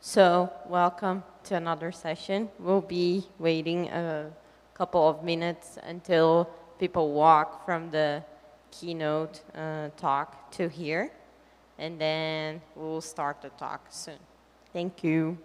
So, welcome to another session. We'll be waiting a couple of minutes until people walk from the keynote talk to here, and then we'll start the talk soon. Thank you.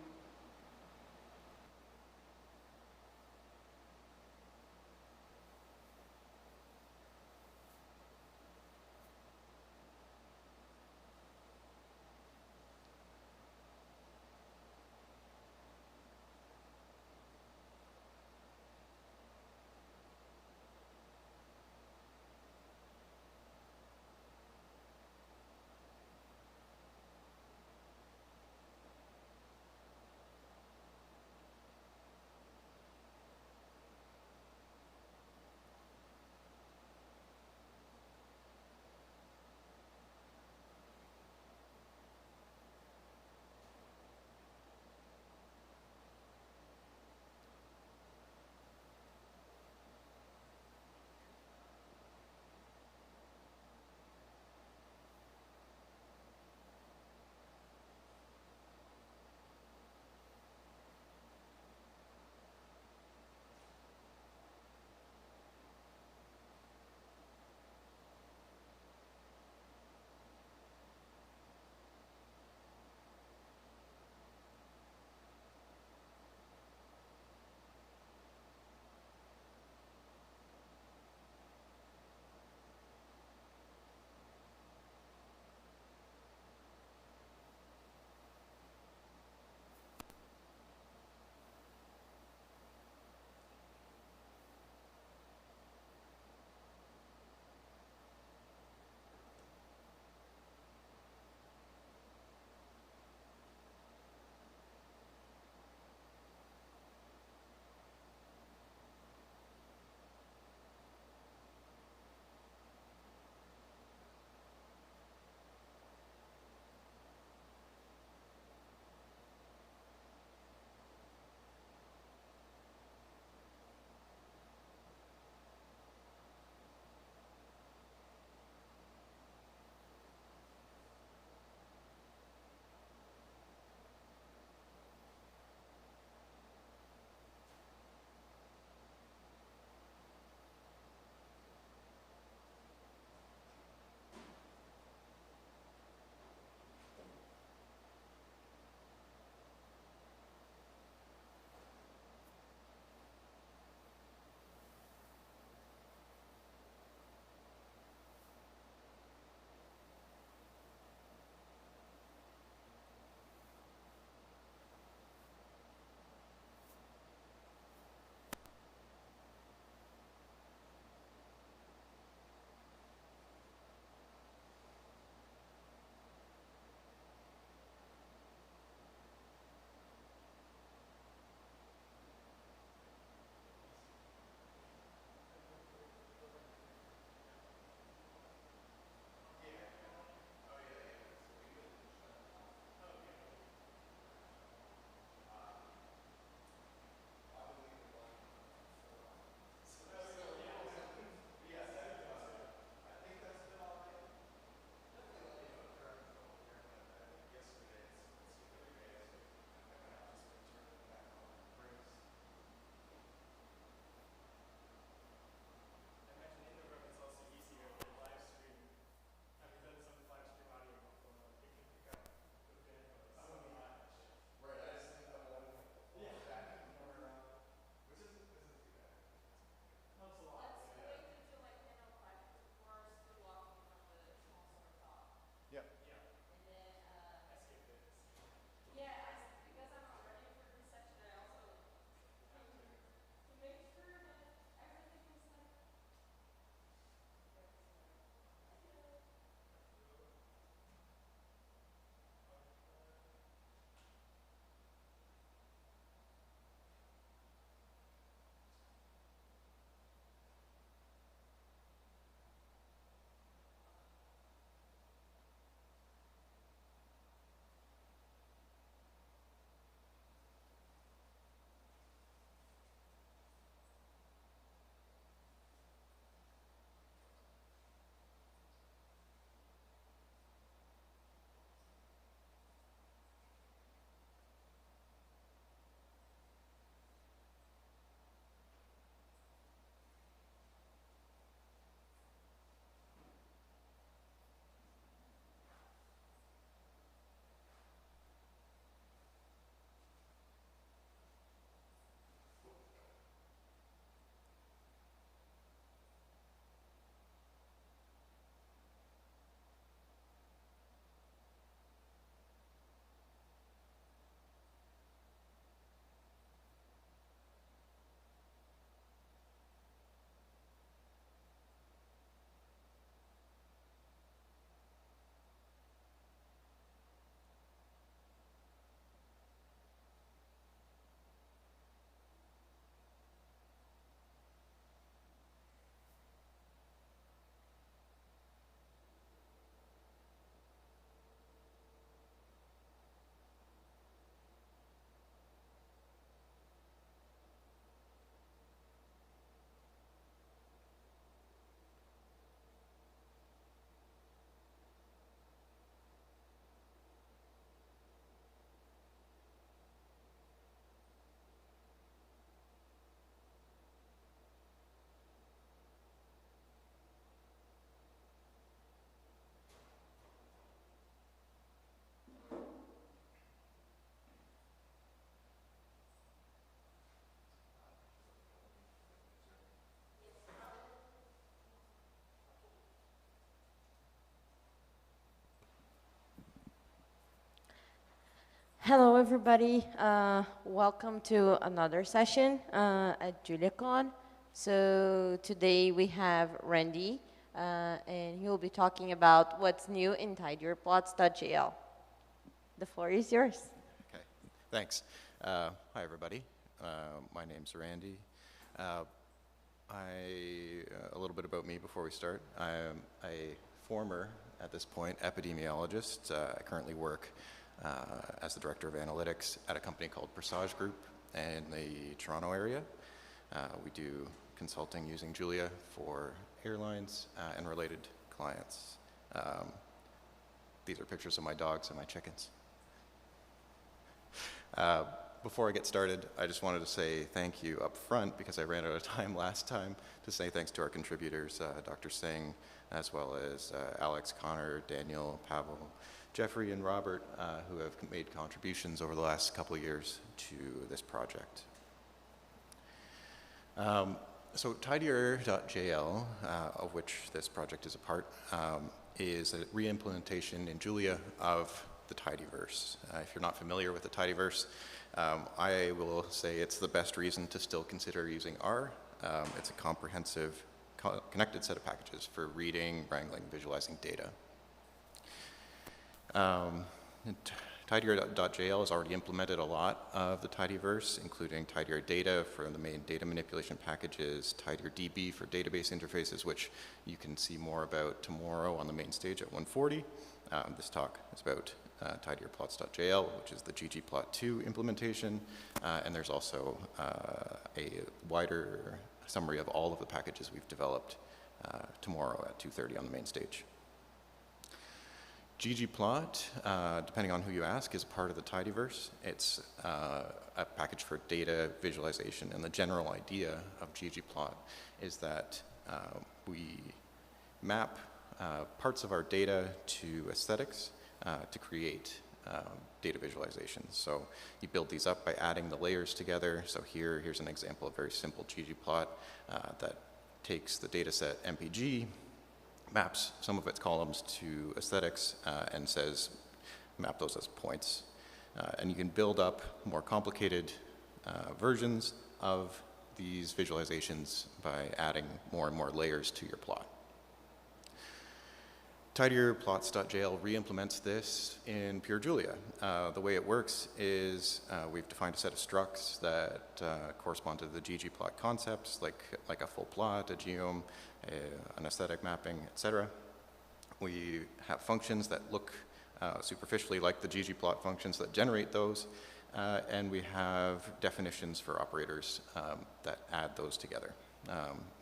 Hello, everybody. Welcome to another session at JuliaCon. So today we have Randy, and he will be talking about what's new in tidierplots.jl. The floor is yours. Okay, thanks. Hi, everybody. My name's Randy. A little bit about me before we start. I'm a former, at this point, epidemiologist. I currently work as the director of analytics at a company called Presage Group in the Toronto area. We do consulting using Julia for airlines and related clients. These are pictures of my dogs and my chickens. Before I get started, I just wanted to say thank you up front because I ran out of time last time to say thanks to our contributors, Dr. Singh, as well as Alex, Connor, Daniel, Pavel, Jeffrey, and Robert, who have made contributions over the last couple of years to this project. So tidier.jl, of which this project is a part, is a re-implementation in Julia of the tidyverse. If you're not familiar with the tidyverse, I will say it's the best reason to still consider using R. It's a comprehensive, connected set of packages for reading, wrangling, visualizing data. Tidier.jl has already implemented a lot of the tidyverse, including tidier data for the main data manipulation packages, tidier.db for database interfaces, which you can see more about tomorrow on the main stage at 1:40. This talk is about tidierplots.jl, which is the ggplot2 implementation, and there's also a wider summary of all of the packages we've developed tomorrow at 2:30 on the main stage. ggplot, depending on who you ask, is part of the tidyverse. It's a package for data visualization, and the general idea of ggplot is that we map parts of our data to aesthetics to create data visualizations. So you build these up by adding the layers together. So here's an example of a very simple ggplot that takes the data set MPG, maps some of its columns to aesthetics, and says map those as points. And you can build up more complicated versions of these visualizations by adding more and more layers to your plot. Tidierplots.jl re-implements this in pure Julia. The way it works is we've defined a set of structs that correspond to the ggplot concepts, like a full plot, a geom, an aesthetic mapping, etc. We have functions that look superficially like the ggplot functions that generate those, and we have definitions for operators that add those together.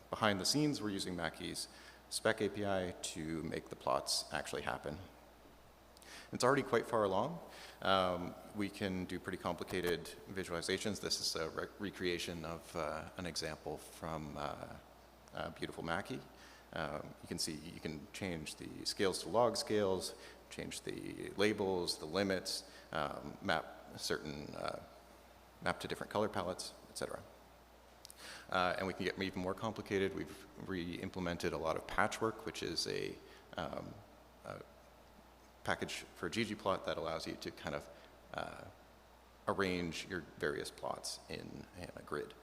Behind the scenes, we're using Mackey's spec API to make the plots actually happen. It's already quite far along. We can do pretty complicated visualizations. This is a recreation of an example from beautiful Mackie. You can see you can change the scales to log scales, change the labels, the limits, map to different color palettes, etc. And we can get even more complicated. We've re-implemented a lot of patchwork, which is a package for ggplot that allows you to kind of arrange your various plots in a grid.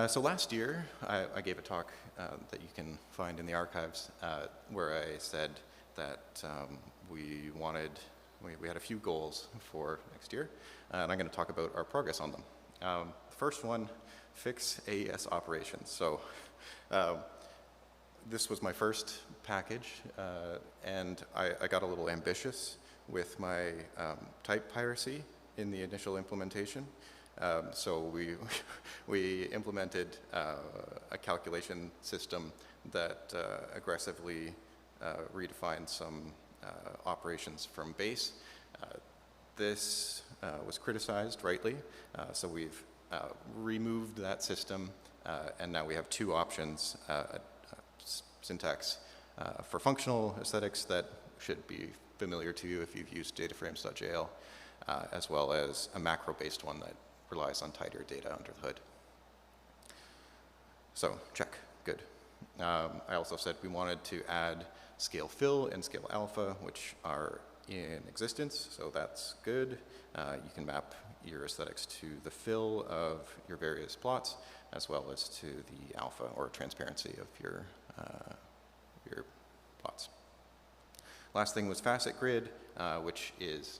So last year, I gave a talk that you can find in the archives where I said that we had a few goals for next year, and I'm going to talk about our progress on them. The first one, fix AES operations. So this was my first package, and I got a little ambitious with my type piracy in the initial implementation. So we implemented a calculation system that aggressively redefined some operations from base. This was criticized rightly, so we've removed that system, and now we have two options, syntax for functional aesthetics that should be familiar to you if you've used dataframes.jl, as well as a macro-based one that relies on tidier data under the hood. So check, good. I also said we wanted to add scale fill and scale alpha, which are in existence, so that's good. You can map your aesthetics to the fill of your various plots, as well as to the alpha or transparency of your plots. Last thing was facet grid, which is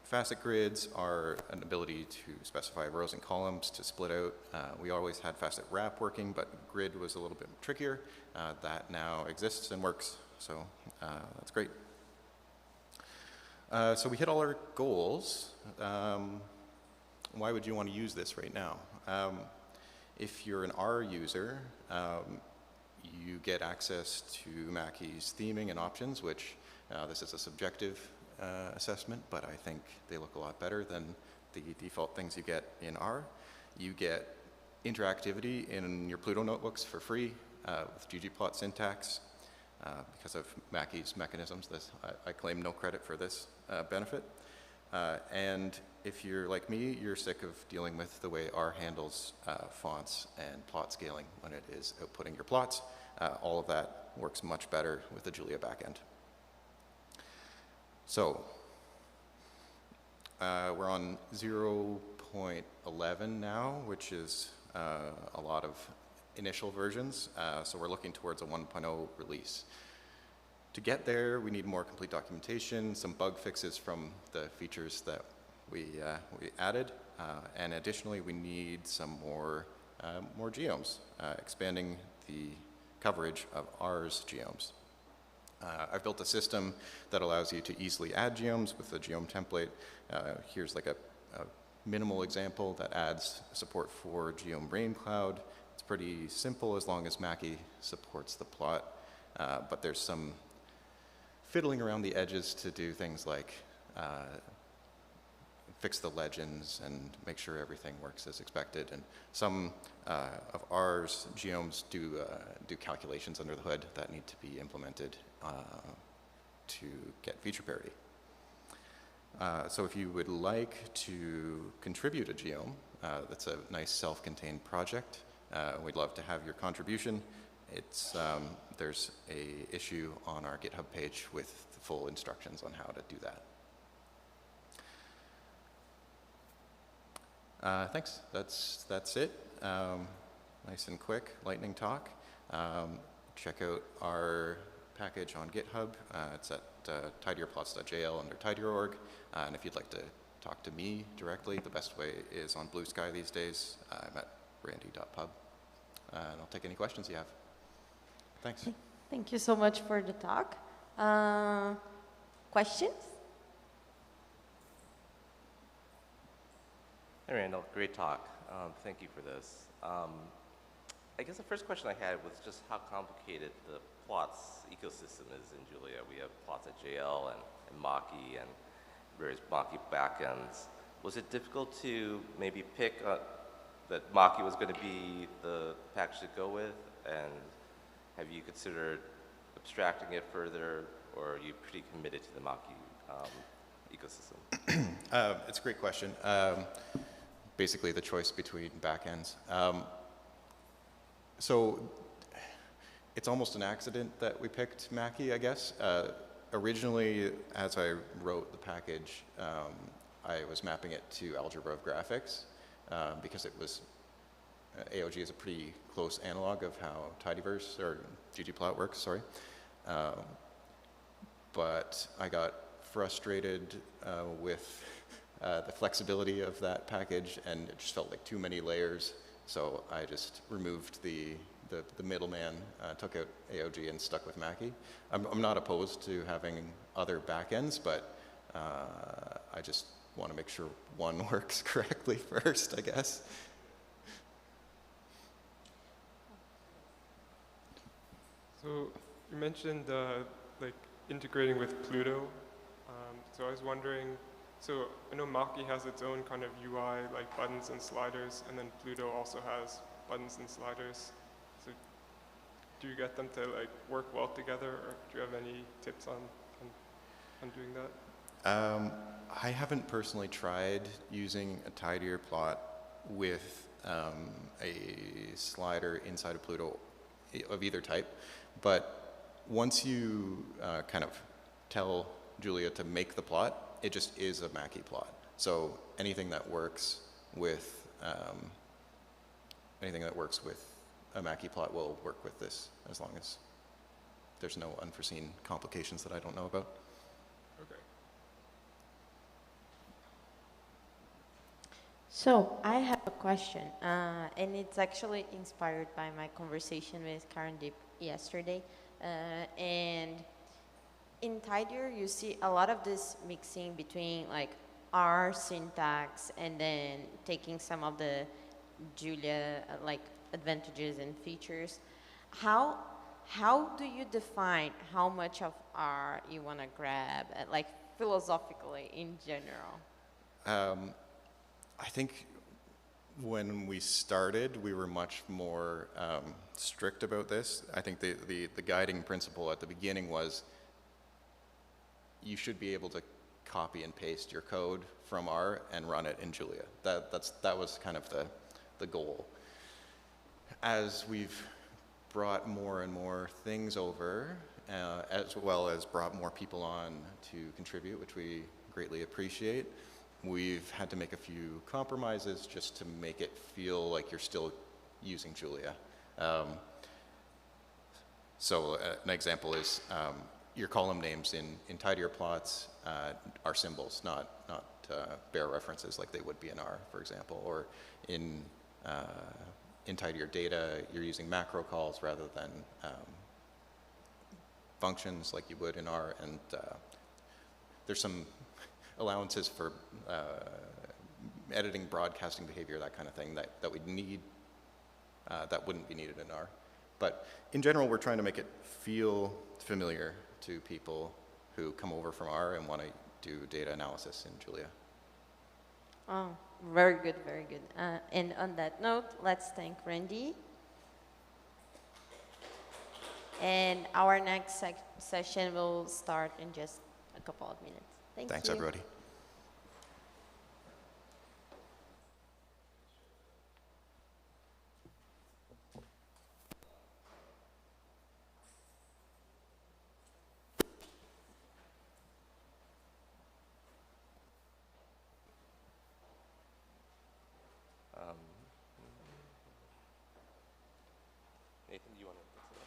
facet grids are an ability to specify rows and columns to split out. We always had facet wrap working, but grid was a little bit trickier. That now exists and works, so that's great. So we hit all our goals. Why would you want to use this right now? If you're an R user, you get access to Mackie's theming and options, which this is a subjective assessment, but I think they look a lot better than the default things you get in R. You get interactivity in your Pluto notebooks for free with ggplot syntax because of Mackie's mechanisms. I claim no credit for this benefit. And if you're like me, you're sick of dealing with the way R handles fonts and plot scaling when it is outputting your plots. All of that works much better with the Julia backend. So we're on 0.11 now, which is a lot of initial versions. So we're looking towards a 1.0 release. To get there, we need more complete documentation, some bug fixes from the features that we added, and additionally, we need some more geomes, expanding the coverage of R's geomes. I've built a system that allows you to easily add geomes with the geome template. Here's like a minimal example that adds support for geome rain cloud. It's pretty simple as long as Mackie supports the plot, but there's some fiddling around the edges to do things like fix the legends and make sure everything works as expected. And some of R's geomes do calculations under the hood that need to be implemented to get feature parity. So if you would like to contribute a geome, that's a nice self-contained project. We'd love to have your contribution. There's a issue on our GitHub page with the full instructions on how to do that. Thanks. That's it. Nice and quick, lightning talk. Check out our package on GitHub. It's at tidierplots.jl under tidier.org. And if you'd like to talk to me directly, the best way is on Blue Sky these days. I'm at randy.pub. And I'll take any questions you have. Thanks. Thank you so much for the talk. Questions? Hey Randall, great talk. Thank you for this. I guess the first question I had was just how complicated the plots ecosystem is in Julia. We have plots at JL and Mackie and various Mackie backends. Was it difficult to maybe pick that Mackie was going to be the package to go with? And have you considered abstracting it further, or are you pretty committed to the Mackie ecosystem? It's a great question. Basically the choice between backends. So it's almost an accident that we picked Mackie, I guess. Originally, as I wrote the package, I was mapping it to algebra of graphics because it was, AOG is a pretty close analog of how tidyverse or ggplot works, sorry. But I got frustrated with the flexibility of that package, and it just felt like too many layers. So I just removed the middleman, took out AOG and stuck with Mackie. I'm not opposed to having other backends, but I just want to make sure one works correctly first, I guess. So you mentioned like integrating with Pluto. So I was wondering, so I know Mackie has its own kind of UI, like buttons and sliders, and then Pluto also has buttons and sliders. So do you get them to like work well together, or do you have any tips on doing that? I haven't personally tried using a tidier plot with a slider inside of Pluto of either type, but once you kind of tell Julia to make the plot, it just is a Mackie plot. So anything that works with a Mackie plot will work with this, as long as there's no unforeseen complications that I don't know about. Okay. So I have a question, and it's actually inspired by my conversation with Karen Deep yesterday. And in Tidyr, you see a lot of this mixing between like R syntax and then taking some of the Julia like advantages and features. How do you define how much of R you want to grab, like philosophically in general? I think when we started, we were much more strict about this. I think the guiding principle at the beginning was you should be able to copy and paste your code from R and run it in Julia. That was kind of the goal. As we've brought more and more things over, as well as brought more people on to contribute, which we greatly appreciate, we've had to make a few compromises just to make it feel like you're still using Julia. So an example is your column names in Tidyr plots are symbols, not bare references like they would be in R, for example. Or in Tidyr data, you're using macro calls rather than functions like you would in R. And there's some allowances for editing, broadcasting behavior, that kind of thing that we'd need, that wouldn't be needed in R. But in general, we're trying to make it feel familiar to people who come over from R and want to do data analysis in Julia. Oh, very good, very good. And on that note, let's thank Randy. And our next session will start in just a couple of minutes. Thanks, you. everybody. Nathan, do you want to fix it up?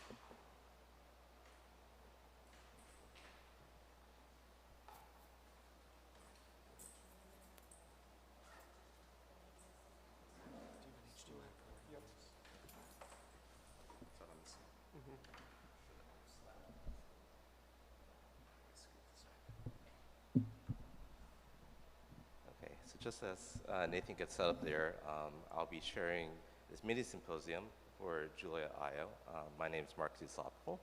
Okay, so just as Nathan gets set up there, I'll be sharing this mini symposium for Julia I/O. My name is Mark Zusopel.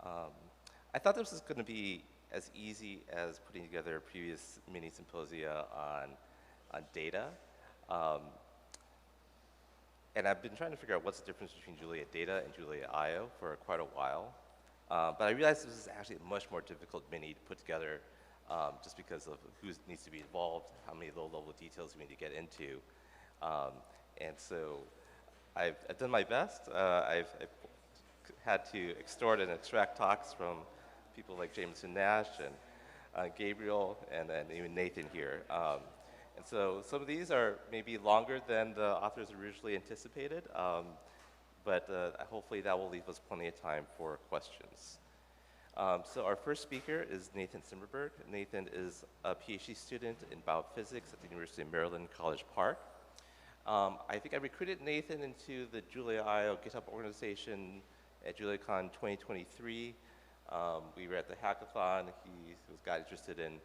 I thought this was going to be as easy as putting together a previous mini symposia on data. And I've been trying to figure out what's the difference between Julia Data and Julia I/O for quite a while. But I realized this is actually a much more difficult mini to put together just because of who needs to be involved, how many low-level details we need to get into. And so I've done my best. I've had to extort and extract talks from people like Jameson Nash and Gabriel and then even Nathan here. And so some of these are maybe longer than the authors originally anticipated, but hopefully that will leave us plenty of time for questions. So our first speaker is Nathan Simmerberg. Nathan is a PhD student in biophysics at the University of Maryland, College Park. I think I recruited Nathan into the Julia I/O GitHub organization at JuliaCon 2023. We were at the hackathon. He got interested in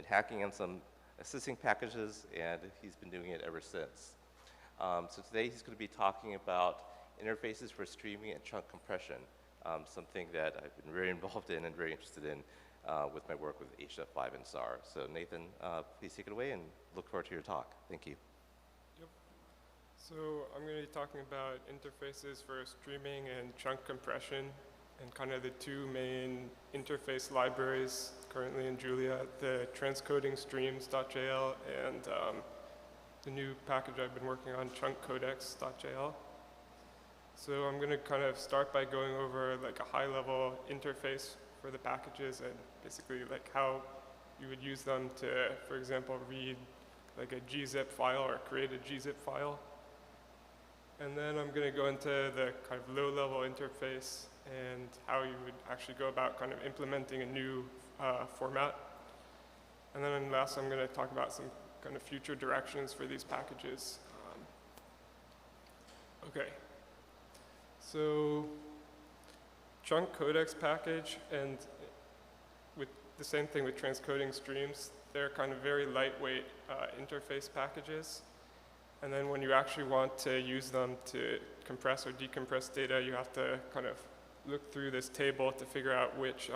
hacking on some assisting packages, and he's been doing it ever since. So today he's going to be talking about interfaces for streaming and chunk compression, something that I've been very involved in and very interested in with my work with HF5 and SAR. So Nathan, please take it away and look forward to your talk. Thank you. Yep. So I'm going to be talking about interfaces for streaming and chunk compression, and kind of the two main interface libraries currently in Julia, the transcoding streams.jl and the new package I've been working on, chunkcodex.jl. So I'm going to kind of start by going over like a high-level interface for the packages and basically like how you would use them to, for example, read like a gzip file or create a gzip file. And then I'm going to go into the kind of low-level interface and how you would actually go about kind of implementing a new format. And then last, I'm going to talk about some kind of future directions for these packages. Okay. So chunk codecs package, and with the same thing with transcoding streams, they're kind of very lightweight interface packages. And then when you actually want to use them to compress or decompress data, you have to kind of look through this table to figure out which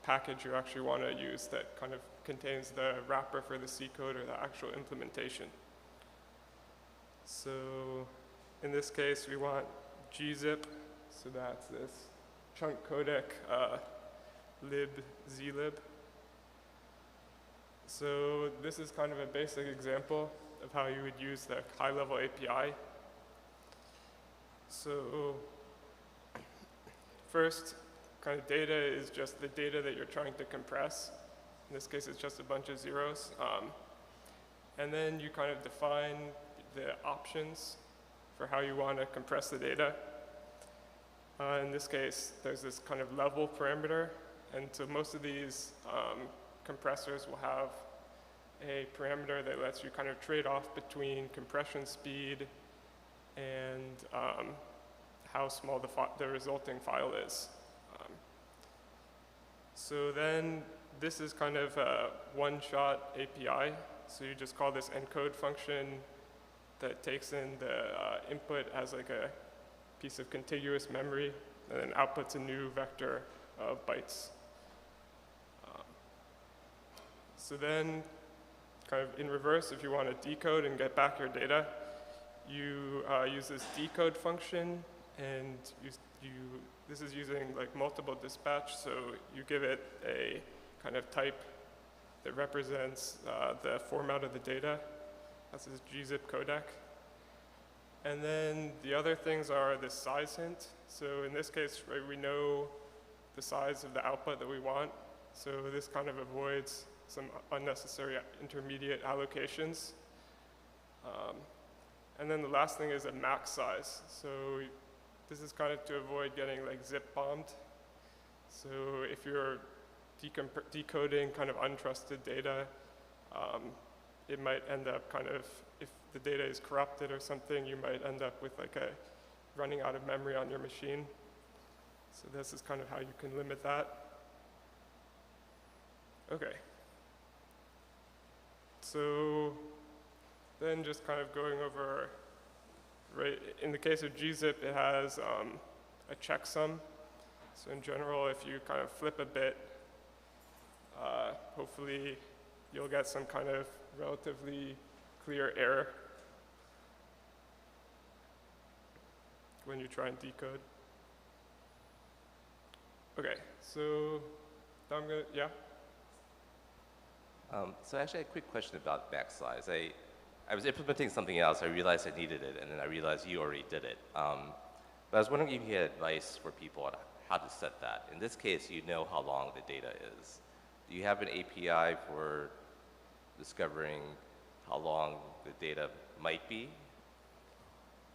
package you actually want to use that kind of contains the wrapper for the C code or the actual implementation. So in this case, we want gzip, so that's this chunk codec lib zlib. So this is kind of a basic example of how you would use the high-level API. So first, kind of data is just the data that you're trying to compress. In this case, it's just a bunch of zeros. And then you kind of define the options for how you want to compress the data. In this case, there's this kind of level parameter. And so most of these compressors will have a parameter that lets you kind of trade off between compression speed and how small the resulting file is. So then this is kind of a one-shot API. So you just call this encode function that takes in the input as like a piece of contiguous memory and then outputs a new vector of bytes. So then, kind of in reverse, if you want to decode and get back your data, you use this decode function, and this is using like multiple dispatch, so you give it a kind of type that represents the format of the data. That's this gzip codec. And then the other things are this size hint. So in this case, right, we know the size of the output that we want. So this kind of avoids some unnecessary intermediate allocations. And then the last thing is a max size. So this is kind of to avoid getting like zip bombed. So if you're decoding kind of untrusted data, it might end up kind of, if the data is corrupted or something, you might end up with like a running out of memory on your machine. So this is kind of how you can limit that. Okay. So then just kind of going over, right, in the case of gzip, it has a checksum. So in general, if you kind of flip a bit, hopefully you'll get some kind of relatively clear error when you try and decode. Okay, so I'm gonna, yeah? So actually, a quick question about max size. I was implementing something else. I realized I needed it, and then I realized you already did it. But I was wondering if you had advice for people on how to set that. In this case, you know how long the data is. Do you have an API for discovering how long the data might be?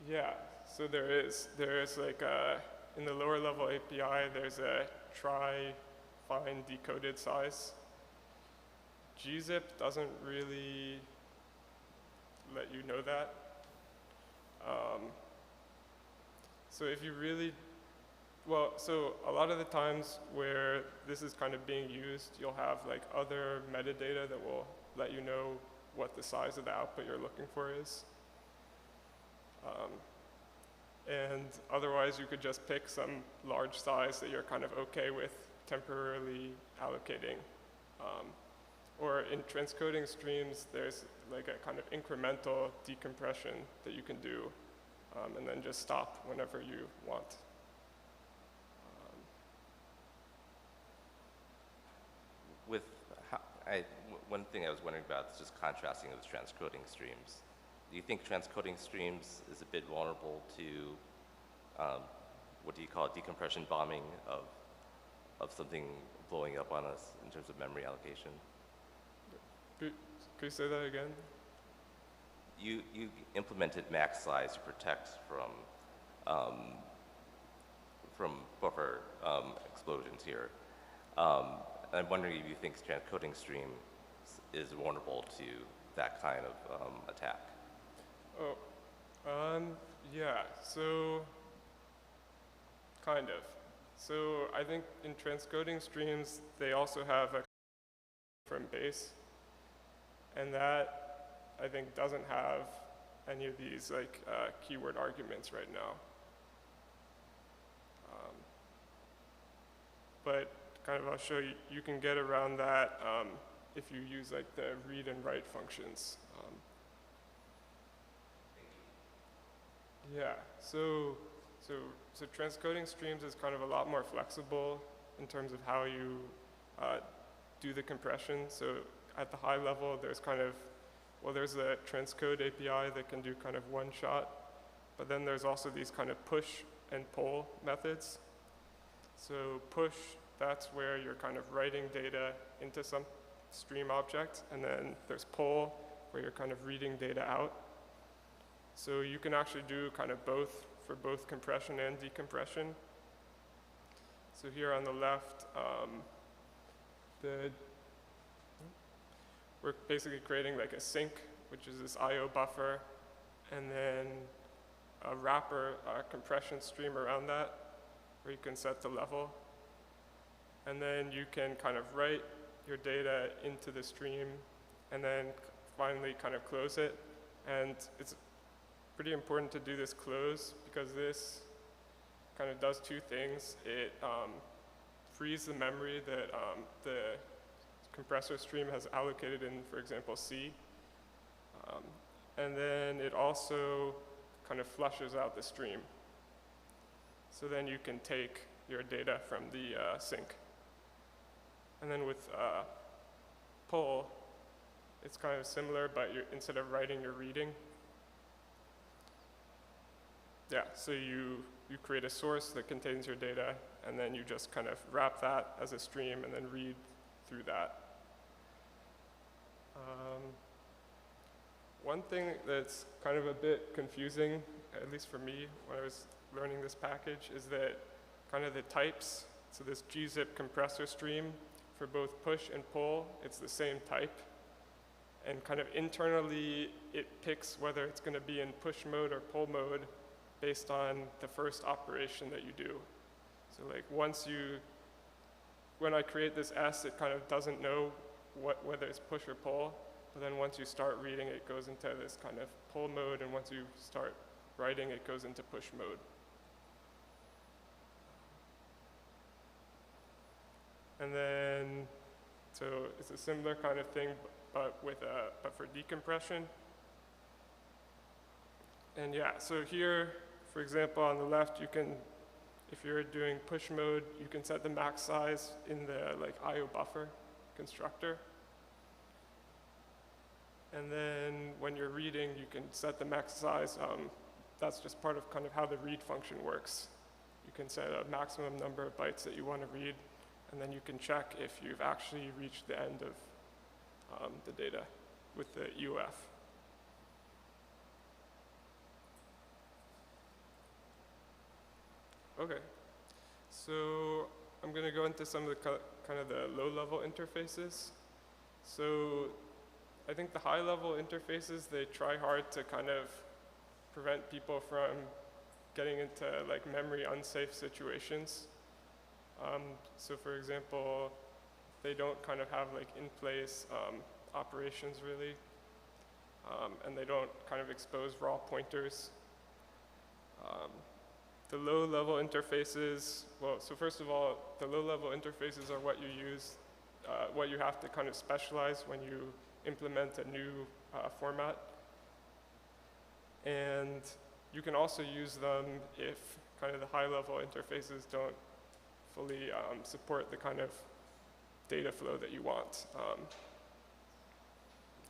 Yeah, so there is like in the lower level API, there's a try find decoded size. gzip doesn't really let you know that. So if you really, well, so a lot of the times where this is kind of being used, you'll have like other metadata that will let you know what the size of the output you're looking for is. And otherwise, you could just pick some large size that you're kind of okay with temporarily allocating. Or in transcoding streams, there's like a kind of incremental decompression that you can do, and then just stop whenever you want. One thing I was wondering about is just contrasting with transcoding streams. Do you think transcoding streams is a bit vulnerable to what do you call it, decompression bombing of something blowing up on us in terms of memory allocation. Could you say that again? You implemented max size to protect from buffer explosions here. I'm wondering if you think transcoding stream is vulnerable to that kind of attack. Oh, yeah, so kind of. So I think in transcoding streams, they also have a from base, and that I think doesn't have any of these like keyword arguments right now. But kind of I'll show you, you can get around that if you use like the read and write functions. Yeah, so transcoding streams is kind of a lot more flexible in terms of how you do the compression. So at the high level, there's kind of, well, there's a transcode API that can do kind of one shot, but then there's also these kind of push and pull methods. So push, that's where you're kind of writing data into some stream object, and then there's pull, where you're kind of reading data out. So you can actually do kind of both for both compression and decompression. So here on the left, we're basically creating like a sink, which is this IO buffer, and then a wrapper compression stream around that, where you can set the level. And then you can kind of write your data into the stream, and then finally kind of close it. And it's pretty important to do this close, because this kind of does two things. It frees the memory that the compressor stream has allocated in, for example, C. And then it also kind of flushes out the stream. So then you can take your data from the sink. And then with pull, it's kind of similar, but instead of writing, you're reading. Yeah, so you create a source that contains your data, and then you just kind of wrap that as a stream and then read through that. One thing that's kind of a bit confusing, at least for me when I was learning this package, is that kind of the types, so this gzip compressor stream, for both push and pull, it's the same type. And kind of internally, it picks whether it's going to be in push mode or pull mode based on the first operation that you do. So like when I create this S, it kind of doesn't know whether it's push or pull, but then once you start reading, it goes into this kind of pull mode, and once you start writing, it goes into push mode. And then, so it's a similar kind of thing, but for decompression. And yeah, so here, for example, on the left, you can, if you're doing push mode, you can set the max size in the like IO buffer constructor. And then when you're reading, you can set the max size. That's just part of kind of how the read function works. You can set a maximum number of bytes that you want to read, and then you can check if you've actually reached the end of the data with the EOF. Okay, so I'm going to go into some of the kind of the low-level interfaces. So I think the high-level interfaces, they try hard to kind of prevent people from getting into like memory unsafe situations. So for example, they don't kind of have like in place operations really, and they don't kind of expose raw pointers. The low-level interfaces, well, so first of all, the low-level interfaces are what you use, what you have to kind of specialize when you implement a new format. And you can also use them if kind of the high-level interfaces don't fully support the kind of data flow that you want.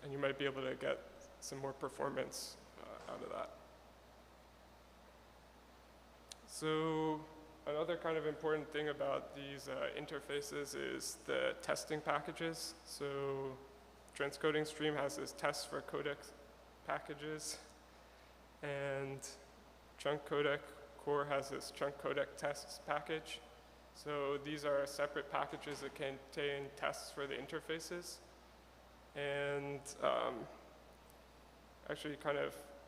And you might be able to get some more performance out of that. So another kind of important thing about these interfaces is the testing packages. So transcoding stream has this test for codec packages, and chunk codec core has this chunk codec tests package. So these are separate packages that contain tests for the interfaces. And actually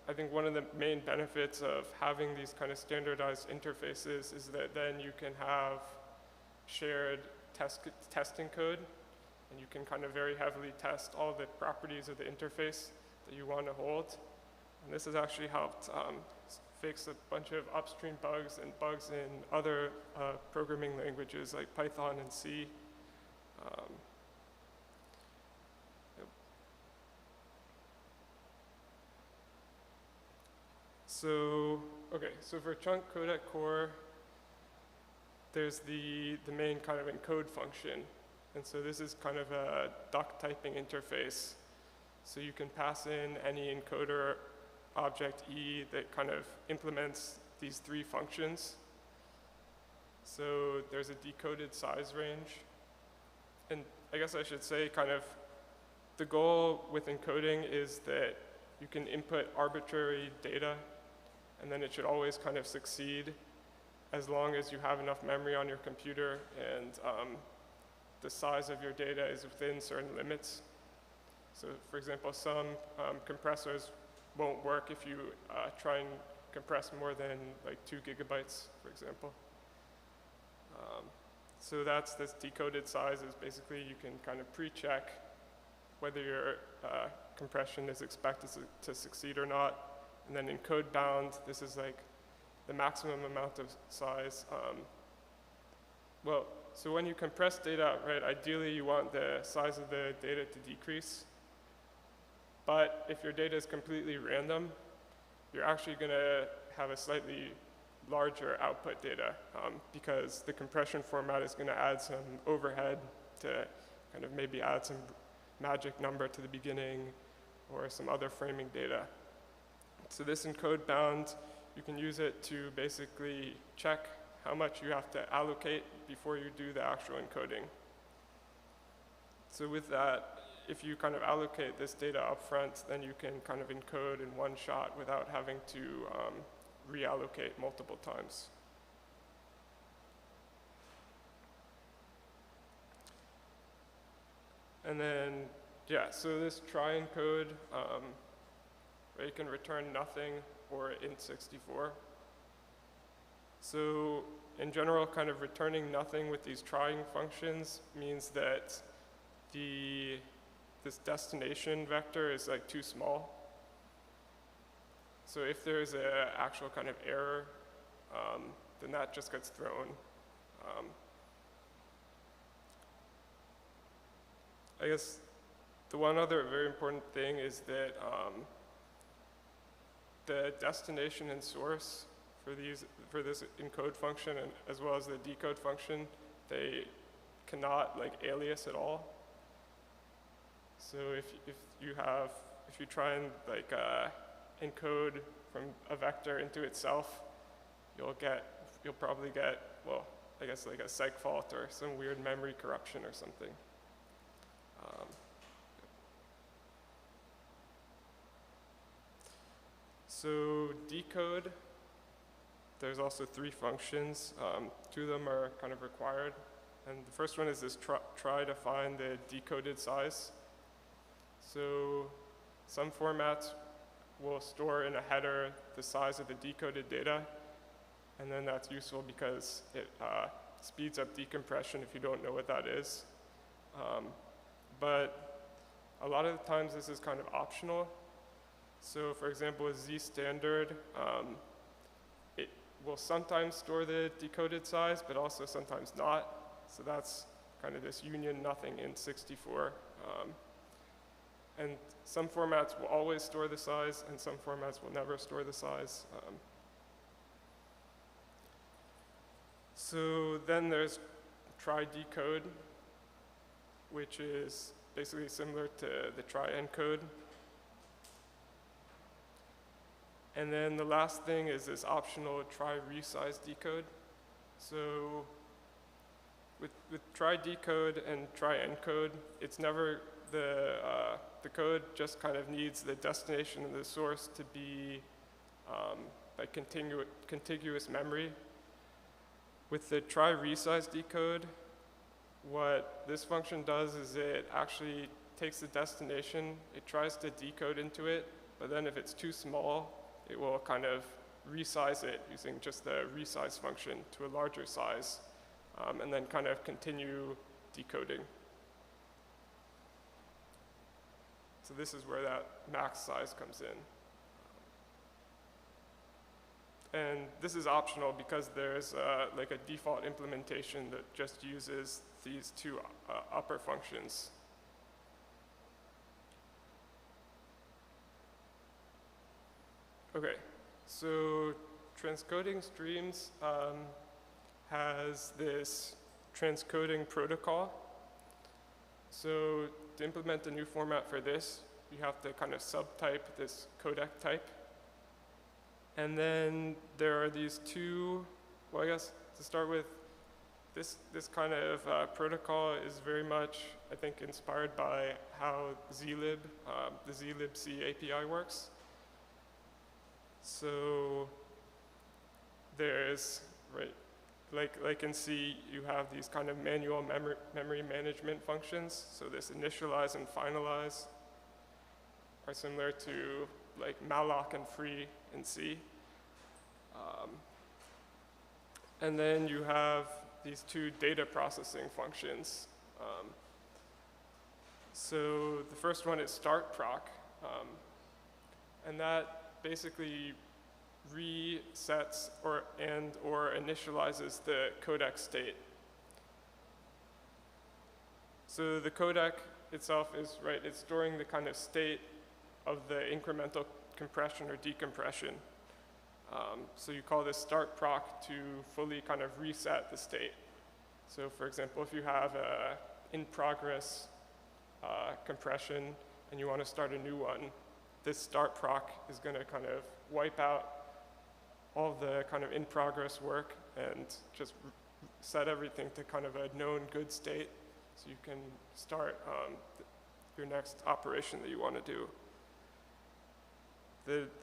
I think one of the main benefits of having these kind of standardized interfaces is that then you can have shared testing code, and you can kind of very heavily test all the properties of the interface that you want to hold. And this has actually helped fix a bunch of upstream bugs and bugs in other programming languages like Python and C. So for chunk codec core, there's the main kind of encode function. And so this is kind of a duck typing interface. So you can pass in any encoder object E that kind of implements these three functions. So there's a decoded size range. And I guess I should say kind of the goal with encoding is that you can input arbitrary data, and then it should always kind of succeed as long as you have enough memory on your computer and the size of your data is within certain limits. So for example, some compressors won't work if you try and compress more than like 2 gigabytes, for example. So that's this decoded size is basically you can kind of pre-check whether your compression is expected to succeed or not. And then in code bound, this is like the maximum amount of size. So when you compress data, right, ideally you want the size of the data to decrease. But if your data is completely random, you're actually going to have a slightly larger output data because the compression format is going to add some overhead to kind of maybe add some magic number to the beginning or some other framing data. So this encode bound, you can use it to basically check how much you have to allocate before you do the actual encoding. So with that, if you kind of allocate this data up front, then you can kind of encode in one shot without having to reallocate multiple times. And then, yeah, so this try encode, where you can return nothing or int64. So in general, kind of returning nothing with these trying functions means that this destination vector is like too small. So if there's an actual kind of error, then that just gets thrown. I guess the one other very important thing is that the destination and source for this encode function and as well as the decode function, they cannot like alias at all. So if you try and like encode from a vector into itself, you'll probably get, well, I guess like a seg fault or some weird memory corruption or something. So decode, there's also 3 functions. 2 of them are kind of required. And the first one is this try to find the decoded size. So some formats will store in a header the size of the decoded data. And then that's useful because it speeds up decompression if you don't know what that is. But a lot of the times this is kind of optional. So for example, with Z standard, it will sometimes store the decoded size, but also sometimes not. So that's kind of this union nothing in 64. And some formats will always store the size, and some formats will never store the size. So then there's try decode, which is basically similar to the try encode. And then the last thing is this optional try resize decode. So with try decode and try encode, it's never the code just kind of needs the destination and the source to be like contiguous memory. With the try resize decode, what this function does is it actually takes the destination, it tries to decode into it, but then if it's too small, it will kind of resize it using just the resize function to a larger size, and then kind of continue decoding. So this is where that max size comes in. And this is optional because there's like a default implementation that just uses these two upper functions. Okay, so transcoding streams has this transcoding protocol. So to implement a new format for this, you have to kind of subtype this codec type. And then there are these two, well, I guess to start with, this kind of protocol is very much, I think, inspired by how zlib, the zlibc API works. So there's, right, like in C, you have these kind of manual memory management functions. So this initialize and finalize are similar to like malloc and free in C. And then you have these two data processing functions. So the first one is start proc, and that basically resets or initializes the codec state. So the codec itself is, right, it's storing the kind of state of the incremental compression or decompression. So you call this start proc to fully kind of reset the state. So for example, if you have a in progress compression and you want to start a new one, this start proc is going to kind of wipe out all the kind of in progress work and just set everything to kind of a known good state so you can start your next operation that you want to do.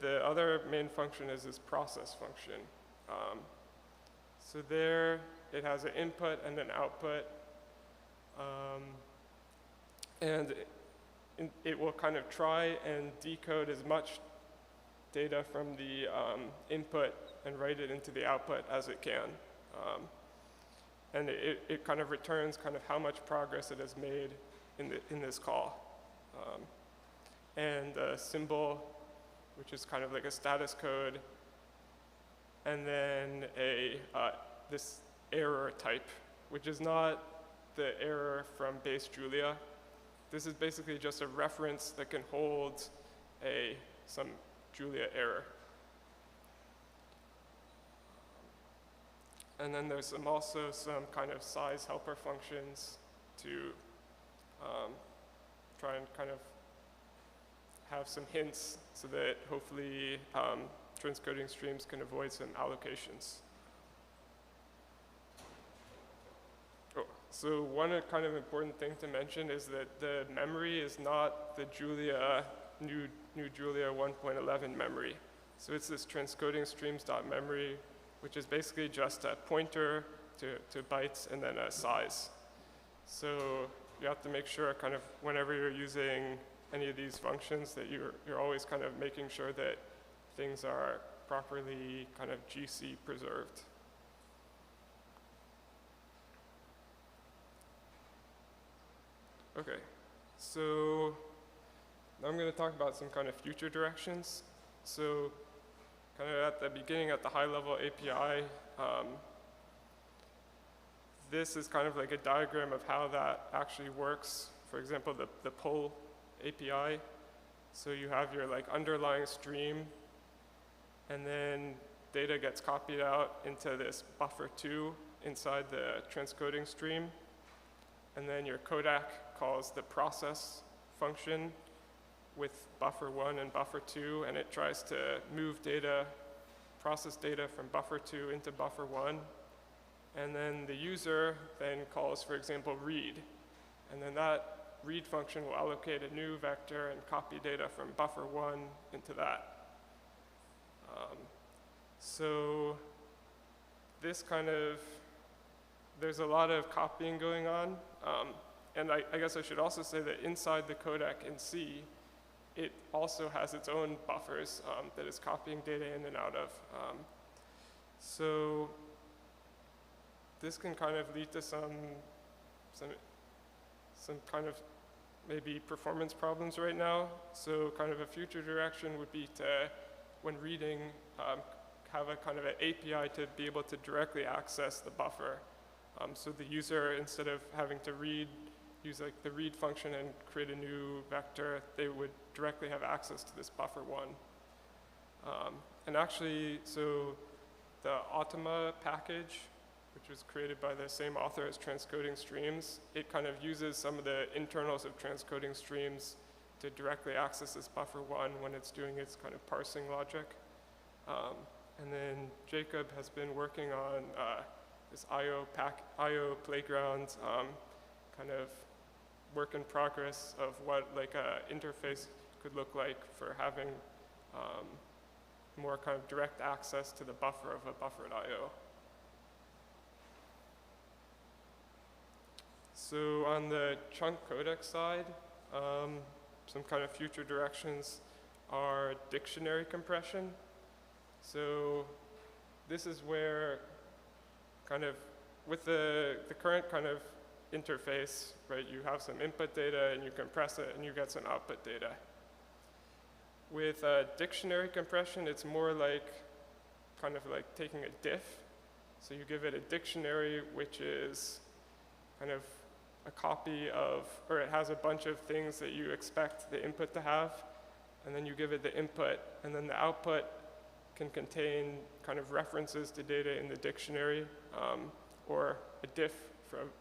The other main function is this process function. So there it has an input and an output, and it will kind of try and decode as much data from the input and write it into the output as it can. And it kind of returns kind of how much progress it has made in this call. And a symbol, which is kind of like a status code, and then this error type, which is not the error from base Julia. This is basically just a reference that can hold some Julia error. And then there's also some kind of size helper functions to try and kind of have some hints so that hopefully transcoding streams can avoid some allocations. Oh, so one kind of important thing to mention is that the memory is not the Julia, new Julia 1.11 memory. So it's this transcoding streams.memory, which is basically just a pointer to bytes and then a size. So you have to make sure kind of whenever you're using any of these functions that you're always kind of making sure that things are properly kind of GC preserved. Okay, so now I'm going to talk about some kind of future directions. So kind of at the beginning, at the high level API, this is kind of like a diagram of how that actually works. For example, the pull API. So you have your like underlying stream, and then data gets copied out into this buffer2 inside the transcoding stream. And then your codec calls the process function with buffer 1 and buffer 2, and it tries to move data, process data from buffer 2 into buffer 1. And then the user then calls, for example, read. And then that read function will allocate a new vector and copy data from buffer 1 into that. So this kind of, there's a lot of copying going on. And I guess I should also say that inside the codec in C, it also has its own buffers that it's copying data in and out of. So this can kind of lead to some kind of maybe performance problems right now. So kind of a future direction would be to, when reading, have a kind of an API to be able to directly access the buffer. So the user, instead of having to use like the read function and create a new vector, they would directly have access to this buffer 1. And actually, so the Automa package, which was created by the same author as transcoding streams, it kind of uses some of the internals of transcoding streams to directly access this buffer 1 when it's doing its kind of parsing logic. And then Jacob has been working on this IO playground kind of work in progress of what like a interface could look like for having more kind of direct access to the buffer of a buffered IO. So on the chunk codec side, some kind of future directions are dictionary compression. So this is where kind of with the current kind of interface, right, you have some input data and you compress it and you get some output data. With dictionary compression, it's more like kind of like taking a diff. So you give it a dictionary which is kind of a copy of, or it has a bunch of things that you expect the input to have, and then you give it the input, and then the output can contain kind of references to data in the dictionary, or a diff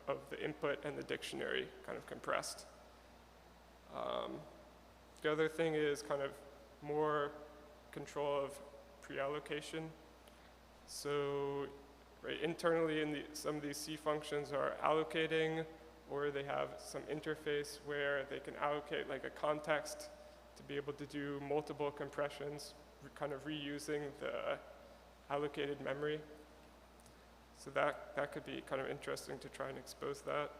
of the input and the dictionary kind of compressed. The other thing is kind of more control of pre-allocation. So right, internally in some of these C functions are allocating, or they have some interface where they can allocate like a context to be able to do multiple compressions, kind of reusing the allocated memory. So that could be kind of interesting to try and expose that.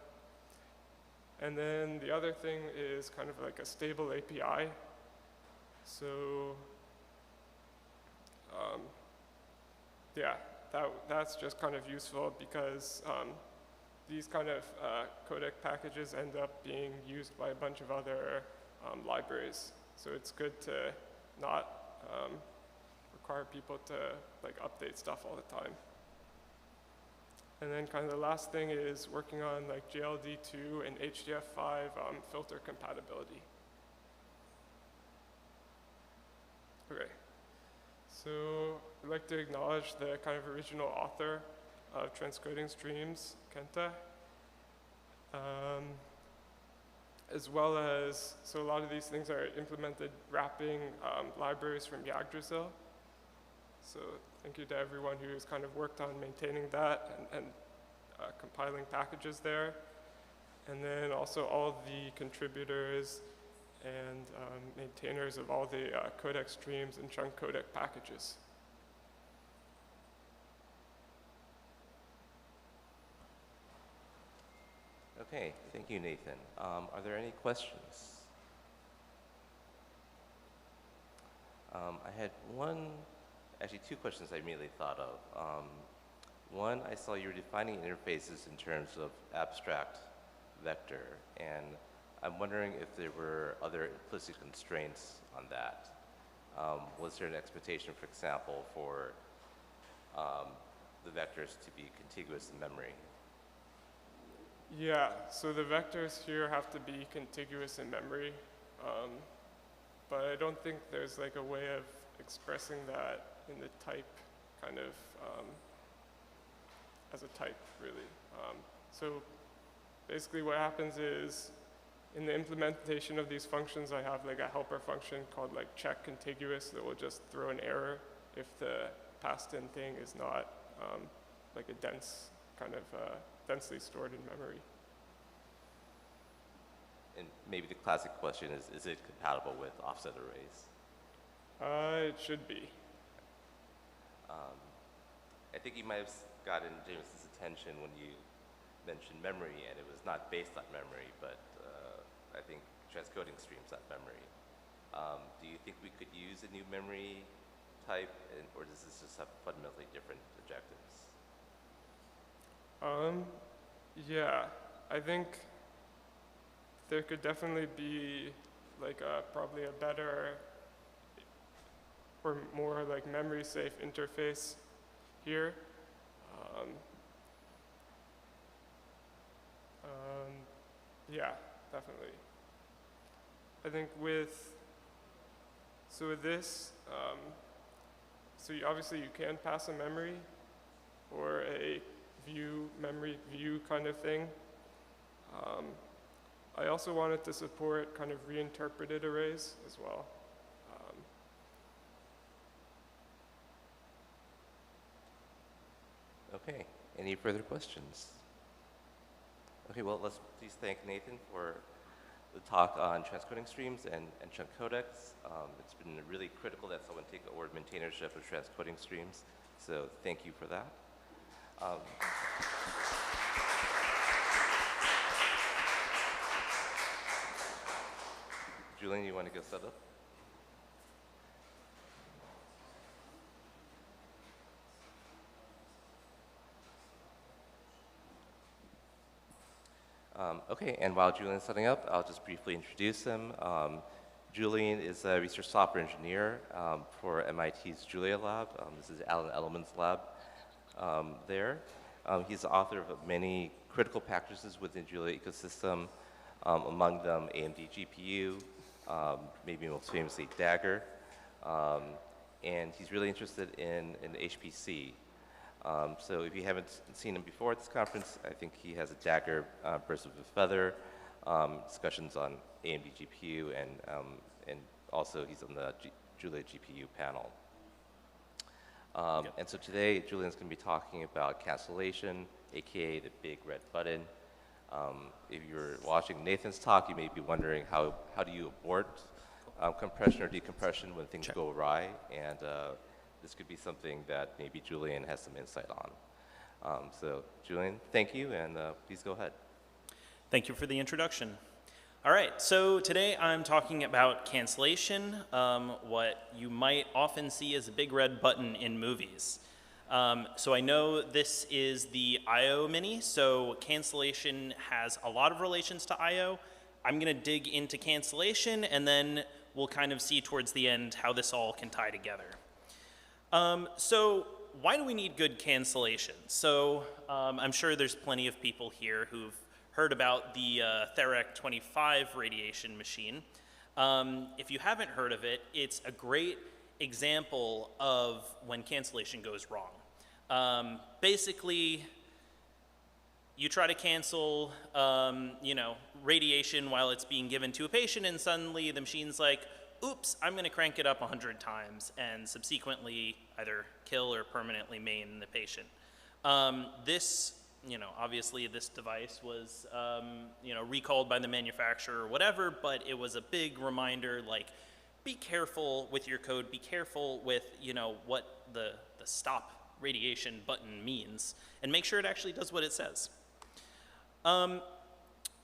And then the other thing is kind of like a stable API. So yeah, that's just kind of useful because these kind of codec packages end up being used by a bunch of other libraries. So it's good to not require people to like update stuff all the time. And then kind of the last thing is working on like JLD2 and HDF5 filter compatibility. Okay, so I'd like to acknowledge the kind of original author of transcoding streams, Kenta, as well as, so a lot of these things are implemented wrapping libraries from Yggdrasil. So thank you to everyone who's kind of worked on maintaining that and compiling packages there. And then also all the contributors and maintainers of all the codec streams and chunk codec packages. Okay, thank you, Nathan. Are there any questions? I had actually two questions I immediately thought of. One, I saw you were defining interfaces in terms of abstract vector, and I'm wondering if there were other implicit constraints on that. Was there an expectation, for example, for the vectors to be contiguous in memory? Yeah, so the vectors here have to be contiguous in memory, but I don't think there's like a way of expressing that in the type kind of as a type, really. So basically what happens is in the implementation of these functions, I have like a helper function called like check contiguous that will just throw an error if the passed in thing is not like a dense kind of densely stored in memory. And maybe the classic question is it compatible with offset arrays? It should be. I think you might have gotten Jameson's attention when you mentioned memory, and it was not based on memory, but I think transcoding streams on memory. Do you think we could use a new memory type, or does this just have fundamentally different objectives? Yeah, I think there could definitely be like probably a better or more like memory safe interface here. Yeah, definitely. I think with this, obviously you can pass a memory or a memory view kind of thing. I also wanted to support kind of reinterpreted arrays as well. Okay, any further questions? Okay, well, let's please thank Nathan for the talk on transcoding streams and chunk codecs. It's been really critical that someone take over maintainership of transcoding streams, so thank you for that. Julian, you want to go set up? Okay, and while Julian's setting up, I'll just briefly introduce him. Julian is a research software engineer for MIT's Julia lab. This is Alan Edelman's lab there. He's the author of many critical packages within Julia ecosystem, among them AMD GPU, maybe most famously Dagger, and he's really interested in HPC. So if you haven't seen him before at this conference, I think he has a Dagger burst of a feather, discussions on AMD GPU, and also he's on the Julia GPU panel. And so today, Julian's going to be talking about cancellation, aka the big red button. If you're watching Nathan's talk, you may be wondering how do you abort compression or decompression when things go awry, and this could be something that maybe Julian has some insight on. So Julian, thank you, and please go ahead. Thank you for the introduction. All right, so today I'm talking about cancellation, what you might often see as a big red button in movies. So I know this is the I/O mini, so cancellation has a lot of relations to I/O. I'm going to dig into cancellation, and then we'll kind of see towards the end how this all can tie together. So why do we need good cancellation? So I'm sure there's plenty of people here who've heard about the Therac 25 radiation machine. If you haven't heard of it, it's a great example of when cancellation goes wrong. Basically, you try to cancel, radiation while it's being given to a patient, and suddenly the machine's like, oops, I'm going to crank it up 100 times, and subsequently either kill or permanently maim the patient. Obviously this device was, recalled by the manufacturer or whatever, but it was a big reminder, like, be careful with your code, be careful with, what the stop radiation button means, and make sure it actually does what it says.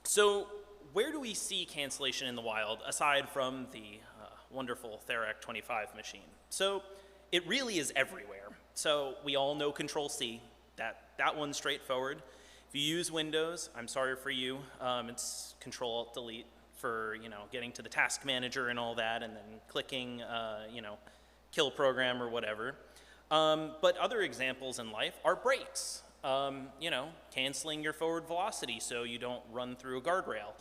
So where do we see cancellation in the wild, aside from the wonderful Therac 25 machine? So it really is everywhere. So we all know Control-C, that one's straightforward. If you use Windows, I'm sorry for you, it's Control-Alt-Delete for, getting to the task manager and all that, and then clicking, kill program or whatever. But other examples in life are brakes. Canceling your forward velocity so you don't run through a guardrail.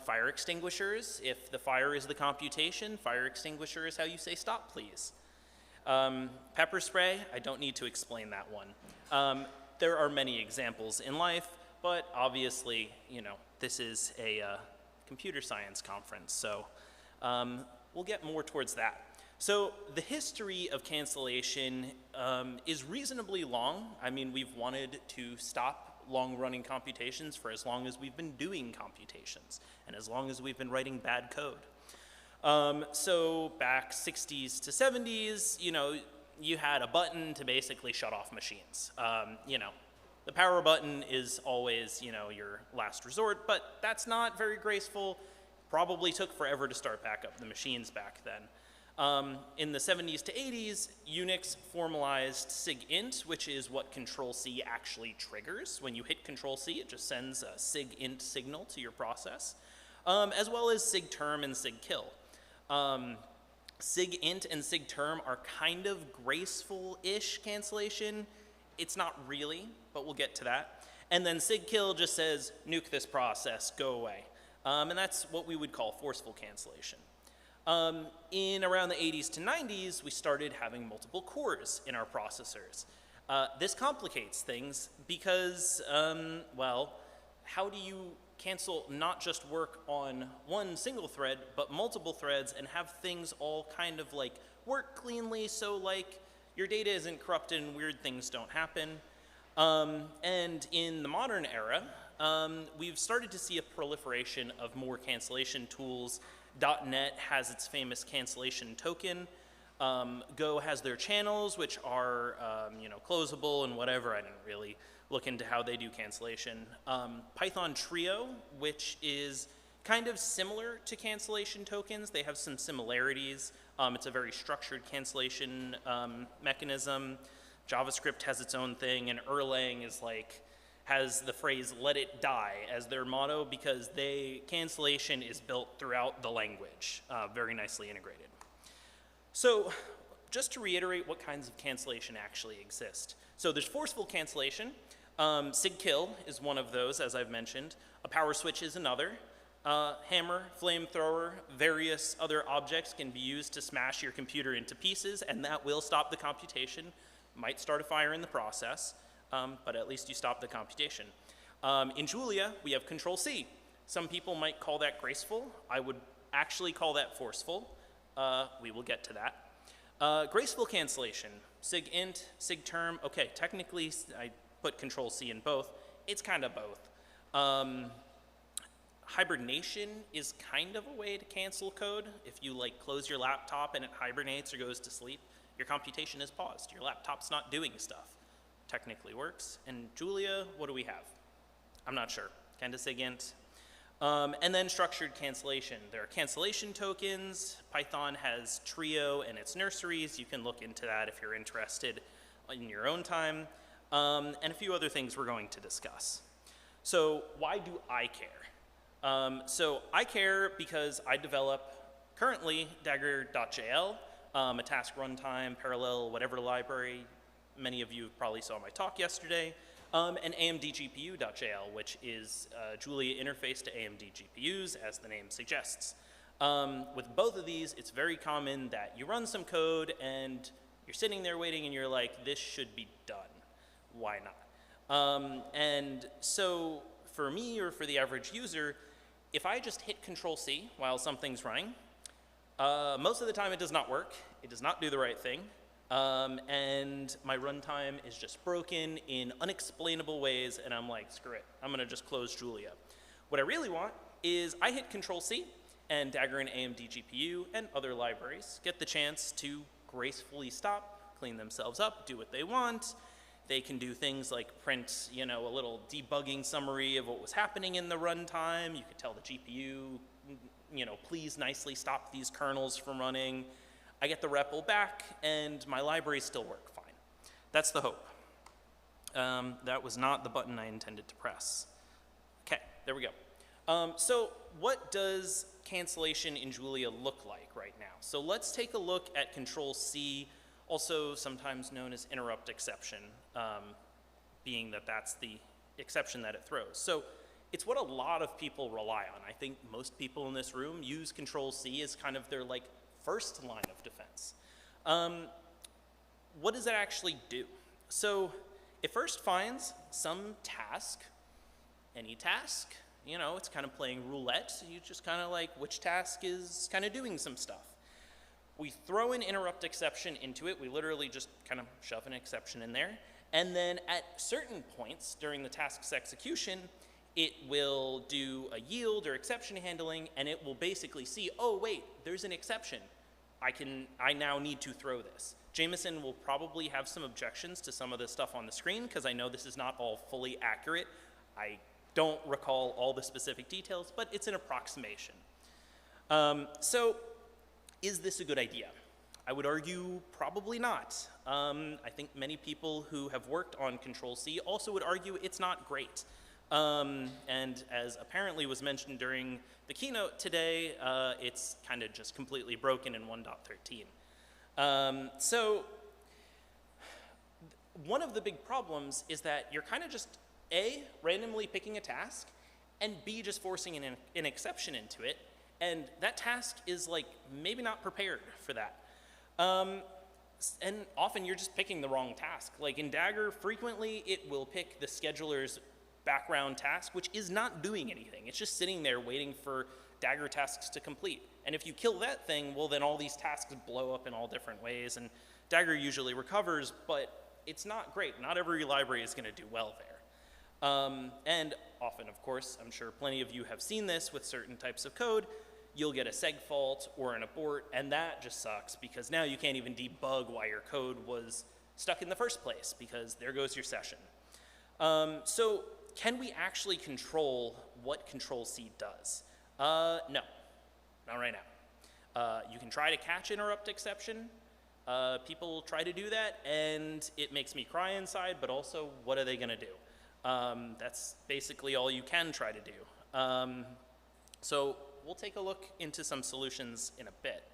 Fire extinguishers, if the fire is the computation, fire extinguisher is how you say stop, please. Pepper spray, I don't need to explain that one. There are many examples in life, but obviously, this is a computer science conference. So we'll get more towards that. So the history of cancellation is reasonably long. I mean, we've wanted to stop long-running computations for as long as we've been doing computations and as long as we've been writing bad code. So back 60s to 70s, you know, you had a button to basically shut off machines. You know, the power button is always, you know, your last resort, but that's not very graceful. Probably took forever to start back up the machines back then. In the 70s to 80s, Unix formalized SIGINT, which is what Control-C actually triggers. When you hit Control-C, it just sends a SIGINT signal to your process, as well as SIGTERM and SIGKILL. SIGINT and SIGTERM are kind of graceful-ish cancellation. It's not really, but we'll get to that. And then SIGKILL just says, nuke this process, go away. And that's what we would call forceful cancellation. In around the 80s to 90s, we started having multiple cores in our processors. This complicates things because, well, how do you cancel not just work on one single thread, but multiple threads and have things all kind of like work cleanly so like your data isn't corrupted and weird things don't happen. And in the modern era, we've started to see a proliferation of more cancellation tools. .NET has its famous cancellation token. Go has their channels, which are you know, closable and whatever. I didn't really look into how they do cancellation. Python Trio, which is kind of similar to cancellation tokens. They have some similarities. It's a very structured cancellation mechanism. JavaScript has its own thing, and Erlang is like, has the phrase "let it die" as their motto because cancellation is built throughout the language, very nicely integrated. So just to reiterate what kinds of cancellation actually exist. So there's forceful cancellation. SIGKILL is one of those, as I've mentioned. A power switch is another. Hammer, flamethrower, various other objects can be used to smash your computer into pieces, and that will stop the computation. Might start a fire in the process, but at least you stop the computation. In Julia, we have Control-C. Some people might call that graceful. I would actually call that forceful. We will get to that. Graceful cancellation, SIGINT, SIGTERM. Okay, technically I put Control-C in both. It's kind of both. Hibernation is kind of a way to cancel code. If you like close your laptop and it hibernates or goes to sleep, your computation is paused. Your laptop's not doing stuff. Technically works. And Julia, what do we have? I'm not sure. Kind of SIGINT. And then structured cancellation. There are cancellation tokens. Python has Trio and its nurseries. You can look into that if you're interested in your own time. And a few other things we're going to discuss. So why do I care? So I care because I develop currently Dagger.jl, a task runtime, parallel, whatever library. Many of you probably saw my talk yesterday. And AMD-GPU.jl, which is a Julia interface to AMD GPUs, as the name suggests. With both of these, it's very common that you run some code and you're sitting there waiting and you're like, this should be done. Why not? And so for me or for the average user, if I just hit Control-C while something's running, most of the time it does not work. It does not do the right thing. And my runtime is just broken in unexplainable ways, and I'm like, screw it, I'm gonna just close Julia. What I really want is I hit Control-C, and Dagger and AMD GPU and other libraries get the chance to gracefully stop, clean themselves up, do what they want. They can do things like print, you know, a little debugging summary of what was happening in the runtime. You could tell the GPU, you know, please nicely stop these kernels from running. I get the REPL back, and my libraries still work fine. That's the hope. That was not the button I intended to press. Okay, there we go. So what does cancellation in Julia look like right now? So let's take a look at Control-C, also sometimes known as interrupt exception, being that that's the exception that it throws. So it's what a lot of people rely on. I think most people in this room use Control-C as kind of their like first line of defense. What does it actually do? So it first finds some task, any task, you know, it's kind of playing roulette. So you just kind of like which task is kind of doing some stuff. We throw an interrupt exception into it. We literally just kind of shove an exception in there. And then at certain points during the task's execution, it will do a yield or exception handling, and it will basically see, oh wait, there's an exception. I now need to throw this. Jameson will probably have some objections to some of this stuff on the screen, because I know this is not all fully accurate. I don't recall all the specific details, but it's an approximation. So is this a good idea? I would argue probably not. I think many people who have worked on Control-C also would argue it's not great. And as apparently was mentioned during the keynote today, it's kind of just completely broken in 1.13. So one of the big problems is that you're kind of just A, randomly picking a task, and B, just forcing an exception into it. And that task is like maybe not prepared for that. And often you're just picking the wrong task. Like in Dagger, frequently it will pick the scheduler's background task, which is not doing anything. It's just sitting there waiting for Dagger tasks to complete. And if you kill that thing, well then all these tasks blow up in all different ways, and Dagger usually recovers, but it's not great. Not every library is going to do well there. And often, of course, I'm sure plenty of you have seen this with certain types of code, you'll get a seg fault or an abort, and that just sucks because now you can't even debug why your code was stuck in the first place, because there goes your session. So can we actually control what Control-C does? No, not right now. You can try to catch interrupt exception. People try to do that, and it makes me cry inside, but also, what are they going to do? That's basically all you can try to do. So we'll take a look into some solutions in a bit.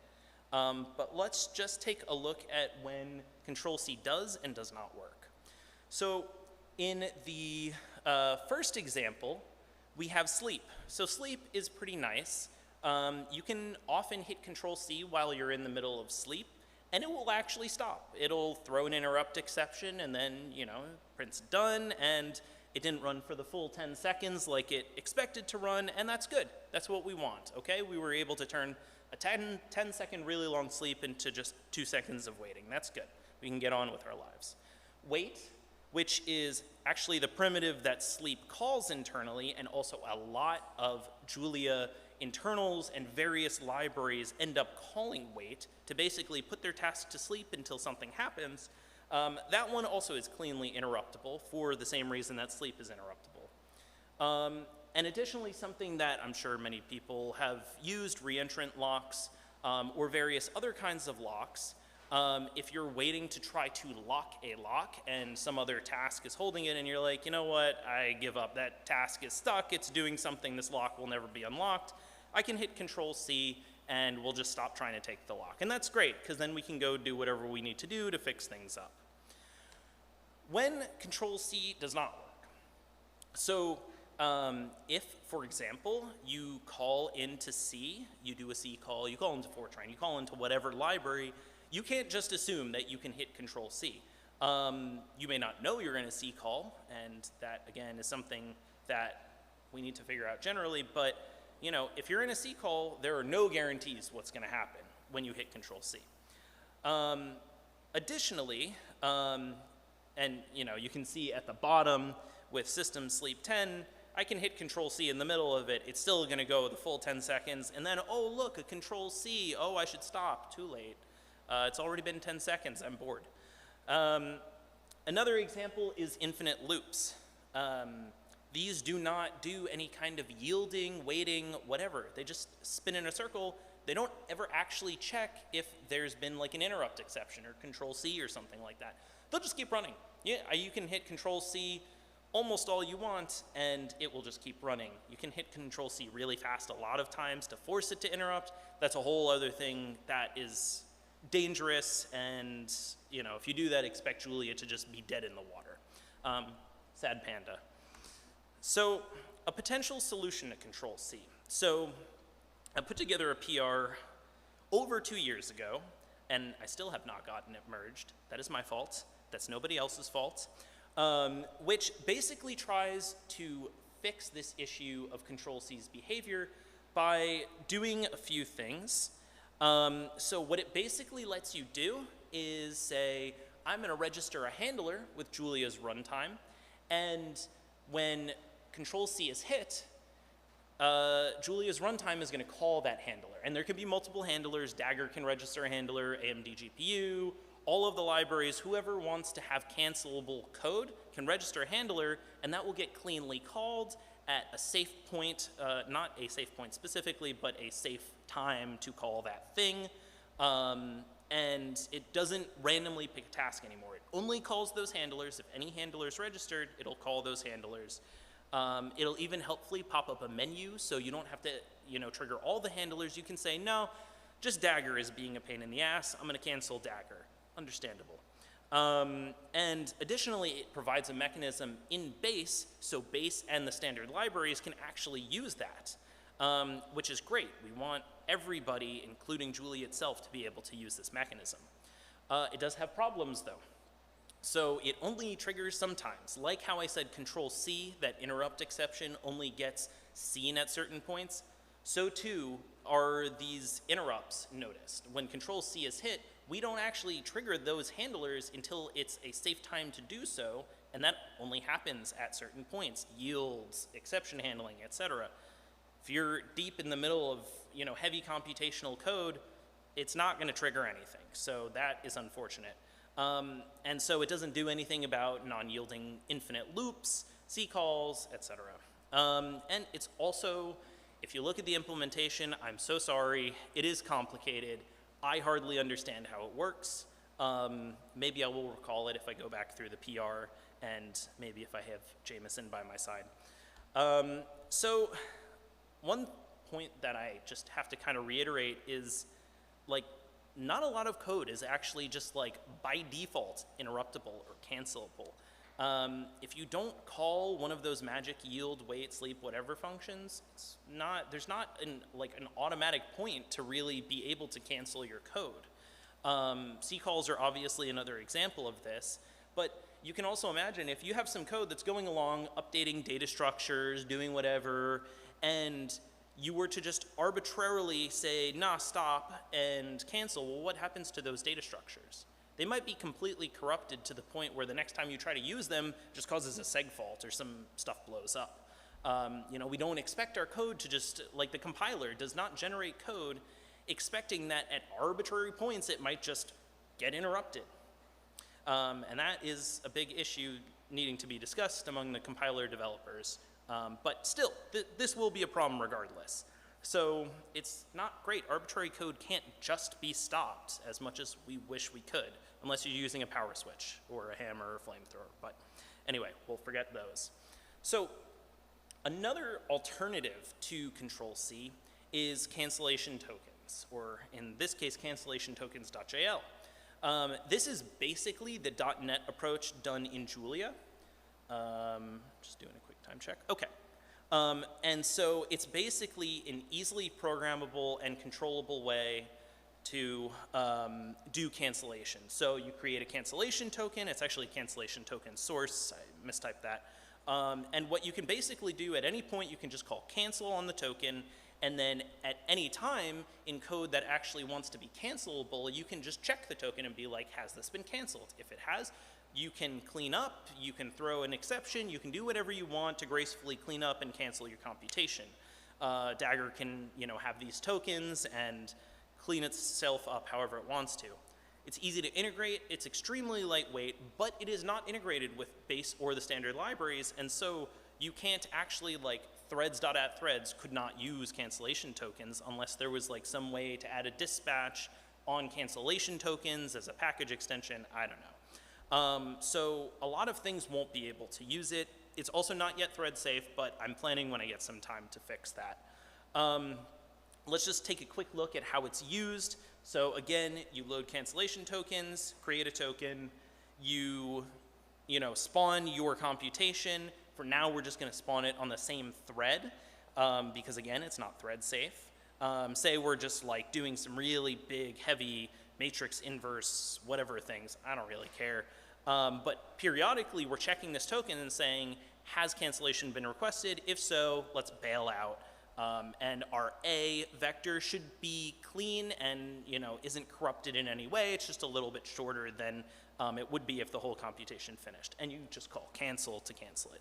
But let's just take a look at when Control-C does and does not work. So in the first example, we have sleep. So sleep is pretty nice. You can often hit Control-C while you're in the middle of sleep, and it will actually stop. It'll throw an interrupt exception, and then, you know, prints done, and it didn't run for the full 10 seconds like it expected to run, and that's good. That's what we want, okay? We were able to turn a 10-second really long sleep into just 2 seconds of waiting. That's good. We can get on with our lives. Wait, which is actually the primitive that sleep calls internally, and also a lot of Julia internals and various libraries end up calling wait to basically put their task to sleep until something happens. That one also is cleanly interruptible for the same reason that sleep is interruptible. And additionally, something that I'm sure many people have used, reentrant locks, or various other kinds of locks. If you're waiting to try to lock a lock and some other task is holding it and you're like, you know what, I give up, that task is stuck, it's doing something, this lock will never be unlocked, I can hit Control-C and we'll just stop trying to take the lock. And that's great, because then we can go do whatever we need to do to fix things up. When Control-C does not work, so if, for example, you call into C, you do a C call, you call into Fortran, you call into whatever library, you can't just assume that you can hit Control-C. You may not know you're in a C call, and that, again, is something that we need to figure out generally, but you know, if you're in a C call, there are no guarantees what's going to happen when you hit Control-C. Additionally, and you know, you can see at the bottom with system sleep 10, I can hit Control-C in the middle of it. It's still going to go the full 10 seconds, and then, oh, look, a Control-C. Oh, I should stop. Too late. It's already been 10 seconds. I'm bored. Another example is infinite loops. These do not do any kind of yielding, waiting, whatever. They just spin in a circle. They don't ever actually check if there's been like an interrupt exception or Control-C or something like that. They'll just keep running. Yeah, you can hit Control-C almost all you want, and it will just keep running. You can hit Control-C really fast a lot of times to force it to interrupt. That's a whole other thing that is dangerous, and you know, if you do that, expect Julia to just be dead in the water. Sad panda. So a potential solution to Control-C. So I put together a PR over 2 years ago, and I still have not gotten it merged. That is my fault. That's nobody else's fault. Which basically tries to fix this issue of Control-C's behavior by doing a few things. So what it basically lets you do is say, I'm going to register a handler with Julia's runtime, and when Control-C is hit, Julia's runtime is going to call that handler. And there can be multiple handlers. Dagger can register a handler, AMD GPU, all of the libraries, whoever wants to have cancelable code can register a handler, and that will get cleanly called at a safe point, not a safe point specifically, but a safe time to call that thing. And it doesn't randomly pick a task anymore. It only calls those handlers. If any handler is registered, it'll call those handlers. It'll even helpfully pop up a menu, so you don't have to, trigger all the handlers. You can say, no, just Dagger is being a pain in the ass. I'm going to cancel Dagger. Understandable. And additionally, it provides a mechanism in base, so base and the standard libraries can actually use that, which is great. We want everybody, including Julia itself, to be able to use this mechanism. It does have problems, though. So it only triggers sometimes. Like how I said Control-C, that interrupt exception only gets seen at certain points, so too are these interrupts noticed. When Control-C is hit, we don't actually trigger those handlers until it's a safe time to do so, and that only happens at certain points, yields, exception handling, etc. If you're deep in the middle of heavy computational code, it's not going to trigger anything, so that is unfortunate. And so it doesn't do anything about non-yielding infinite loops, C-calls, etc. And it's also, if you look at the implementation, I'm so sorry, it is complicated. I hardly understand how it works. Maybe I will recall it if I go back through the PR, and maybe if I have Jameson by my side. So one point that I just have to kind of reiterate is, not a lot of code is actually just by default interruptible or cancelable. If you don't call one of those magic yield, wait, sleep, whatever functions, there's not an automatic point to really be able to cancel your code. C-calls are obviously another example of this, but you can also imagine if you have some code that's going along, updating data structures, doing whatever, and you were to just arbitrarily say, nah, stop, and cancel, well, what happens to those data structures? They might be completely corrupted to the point where the next time you try to use them, just causes a seg fault or some stuff blows up. We don't expect our code to just, the compiler does not generate code expecting that at arbitrary points it might just get interrupted. And that is a big issue needing to be discussed among the compiler developers. But still, this will be a problem regardless. So it's not great. Arbitrary code can't just be stopped as much as we wish we could, unless you're using a power switch or a hammer or a flamethrower. But anyway, we'll forget those. So another alternative to Control-C is cancellation tokens, or in this case, cancellation tokens.jl. This is basically the .NET approach done in Julia. Just doing a quick time check. Okay. And so it's basically an easily programmable and controllable way to do cancellation. So you create a cancellation token. It's actually a cancellation token source. I mistyped that. And what you can basically do at any point, you can just call cancel on the token. And then at any time in code that actually wants to be cancelable, you can just check the token and be like, has this been canceled? If it has, you can clean up, you can throw an exception, you can do whatever you want to gracefully clean up and cancel your computation. Dagger can, have these tokens and clean itself up however it wants to. It's easy to integrate, it's extremely lightweight, but it is not integrated with base or the standard libraries, and so you can't actually, threads.add_threads could not use cancellation tokens unless there was some way to add a dispatch on cancellation tokens as a package extension. I don't know. So a lot of things won't be able to use it. It's also not yet thread safe, but I'm planning when I get some time to fix that. Let's just take a quick look at how it's used. So again, you load cancellation tokens, create a token, you spawn your computation. For now, we're just going to spawn it on the same thread because again, it's not thread safe. Say we're just doing some really big, heavy matrix inverse, whatever things, I don't really care. But periodically, we're checking this token and saying, has cancellation been requested? If so, let's bail out. And our A vector should be clean and isn't corrupted in any way. It's just a little bit shorter than it would be if the whole computation finished. And you just call cancel to cancel it.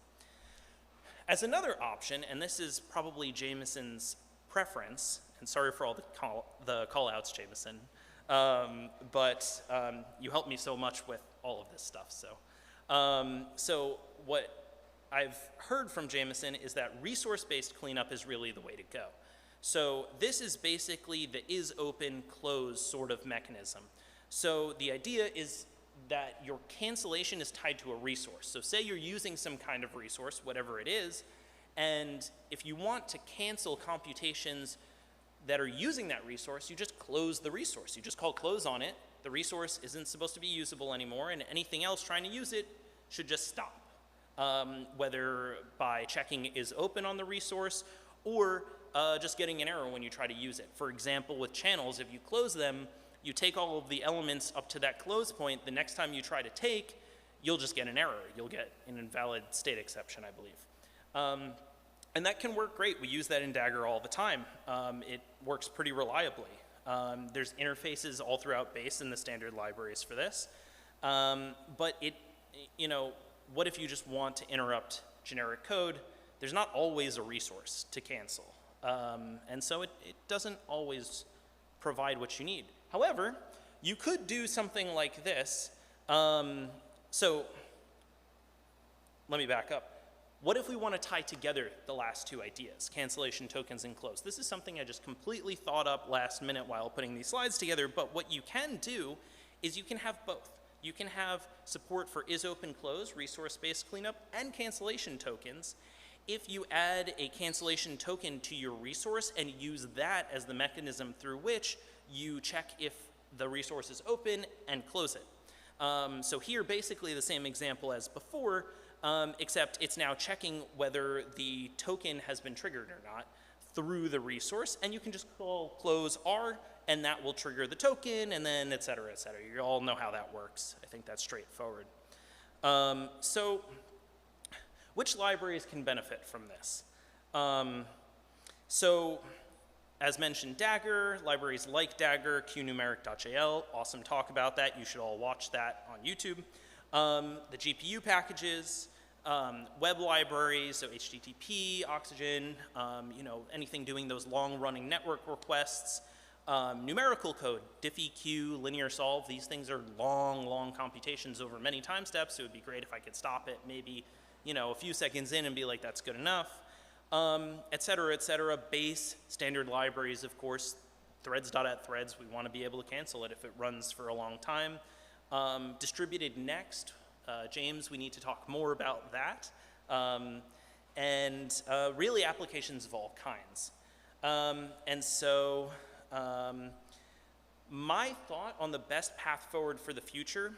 As another option, and this is probably Jameson's preference, and sorry for all the call-outs, Jameson, but you helped me so much with all of this stuff. So what I've heard from Jameson is that resource-based cleanup is really the way to go. So this is basically the is open, close sort of mechanism. So the idea is that your cancellation is tied to a resource. So say you're using some kind of resource, whatever it is, and if you want to cancel computations that are using that resource, you just close the resource. You just call close on it. The resource isn't supposed to be usable anymore, and anything else trying to use it should just stop. Whether by checking is open on the resource or just getting an error when you try to use it. For example, with channels, if you close them, you take all of the elements up to that close point. The next time you try to take, you'll just get an error. You'll get an invalid state exception, I believe. And that can work great. We use that in Dagger all the time. It works pretty reliably. There's interfaces all throughout base in the standard libraries for this. But what if you just want to interrupt generic code? There's not always a resource to cancel. And so it doesn't always provide what you need. However, you could do something like this. So let me back up. What if we want to tie together the last two ideas, cancellation tokens and close? This is something I just completely thought up last minute while putting these slides together, but what you can do is you can have both. You can have support for is open close, resource-based cleanup, and cancellation tokens if you add a cancellation token to your resource and use that as the mechanism through which you check if the resource is open and close it. So here, basically the same example as before, except it's now checking whether the token has been triggered or not through the resource, and you can just call close R, and that will trigger the token, and then et cetera, et cetera. You all know how that works. I think that's straightforward. So which libraries can benefit from this? So as mentioned, Dagger, libraries like Dagger, qnumeric.jl, awesome talk about that. You should all watch that on YouTube. The GPU packages, web libraries, so HTTP, Oxygen, anything doing those long-running network requests, numerical code, diffeq, linear solve. These things are long computations over many time steps. It would be great if I could stop it maybe, a few seconds in and be like, that's good enough, et cetera, et cetera. Base, standard libraries, of course, threads.at-threads. We want to be able to cancel it if it runs for a long time. Distributed next, James, we need to talk more about that. And really applications of all kinds. And so my thought on the best path forward for the future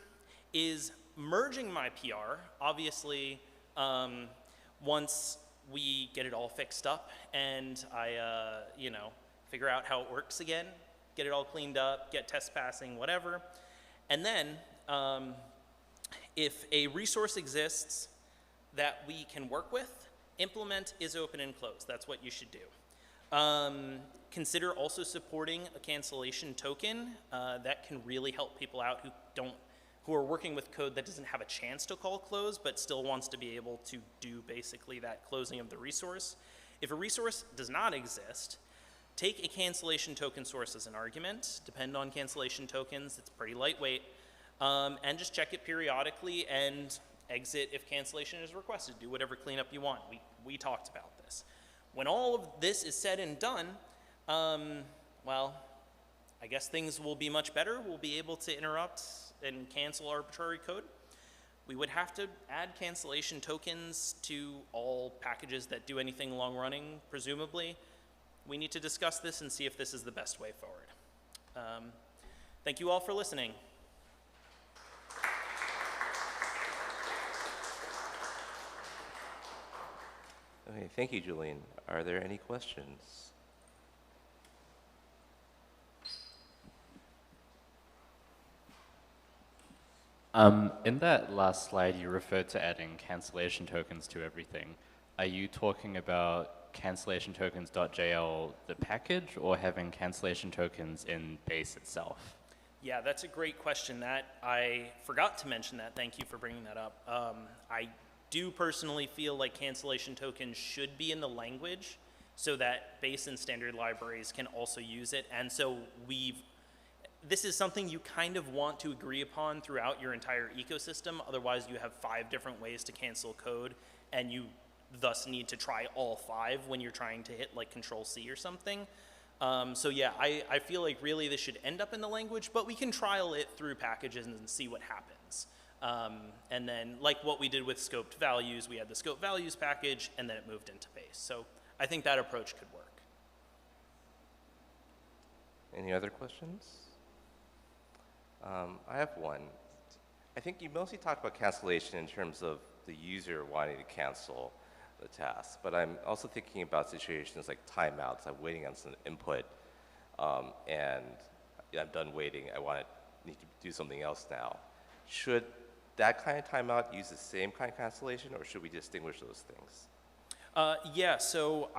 is merging my PR. Obviously, once we get it all fixed up and I, figure out how it works again, get it all cleaned up, get test passing, whatever. And then if a resource exists that we can work with, implement is open and close. That's what you should do. Consider also supporting a cancellation token. That can really help people out who are working with code that doesn't have a chance to call close, but still wants to be able to do basically that closing of the resource. If a resource does not exist, take a cancellation token source as an argument. Depend on cancellation tokens. It's pretty lightweight. And just check it periodically and exit if cancellation is requested. Do whatever cleanup you want. We talked about this. When all of this is said and done, well, I guess things will be much better. We'll be able to interrupt and cancel arbitrary code. We would have to add cancellation tokens to all packages that do anything long running, presumably. We need to discuss this and see if this is the best way forward. Thank you all for listening. Okay, thank you, Julian. Are there any questions? In that last slide, you referred to adding cancellation tokens to everything. Are you talking about cancellation tokens.jl, the package, or having cancellation tokens in base itself? Yeah, that's a great question. That I forgot to mention that. Thank you for bringing that up. I do personally feel like cancellation tokens should be in the language so that base and standard libraries can also use it. And so this is something you kind of want to agree upon throughout your entire ecosystem. Otherwise, you have 5 different ways to cancel code, and you thus need to try all 5 when you're trying to hit like Control-C or something. So yeah, I feel like really this should end up in the language, but we can trial it through packages and see what happens. And then like what we did with scoped values, we had the scope values package, and then it moved into base. So I think that approach could work. Any other questions? I have one. I think you mostly talked about cancellation in terms of the user wanting to cancel the task, but I'm also thinking about situations like timeouts. I'm waiting on some input, and I'm done waiting. Need to do something else now. Should that kind of timeout use the same kind of cancellation, or should we distinguish those things? Yeah, so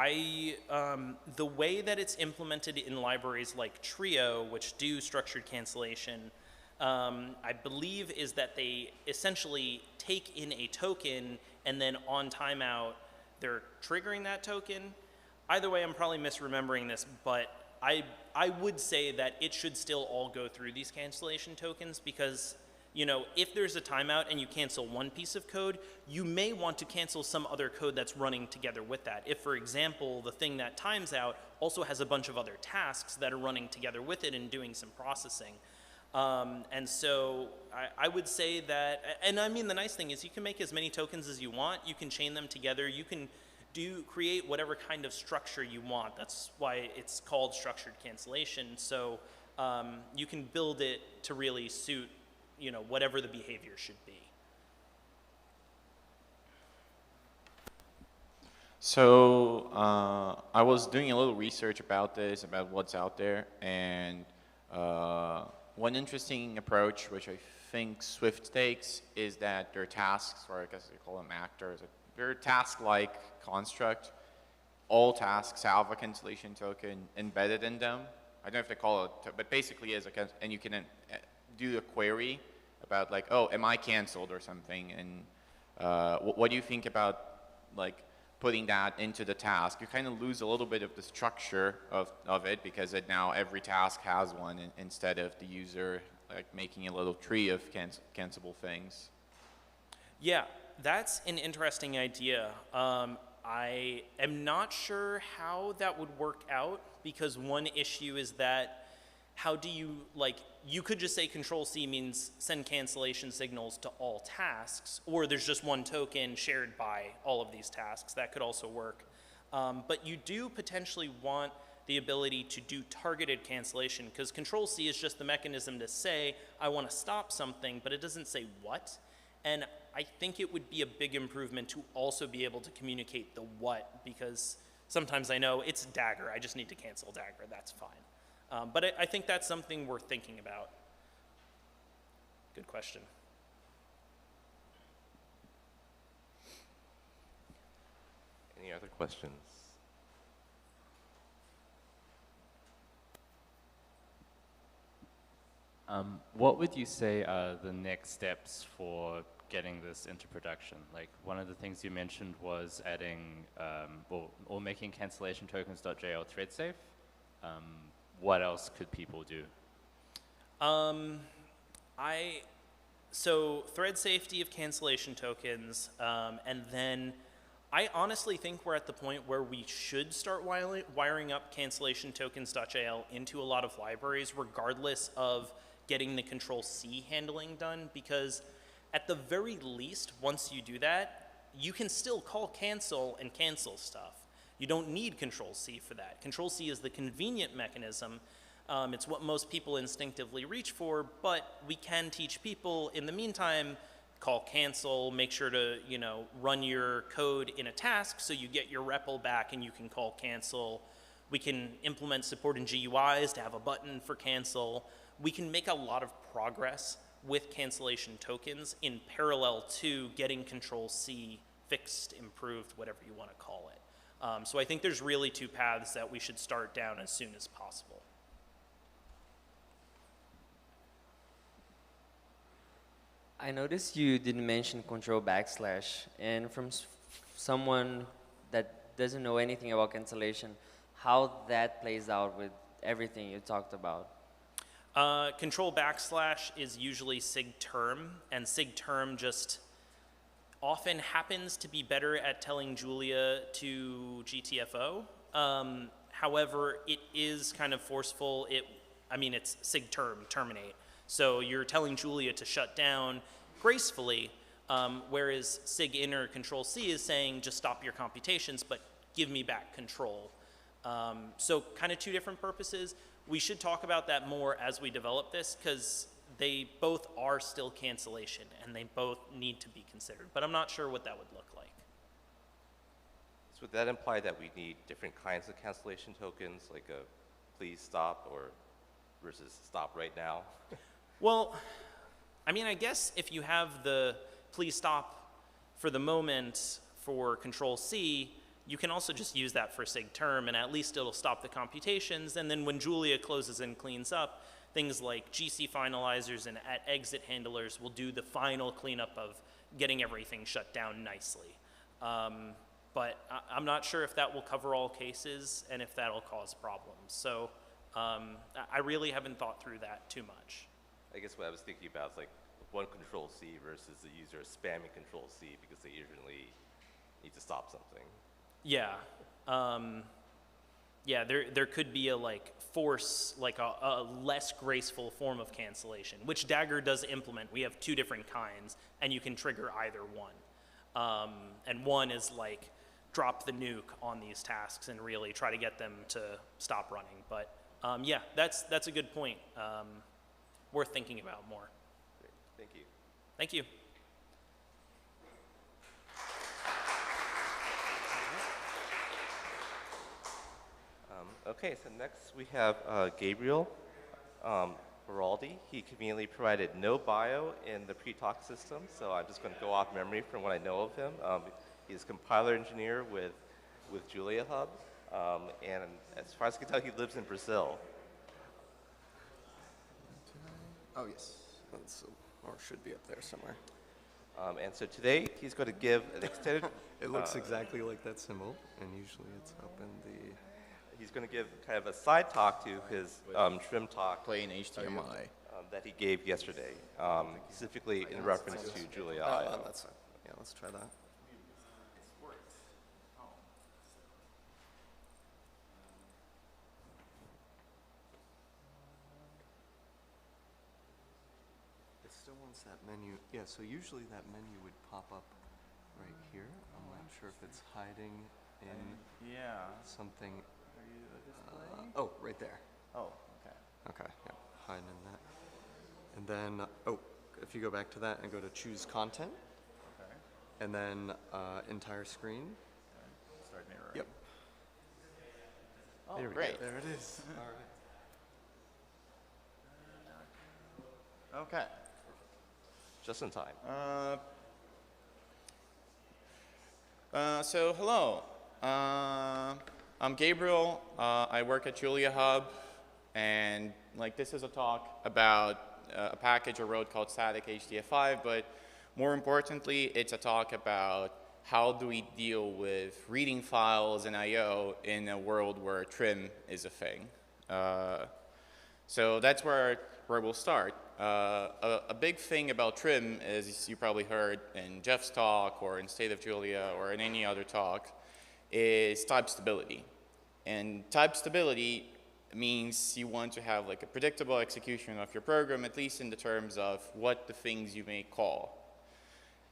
the way that it's implemented in libraries like Trio, which do structured cancellation, I believe is that they essentially take in a token and then on timeout, they're triggering that token. Either way, I'm probably misremembering this, but I would say that it should still all go through these cancellation tokens because, you know, if there's a timeout and you cancel one piece of code, you may want to cancel some other code that's running together with that. If, for example, the thing that times out also has a bunch of other tasks that are running together with it and doing some processing. And so I would say that, and I mean the nice thing is you can make as many tokens as you want, you can chain them together, you can create whatever kind of structure you want. That's why it's called structured cancellation. So you can build it to really suit, you know, whatever the behavior should be. So I was doing a little research about this, about what's out there, and one interesting approach, which I think Swift takes, is that their tasks, or I guess they call them actors, they're a task-like construct. All tasks have a cancellation token embedded in them. I don't know if they call it, but basically is and you can do a query about like, oh, am I canceled or something? And what do you think about like putting that into the task? You kind of lose a little bit of the structure of it because now every task has one instead of the user like making a little tree of cancelable things. Yeah, that's an interesting idea. I am not sure how that would work out because one issue is that how do you, like, you could just say Control-C means send cancellation signals to all tasks, or there's just one token shared by all of these tasks. That could also work. But you do potentially want the ability to do targeted cancellation because Control-C is just the mechanism to say, I want to stop something, but it doesn't say what. And I think it would be a big improvement to also be able to communicate the what because sometimes I know it's Dagger, I just need to cancel Dagger, that's fine. But I think that's something worth thinking about. Good question. Any other questions? What would you say are the next steps for getting this into production? Like one of the things you mentioned was adding or making cancellation tokens.jl thread safe. What else could people do? So thread safety of cancellation tokens, and then I honestly think we're at the point where we should start wiring up cancellation tokens.jl into a lot of libraries, regardless of getting the Control-C handling done, because at the very least, once you do that, you can still call cancel and cancel stuff. You don't need Control-C for that. Control-C is the convenient mechanism. It's what most people instinctively reach for, but we can teach people in the meantime, call cancel, make sure to, you know, run your code in a task so you get your REPL back and you can call cancel. We can implement support in GUIs to have a button for cancel. We can make a lot of progress with cancellation tokens in parallel to getting Control C fixed, improved, whatever you want to call it. So I think there's really two paths that we should start down as soon as possible. I noticed you didn't mention control backslash, and from someone that doesn't know anything about cancellation, how that plays out with everything you talked about. Control backslash is usually sig term, and sig term just often happens to be better at telling Julia to GTFO. However, it is kind of forceful. It's sig term, terminate. So you're telling Julia to shut down gracefully, whereas sig inner control C is saying just stop your computations, but give me back control. So kind of two different purposes. We should talk about that more as we develop this, because they both are still cancellation and they both need to be considered, but I'm not sure what that would look like. So would that imply that we need different kinds of cancellation tokens, like a please stop or versus stop right now? Well, I guess if you have the please stop for the moment for Control C, you can also just use that for sig term, and at least it'll stop the computations. And then when Julia closes and cleans up, things like GC finalizers and at exit handlers will do the final cleanup of getting everything shut down nicely. But I'm not sure if that will cover all cases and if that'll cause problems. So I really haven't thought through that too much. I guess what I was thinking about is like one Control C versus the user spamming Control C because they usually need to stop something. Yeah. Yeah, there could be a force, a less graceful form of cancellation, which Dagger does implement. We have two different kinds, and you can trigger either one. And one is drop the nuke on these tasks and really try to get them to stop running. But yeah, that's a good point. Worth thinking about more. Great. Thank you. Thank you. Okay, so next we have Gabriel Beraldi. He conveniently provided no bio in the pre-talk system, so I'm just going to go off memory from what I know of him. He's a compiler engineer with JuliaHub, and as far as I can tell, he lives in Brazil. Oh, yes. Or should be up there somewhere. And so today, he's going to give an extended... It looks exactly like that symbol, and usually it's up in the... He's going to give kind of a side talk to his trim talk Play in HDMI. that he gave yesterday, specifically in reference to Julia. That's it. Yeah, let's try that. It still wants that menu. Yeah, so usually that menu would pop up right here. I'm not sure if it's hiding in something. Are you a display? Oh, right there. Oh, okay. Okay, yeah, hiding in that. And then, if you go back to that and go to choose content, Okay. and then entire screen. Start mirroring. Yep. Oh, There we great. go. There it is. All right. Okay. Just in time. So hello. I'm Gabriel. I work at JuliaHub, and this is a talk about a package I wrote called static HDF5, but more importantly, it's a talk about how do we deal with reading files and I/O in a world where trim is a thing. So that's where we'll start. A big thing about trim, as you probably heard in Jeff's talk or in State of Julia or in any other talk, is type stability. And type stability means you want to have a predictable execution of your program, at least in the terms of what the things you may call.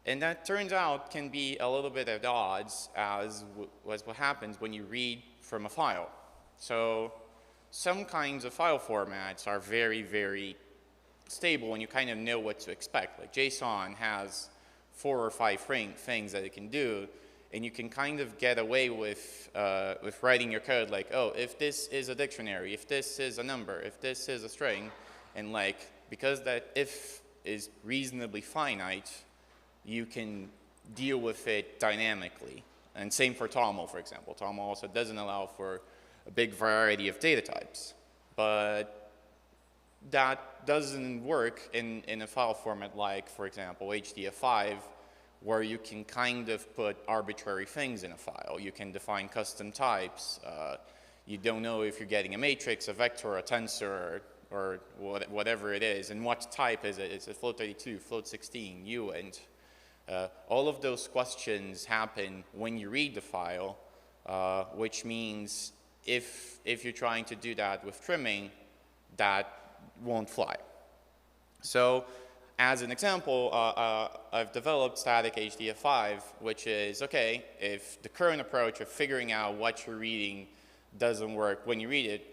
And that turns out can be a little bit at odds as what happens when you read from a file. So some kinds of file formats are very, very stable and you kind of know what to expect. Like JSON has 4 or 5 things that it can do, and you can kind of get away with writing your code like, oh, if this is a dictionary, if this is a number, if this is a string, and because that if is reasonably finite, you can deal with it dynamically. And same for TOML, for example. TOML also doesn't allow for a big variety of data types. But that doesn't work in a file format like, for example, HDF5, where you can kind of put arbitrary things in a file. You can define custom types. You don't know if you're getting a matrix, a vector, a tensor, or whatever it is. And what type is it? Is it float 32, float 16, uint? All of those questions happen when you read the file, which means if you're trying to do that with trimming, that won't fly. So as an example, I've developed static HDF5, which is, okay, if the current approach of figuring out what you're reading doesn't work when you read it,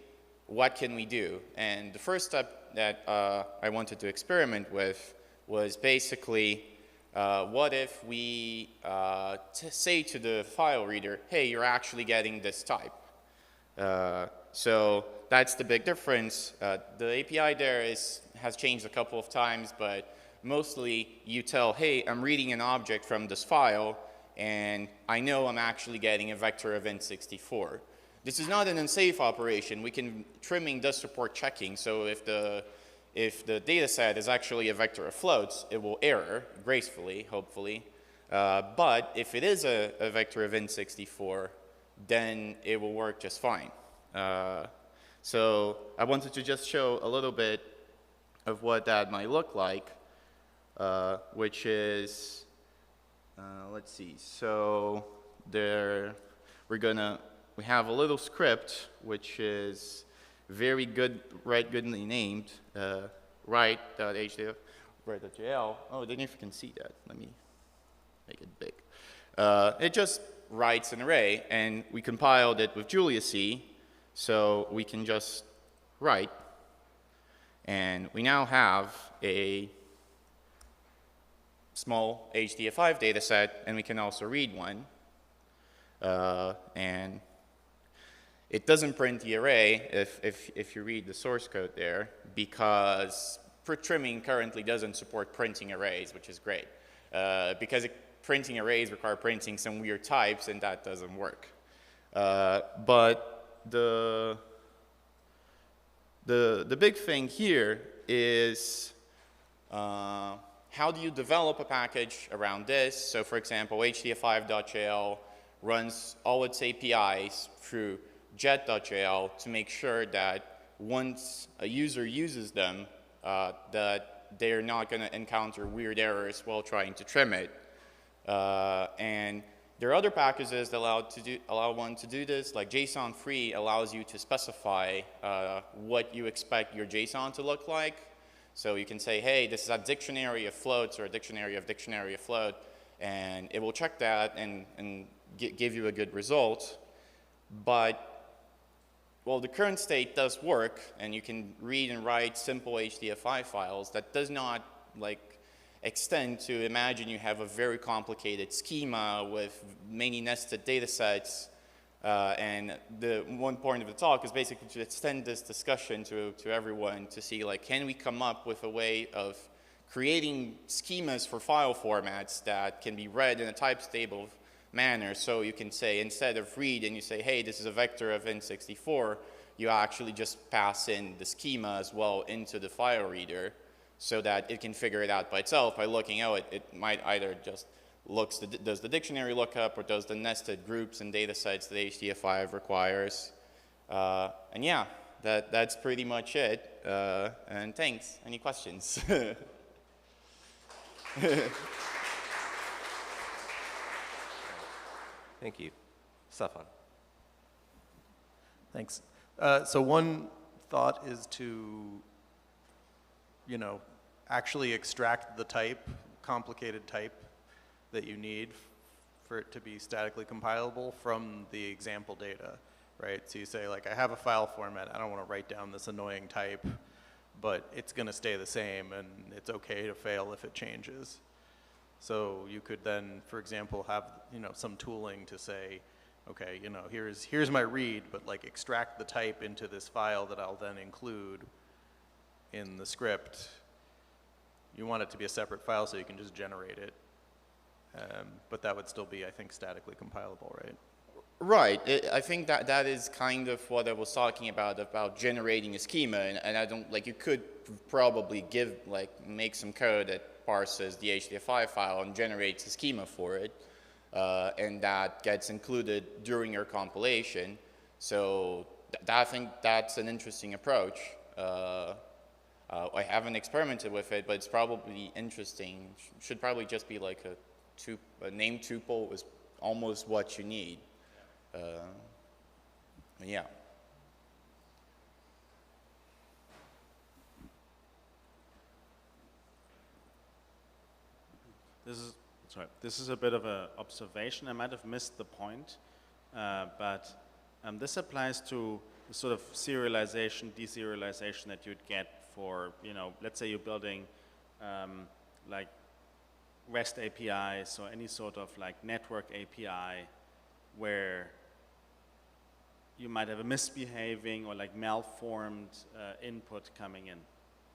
what can we do? And the first step that I wanted to experiment with was basically, what if we say to the file reader, hey, you're actually getting this type. So that's the big difference. The API there has changed a couple of times, but mostly you tell, hey, I'm reading an object from this file, and I know I'm actually getting a vector of int64. This is not an unsafe operation. Trimming does support checking, so if the data set is actually a vector of floats, it will error gracefully, hopefully. But if it is a vector of int64, then it will work just fine. So I wanted to just show a little bit of what that might look like, which is, let's see, so we have a little script which is very goodly named, write.hdf, write.jl. Oh, I don't know if you can see that. Let me make it big. It just writes an array, and we compiled it with JuliaC, so we can just write. And we now have a small HDF5 data set, and we can also read one. And it doesn't print the array if you read the source code there, because trimming currently doesn't support printing arrays, which is great. Because printing arrays require printing some weird types, and that doesn't work. But the big thing here is how do you develop a package around this? So for example, hdf5.jl runs all its APIs through jet.jl to make sure that once a user uses them, that they're not going to encounter weird errors while trying to trim it. And there are other packages that allow one to do this, like JSON free allows you to specify what you expect your JSON to look like. So you can say, hey, this is a dictionary of floats or a dictionary of float, and it will check that and give you a good result. But well, the current state does work, and you can read and write simple HDF5 files. That does not extend to imagine you have a very complicated schema with many nested data sets. And the one point of the talk is basically to extend this discussion to everyone to see, can we come up with a way of creating schemas for file formats that can be read in a type-stable manner. So you can say, instead of read and you say, hey, this is a vector of int64, you actually just pass in the schema as well into the file reader so that it can figure it out by itself by looking out. It might either just does the dictionary lookup or does the nested groups and data sets that HDF5 requires. And yeah, that's pretty much it. And thanks. Any questions? Thank you. Stefan. Thanks. So one thought is to, actually extract the type, complicated type that you need for it to be statically compilable from the example data, right? So you say, I have a file format. I don't want to write down this annoying type, but it's going to stay the same, and it's okay to fail if it changes. So you could then, for example, have some tooling to say, okay, here's my read, but extract the type into this file that I'll then include in the script, You want it to be a separate file so you can just generate it. But that would still be, I think, statically compilable, right? Right. I think that is kind of what I was talking about generating a schema, and I don't, like, you could probably make some code that parses the HDF5 file and generates a schema for it, and that gets included during your compilation. So I think that's an interesting approach. I haven't experimented with it, but it's probably interesting. Should probably just be like a name tuple is almost what you need. Yeah. This is a bit of an observation. I might have missed the point, but this applies to the sort of serialization, deserialization that you'd get for, let's say you're building like REST APIs or any sort of like network API where you might have a misbehaving or like malformed input coming in.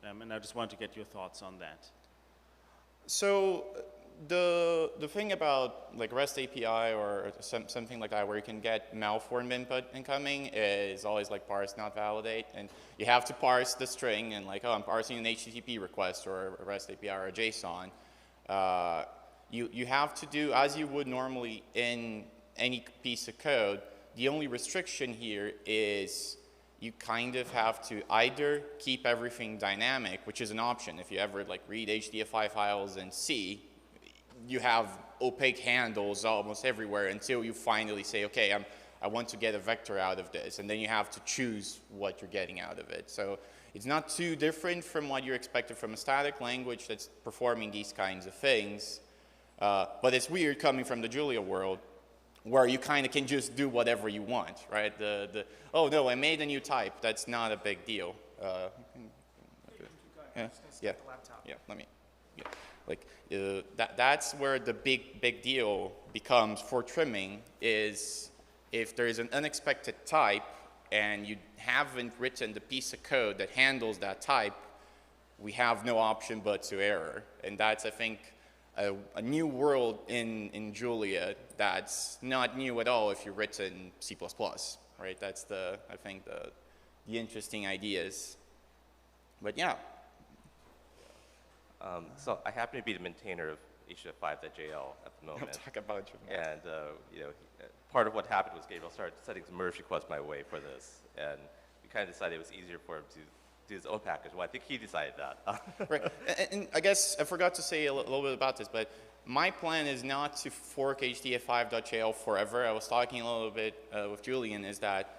And I just want to get your thoughts on that. So the thing about like REST API or something like that where you can get malformed input incoming is always like parse not validate, and you have to parse the string and like, oh, I'm parsing an HTTP request or a REST API or a JSON. You have to do as you would normally in any piece of code. The only restriction here is you kind of have to either keep everything dynamic, which is an option. If you ever like read HDF5 files in C, you have opaque handles almost everywhere until you finally say, okay, I want to get a vector out of this, and then you have to choose what you're getting out of it. So it's not too different from what you're expected from a static language that's performing these kinds of things, but it's weird coming from the Julia world, where you kind of can just do whatever you want, right? Oh no, I made a new type. That's not a big deal. Let me. Yeah. Like that's where the big deal becomes for trimming is if there is an unexpected type and you haven't written the piece of code that handles that type, we have no option but to error, and that's, I think, a new world in Julia that's not new at all if you've written C++, right? That's I think the interesting ideas. But yeah. So I happen to be the maintainer of HDF5.jl at the moment. Talk about you. And part of what happened was Gabriel started sending some merge requests my way for this, and we kind of decided it was easier for him to do his own package. Well, I think he decided that. Right, and I guess I forgot to say a little bit about this, but my plan is not to fork HDF5.jl forever. I was talking a little bit with Julian, is that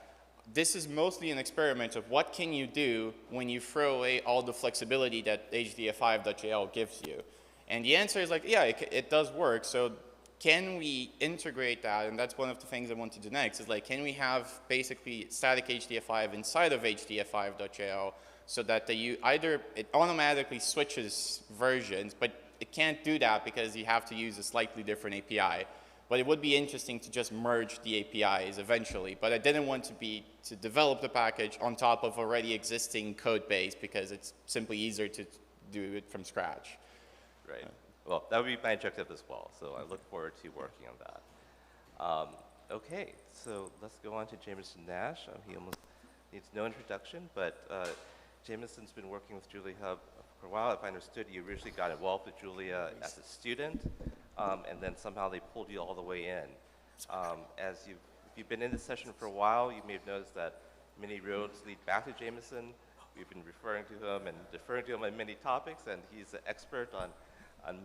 this is mostly an experiment of what can you do when you throw away all the flexibility that HDF5.jl gives you. And the answer is like, yeah, it does work. So can we integrate that? And that's one of the things I want to do next, is like, can we have basically static HDF5 inside of HDF5.jl so that it automatically switches versions, but it can't do that because you have to use a slightly different API. But it would be interesting to just merge the APIs eventually. But I didn't want to develop the package on top of already existing code base because it's simply easier to do it from scratch. Right. Well, that would be my objective as well. So I look forward to working on that. Okay, so let's go on to Jameson Nash. He almost needs no introduction, but Jameson's been working with Julia Hub for a while. If I understood, you originally got involved with Julia as a student, and then somehow they pulled you all the way in. If you've been in this session for a while, you may have noticed that many roads lead back to Jameson. We've been referring to him and deferring to him on many topics, and he's an expert on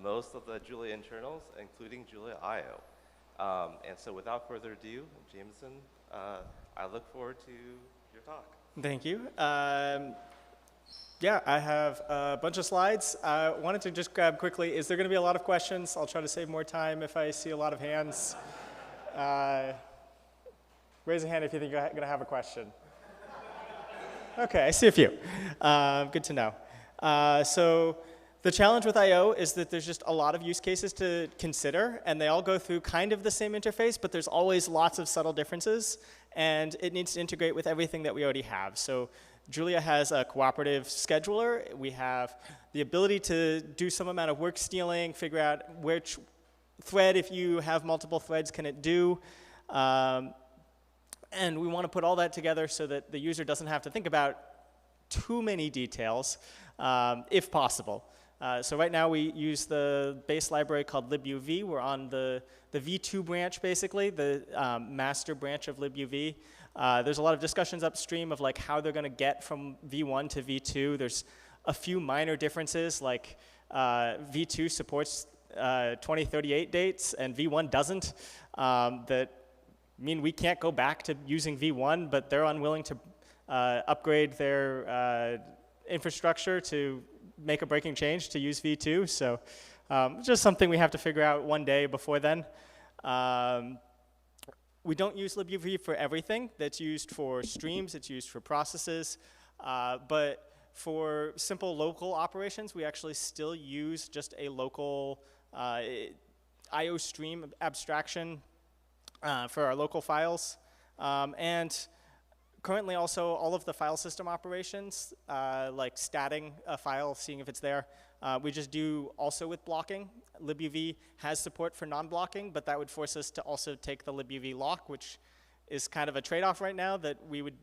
most of the Julia internals, including Julia I/O. And so without further ado, Jameson, I look forward to your talk. Thank you. Yeah, I have a bunch of slides. I wanted to just grab quickly, is there going to be a lot of questions? I'll try to save more time if I see a lot of hands. Raise a hand if you think you're going to have a question. Okay, I see a few. Good to know. So the challenge with I/O is that there's just a lot of use cases to consider, and they all go through kind of the same interface, but there's always lots of subtle differences, and it needs to integrate with everything that we already have. So Julia has a cooperative scheduler. We have the ability to do some amount of work stealing, figure out which thread, if you have multiple threads, can it do. And we want to put all that together so that the user doesn't have to think about too many details, if possible. So right now we use the base library called libuv. We're on the v2 branch, basically, the master branch of libuv. There's a lot of discussions upstream of like how they're going to get from v1 to v2. There's a few minor differences, like v2 supports 2038 dates and v1 doesn't. That mean we can't go back to using v1, but they're unwilling to upgrade their infrastructure to make a breaking change to use v2. So just something we have to figure out one day before then. We don't use libuv for everything. That's used for streams, it's used for processes, but for simple local operations, we actually still use just a local IO stream abstraction for our local files. And currently also all of the file system operations, like statting a file, seeing if it's there, we just do also with blocking. libuv has support for non-blocking, but that would force us to also take the libuv lock, which is kind of a trade-off right now, that we would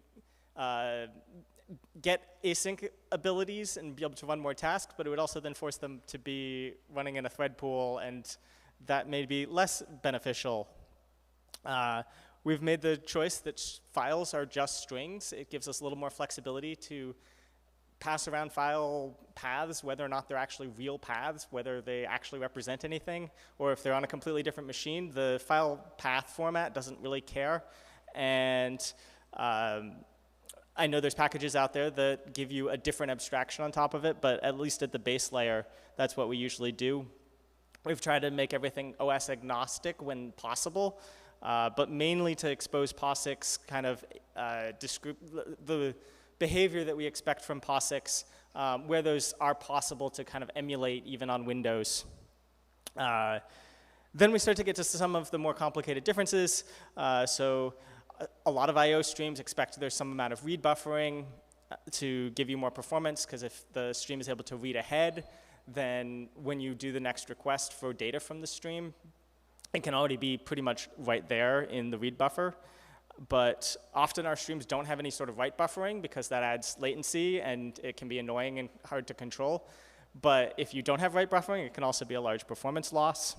get async abilities and be able to run more tasks, but it would also then force them to be running in a thread pool, and that may be less beneficial. We've made the choice that files are just strings. It gives us a little more flexibility to pass around file paths, whether or not they're actually real paths, whether they actually represent anything, or if they're on a completely different machine. The file path format doesn't really care. And I know there's packages out there that give you a different abstraction on top of it, but at least at the base layer, that's what we usually do. We've tried to make everything OS agnostic when possible, but mainly to expose POSIX kind of the behavior that we expect from POSIX, where those are possible to kind of emulate even on Windows. Then we start to get to some of the more complicated differences. So a lot of I/O streams expect there's some amount of read buffering to give you more performance, because if the stream is able to read ahead, then when you do the next request for data from the stream, it can already be pretty much right there in the read buffer. But often our streams don't have any sort of write buffering, because that adds latency and it can be annoying and hard to control. But if you don't have write buffering, it can also be a large performance loss.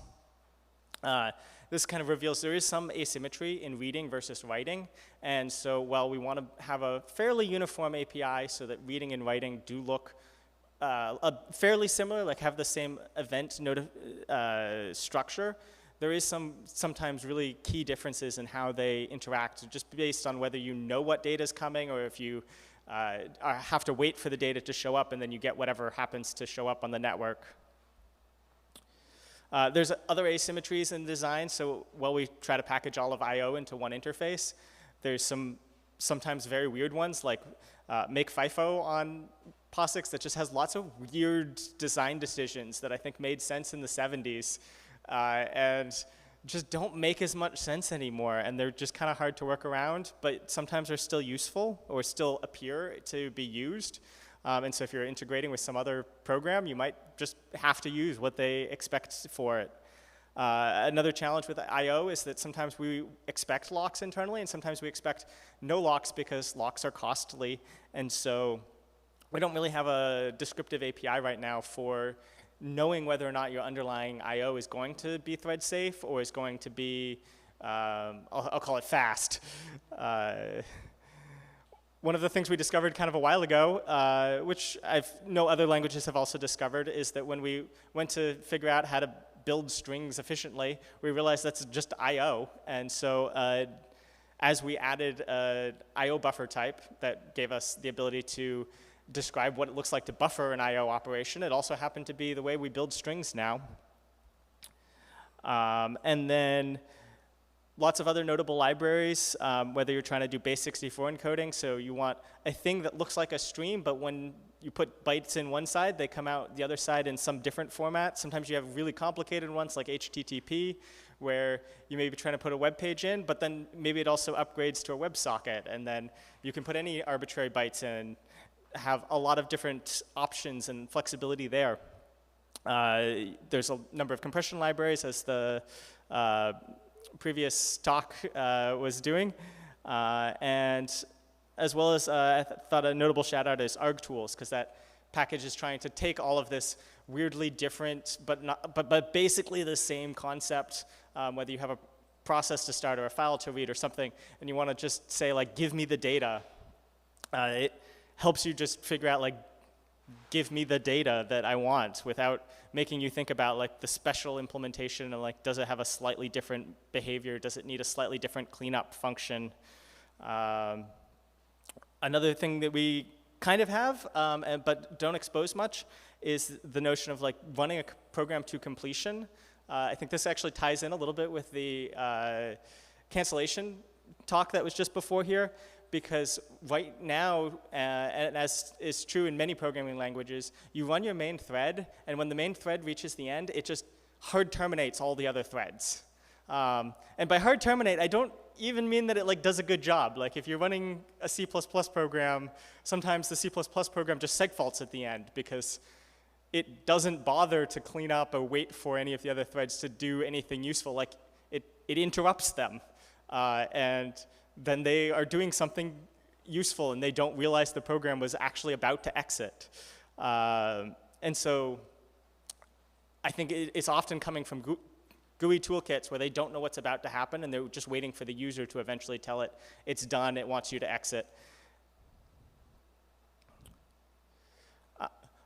This kind of reveals there is some asymmetry in reading versus writing. And so while we want to have a fairly uniform API so that reading and writing do look fairly similar, like have the same event structure, there is sometimes really key differences in how they interact, just based on whether you know what data is coming, or if you have to wait for the data to show up and then you get whatever happens to show up on the network. There's other asymmetries in design. So while we try to package all of I/O into one interface, there's sometimes very weird ones, like make FIFO on POSIX that just has lots of weird design decisions that I think made sense in the 70s and just don't make as much sense anymore. And they're just kind of hard to work around, but sometimes they're still useful or still appear to be used. And so if you're integrating with some other program, you might just have to use what they expect for it. Another challenge with I/O is that sometimes we expect locks internally, and sometimes we expect no locks because locks are costly. And so we don't really have a descriptive API right now for knowing whether or not your underlying I/O is going to be thread safe or is going to be, I'll call it fast. One of the things we discovered kind of a while ago, which no other languages have also discovered, is that when we went to figure out how to build strings efficiently, we realized that's just I/O. And so as we added an I/O buffer type that gave us the ability to describe what it looks like to buffer an I/O operation, it also happened to be the way we build strings now. And then lots of other notable libraries, whether you're trying to do base 64 encoding, so you want a thing that looks like a stream, but when you put bytes in one side, they come out the other side in some different format. Sometimes you have really complicated ones like HTTP, where you may be trying to put a web page in, but then maybe it also upgrades to a WebSocket, and then you can put any arbitrary bytes in and have a lot of different options and flexibility there. There's a number of compression libraries, as the previous talk was doing, and as well as I thought a notable shout out is argtools, because that package is trying to take all of this weirdly different, but basically the same concept, whether you have a process to start or a file to read or something, and you want to just say like, give me the data. It helps you just figure out like, give me the data that I want without making you think about like the special implementation and like, does it have a slightly different behavior? Does it need a slightly different cleanup function? Another thing that we kind of have, but don't expose much, is the notion of like running a program to completion. I think this actually ties in a little bit with the cancellation talk that was just before here, because right now, and as is true in many programming languages, you run your main thread, and when the main thread reaches the end, it just hard terminates all the other threads. And by hard terminate, I don't even mean that it like does a good job. Like if you're running a C++ program, sometimes the C++ program just segfaults at the end because it doesn't bother to clean up or wait for any of the other threads to do anything useful. Like it interrupts them. And then they are doing something useful and they don't realize the program was actually about to exit. And so I think it's often coming from GUI toolkits where they don't know what's about to happen and they're just waiting for the user to eventually tell it it's done, it wants you to exit.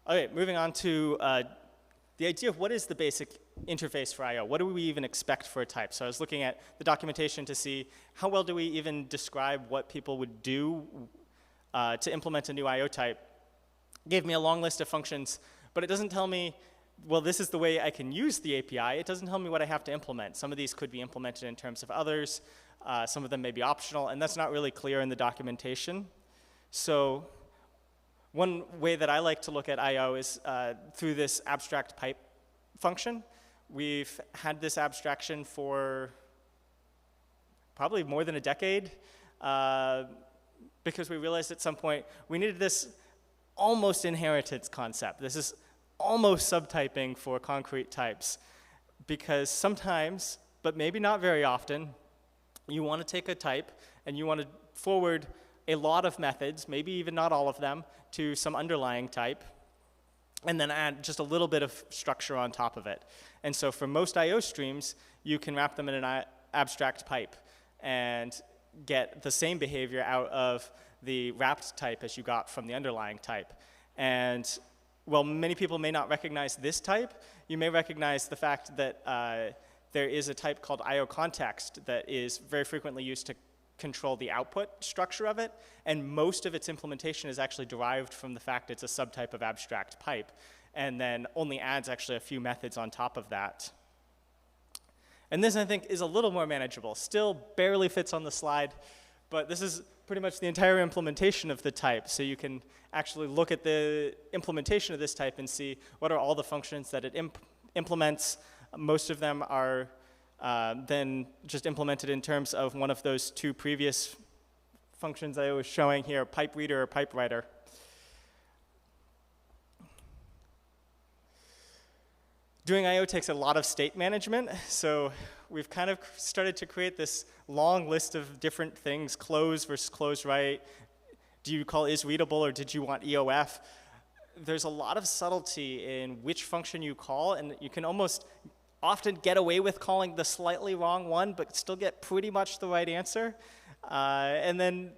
Okay, moving on to the idea of what is the basic interface for I/O. What do we even expect for a type? So I was looking at the documentation to see how well do we even describe what people would do to implement a new I/O type. It gave me a long list of functions, but it doesn't tell me, well, this is the way I can use the API. It doesn't tell me what I have to implement. Some of these could be implemented in terms of others. Some of them may be optional, and that's not really clear in the documentation. So one way that I like to look at I/O is through this abstract pipe function. We've had this abstraction for probably more than a decade because we realized at some point we needed this almost inheritance concept. This is almost subtyping for concrete types, because sometimes, but maybe not very often, you want to take a type and you want to forward a lot of methods, maybe even not all of them, to some underlying type, and then add just a little bit of structure on top of it. And so for most I/O streams, you can wrap them in an abstract pipe and get the same behavior out of the wrapped type as you got from the underlying type. And while many people may not recognize this type, you may recognize the fact that there is a type called I/O context that is very frequently used to control the output structure of it, and most of its implementation is actually derived from the fact it's a subtype of abstract pipe, and then only adds actually a few methods on top of that. And this, I think, is a little more manageable. Still barely fits on the slide, but this is pretty much the entire implementation of the type, so you can actually look at the implementation of this type and see what are all the functions that it implements. Most of them are then just implemented in terms of one of those two previous functions I was showing here, pipe reader or pipe writer. Doing I/O takes a lot of state management, so we've kind of started to create this long list of different things, close versus close write. Do you call is readable or did you want EOF? There's a lot of subtlety in which function you call, and you can almost often get away with calling the slightly wrong one, but still get pretty much the right answer. And then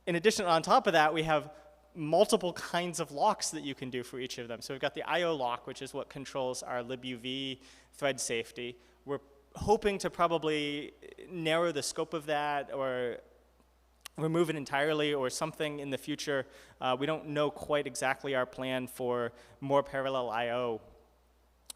in addition, on top of that, we have multiple kinds of locks that you can do for each of them. So we've got the I/O lock, which is what controls our libuv thread safety. We're hoping to probably narrow the scope of that or remove it entirely or something in the future. We don't know quite exactly our plan for more parallel I/O.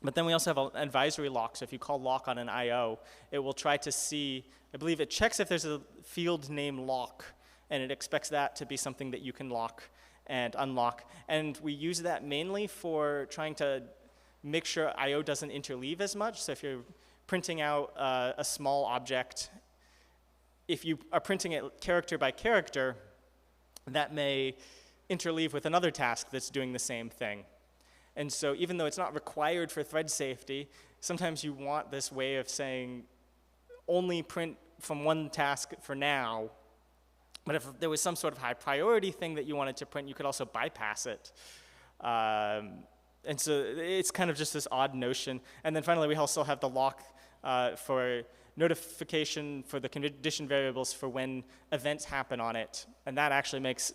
But then we also have an advisory lock. So if you call lock on an I/O, it will try to see, I believe it checks if there's a field name lock, and it expects that to be something that you can lock and unlock. And we use that mainly for trying to make sure I/O doesn't interleave as much. So if you're printing out a small object, if you are printing it character by character, that may interleave with another task that's doing the same thing. And so even though it's not required for thread safety, sometimes you want this way of saying only print from one task for now. But if there was some sort of high priority thing that you wanted to print, you could also bypass it. And so it's kind of just this odd notion. And then finally, we also have the lock for notification for the condition variables for when events happen on it. And that actually makes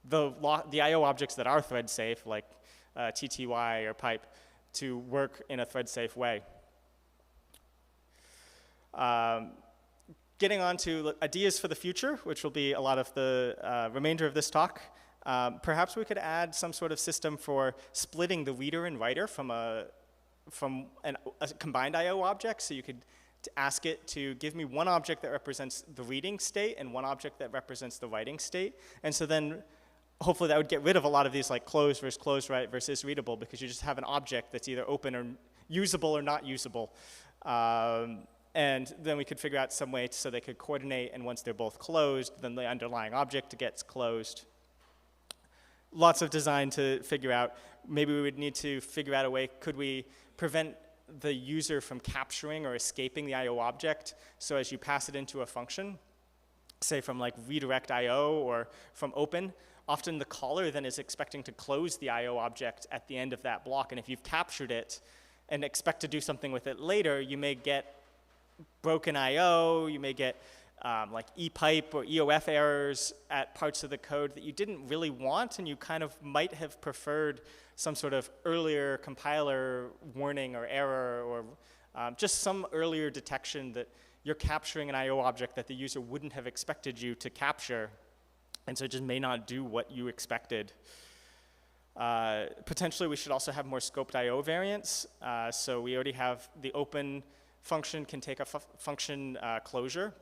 the I/O objects that are thread safe, like TTY or pipe, to work in a thread safe way. Getting on to ideas for the future, which will be a lot of the remainder of this talk. Perhaps we could add some sort of system for splitting the reader and writer from a combined I/O object. So you could ask it to give me one object that represents the reading state and one object that represents the writing state. And so then hopefully that would get rid of a lot of these like closed versus closed write versus readable, because you just have an object that's either open or usable or not usable. And then we could figure out some way so they could coordinate, and once they're both closed, then the underlying object gets closed. Lots of design to figure out. Maybe we would need to figure out a way, could we prevent the user from capturing or escaping the I/O object? So as you pass it into a function, say from like redirect I/O or from open, often the caller then is expecting to close the I/O object at the end of that block. And if you've captured it and expect to do something with it later, you may get broken I/O, you may get like ePipe or EOF errors at parts of the code that you didn't really want, and you kind of might have preferred some sort of earlier compiler warning or error, or just some earlier detection that you're capturing an I/O object that the user wouldn't have expected you to capture, and so it just may not do what you expected. Potentially, we should also have more scoped I/O variants. So we already have the open function can take a function closure.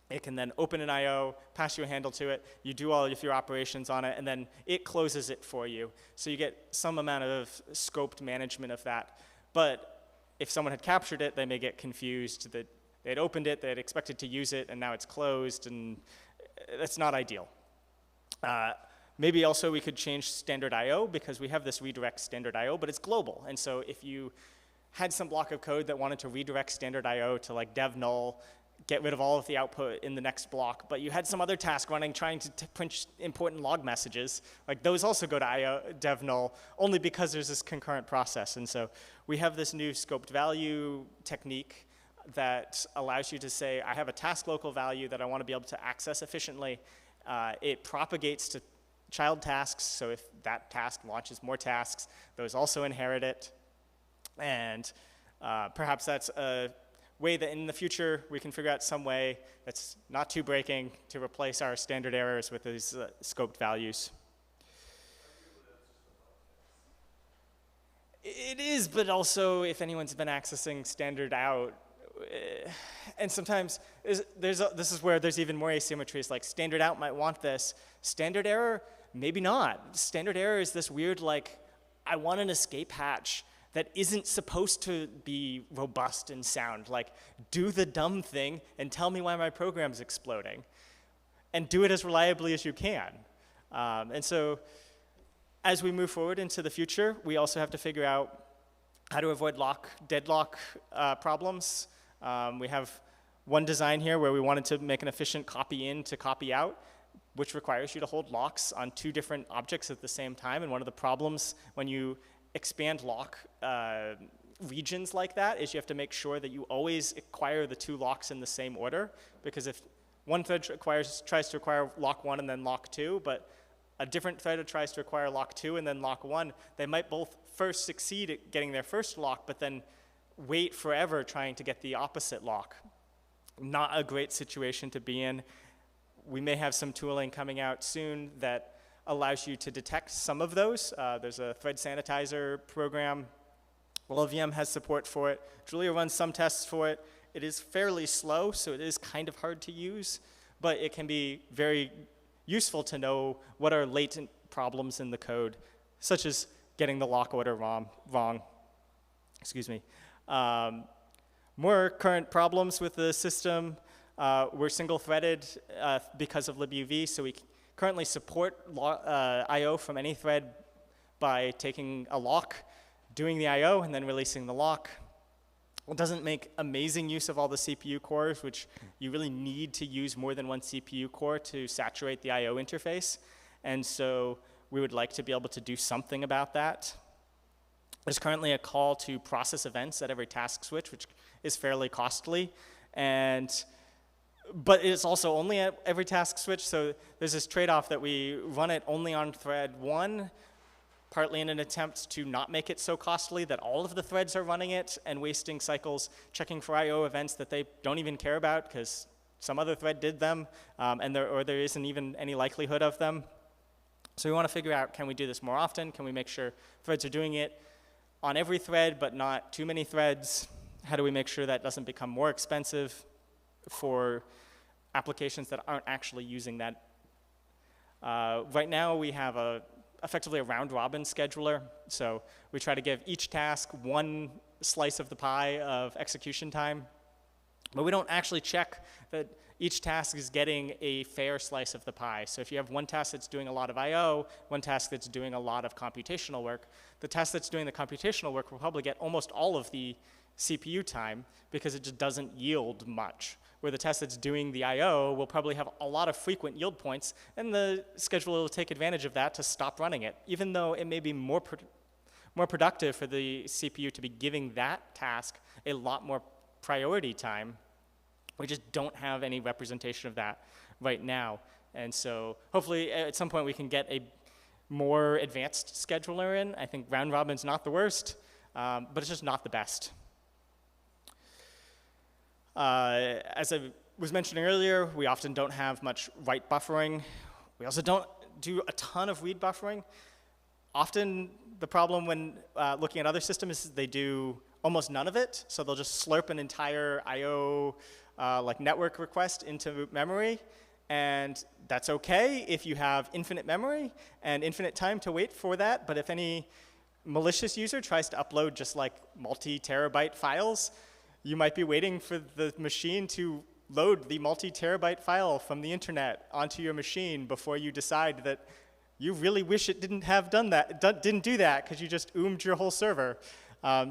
It can then open an I/O, pass you a handle to it, you do all of your operations on it, and then it closes it for you. So you get some amount of scoped management of that. But if someone had captured it, they may get confused that they had opened it, they had expected to use it, and now it's closed, and that's not ideal. Maybe also we could change standard I/O, because we have this redirect standard I/O, but it's global. And so if you had some block of code that wanted to redirect standard I/O to like dev null, get rid of all of the output in the next block, but you had some other task running trying to print important log messages, like those also go to I/O dev null, only because there's this concurrent process. And so we have this new scoped value technique that allows you to say, I have a task local value that I want to be able to access efficiently. It propagates to child tasks, so if that task launches more tasks, those also inherit it. And perhaps that's a way that in the future we can figure out some way that's not too breaking to replace our standard errors with these scoped values. It is, but also if anyone's been accessing standard out, and sometimes this is where there's even more asymmetries, like standard out might want this, standard error, maybe not. Standard error is this weird, like, I want an escape hatch that isn't supposed to be robust and sound. Like, do the dumb thing and tell me why my program's exploding. And do it as reliably as you can. And so as we move forward into the future, we also have to figure out how to avoid deadlock problems. We have one design here where we wanted to make an efficient copy in to copy out, which requires you to hold locks on two different objects at the same time. And one of the problems when you expand lock regions like that is you have to make sure that you always acquire the two locks in the same order, because if one thread tries to acquire lock 1 and then lock 2, but a different thread tries to acquire lock 2 and then lock 1, they might both first succeed at getting their first lock, but then wait forever trying to get the opposite lock. Not a great situation to be in. We may have some tooling coming out soon that allows you to detect some of those. There's a thread sanitizer program. LLVM has support for it. Julia runs some tests for it. It is fairly slow, so it is kind of hard to use, but it can be very useful to know what are latent problems in the code, such as getting the lock order wrong. Excuse me. More current problems with the system, we're single-threaded because of libuv, so we currently support I.O. from any thread by taking a lock, doing the I.O., and then releasing the lock. It doesn't make amazing use of all the CPU cores, which you really need to use more than one CPU core to saturate the I.O. interface. And so we would like to be able to do something about that. There's currently a call to process events at every task switch, which is fairly costly. But it's also only at every task switch, so there's this trade-off that we run it only on thread 1, partly in an attempt to not make it so costly that all of the threads are running it and wasting cycles checking for I.O. events that they don't even care about because some other thread did them, or there isn't even any likelihood of them. So we want to figure out, can we do this more often? Can we make sure threads are doing it on every thread but not too many threads? How do we make sure that doesn't become more expensive for applications that aren't actually using that? Right now we have effectively a round-robin scheduler. So we try to give each task one slice of the pie of execution time. But we don't actually check that each task is getting a fair slice of the pie. So if you have one task that's doing a lot of I.O., one task that's doing a lot of computational work, the task that's doing the computational work will probably get almost all of the CPU time because it just doesn't yield much. Where the task that's doing the I.O. will probably have a lot of frequent yield points, and the scheduler will take advantage of that to stop running it, even though it may be more productive for the CPU to be giving that task a lot more priority time. We just don't have any representation of that right now. And so hopefully at some point we can get a more advanced scheduler in. I think round robin's not the worst, but it's just not the best. As I was mentioning earlier, we often don't have much write buffering. We also don't do a ton of read buffering. Often the problem when looking at other systems is they do almost none of it. So they'll just slurp an entire I.O. Like network request into memory. And that's okay if you have infinite memory and infinite time to wait for that. But if any malicious user tries to upload just like multi-terabyte files, you might be waiting for the machine to load the multi-terabyte file from the internet onto your machine before you decide that you really wish it didn't have done that, didn't do that because you just oomed your whole server.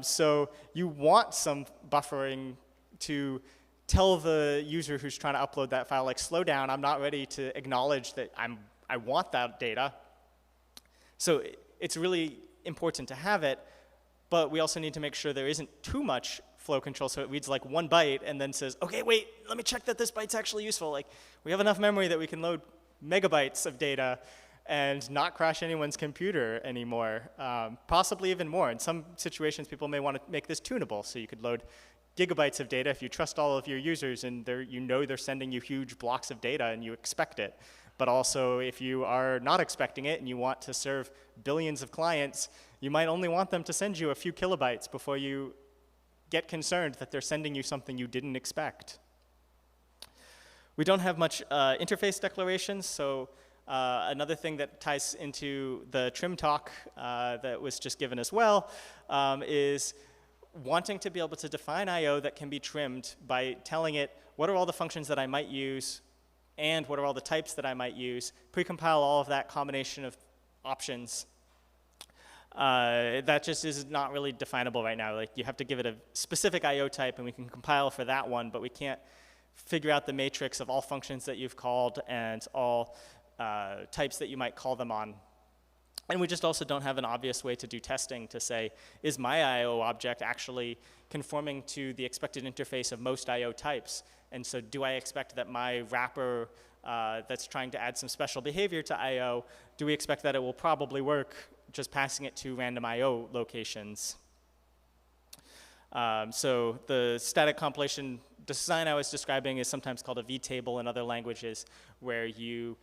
So you want some buffering to tell the user who's trying to upload that file, like, slow down, I'm not ready to acknowledge that I want that data. So it's really important to have it, but we also need to make sure there isn't too much flow control, so it reads like 1 byte and then says, okay, wait, let me check that this byte's actually useful. Like, we have enough memory that we can load megabytes of data and not crash anyone's computer anymore, possibly even more. In some situations, people may want to make this tunable, so you could load gigabytes of data if you trust all of your users and you know they're sending you huge blocks of data and you expect it. But also, if you are not expecting it and you want to serve billions of clients, you might only want them to send you a few kilobytes before you get concerned that they're sending you something you didn't expect. We don't have much interface declarations, so another thing that ties into the trim talk that was just given as well is wanting to be able to define I.O. that can be trimmed by telling it what are all the functions that I might use and what are all the types that I might use, precompile all of that combination of options. That just is not really definable right now. Like, you have to give it a specific I.O. type and we can compile for that one, but we can't figure out the matrix of all functions that you've called and all types that you might call them on. And we just also don't have an obvious way to do testing to say, is my I.O. object actually conforming to the expected interface of most I.O. types? And so do I expect that my wrapper that's trying to add some special behavior to I.O., do we expect that it will probably work just passing it to random I.O. locations? So the static compilation design I was describing is sometimes called a vtable in other languages, where you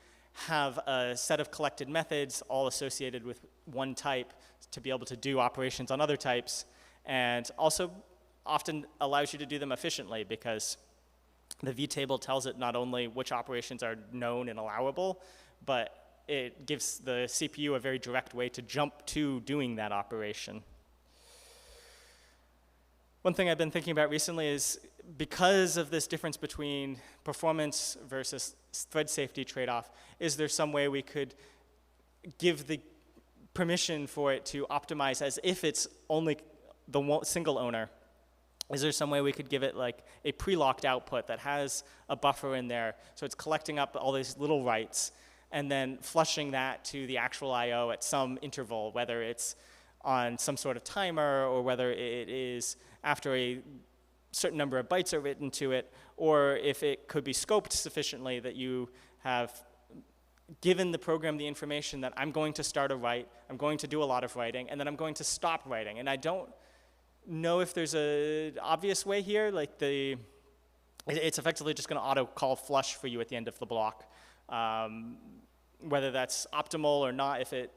have a set of collected methods all associated with one type to be able to do operations on other types, and also often allows you to do them efficiently because The vtable tells it not only which operations are known and allowable, but it gives the CPU a very direct way to jump to doing that operation. One thing I've been thinking about recently is, because of this difference between performance versus thread safety trade-off, is there some way we could give the permission for it to optimize as if it's only the single owner? Is there some way we could give it like a pre-locked output that has a buffer in there, so it's collecting up all these little writes and then flushing that to the actual I/O at some interval, whether it's on some sort of timer or whether it is after a certain number of bytes are written to it, or if it could be scoped sufficiently that you have given the program the information that I'm going to start a write, I'm going to do a lot of writing, and then I'm going to stop writing. And I don't know if there's an obvious way here, like it's effectively just going to auto call flush for you at the end of the block. Whether that's optimal or not, if it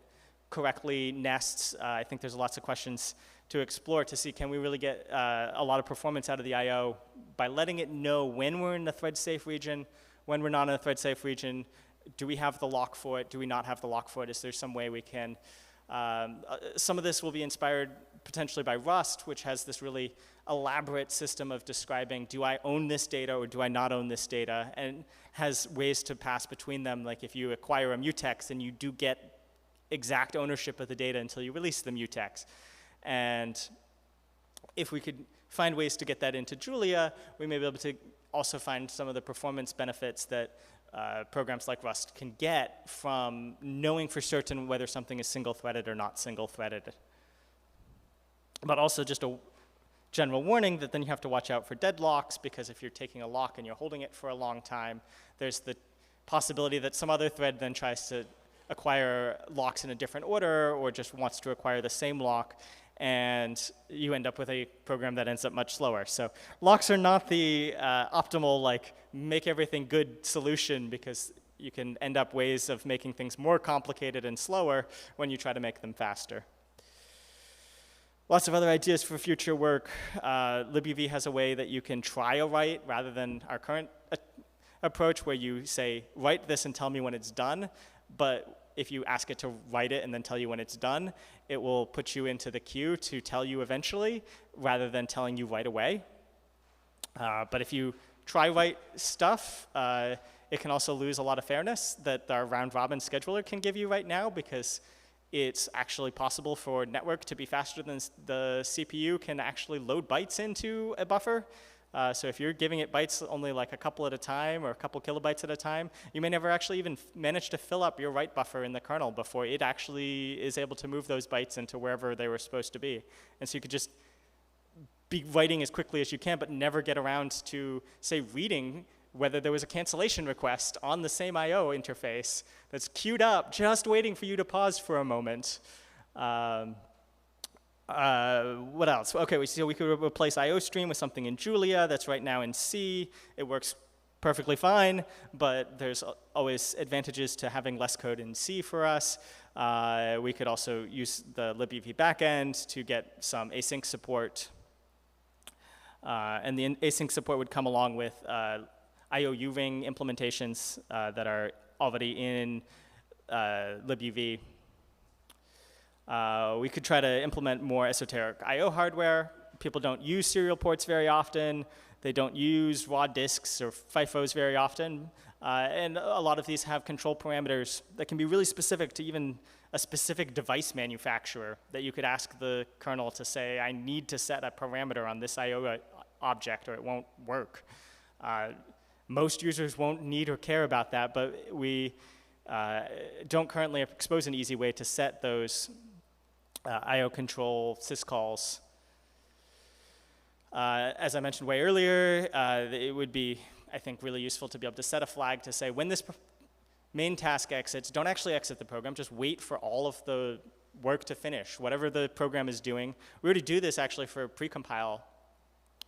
correctly nests, I think there's lots of questions to explore to see, can we really get a lot of performance out of the I/O by letting it know when we're in the thread safe region, when we're not in the thread safe region. Do we have the lock for it? Do we not have the lock for it? Is there some way we can? Some of this will be inspired potentially by Rust, which has this really elaborate system of describing, do I own this data or do I not own this data? And has ways to pass between them. Like if you acquire a mutex, then you do get exact ownership of the data until you release the mutex. And if we could find ways to get that into Julia, we may be able to also find some of the performance benefits that programs like Rust can get from knowing for certain whether something is single-threaded or not single-threaded. But also just a general warning that then you have to watch out for deadlocks, because if you're taking a lock and you're holding it for a long time, there's the possibility that some other thread then tries to acquire locks in a different order or just wants to acquire the same lock, and you end up with a program that ends up much slower. So locks are not the optimal, like, make everything good solution, because you can end up ways of making things more complicated and slower when you try to make them faster. Lots of other ideas for future work. libuv has a way that you can try a write rather than our current approach where you say, write this and tell me when it's done. But if you ask it to write it and then tell you when it's done, it will put you into the queue to tell you eventually rather than telling you right away. But if you try write stuff, it can also lose a lot of fairness that our round-robin scheduler can give you right now, because it's actually possible for network to be faster than the CPU can actually load bytes into a buffer. So if you're giving it bytes only like a couple at a time or a couple kilobytes at a time, you may never actually even manage to fill up your write buffer in the kernel before it actually is able to move those bytes into wherever they were supposed to be. And so you could just be writing as quickly as you can, but never get around to, say, reading whether there was a cancellation request on the same I/O interface that's queued up, just waiting for you to pause for a moment. What else? Okay, so we could replace IOStream with something in Julia that's right now in C. It works perfectly fine, but there's always advantages to having less code in C for us. We could also use the libuv backend to get some async support. And the async support would come along with IOU ring implementations that are already in libuv. We could try to implement more esoteric I/O hardware. People don't use serial ports very often. They don't use raw disks or FIFOs very often. And a lot of these have control parameters that can be really specific to even a specific device manufacturer, that you could ask the kernel to say, I need to set a parameter on this I/O object or it won't work. Most users won't need or care about that, but we don't currently expose an easy way to set those I/O control syscalls. As I mentioned way earlier, it would be, I think, really useful to be able to set a flag to say when this main task exits, don't actually exit the program, just wait for all of the work to finish, whatever the program is doing. We already do this actually for precompile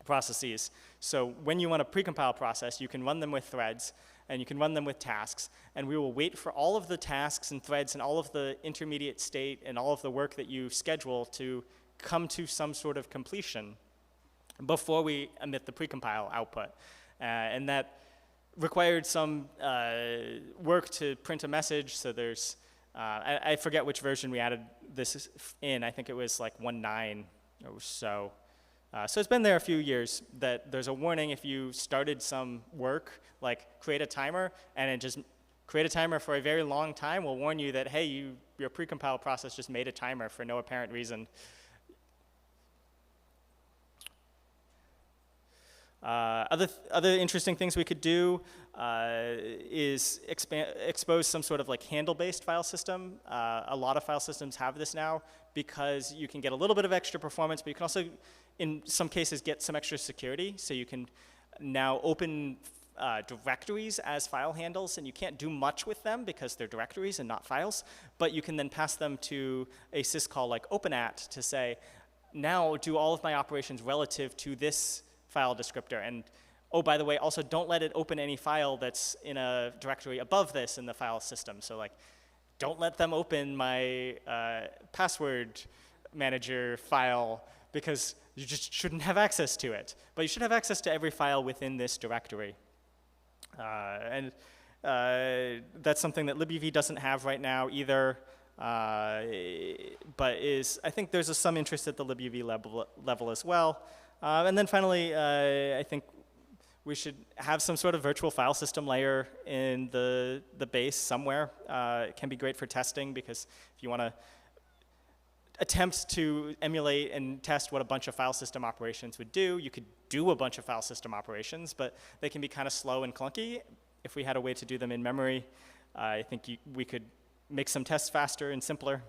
processes. So when you want a precompile process, you can run them with threads, and you can run them with tasks, and we will wait for all of the tasks and threads and all of the intermediate state and all of the work that you schedule to come to some sort of completion before we emit the precompile output. And that required some work to print a message. So there's, I forget which version we added this in. I think it was like 1.9 or so. So it's been there a few years that there's a warning if you started some work, like create a timer, and it just create a timer for a very long time will warn you that, hey, your precompile process just made a timer for no apparent reason. Other interesting things we could do is expose some sort of like handle-based file system. A lot of file systems have this now because you can get a little bit of extra performance, but you can also, in some cases, get some extra security. So you can now open directories as file handles, and you can't do much with them because they're directories and not files, but you can then pass them to a syscall like openat to say, now do all of my operations relative to this file descriptor. And oh, by the way, also don't let it open any file that's in a directory above this in the file system. So like, don't let them open my password manager file because you just shouldn't have access to it. But you should have access to every file within this directory. And that's something that libuv doesn't have right now either. But I think there's some interest at the libuv level as well. And then finally, I think we should have some sort of virtual file system layer in the base somewhere. It can be great for testing because if you want to attempt to emulate and test what a bunch of file system operations would do, you could do a bunch of file system operations, but they can be kind of slow and clunky. If we had a way to do them in memory, I think we could make some tests faster and simpler.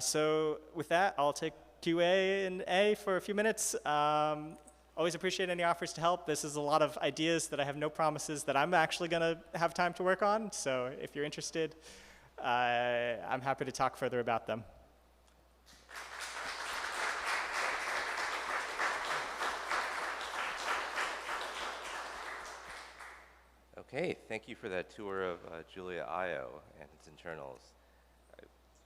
So with that, I'll take QA and A for a few minutes. Always appreciate any offers to help. This is a lot of ideas that I have no promises that I'm actually going to have time to work on. So if you're interested, I'm happy to talk further about them. Okay, thank you for that tour of Julia.io and its internals.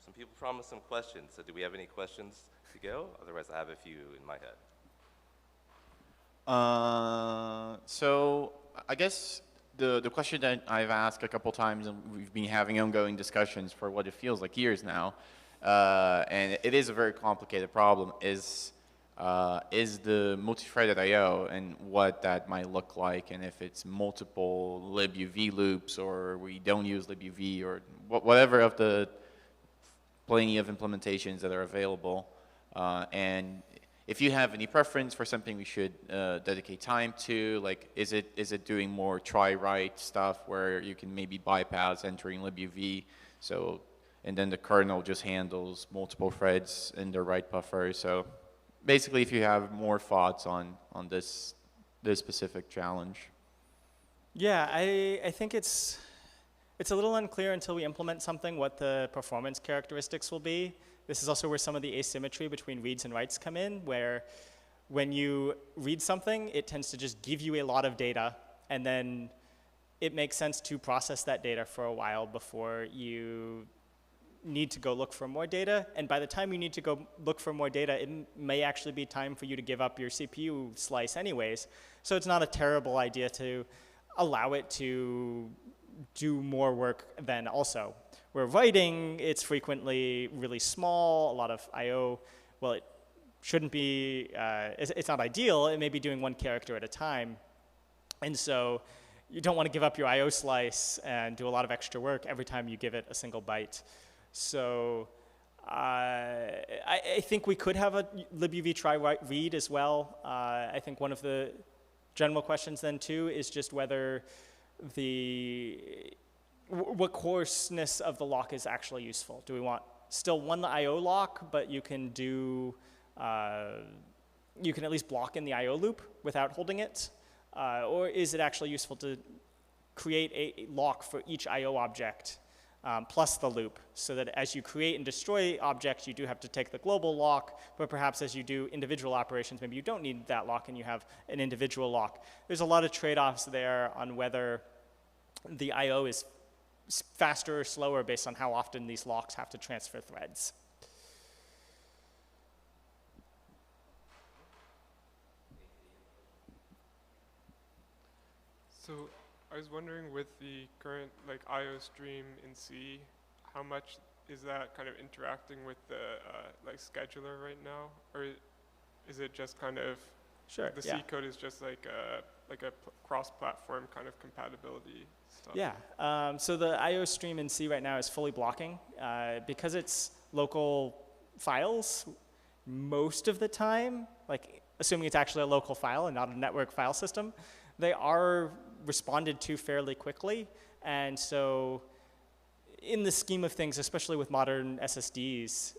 Some people promised some questions, so do we have any questions to go? Otherwise, I have a few in my head. So I guess the question that I've asked a couple times, and we've been having ongoing discussions for what it feels like years now, and it is a very complicated problem, is the multi-threaded I/O and what that might look like, and if it's multiple libuv loops, or we don't use libuv, or whatever of the plenty of implementations that are available. And if you have any preference for something we should dedicate time to, like is it doing more try-write stuff where you can maybe bypass entering libuv, so, and then the kernel just handles multiple threads in the write buffer. So basically, if you have more thoughts on this specific challenge. Yeah, I think it's a little unclear until we implement something what the performance characteristics will be. This is also where some of the asymmetry between reads and writes come in, where when you read something, it tends to just give you a lot of data, and then it makes sense to process that data for a while before you need to go look for more data. And by the time you need to go look for more data, it may actually be time for you to give up your CPU slice anyways. So it's not a terrible idea to allow it to do more work then also. Where writing, it's frequently really small, a lot of I/O. Well, it shouldn't be, it's not ideal. It may be doing one character at a time. And so you don't want to give up your I/O slice and do a lot of extra work every time you give it a single byte. So I think we could have a libuv try read as well. I think one of the general questions then too is just whether what coarseness of the lock is actually useful. Do we want still one I/O lock, but you can do, you can at least block in the I/O loop without holding it? Or is it actually useful to create a lock for each I/O object plus the loop, so that as you create and destroy objects, you do have to take the global lock, but perhaps as you do individual operations, maybe you don't need that lock and you have an individual lock. There's a lot of trade-offs there on whether the I/O is faster or slower based on how often these locks have to transfer threads. So I was wondering with the current like IO stream in C, how much is that kind of interacting with the like scheduler right now, or is it just kind of Sure. the Yeah. C code is just like a cross-platform kind of compatibility stuff? Yeah. So the IO stream in C right now is fully blocking because it's local files. Most of the time, like assuming it's actually a local file and not a network file system, they are responded to fairly quickly. And so in the scheme of things, especially with modern SSDs,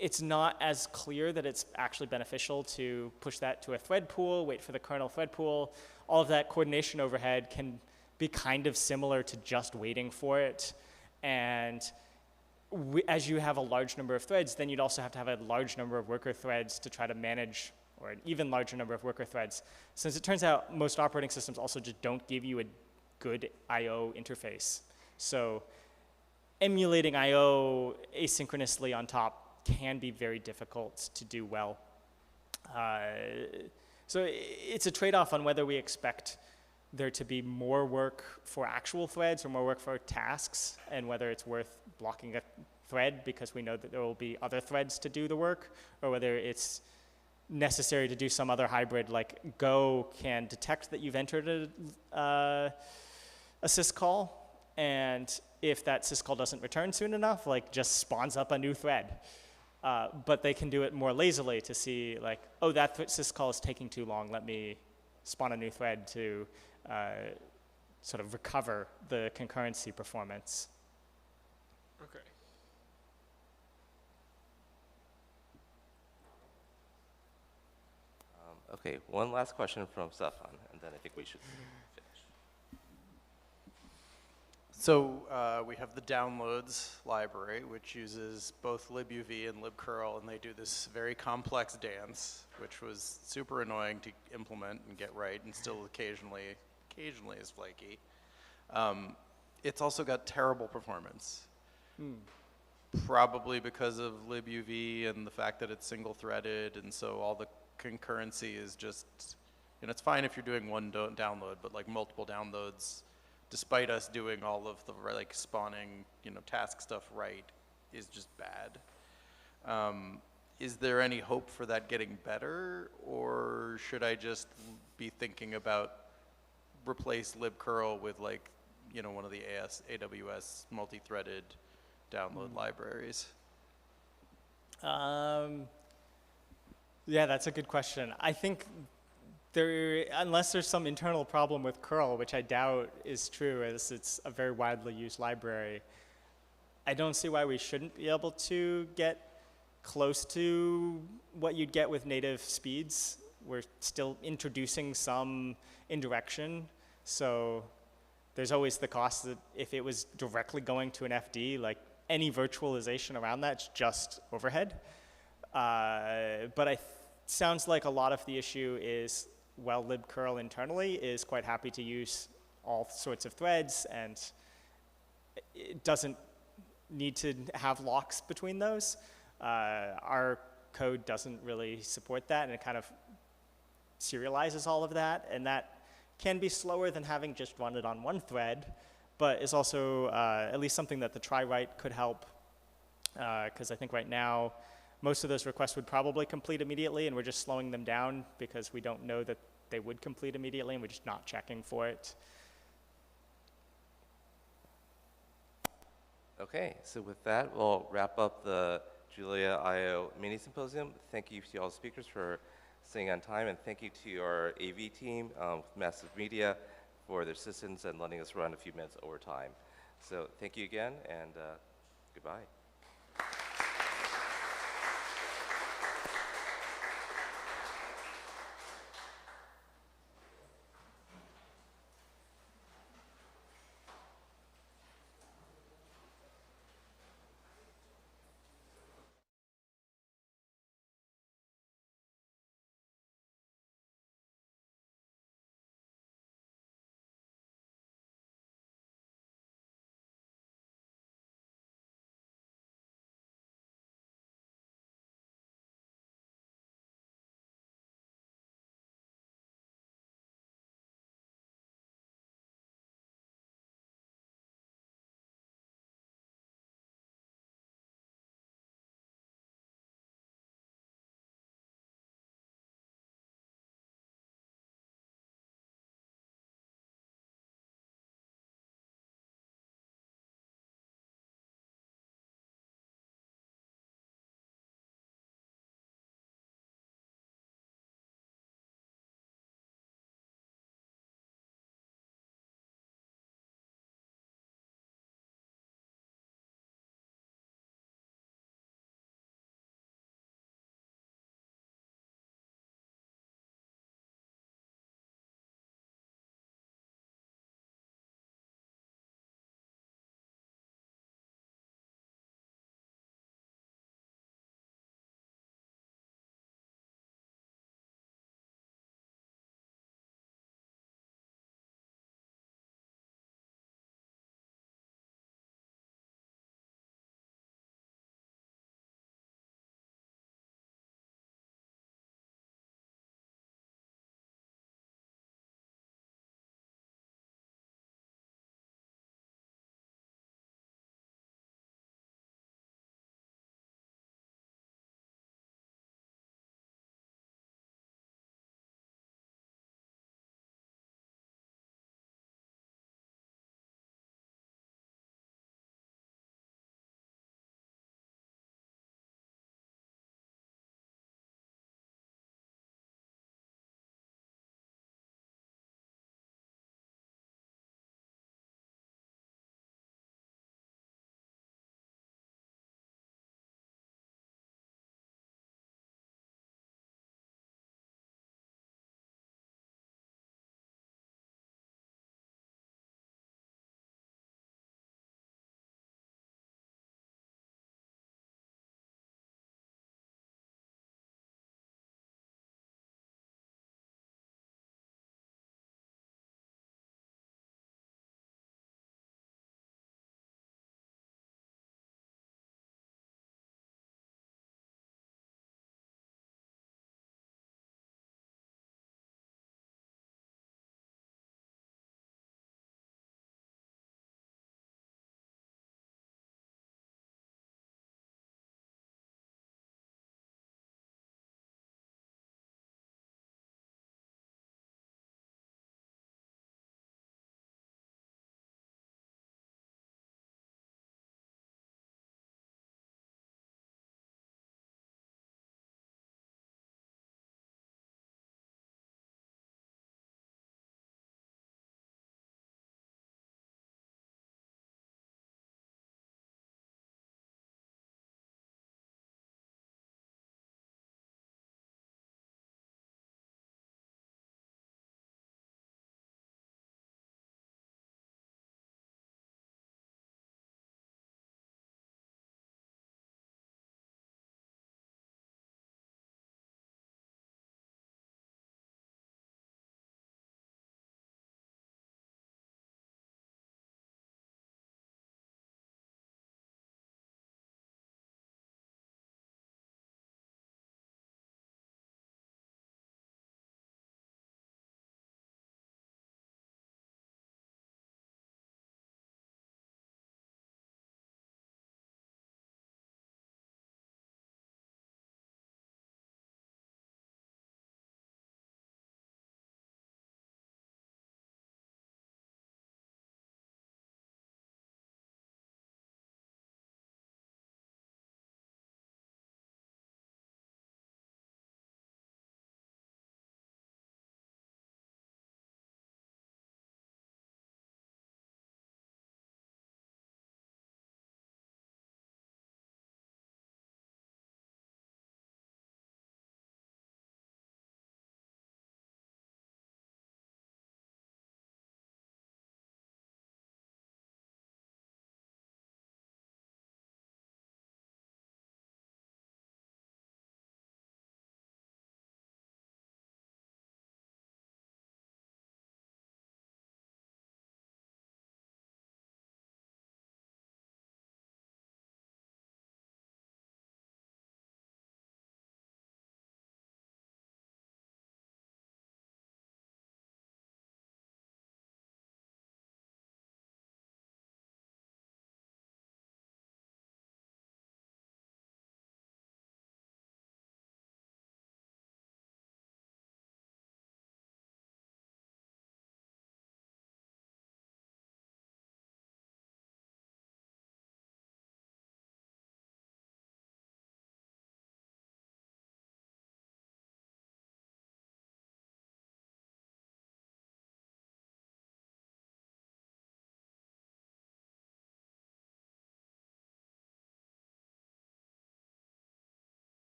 it's not as clear that it's actually beneficial to push that to a thread pool, wait for the kernel thread pool. All of that coordination overhead can be kind of similar to just waiting for it. And as you have a large number of threads, then you'd also have to have a large number of worker threads to try to manage, or an even larger number of worker threads. Since it turns out most operating systems also just don't give you a good I/O interface. So emulating I/O asynchronously on top can be very difficult to do well. So it's a trade-off on whether we expect there to be more work for actual threads or more work for tasks, and whether it's worth blocking a thread because we know that there will be other threads to do the work, or whether it's necessary to do some other hybrid, like Go can detect that you've entered a syscall, and if that syscall doesn't return soon enough, like just spawns up a new thread. But they can do it more lazily to see like, oh, that syscall is taking too long, let me spawn a new thread to sort of recover the concurrency performance. Okay. Okay, one last question from Stefan, and then I think we should finish. So we have the downloads library, which uses both libuv and libcurl, and they do this very complex dance, which was super annoying to implement and get right, and still occasionally is flaky. It's also got terrible performance. Probably because of libuv and the fact that it's single-threaded, and so all the concurrency is just, you know, it's fine if you're doing one download, but like multiple downloads, despite us doing all of the like spawning, you know, task stuff right, is just bad. Is there any hope for that getting better, or should I just be thinking about replace libcurl with like, you know, one of the AWS multi-threaded download libraries? Yeah, that's a good question. I think unless there's some internal problem with curl, which I doubt is true, as it's a very widely used library, I don't see why we shouldn't be able to get close to what you'd get with native speeds. We're still introducing some indirection, so there's always the cost that if it was directly going to an FD, like any virtualization around that's just overhead. But sounds like a lot of the issue is, well, libcurl internally is quite happy to use all sorts of threads, and it doesn't need to have locks between those. Our code doesn't really support that, and it kind of serializes all of that, and that can be slower than having just run it on one thread, but is also at least something that the try-write could help, because I think right now, most of those requests would probably complete immediately, and we're just slowing them down because we don't know that they would complete immediately, and we're just not checking for it. Okay, so with that, we'll wrap up the Julia I/O mini symposium. Thank you to all the speakers for staying on time, and thank you to our AV team with Massive Media for their assistance and letting us run a few minutes over time. So thank you again, and goodbye.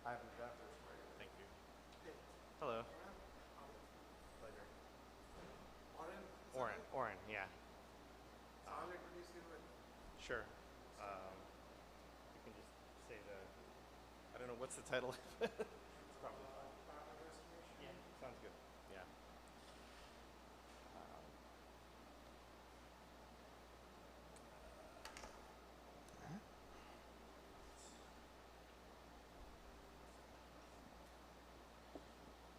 I haven't got this for you. Thank you. Hello. Pleasure. Oren, yeah. I'll introduce you with. Sure. You can just say I don't know, what's the title? It's probably fine. Yeah, sounds good. Yeah.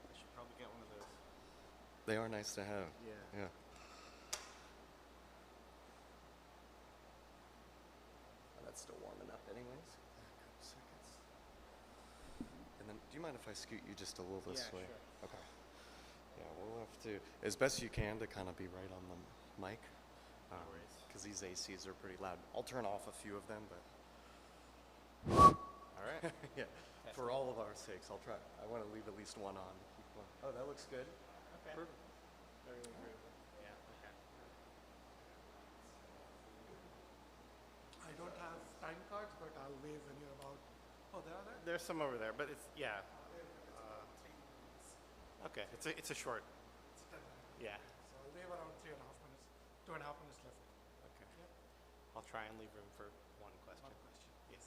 I should probably get one of those. They are nice to have. Yeah. Yeah. That's still warming up anyways. A couple seconds. And then, do you mind if I scoot you just a little this way? Sure. Okay. Yeah, we'll have to, as best you can, to kind of be right on the mic. Because these ACs are pretty loud. I'll turn off a few of them, but. All right. Yeah. For all of our sakes, I'll try. I want to leave at least one on. Keep one. Oh, that looks good. Okay. Perfect. Everything's ready. Yeah, okay. I don't have time cards, but I'll wave when you're about. Oh, there are there? There's some over there, but it's, yeah. Okay, it's a short. It's 10 minutes. Yeah. So I'll wave around 3.5 minutes, 2.5 minutes left. Okay. Yeah. I'll try and leave room for one question. One question. Yes.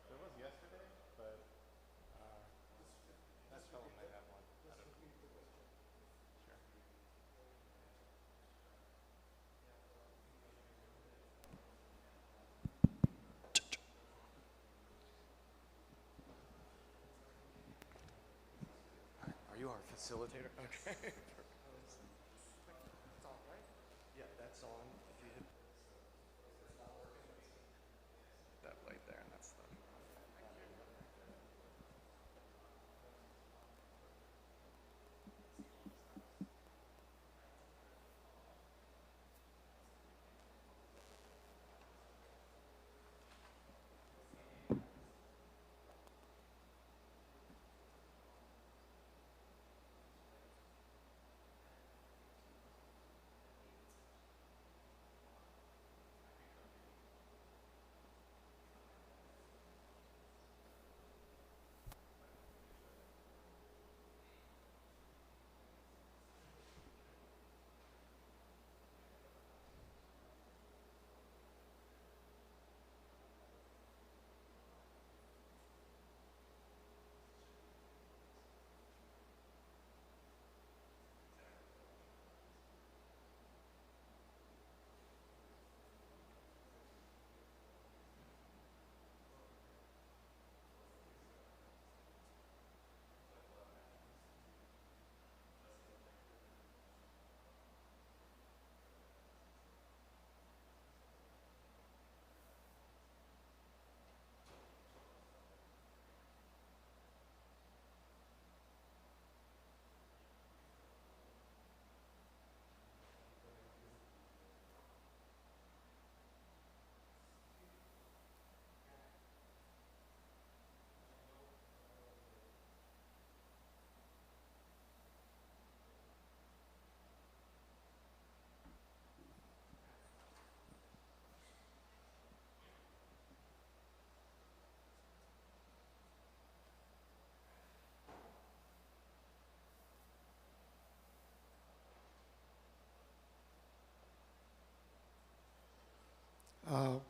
There was yesterday, but that fellow might have one. I don't know. Sure. Are you our facilitator? Okay. It's all right. Yeah, that's on. If you hit that light there, and that's the.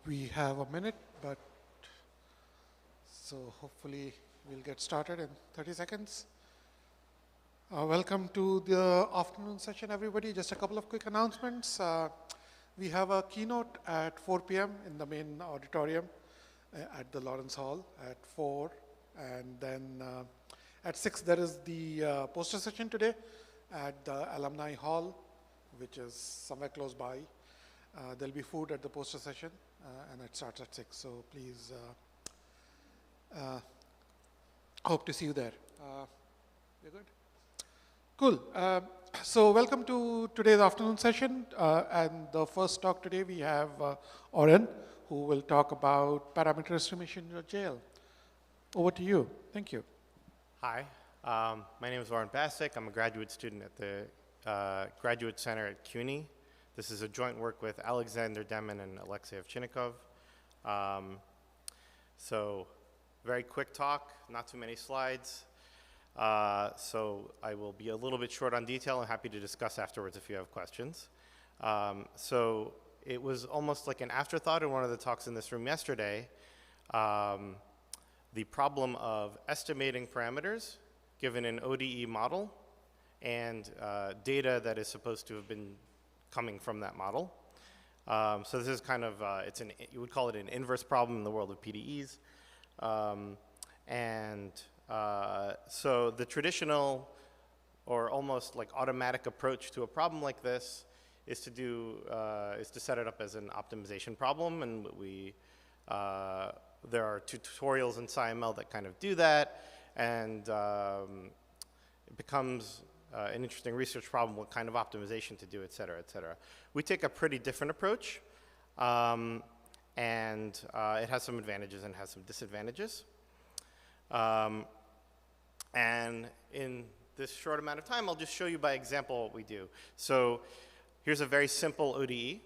We have a minute, but so hopefully we'll get started in 30 seconds. Welcome to the afternoon session, everybody. Just a couple of quick announcements. We have a keynote at 4 p.m. in the main auditorium at the Lawrence Hall at 4. And then at 6, there is the poster session today at the Alumni Hall, which is somewhere close by. There'll be food at the poster session, and it starts at 6. So please hope to see you there. You're good? Cool. So welcome to today's afternoon session. And the first talk today, we have Oren, who will talk about parameter estimation in your jail. Over to you. Thank you. Hi, my name is Lauren Bastick. I'm a graduate student at the Graduate Center at CUNY. This is a joint work with Alexander Demin and Alexei Ovchinnikov. So, very quick talk, not too many slides. So I will be a little bit short on detail. I'm happy to discuss afterwards if you have questions. So it was almost like an afterthought in one of the talks in this room yesterday. The problem of estimating parameters given an ODE model and data that is supposed to have been coming from that model. So this is kind of, you would call it an inverse problem in the world of PDEs. So the traditional or almost like automatic approach to a problem like this is to set it up as an optimization problem, and there are tutorials in SciML that kind of do that, and it becomes an interesting research problem, what kind of optimization to do, et cetera, et cetera. We take a pretty different approach, and it has some advantages and has some disadvantages. And in this short amount of time, I'll just show you by example what we do. So here's a very simple ODE.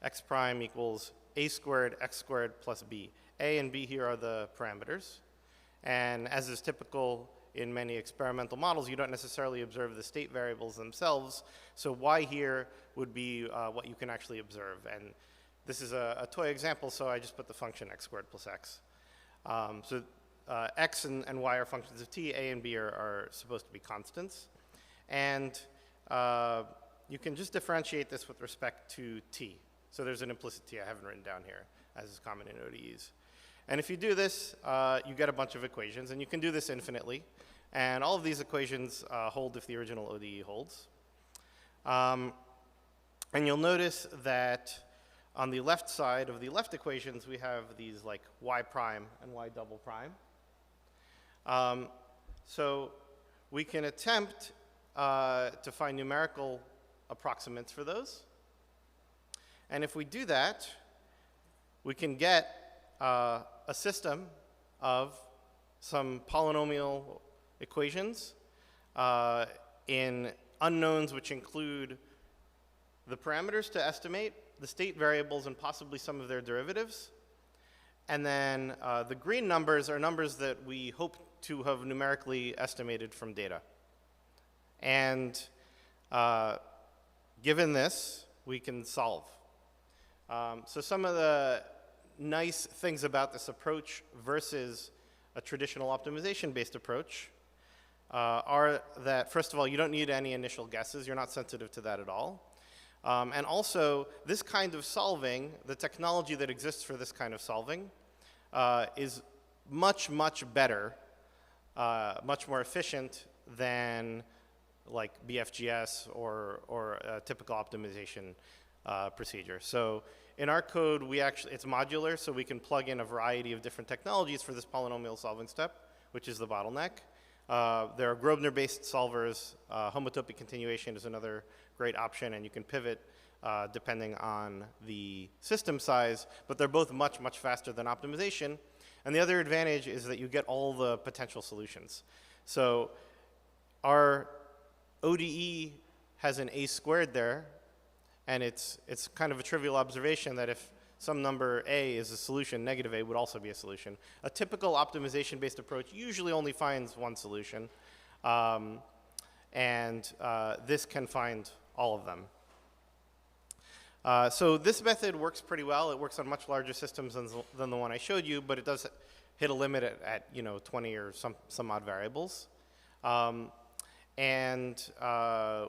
X prime equals a squared x squared plus b. A and b here are the parameters. And as is typical in many experimental models, you don't necessarily observe the state variables themselves. So y here would be what you can actually observe. And this is a toy example, so I just put the function x squared plus x. X and y are functions of t, a and b are supposed to be constants. And you can just differentiate this with respect to t. So there's an implicit t I haven't written down here, as is common in ODEs. And if you do this, you get a bunch of equations, and you can do this infinitely. And all of these equations hold if the original ODE holds. And you'll notice that on the left side of the left equations, we have these like y prime and y double prime. So we can attempt to find numerical approximates for those. And if we do that, we can get a system of some polynomial equations in unknowns which include the parameters to estimate, the state variables, and possibly some of their derivatives. And then the green numbers are numbers that we hope to have numerically estimated from data. And given this, we can solve. So some of the nice things about this approach versus a traditional optimization-based approach are that, first of all, you don't need any initial guesses. You're not sensitive to that at all. And also, this kind of solving, the technology that exists for this kind of solving, is much, much better, much more efficient than like BFGS or a typical optimization procedure. So in our code, it's modular, so we can plug in a variety of different technologies for this polynomial solving step, which is the bottleneck. There are Grosvenor-based solvers. Homotopic continuation is another great option, and you can pivot depending on the system size, but they're both much, much faster than optimization. And the other advantage is that you get all the potential solutions. So our ODE has an a squared there, and it's kind of a trivial observation that if some number a is a solution, negative a would also be a solution. A typical optimization-based approach usually only finds one solution, and this can find all of them. So this method works pretty well. It works on much larger systems than the one I showed you, but it does hit a limit at 20 or some odd variables. And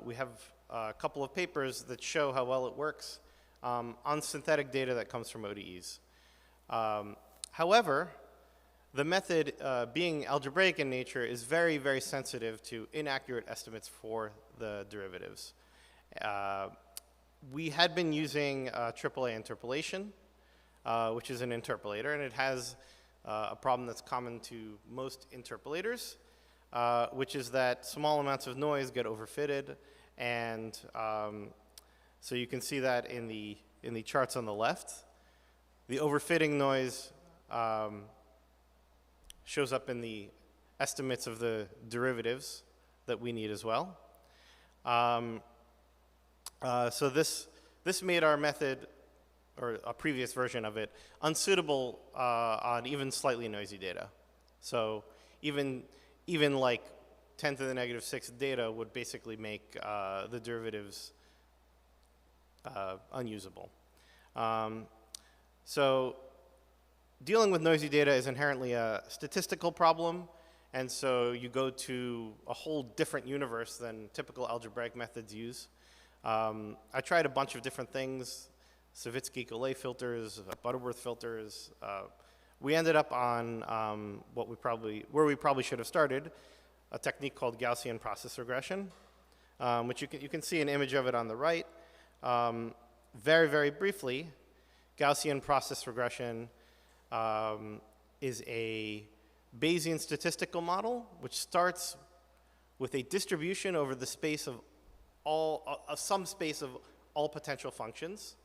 we have a couple of papers that show how well it works on synthetic data that comes from ODEs. However, the method, being algebraic in nature, is very, very sensitive to inaccurate estimates for the derivatives. We had been using AAA interpolation, which is an interpolator, and it has a problem that's common to most interpolators, which is that small amounts of noise get overfitted, and so you can see that in the charts on the left. The overfitting noise shows up in the estimates of the derivatives that we need as well. So this made our method, or a previous version of it, unsuitable on even slightly noisy data. So even like 10 to the negative 6 data would basically make the derivatives unusable. So dealing with noisy data is inherently a statistical problem, and so you go to a whole different universe than typical algebraic methods use. I tried a bunch of different things, Savitsky-Golay filters, Butterworth filters. We ended up on where we probably should have started, a technique called Gaussian process regression, which you can see an image of it on the right. Very, very briefly, Gaussian process regression is a Bayesian statistical model which starts with a distribution over the space of some space of all potential functions,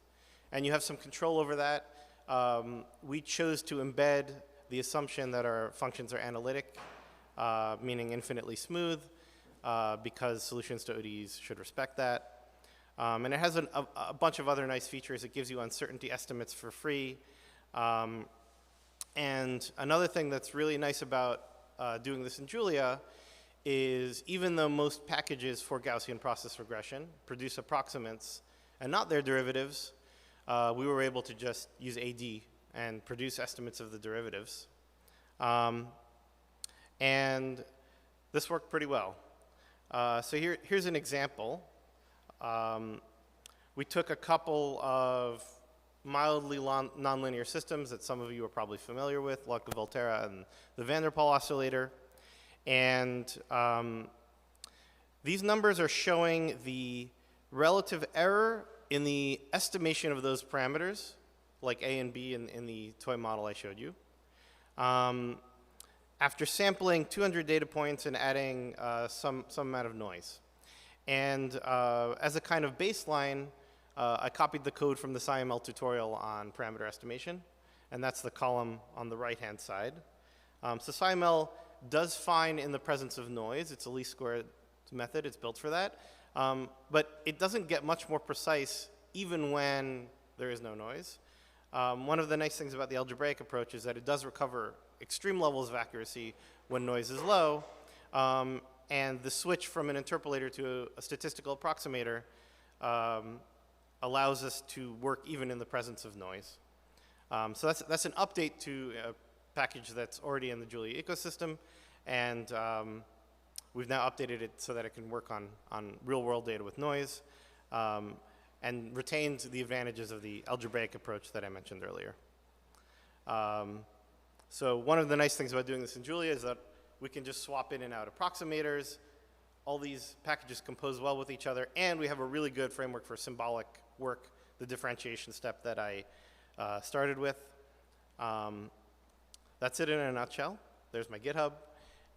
and you have some control over that. We chose to embed the assumption that our functions are analytic, meaning infinitely smooth, because solutions to ODEs should respect that. And it has a bunch of other nice features. It gives you uncertainty estimates for free. And another thing that's really nice about doing this in Julia is even though most packages for Gaussian process regression produce approximates and not their derivatives, we were able to just use AD and produce estimates of the derivatives. And this worked pretty well. So here's an example. We took a couple of mildly nonlinear systems that some of you are probably familiar with, like the Volterra and the Van der Pol oscillator. And these numbers are showing the relative error in the estimation of those parameters, like A and B in the toy model I showed you. After sampling 200 data points and adding some amount of noise. And as a kind of baseline, I copied the code from the SciML tutorial on parameter estimation, and that's the column on the right-hand side. So SciML does fine in the presence of noise. It's a least squared method. It's built for that. But it doesn't get much more precise even when there is no noise. One of the nice things about the algebraic approach is that it does recover extreme levels of accuracy when noise is low. And the switch from an interpolator to a statistical approximator allows us to work even in the presence of noise. So that's an update to a package that's already in the Julia ecosystem, and we've now updated it so that it can work on real-world data with noise, and retains the advantages of the algebraic approach that I mentioned earlier. So one of the nice things about doing this in Julia is that we can just swap in and out approximators. All these packages compose well with each other, and we have a really good framework for symbolic work, the differentiation step that I started with. That's it in a nutshell. There's my GitHub,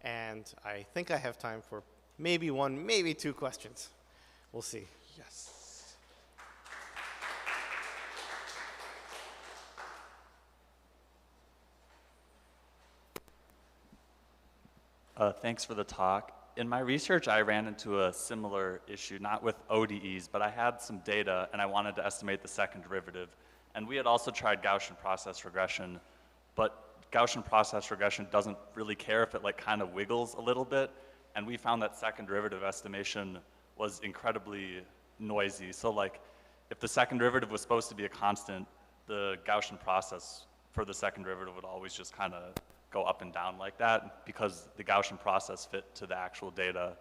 and I think I have time for maybe one, maybe two questions. We'll see. Yes. Thanks for the talk. In my research, I ran into a similar issue, not with ODEs, but I had some data and I wanted to estimate the second derivative. And we had also tried Gaussian process regression, but Gaussian process regression doesn't really care if it like kind of wiggles a little bit. And we found that second derivative estimation was incredibly noisy. So like if the second derivative was supposed to be a constant, the Gaussian process for the second derivative would always just kind of go up and down like that, because the Gaussian process fit to the actual data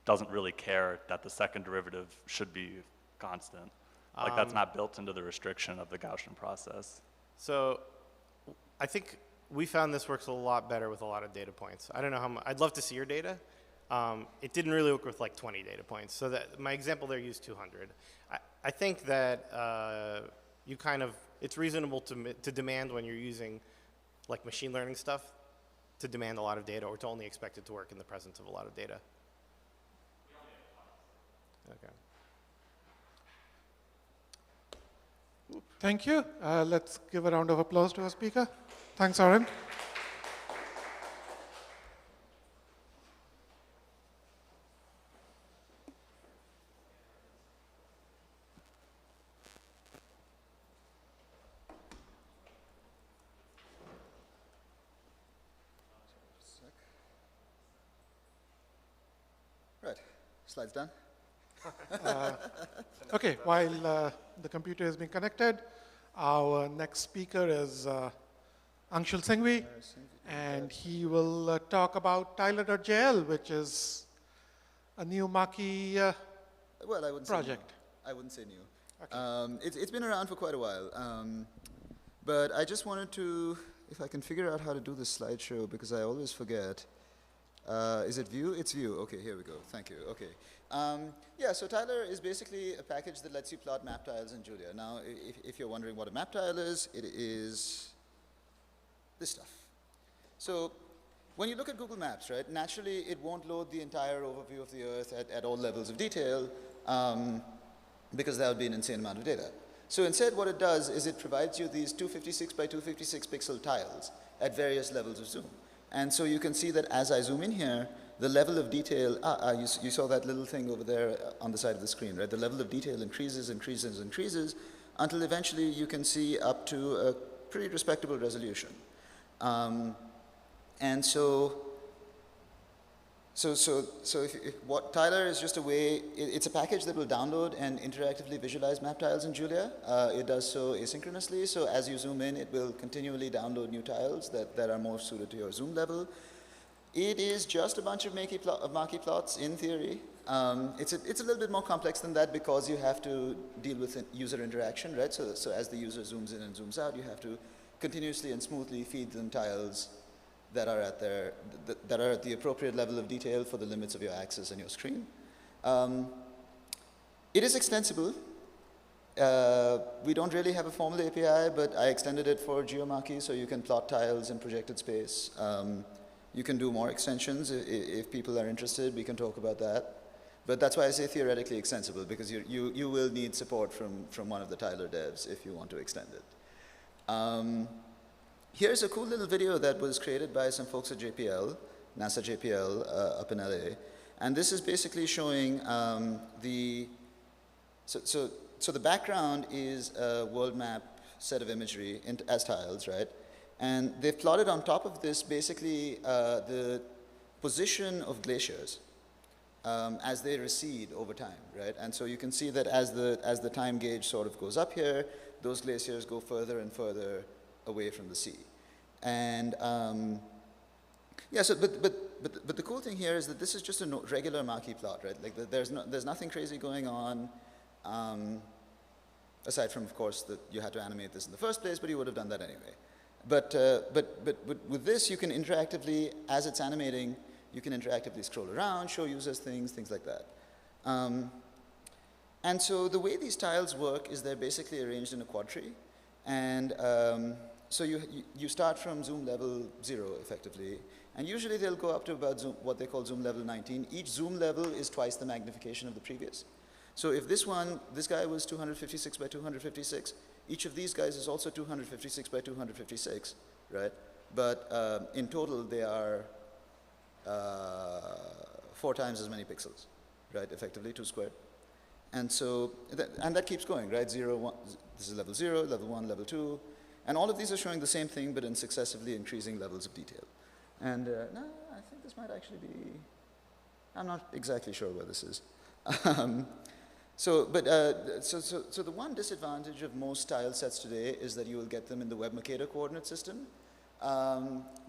doesn't really care that the second derivative should be constant. Like that's not built into the restriction of the Gaussian process. So I think we found this works a lot better with a lot of data points. I don't know how much, I'd love to see your data. It didn't really work with like 20 data points. So that my example there used 200. I think that you kind of, it's reasonable to demand when you're using like machine learning stuff to demand a lot of data, or to only expect it to work in the presence of a lot of data. Okay. Thank you. Let's give a round of applause to our speaker. Thanks, Aaron. Right, slides done. Okay, while the computer is being connected, our next speaker is Anshul Singhvi, and he will talk about Tyler.jl, which is a new marquee Well, I wouldn't project. Say new. I wouldn't say new. Okay. It's been around for quite a while, but I just wanted to, if I can figure out how to do this slideshow, because I always forget. Is it view? It's view. Okay, here we go. Thank you. Okay. Yeah, so Tyler is basically a package that lets you plot map tiles in Julia. Now, if you're wondering what a map tile is, it is this stuff. So when you look at Google Maps, right, naturally it won't load the entire overview of the Earth at all levels of detail because that would be an insane amount of data. So instead what it does is it provides you these 256 by 256 pixel tiles at various levels of zoom. And so you can see that as I zoom in here, the level of detail, you saw that little thing over there on the side of the screen, right? The level of detail increases, increases, increases, until eventually you can see up to a pretty respectable resolution. And so what Tyler is just a way, it's a package that will download and interactively visualize map tiles in Julia. It does so asynchronously, so as you zoom in, it will continually download new tiles that are more suited to your zoom level. It is just a bunch of marquee plots in theory. It's a little bit more complex than that because you have to deal with user interaction, right? So as the user zooms in and zooms out, you have to continuously and smoothly feed them tiles that are at the appropriate level of detail for the limits of your axis and your screen. It is extensible. We don't really have a formal API, but I extended it for geomarquee, so you can plot tiles in projected space. You can do more extensions if people are interested. We can talk about that. But that's why I say theoretically extensible, because you will need support from one of the Tyler devs if you want to extend it. Here's a cool little video that was created by some folks at JPL, NASA JPL up in LA. And this is basically showing so the background is a world map set of imagery as tiles, right? And they've plotted on top of this basically the position of glaciers as they recede over time, right? And so you can see that as the time gauge sort of goes up here, those glaciers go further and further away from the sea. And yeah, so but the cool thing here is that this is just a regular marquee plot, right? Like there's nothing crazy going on, aside from, of course, that you had to animate this in the first place, but you would have done that anyway. But with this, you can interactively, as it's animating, you can interactively scroll around, show users things like that. And so the way these tiles work is they're basically arranged in a quad tree. And so you start from zoom level 0, effectively. And usually they'll go up to about what they call zoom level 19. Each zoom level is twice the magnification of the previous. So if this guy was 256 by 256, each of these guys is also 256 by 256, right? But in total, they are 4 times as many pixels, right? Effectively, 2 squared. And so, that keeps going, right? 0, 1, this is level 0, level 1, level 2. And all of these are showing the same thing, but in successively increasing levels of detail. And no, I think this might actually be, I'm not exactly sure where this is. So the one disadvantage of most tile sets today is that you will get them in the Web Mercator coordinate system.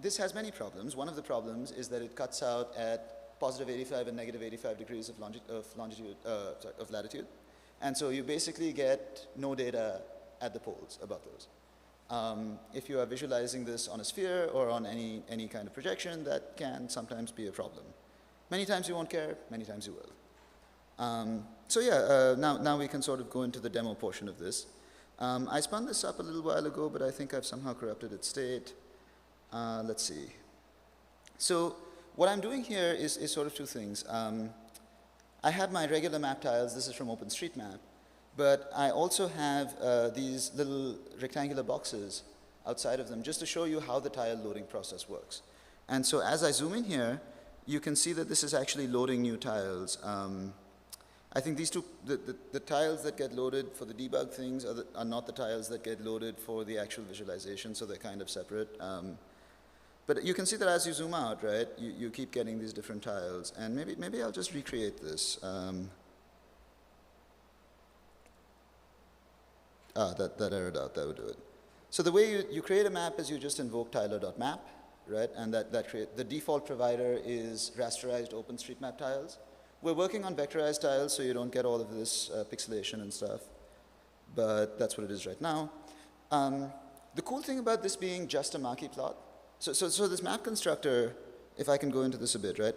This has many problems. One of the problems is that it cuts out at positive 85 and negative 85 degrees of latitude. And so you basically get no data at the poles about those. If you are visualizing this on a sphere or on any kind of projection, that can sometimes be a problem. Many times you won't care, many times you will. So yeah, now we can sort of go into the demo portion of this. I spun this up a little while ago, but I think I've somehow corrupted its state. Let's see. So what I'm doing here is sort of 2 things. I have my regular map tiles. This is from OpenStreetMap. But I also have these little rectangular boxes outside of them just to show you how the tile loading process works. And so as I zoom in here, you can see that this is actually loading new tiles. I think these two, the tiles that get loaded for the debug things are not the tiles that get loaded for the actual visualization, so they're kind of separate. But you can see that as you zoom out, right, you keep getting these different tiles. And maybe I'll just recreate this. That errored out, that would do it. So the way you create a map is you just invoke tiler.map, right? And the default provider is rasterized OpenStreetMap tiles. We're working on vectorized tiles, so you don't get all of this pixelation and stuff. But that's what it is right now. The cool thing about this being just a Markey plot, so this map constructor, if I can go into this a bit, right?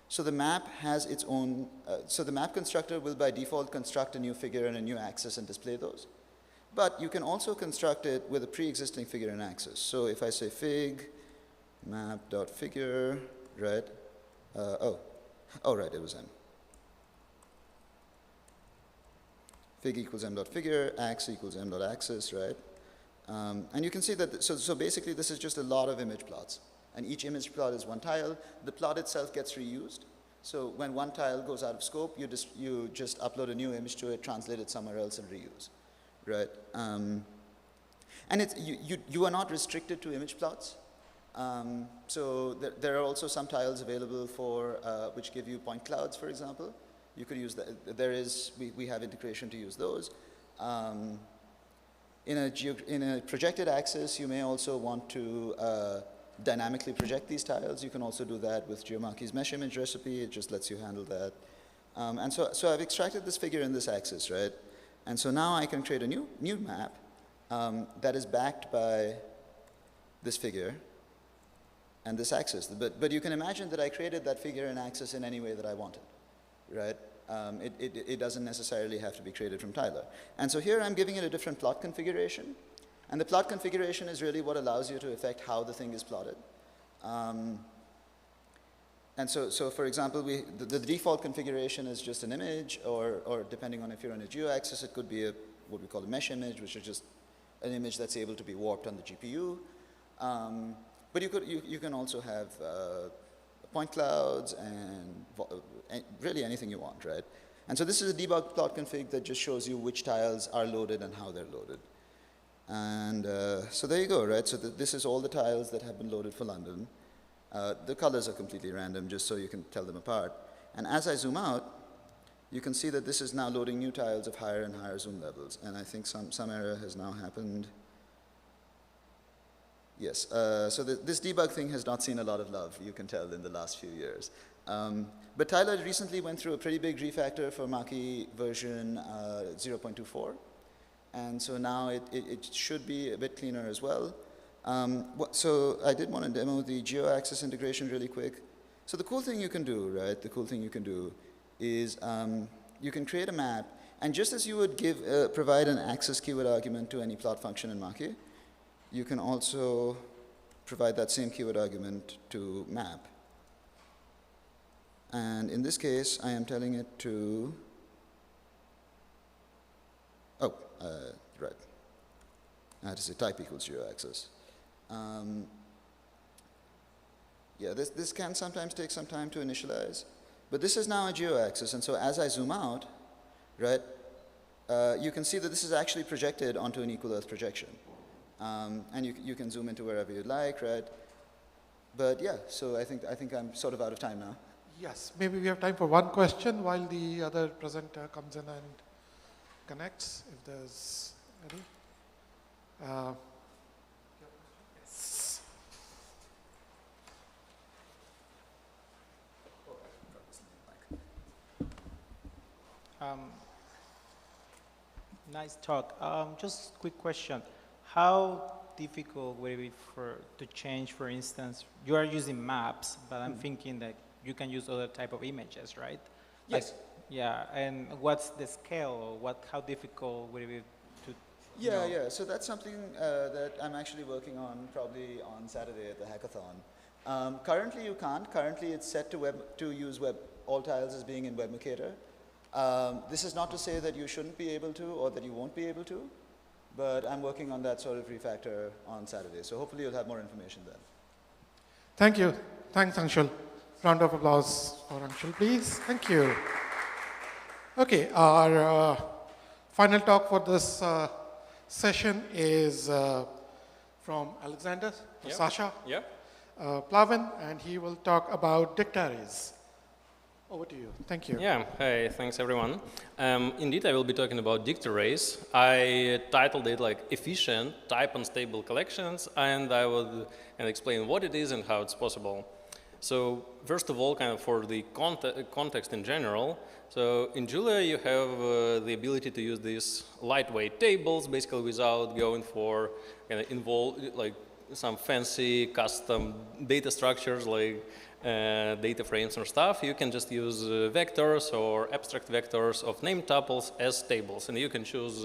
So the map has its own, so the map constructor will by default construct a new figure and a new axis and display those. But you can also construct it with a pre-existing figure and axis. So if I say fig map.figure, right? Right, it was m. Fig equals m.figure, ax equals m.axis, right? And you can see that, so basically this is just a lot of image plots. And each image plot is one tile. The plot itself gets reused. So when one tile goes out of scope, you just upload a new image to it, translate it somewhere else, and reuse, right? And you are not restricted to image plots. So there are also some tiles available for which give you point clouds, for example. You could use that. We have integration to use those. In a projected axis, you may also want to dynamically project these tiles. You can also do that with GeoMarkey's mesh image recipe. It just lets you handle that. And so I've extracted this figure in this axis, right? And so now I can create a new map that is backed by this figure and this axis. But you can imagine that I created that figure and axis in any way that I wanted, right? It doesn't necessarily have to be created from tiler. And so here I'm giving it a different plot configuration. And the plot configuration is really what allows you to affect how the thing is plotted. And so for example, the default configuration is just an image, or depending on if you're on a geo-axis, it could be what we call a mesh image, which is just an image that's able to be warped on the GPU. But you can also have point clouds and really anything you want, right? And so this is a debug plot config that just shows you which tiles are loaded and how they're loaded. And so there you go, right? So this is all the tiles that have been loaded for London. The colors are completely random, just so you can tell them apart. And as I zoom out, you can see that this is now loading new tiles of higher and higher zoom levels. And I think some error has now happened. Yes, so this debug thing has not seen a lot of love, you can tell, in the last few years. But Tyler recently went through a pretty big refactor for Markey version 0.24. And so now it should be a bit cleaner as well. So I did want to demo the geo-axis integration really quick. So the cool thing you can do, right, the cool thing you can do is you can create a map, and just as you would provide an axis keyword argument to any plot function in Markey, you can also provide that same keyword argument to map. And in this case, I am telling it to, right. I had to say type equals geo-axis. Yeah, this can sometimes take some time to initialize, but this is now a geo-axis, and so as I zoom out, right, you can see that this is actually projected onto an equal Earth projection. And you can zoom into wherever you'd like, right? But yeah, so I think I'm sort of out of time now. Yes, maybe we have time for one question while the other presenter comes in and connects, if there's any. Yes. Nice talk. Just quick question. How difficult would it be to change, for instance, you are using maps, but I'm thinking that you can use other type of images, right? Yes. Yeah, and what's the scale, or how difficult would it be to Yeah, so that's something that I'm actually working on probably on Saturday at the hackathon. Currently you can't. Currently it's set to use all tiles as being in WebMocator. This is not to say that you shouldn't be able to or that you won't be able to, but I'm working on that sort of refactor on Saturday. So hopefully you'll have more information then. Thank you. Thanks, Anshul. Round of applause for Anshul, please. Thank you. Okay, our final talk for this session is from Alexander, Yeah. Sasha Yeah. Plavin, and he will talk about dictaries. Over to you. Thank you. Yeah. Hey, thanks everyone. Indeed, I will be talking about dictaries. I titled it like efficient type unstable collections, and I will explain what it is and how it's possible. So first of all, kind of for the context in general. So in Julia, you have the ability to use these lightweight tables, basically without going for like some fancy custom data structures like data frames or stuff. You can just use vectors or abstract vectors of named tuples as tables, and you can choose,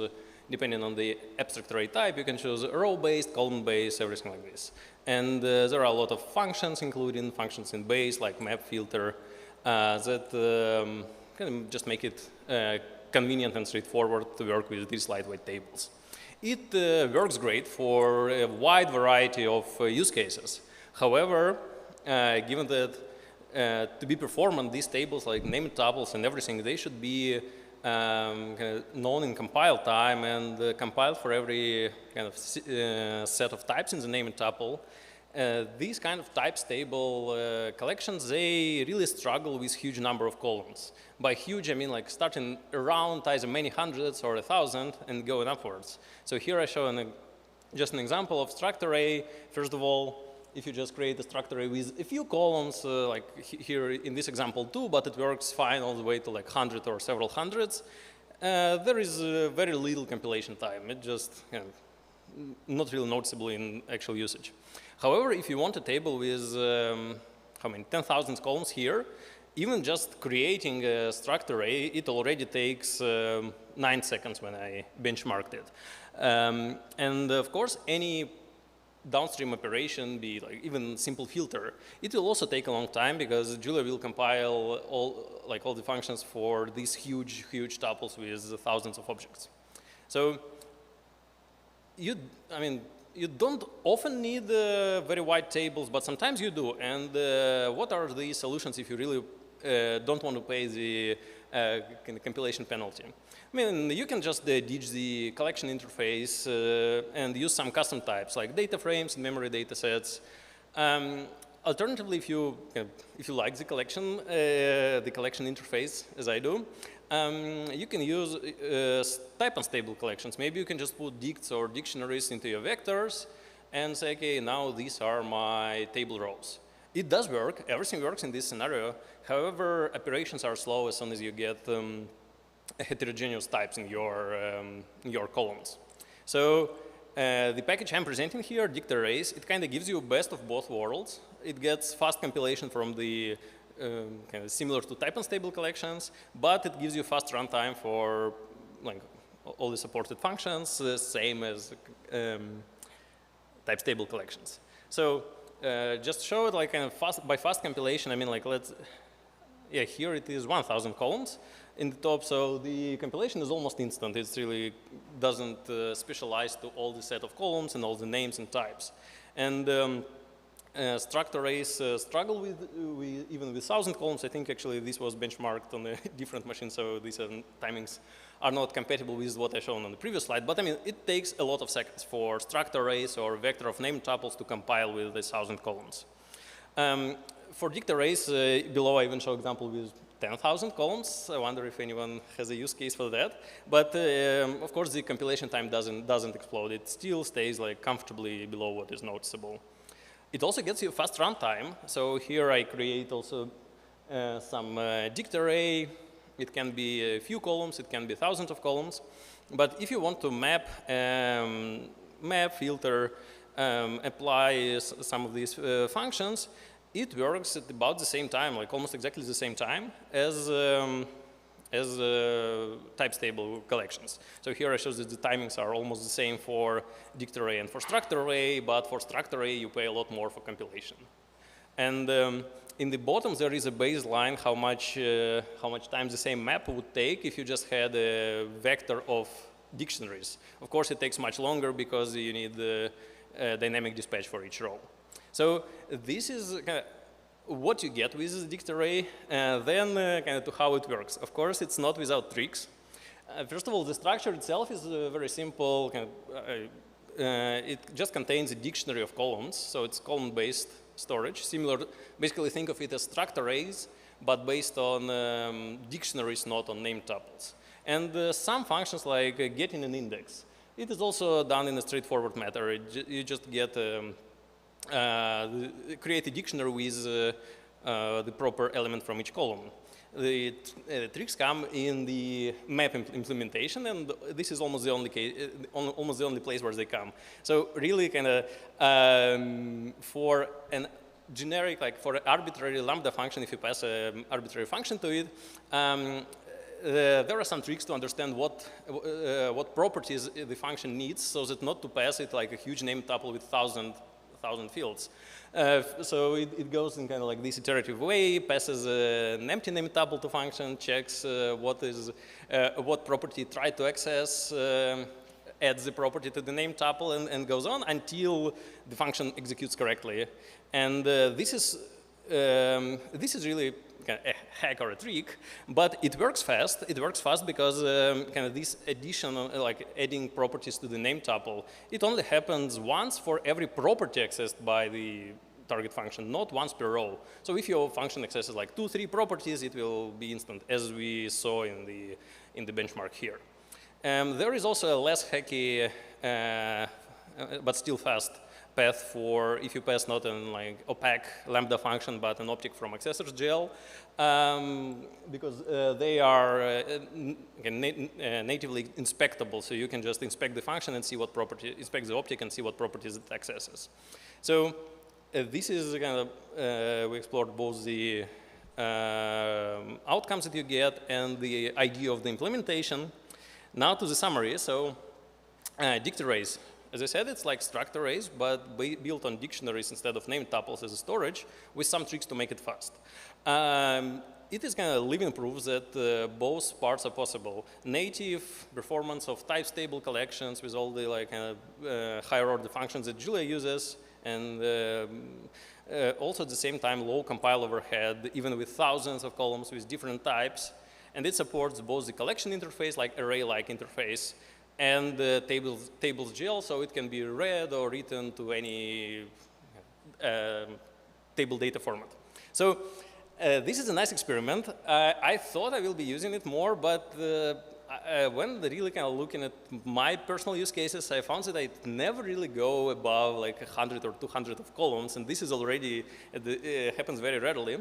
depending on the abstract array type, you can choose row-based, column-based, everything like this. And there are a lot of functions, including functions in base, like map filter, that can just make it convenient and straightforward to work with these lightweight tables. It works great for a wide variety of use cases. However, given that to be performant, these tables like named tuples and everything, they should be kind of known in compile time and compiled for every kind of set of types in the named tuple. These kind of type stable collections, they really struggle with huge number of columns. By huge, I mean like starting around either many hundreds or 1,000 and going upwards. So here I show just an example of struct array. First of all, if you just create a struct array with a few columns, like here in this example 2, but it works fine all the way to like 100 or several hundreds, there is very little compilation time. It just, not really noticeable in actual usage. However, if you want a table with, 10,000 columns here, even just creating a struct array, it already takes 9 seconds when I benchmarked it. And of course, any downstream operation, be like even simple filter, it will also take a long time because Julia will compile all the functions for these huge tuples with thousands of objects. So you don't often need very wide tables, but sometimes you do. And what are the solutions if you really don't want to pay the compilation penalty? I mean, you can just ditch the collection interface and use some custom types like data frames and memory data sets. Alternatively, if you like the collection interface, as I do, you can use type unstable collections. Maybe you can just put dicts or dictionaries into your vectors and say, okay, now these are my table rows. It does work. Everything works in this scenario. However, operations are slow as soon as you get heterogeneous types in your columns. So the package I'm presenting here, dict arrays, it kind of gives you best of both worlds. It gets fast compilation from the kind of similar to type unstable collections, but it gives you fast runtime for like all the supported functions, same as type stable collections. So just show it like kind of by fast compilation. I mean, like here it is 1,000 columns in the top, so the compilation is almost instant. It really doesn't specialize to all the set of columns and all the names and types. And struct arrays struggle with even with 1,000 columns. I think actually this was benchmarked on a different machine, so these timings are not compatible with what I shown on the previous slide. But I mean, it takes a lot of seconds for struct arrays or vector of named tuples to compile with the 1,000 columns. For dict arrays, below I even show example with 10,000 columns. I wonder if anyone has a use case for that. But of course, the compilation time doesn't explode. It still stays like comfortably below what is noticeable. It also gets you fast runtime. So here I create also some dict array. It can be a few columns. It can be thousands of columns. But if you want to map, filter, apply some of these functions, it works at about the same time, like almost exactly the same time as type stable collections. So here I show that the timings are almost the same for dict array and for struct array, but for struct array you pay a lot more for compilation. And in the bottom there is a baseline how much time the same map would take if you just had a vector of dictionaries. Of course, it takes much longer because you need dynamic dispatch for each row. So this is what you get with the dict array, then kind of to how it works. Of course, it's not without tricks. First of all, the structure itself is very simple. It just contains a dictionary of columns, so it's column-based storage. Similar, basically think of it as struct arrays, but based on dictionaries, not on name tuples. And some functions like getting an index. It is also done in a straightforward manner. You just get create a dictionary with the proper element from each column. The tricks come in the map implementation, and this is almost the only case, almost the only place where they come. So really, kind of for an generic, like for an arbitrary lambda function, if you pass an arbitrary function to it, there are some tricks to understand what properties the function needs, so that not to pass it like a huge name tuple with 1,000 fields. So it goes in kind of like this iterative way, passes an empty name tuple to function, checks what property try to access, adds the property to the name tuple, and goes on until the function executes correctly. And this is really a hack or a trick, but it works fast. It works fast because kind of this addition, like adding properties to the name tuple, it only happens once for every property accessed by the target function, not once per row. So if your function accesses like 2, 3 properties, it will be instant, as we saw in the benchmark here. There is also a less hacky, but still fast path for if you pass not an like opaque lambda function, but an object from accessors GL, because they are natively inspectable. So you can just inspect the function and see what property, inspect the object and see what properties it accesses. So this is kind of, we explored both the outcomes that you get and the idea of the implementation. Now to the summary. So dict arrays. As I said, it's like struct arrays, but built on dictionaries instead of name tuples as a storage, with some tricks to make it fast. It is kind of living proof that both parts are possible. Native performance of type-stable collections with all the like higher order functions that Julia uses, and also at the same time low compile overhead, even with thousands of columns with different types. And it supports both the collection interface, like array-like interface, and tables GL, so it can be read or written to any table data format. So this is a nice experiment. I thought I will be using it more, but when really kind of looking at my personal use cases, I found that I never really go above like 100 or 200 of columns, and this is already, happens very readily.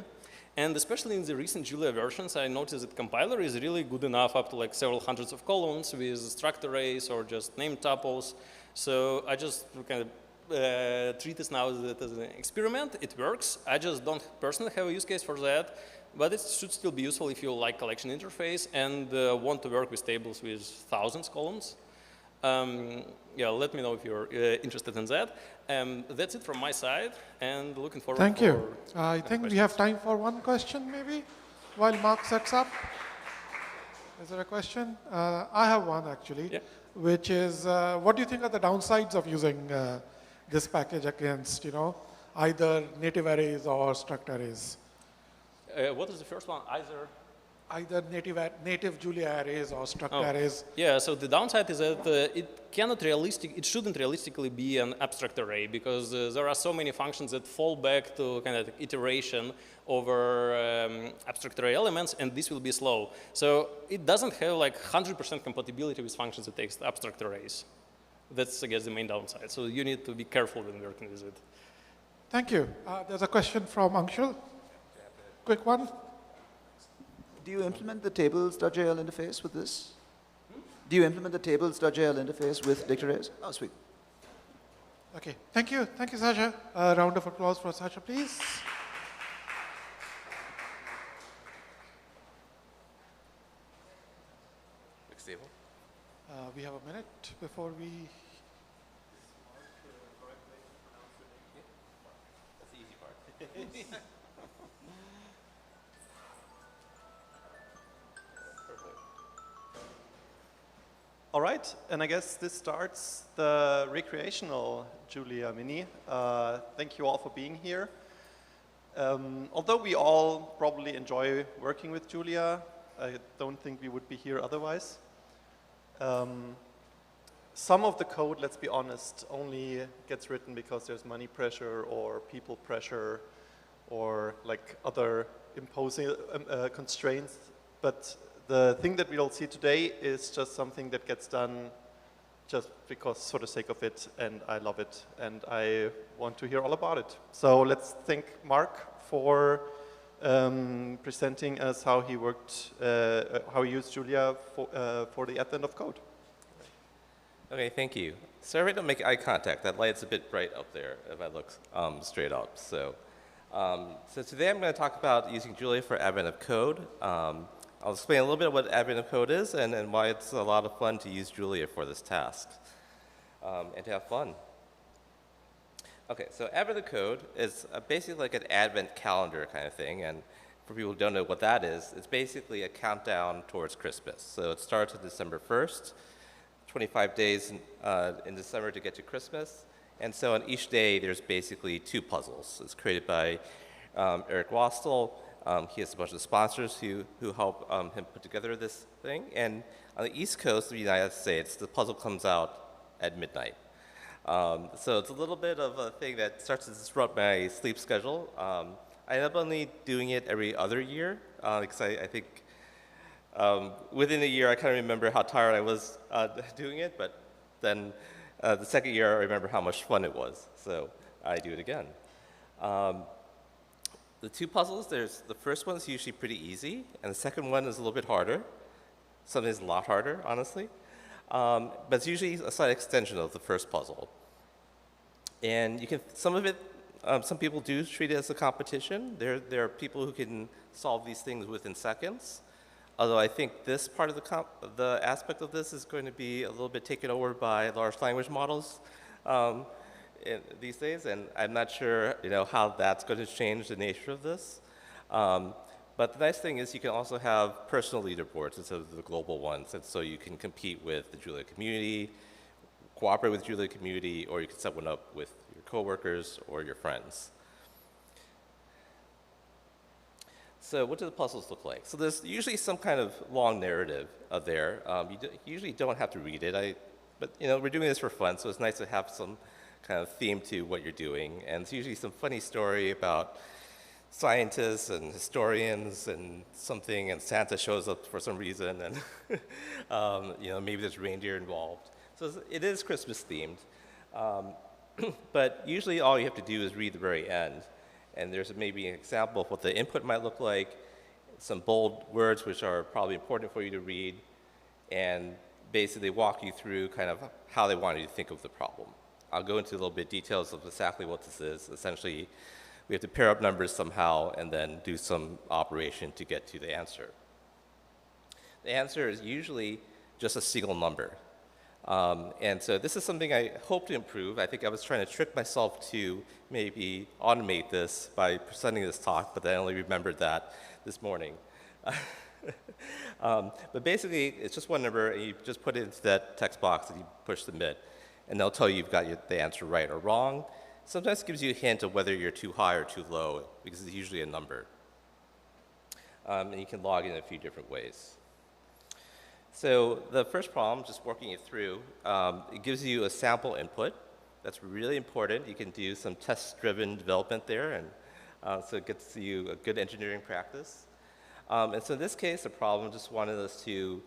And especially in the recent Julia versions, I noticed that compiler is really good enough up to like several hundreds of columns with struct arrays or just name tuples. So I just kind of treat this now as an experiment. It works. I just don't personally have a use case for that, but it should still be useful if you like collection interface and want to work with tables with thousands of columns. Yeah, let me know if you're interested in that. That's it from my side, and looking forward. Thank you. I think we have time for one question, maybe, while Mark sets up. Is there a question? I have one actually, which is, what do you think are the downsides of using this package against, either native arrays or struct arrays? What is the first one? Either native Julia arrays or struct arrays. Yeah, so the downside is that it shouldn't realistically be an abstract array, because there are so many functions that fall back to kind of iteration over abstract array elements, and this will be slow. So it doesn't have like 100% compatibility with functions that take abstract arrays. That's, I guess, the main downside. So you need to be careful when working with it. Thank you. There's a question from Anshul. Quick one. Do you implement the tables.jl interface with this? Do you implement the tables.jl interface with dict arrays? Oh, sweet. Okay, thank you. Thank you, Sasha. A round of applause for Sasha, please. Next table. We have a minute before we... That's the easy part. All right, and I guess this starts the recreational Julia Mini. Thank you all for being here. Although we all probably enjoy working with Julia, I don't think we would be here otherwise. Some of the code, let's be honest, only gets written because there's money pressure or people pressure or like other imposing constraints. But the thing that we'll see today is just something that gets done just because for the sake of it, and I love it, and I want to hear all about it. So let's thank Mark for presenting us how he worked, how he used Julia for the advent of code. Okay, thank you. Sorry I don't make eye contact. That light's a bit bright up there if I look straight up. So today I'm going to talk about using Julia for advent of code. I'll explain a little bit what advent of code is and why it's a lot of fun to use Julia for this task and to have fun. Okay, so advent of code is basically like an advent calendar kind of thing. And for people who don't know what that is, it's basically a countdown towards Christmas. So it starts on December 1st, 25 days in December to get to Christmas. And so on each day, there's basically 2 puzzles. It's created by Eric Wastel. He has a bunch of sponsors who help him put together this thing. And on the East Coast of the United States, the puzzle comes out at midnight. So it's a little bit of a thing that starts to disrupt my sleep schedule. I end up only doing it every other year because I think within a year I kind of remember how tired I was doing it, but then the second year I remember how much fun it was. So I do it again. The 2 puzzles, the first one is usually pretty easy, and the second one is a little bit harder. Some is a lot harder, honestly. But it's usually a slight extension of the first puzzle. And you can, some people do treat it as a competition. There are people who can solve these things within seconds. Although I think this part of the aspect of this is going to be a little bit taken over by large language models these days, and I'm not sure how that's going to change the nature of this. But the nice thing is you can also have personal leaderboards instead of the global ones, and so you can compete with the Julia community, cooperate with the Julia community, or you can set one up with your coworkers or your friends. So what do the puzzles look like? So there's usually some kind of long narrative there. You usually don't have to read it, but we're doing this for fun, so it's nice to have some kind of theme to what you're doing. And it's usually some funny story about scientists and historians and something, and Santa shows up for some reason, and maybe there's reindeer involved. So it is Christmas themed. But usually all you have to do is read the very end. And there's maybe an example of what the input might look like, some bold words which are probably important for you to read, and basically walk you through kind of how they want you to think of the problem. I'll go into a little bit details of exactly what this is. Essentially, we have to pair up numbers somehow and then do some operation to get to the answer. The answer is usually just a single number. And so this is something I hope to improve. I think I was trying to trick myself to maybe automate this by presenting this talk, but I only remembered that this morning. But basically, it's just one number, and you just put it into that text box and you push submit, and they'll tell you you've got the answer right or wrong. Sometimes it gives you a hint of whether you're too high or too low, because it's usually a number. And you can log in a few different ways. So the first problem, just working it through, it gives you a sample input. That's really important. You can do some test-driven development there, and so it gets you a good engineering practice. And so in this case, the problem just wanted us to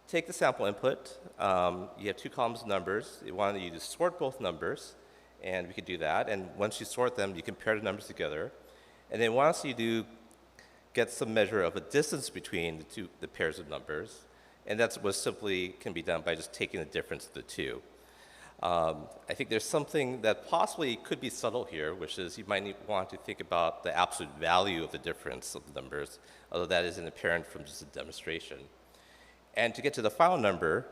take the sample input. You have 2 columns of numbers. It wanted you to sort both numbers, and we could do that. And once you sort them, you compare the numbers together. And then once you do get some measure of a distance between the pairs of numbers, and that's what simply can be done by just taking the difference of the 2. I think there's something that possibly could be subtle here, which is you might want to think about the absolute value of the difference of the numbers, although that isn't apparent from just a demonstration. And to get to the final number,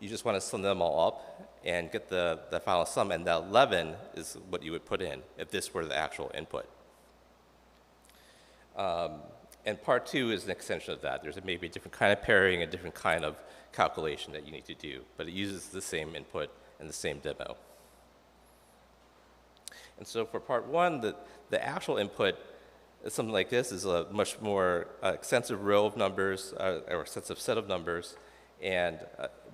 you just want to sum them all up and get the final sum, and that 11 is what you would put in if this were the actual input. And part 2 is an extension of that. There's maybe a different kind of pairing, a different kind of calculation that you need to do, but it uses the same input and the same demo. And so for part 1, the actual input is something like this, is a much more extensive row of numbers, or extensive set of numbers, and,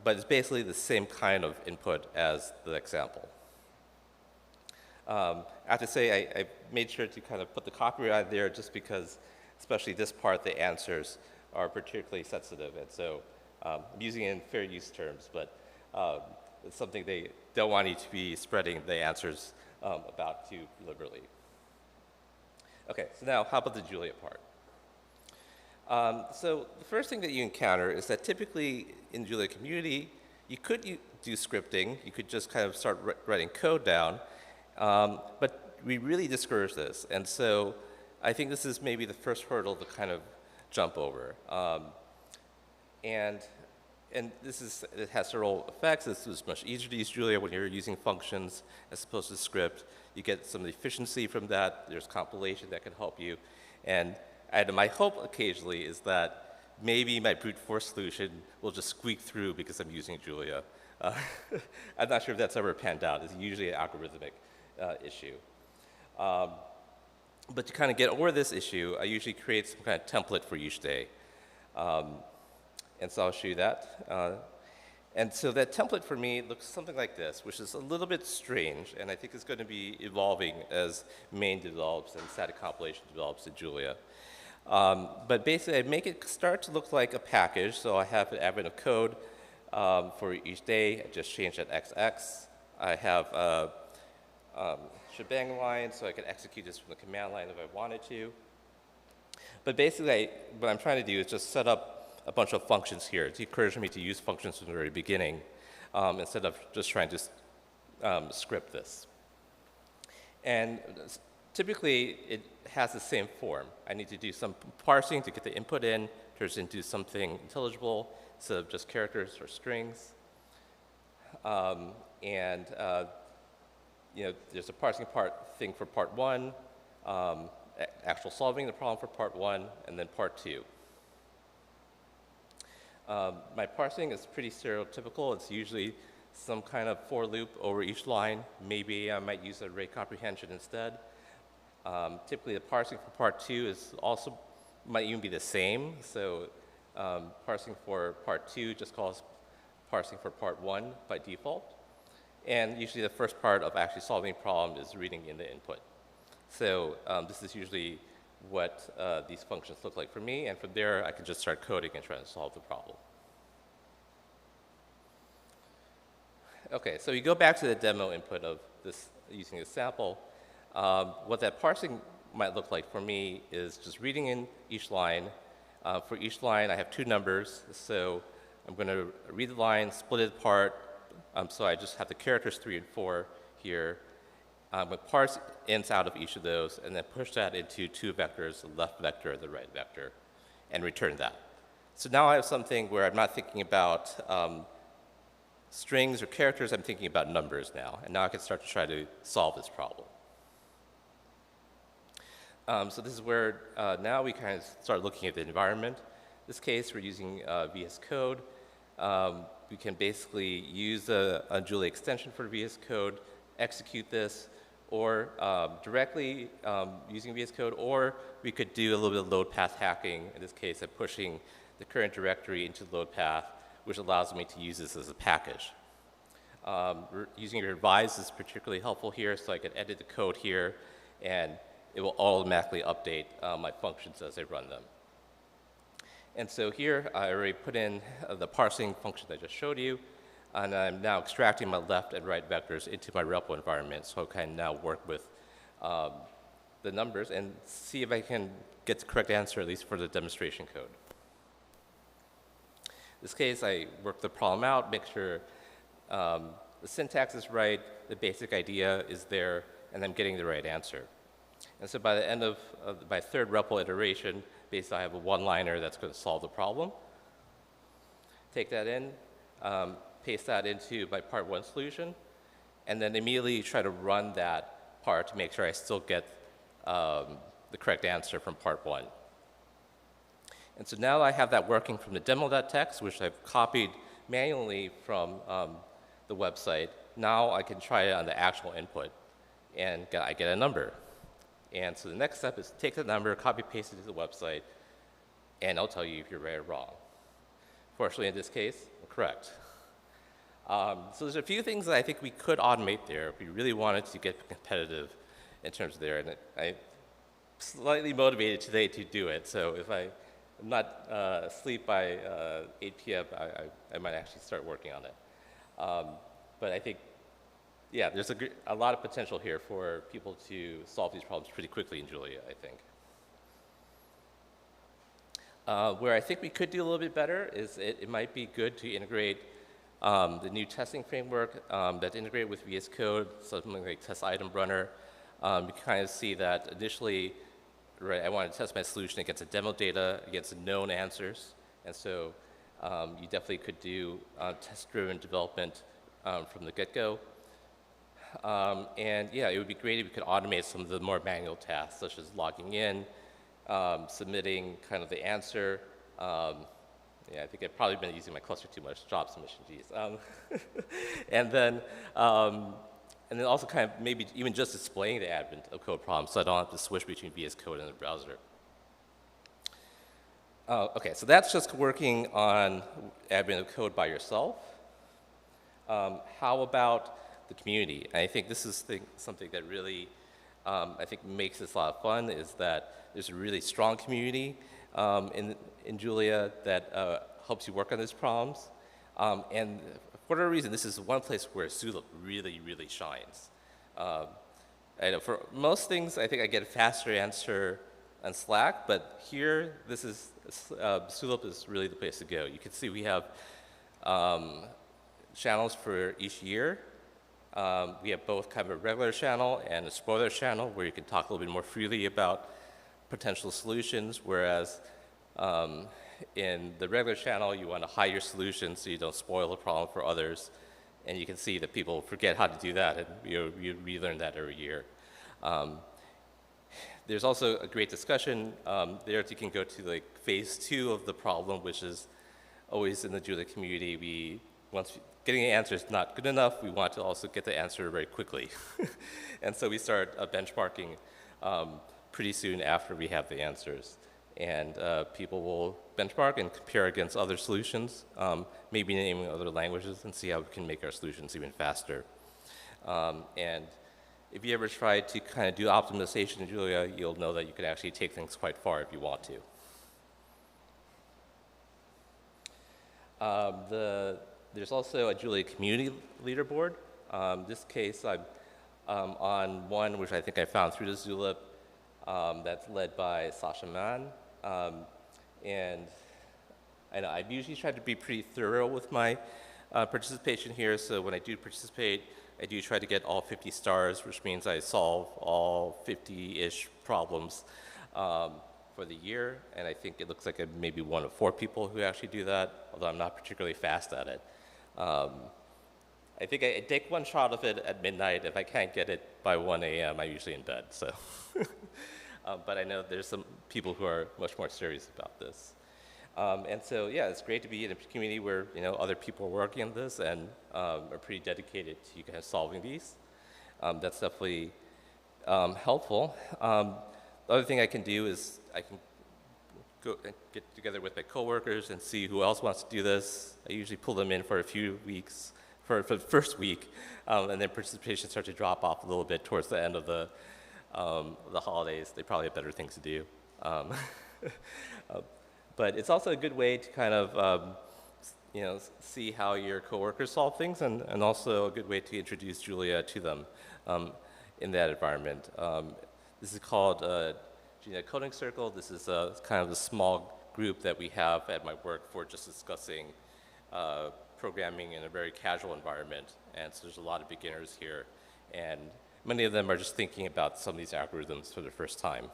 but it's basically the same kind of input as the example. I have to say, I made sure to kind of put the copyright there just because, especially this part, the answers are particularly sensitive. And so I'm using it in fair use terms, but it's something they don't want you to be spreading the answers about too liberally. Okay, so now how about the Julia part? So the first thing that you encounter is that typically in Julia community, you could do scripting. You could just kind of start writing code down. But we really discourage this. And so I think this is maybe the first hurdle to kind of jump over. And it has several effects. This is much easier to use Julia when you're using functions as opposed to script. You get some efficiency from that. There's compilation that can help you. And my hope occasionally is that maybe my brute force solution will just squeak through because I'm using Julia. I'm not sure if that's ever panned out. It's usually an algorithmic issue. But to kind of get over this issue, I usually create some kind of template for each day. And so I'll show you that. And so that template for me looks something like this, which is a little bit strange, and I think it's going to be evolving as main develops and static compilation develops in Julia. But basically, I make it start to look like a package. So I have an advent of code for each day. I just change that XX. I have a shebang line, so I can execute this from the command line if I wanted to. But basically, what I'm trying to do is just set up a bunch of functions here. It's encouraging me to use functions from the very beginning instead of just trying to script this. And typically, it has the same form. I need to do some parsing to get the input in, turns into something intelligible instead of just characters or strings. You know, there's a parsing thing for part 1, actual solving the problem for part 1, and then part 2. My parsing is pretty stereotypical. It's usually some kind of for loop over each line. Maybe I might use array comprehension instead. Typically, the parsing for part 2 is also might even be the same. So parsing for part 2 just calls parsing for part 1 by default. And usually the first part of actually solving a problem is reading in the input. So this is usually what these functions look like for me, and from there I can just start coding and try to solve the problem. Okay, so you go back to the demo input of this using a sample. What that parsing might look like for me is just reading in each line. For each line I have 2 numbers, so I'm going to read the line, split it apart, so I just have the characters 3 and 4 here. But parse ins out of each of those, and then push that into 2 vectors, the left vector and the right vector, and return that. So now I have something where I'm not thinking about strings or characters, I'm thinking about numbers now, and now I can start to try to solve this problem. So this is where now we kind of start looking at the environment. In this case, we're using VS Code. We can basically use a Julia extension for VS Code, execute this, or directly using VS Code, or we could do a little bit of load path hacking. In this case, I'm pushing the current directory into the load path, which allows me to use this as a package. Using revise is particularly helpful here, so I can edit the code here, and it will automatically update my functions as I run them. And so here, I already put in the parsing function I just showed you, and I'm now extracting my left and right vectors into my REPL environment, so I can now work with the numbers and see if I can get the correct answer, at least for the demonstration code. In this case, I work the problem out, make sure the syntax is right, the basic idea is there, and I'm getting the right answer. And so by the end of my 3rd REPL iteration, basically I have a one-liner that's going to solve the problem. Take that in, paste that into my part 1 solution, and then immediately try to run that part to make sure I still get the correct answer from part 1. And so now I have that working from the demo.txt, which I've copied manually from the website. Now I can try it on the actual input, and I get a number. And so the next step is take the number, copy paste it to the website, and I'll tell you if you're right or wrong. Fortunately, in this case, I'm correct. So there's a few things that I think we could automate there if we really wanted to get competitive in terms of there. And I'm slightly motivated today to do it. So if I'm not asleep by 8 p.m., I might actually start working on it. But I think, yeah, there's a lot of potential here for people to solve these problems pretty quickly in Julia, I think. Where I think we could do a little bit better is it might be good to integrate the new testing framework that's integrated with VS Code, something like Test Item Runner. You can kind of see that initially, right, I want to test my solution against the demo data, against known answers. And so you definitely could do test-driven development from the get-go. And yeah, it would be great if we could automate some of the more manual tasks, such as logging in, submitting kind of the answer. Yeah, I think I've probably been using my cluster too much, job submission, geez. And then also kind of maybe even just displaying the admin of code problems so I don't have to switch between VS Code and the browser. Okay, so that's just working on admin of code by yourself. How about the community? And I think this is something that really I think makes this a lot of fun, is that there's a really strong community in Julia that helps you work on these problems. And for whatever reason, this is one place where Zulip really, really shines. I know for most things, I think I get a faster answer on Slack, but here, Zulip is really the place to go. You can see we have channels for each year. We have both kind of a regular channel and a spoiler channel where you can talk a little bit more freely about potential solutions, whereas in the regular channel, you want to hide your solution so you don't spoil the problem for others. And you can see that people forget how to do that, and you relearn that every year. There's also a great discussion there. You can go to like phase 2 of the problem, which is always in the Julia community. Once getting an answer is not good enough, we want to also get the answer very quickly. And so we start benchmarking pretty soon after we have the answers. And people will benchmark and compare against other solutions, maybe naming other languages, and see how we can make our solutions even faster. And if you ever try to kind of do optimization in Julia, you'll know that you can actually take things quite far if you want to. There's also a Julia community leaderboard. In this case, I'm on one which I think I found through the Zulip that's led by Sasha Mann. And I know I've usually tried to be pretty thorough with my participation here, so when I do participate, I do try to get all 50 stars, which means I solve all 50-ish problems for the year, and I think it looks like I'm maybe one of 4 people who actually do that, although I'm not particularly fast at it. I think I take one shot of it at midnight. If I can't get it by 1 a.m., I'm usually in bed, so. But I know there's some people who are much more serious about this. And so, yeah, it's great to be in a community where, other people are working on this and are pretty dedicated to kind of solving these. That's definitely helpful. The other thing I can do is I can go and get together with my coworkers and see who else wants to do this. I usually pull them in for a few weeks, for the first week, and then participation starts to drop off a little bit towards the end of the holidays. They probably have better things to do. But it's also a good way to kind of, see how your coworkers solve things, and also a good way to introduce Julia to them in that environment. This is called Julia Coding Circle. This is kind of a small group that we have at my work for just discussing programming in a very casual environment. And so there's a lot of beginners here, and many of them are just thinking about some of these algorithms for the first time.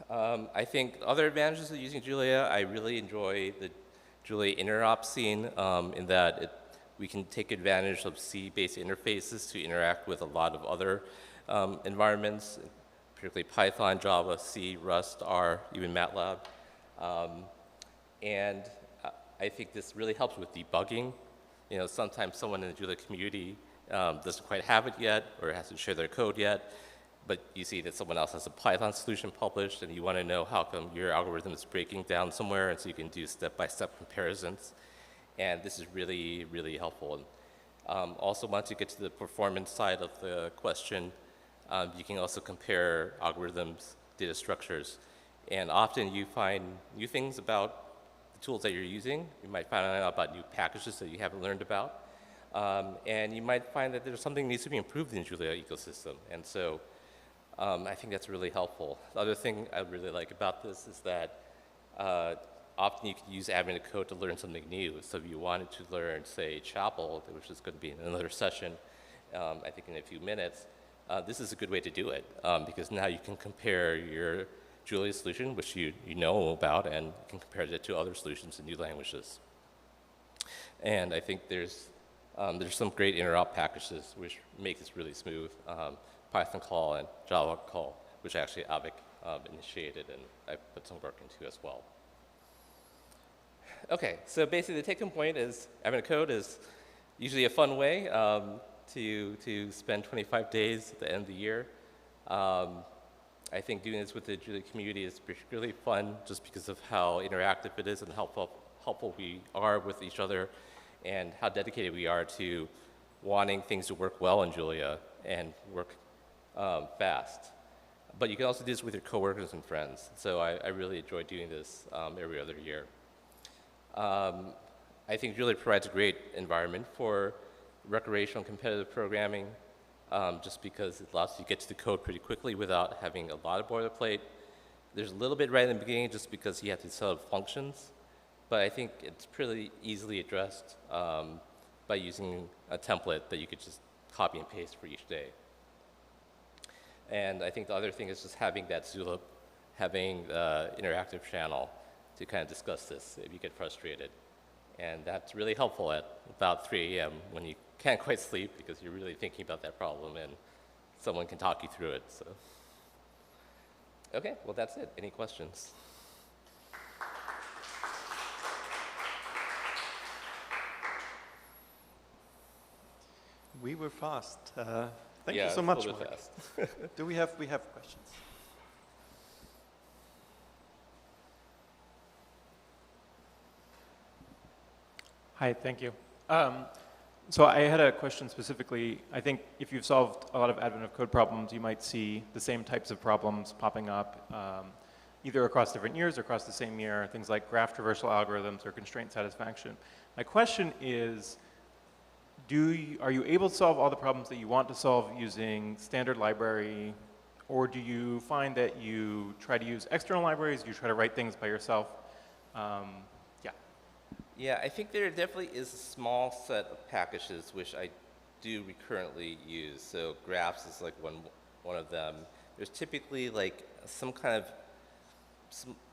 I think other advantages of using Julia, I really enjoy the Julia interop scene in that we can take advantage of C-based interfaces to interact with a lot of other environments, particularly Python, Java, C, Rust, R, even MATLAB. And I think this really helps with debugging. You know, sometimes someone in the Julia community doesn't quite have it yet or hasn't shared their code yet, but you see that someone else has a Python solution published and you want to know how come your algorithm is breaking down somewhere, and so you can do step-by-step comparisons. And this is really, really helpful. Also, once you get to the performance side of the question, you can also compare algorithms, data structures, and often you find new things about the tools that you're using. You might find out about new packages that you haven't learned about. And you might find that there's something that needs to be improved in the Julia ecosystem. And so I think that's really helpful. The other thing I really like about this is that often you can use admin code to learn something new. So if you wanted to learn, say, Chapel, which is going to be in another session, I think in a few minutes, this is a good way to do it because now you can compare your Julia solution, which you know about, and you can compare it to other solutions in new languages. And I think there's some great interop packages which make this really smooth. Python call and Java call, which actually Avik initiated and I put some work into as well. Okay, so basically the take-home point is admin code is usually a fun way to spend 25 days at the end of the year. I think doing this with the Julia community is particularly fun just because of how interactive it is and how helpful we are with each other and how dedicated we are to wanting things to work well in Julia and work fast. But you can also do this with your coworkers and friends. So I really enjoy doing this every other year. I think Julia provides a great environment for recreational competitive programming just because it allows you to get to the code pretty quickly without having a lot of boilerplate. There's a little bit right in the beginning just because you have to set up functions, but I think it's pretty easily addressed by using a template that you could just copy and paste for each day. And I think the other thing is just having that Zulip, having the interactive channel to kind of discuss this if you get frustrated. And that's really helpful at about 3 a.m. when you can't quite sleep because you're really thinking about that problem and someone can talk you through it. So, okay, well that's it. Any questions? We were fast. Thank Yeah, you so much, a little bit Mark. fast. We have questions. Hi, thank you. So I had a question specifically. I think if you've solved a lot of admin of code problems, you might see the same types of problems popping up either across different years or across the same year, things like graph traversal algorithms or constraint satisfaction. My question is, are you able to solve all the problems that you want to solve using standard library, or do you find that you try to use external libraries, you try to write things by yourself? Yeah, I think there definitely is a small set of packages which I do recurrently use. So graphs is like one of them. There's typically like some kind of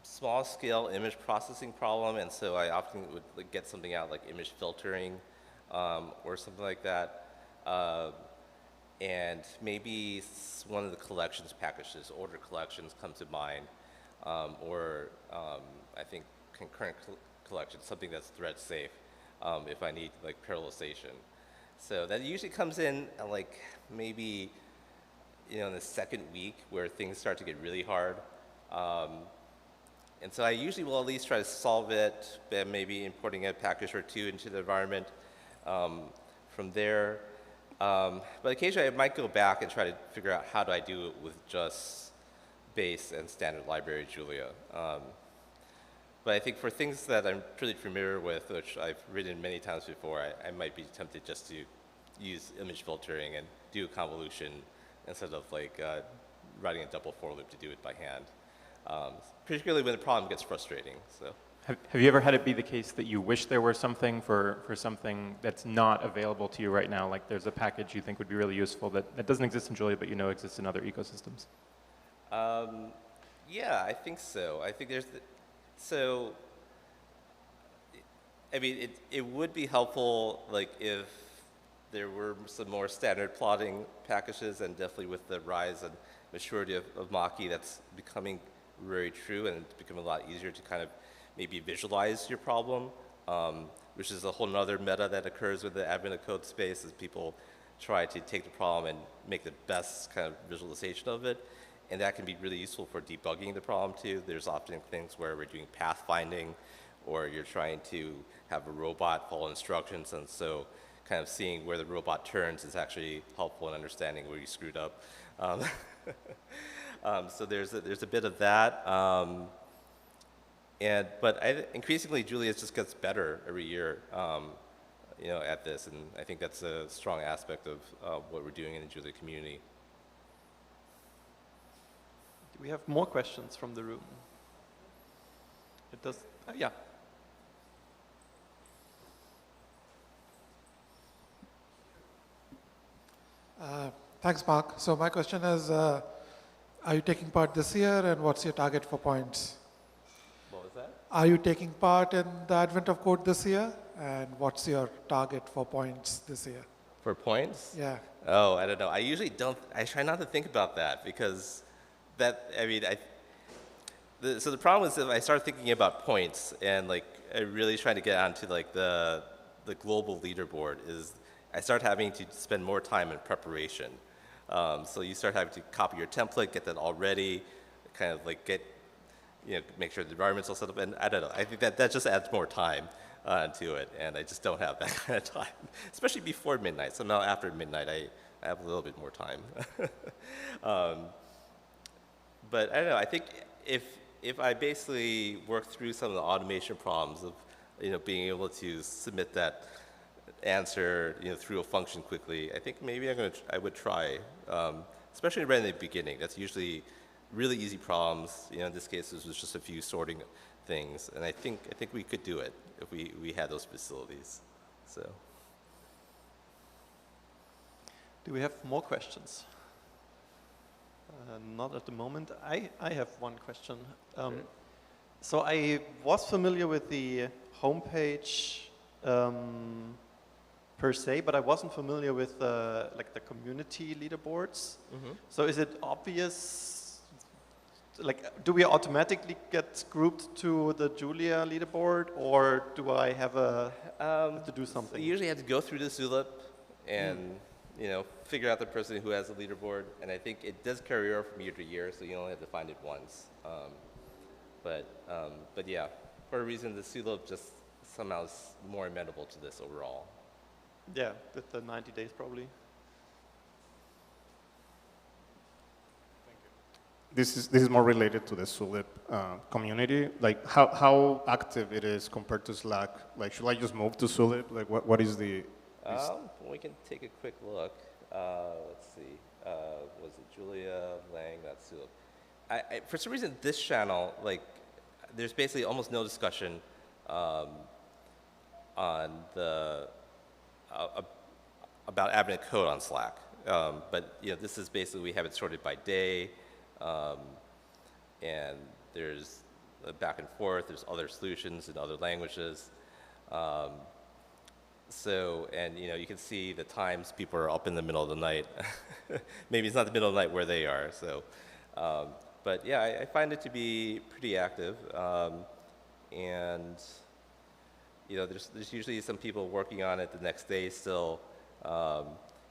small scale image processing problem, and so I often would like, get something out like image filtering or something like that. And maybe one of the collections packages, order collections, comes to mind, or I think concurrent collection, something that's thread safe if I need like parallelization. So that usually comes in like maybe in the second week where things start to get really hard. And so I usually will at least try to solve it by maybe importing a package or two into the environment from there. But occasionally I might go back and try to figure out how do I do it with just base and standard library Julia. But I think for things that I'm pretty familiar with, which I've written many times before, I might be tempted just to use image filtering and do a convolution instead of like writing a double for loop to do it by hand, particularly when the problem gets frustrating. So. Have you ever had it be the case that you wish there were something for something that's not available to you right now? Like there's a package you think would be really useful that doesn't exist in Julia, but you know exists in other ecosystems? Yeah, I think so. I think there's... So, I mean, it would be helpful, like, if there were some more standard plotting packages, and definitely with the rise and maturity of Mach-E, that's becoming very true, and it's becoming a lot easier to kind of maybe visualize your problem, which is a whole nother meta that occurs with the advent of code space, as people try to take the problem and make the best kind of visualization of it. And that can be really useful for debugging the problem too. There's often things where we're doing path finding, or you're trying to have a robot follow instructions, and so kind of seeing where the robot turns is actually helpful in understanding where you screwed up. So there's a bit of that. But increasingly, Julia just gets better every year, at this, and I think that's a strong aspect of what we're doing in the Julia community. Do we have more questions from the room? It does, yeah. Thanks, Mark. So my question is, are you taking part this year, and what's your target for points? What was that? Are you taking part in the Advent of Code this year, and what's your target for points this year? For points? Yeah. Oh, I don't know. I usually don't. I try not to think about that, because so the problem is, if I start thinking about points and like I really trying to get onto like the global leaderboard, is I start having to spend more time in preparation. So you start having to copy your template, get that all ready, kind of like make sure the environment's all set up, and I don't know. I think that just adds more time to it, and I just don't have that kind of time, especially before midnight. So now after midnight, I have a little bit more time. But I don't know. I think if I basically work through some of the automation problems of being able to submit that answer through a function quickly, I think maybe I would try, especially right in the beginning. That's usually really easy problems. In this case, this was just a few sorting things, and I think we could do it if we had those facilities. So, do we have more questions? Not at the moment. I have one question. Sure. So I was familiar with the homepage per se, but I wasn't familiar with the community leaderboards. Mm-hmm. So is it obvious? Like, do we automatically get grouped to the Julia leaderboard, or do I have to do something? You usually have to go through the Zulip and figure out the person who has the leaderboard, and I think it does carry over from year to year, so you only have to find it once. But yeah, for a reason, the Zulip just somehow is more amenable to this overall. Yeah, with the 90 days probably. This is more related to the Zulip community. Like how active it is compared to Slack. Like, should I just move to Zulip? Like, what is the? We can take a quick look. Let's see. Was it Julia Lang? That's Zulip. For some reason, this channel, there's basically almost no discussion on about Advent code on Slack. But this is basically, we have it sorted by day, and there's back and forth. There's other solutions in other languages. And you can see the times people are up in the middle of the night. Maybe it's not the middle of the night where they are. So, but yeah, I find it to be pretty active. And there's usually some people working on it the next day still.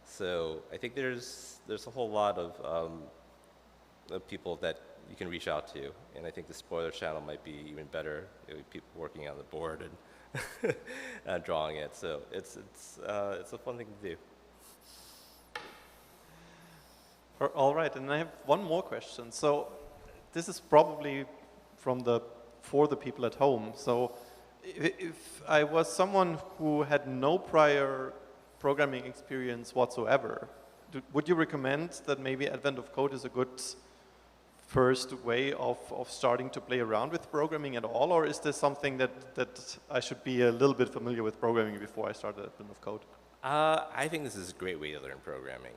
So I think there's a whole lot of people that you can reach out to, and I think the spoiler channel might be even better. People working on the board and drawing it. So it's a fun thing to do. All right, and I have one more question. So this is probably for the people at home. So if I was someone who had no prior programming experience whatsoever, would you recommend that maybe Advent of Code is a good first way of starting to play around with programming at all, or is this something that I should be a little bit familiar with programming before I start Advent of Code? I think this is a great way to learn programming,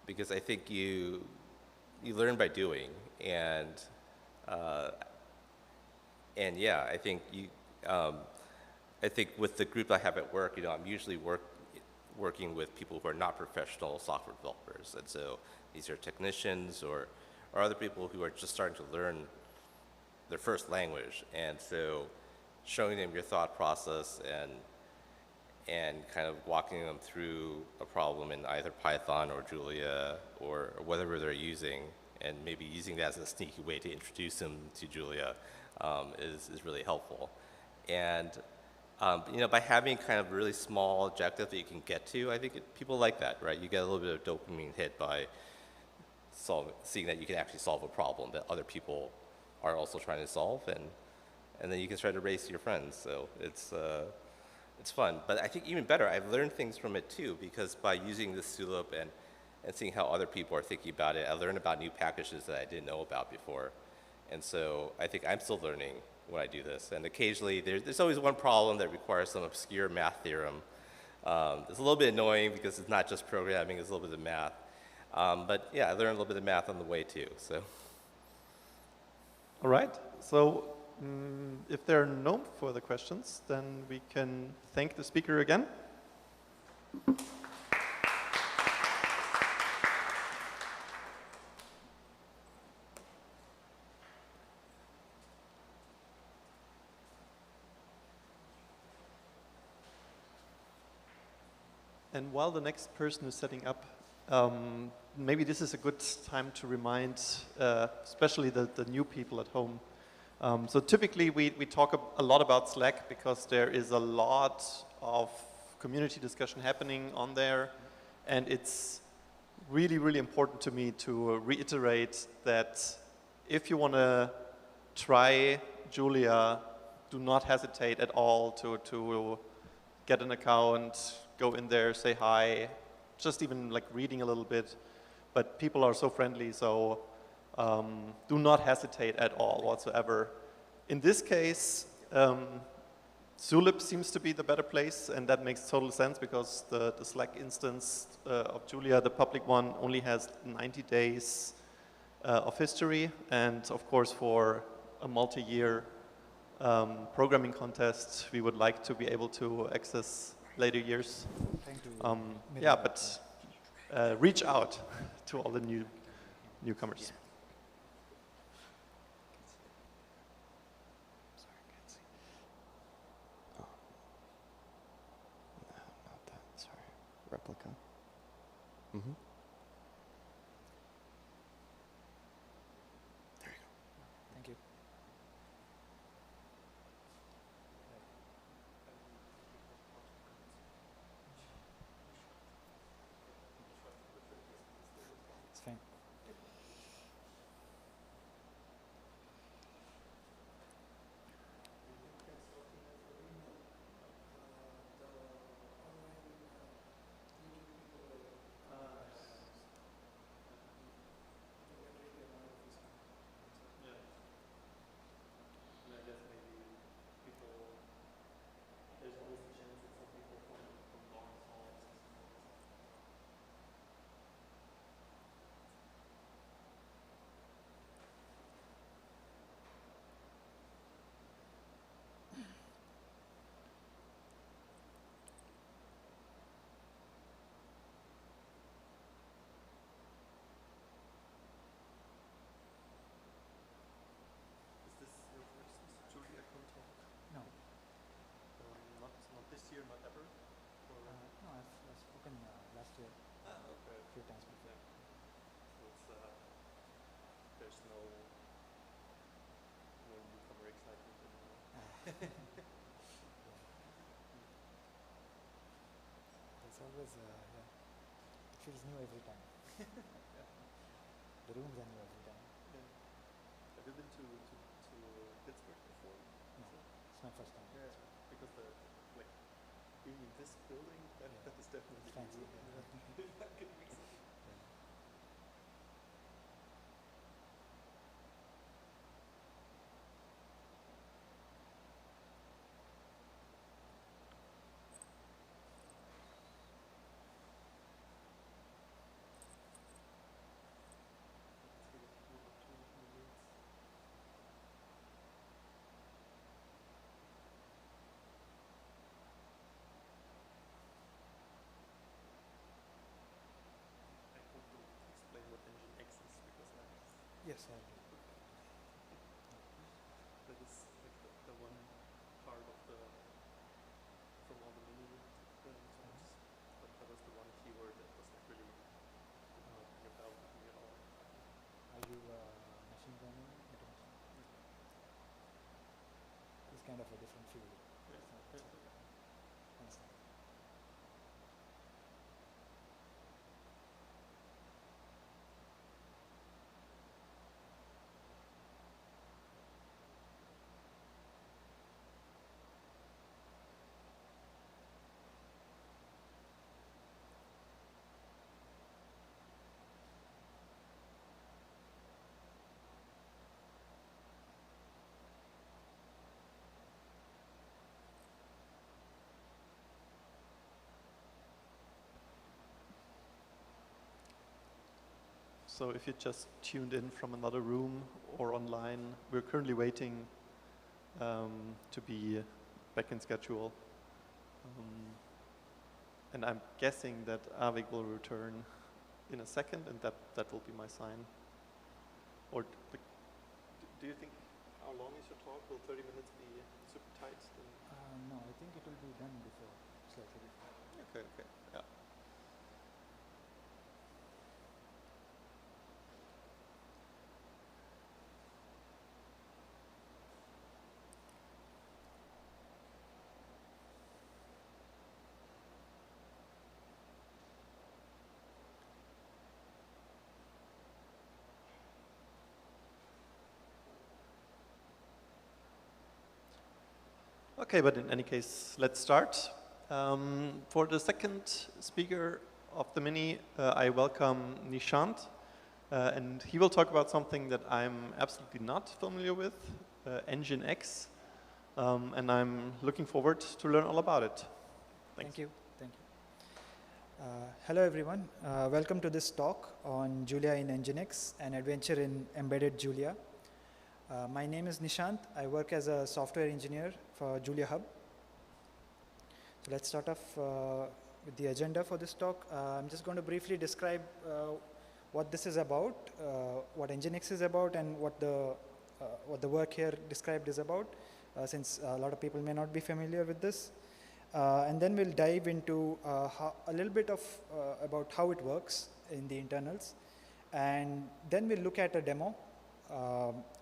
because I think you learn by doing, and yeah, I think I think with the group I have at work, I'm usually working with people who are not professional software developers. And so these are technicians or other people who are just starting to learn their first language. And so showing them your thought process and kind of walking them through a problem in either Python or Julia or whatever they're using, and maybe using that as a sneaky way to introduce them to Julia is really helpful. And you know, by having kind of really small objective that you can get to, I think people like that, right? You get a little bit of dopamine hit by seeing that you can actually solve a problem that other people are also trying to solve, and then you can try to race your friends. So it's fun. But I think even better, I've learned things from it too, because by using this Zulip and seeing how other people are thinking about it, I learned about new packages that I didn't know about before. And so I think I'm still learning when I do this. And occasionally, there's always one problem that requires some obscure math theorem. It's a little bit annoying because it's not just programming, it's a little bit of math. But yeah, I learned a little bit of math on the way too. So. All right. So if there are no further questions, then we can thank the speaker again. And while the next person is setting up, maybe this is a good time to remind, especially the new people at home. So typically we talk a lot about Slack because there is a lot of community discussion happening on there, and it's really, really important to me to reiterate that if you want to try Julia, do not hesitate at all to get an account, go in there, say hi, just even like reading a little bit. But people are so friendly, so do not hesitate at all whatsoever. In this case, Zulip seems to be the better place, and that makes total sense because the Slack instance of Julia, the public one, only has 90 days of history, and of course for a multi-year programming contest, we would like to be able to access later years. Yeah, but reach out to all the newcomers. Replica. Mm-hmm. There you go. Thank you. It's fine. Is this your first JuliaCon talk? No. Not this year, not ever? No, I've spoken last year Okay. a few times before. So it's, there's no newcomer excitement anymore. It's always, yeah, it feels new every time. Yeah. The rooms are new every time. Yeah. Have you been to Pittsburgh before? No, it's my first time. Yeah, because like being in this building, that is definitely Fancy. new. Yes, I do. That is like the one part of the, from all the mini source, but that was the one keyword that was like really ringing a bell with me at all. Are you machine learning automation? It's kind of a different field. Yes. Understand. So if you just tuned in from another room or online, we're currently waiting to be back in schedule. And I'm guessing that Avik will return in a second, and that will be my sign. Or do you think, how long is your talk? Will 30 minutes be super tight? No, I think it will be done before, slightly before. Okay, yeah. Okay, but in any case, let's start. For the second speaker of the mini, I welcome Nishant, and he will talk about something that I'm absolutely not familiar with, Nginx, and I'm looking forward to learn all about it. Thanks. Thank you. Hello everyone, welcome to this talk on Julia in Nginx, an adventure in embedded Julia. My name is Nishant. I work as a software engineer for Julia Hub. So let's start off with the agenda for this talk. I'm just going to briefly describe what this is about, what Nginx is about, and what the work here described is about, since a lot of people may not be familiar with this. And then we'll dive into a little bit of about how it works in the internals. And then we'll look at a demo.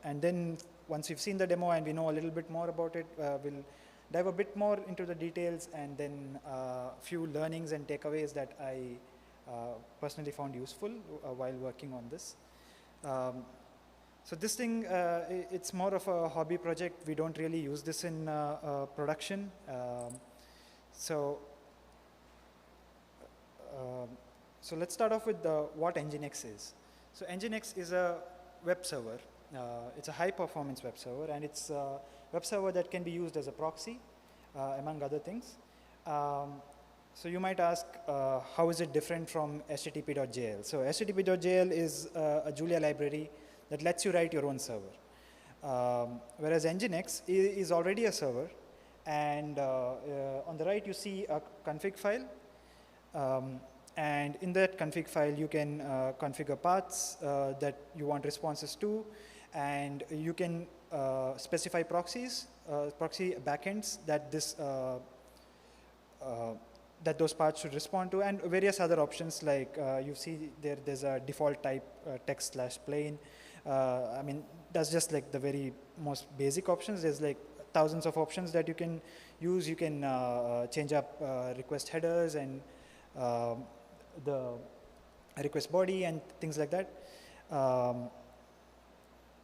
And then once we've seen the demo and we know a little bit more about it, we'll dive a bit more into the details, and then a few learnings and takeaways that I personally found useful while working on this. So this thing, it's more of a hobby project. We don't really use this in production. So let's start off with what Nginx is. So Nginx is a web server. It's a high-performance web server, and it's a web server that can be used as a proxy, among other things. So you might ask, how is it different from http.jl? So http.jl is a Julia library that lets you write your own server. Whereas Nginx is already a server, and on the right you see a config file. And in that config file, you can configure paths that you want responses to, and you can specify proxies, proxy backends that that those paths should respond to, and various other options like you see there's a default type text/plain. I mean, that's just like the very most basic options. There's like thousands of options that you can use. You can change up request headers and the request body and things like that.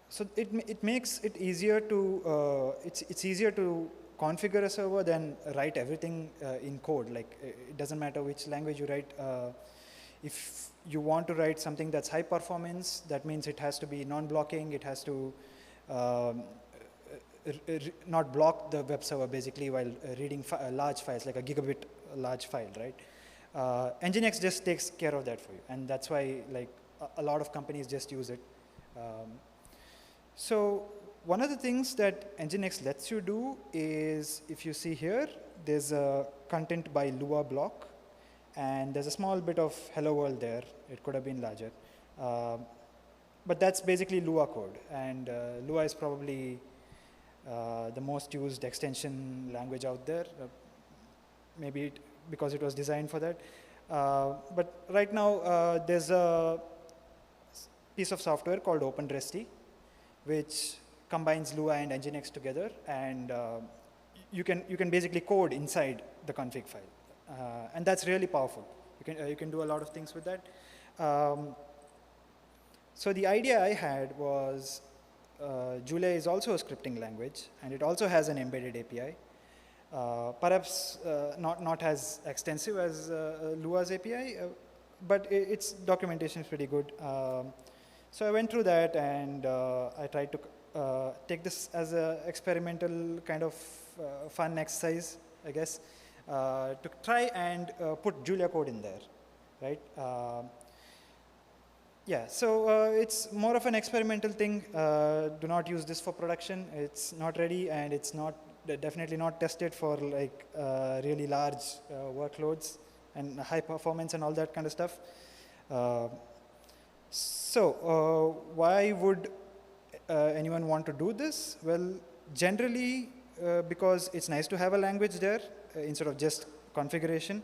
So it makes it easier to it's easier to configure a server than write everything in code. Like it doesn't matter which language you write. If you want to write something that's high performance, that means it has to be non-blocking. It has to not block the web server basically while reading large files, like a gigabit large file, right? Nginx just takes care of that for you, and that's why like a lot of companies just use it. So one of the things that Nginx lets you do is, if you see here, there's a content by Lua block, and there's a small bit of hello world there. It could have been larger. but that's basically Lua code, and Lua is probably the most used extension language out there, maybe because it was designed for that. But right now, there's a piece of software called OpenResty, which combines Lua and Nginx together, and you can basically code inside the config file, and that's really powerful. You can do a lot of things with that. So the idea I had was Julia is also a scripting language, and it also has an embedded API. Perhaps not as extensive as Lua's API, but its documentation is pretty good. So I went through that, and I tried to take this as an experimental kind of fun exercise, I guess, to try and put Julia code in there, right? Yeah, so it's more of an experimental thing. Do not use this for production. It's not ready, and it's not definitely not tested for like really large workloads and high performance and all that kind of stuff. So why would anyone want to do this? Well, generally because it's nice to have a language there instead of just configuration.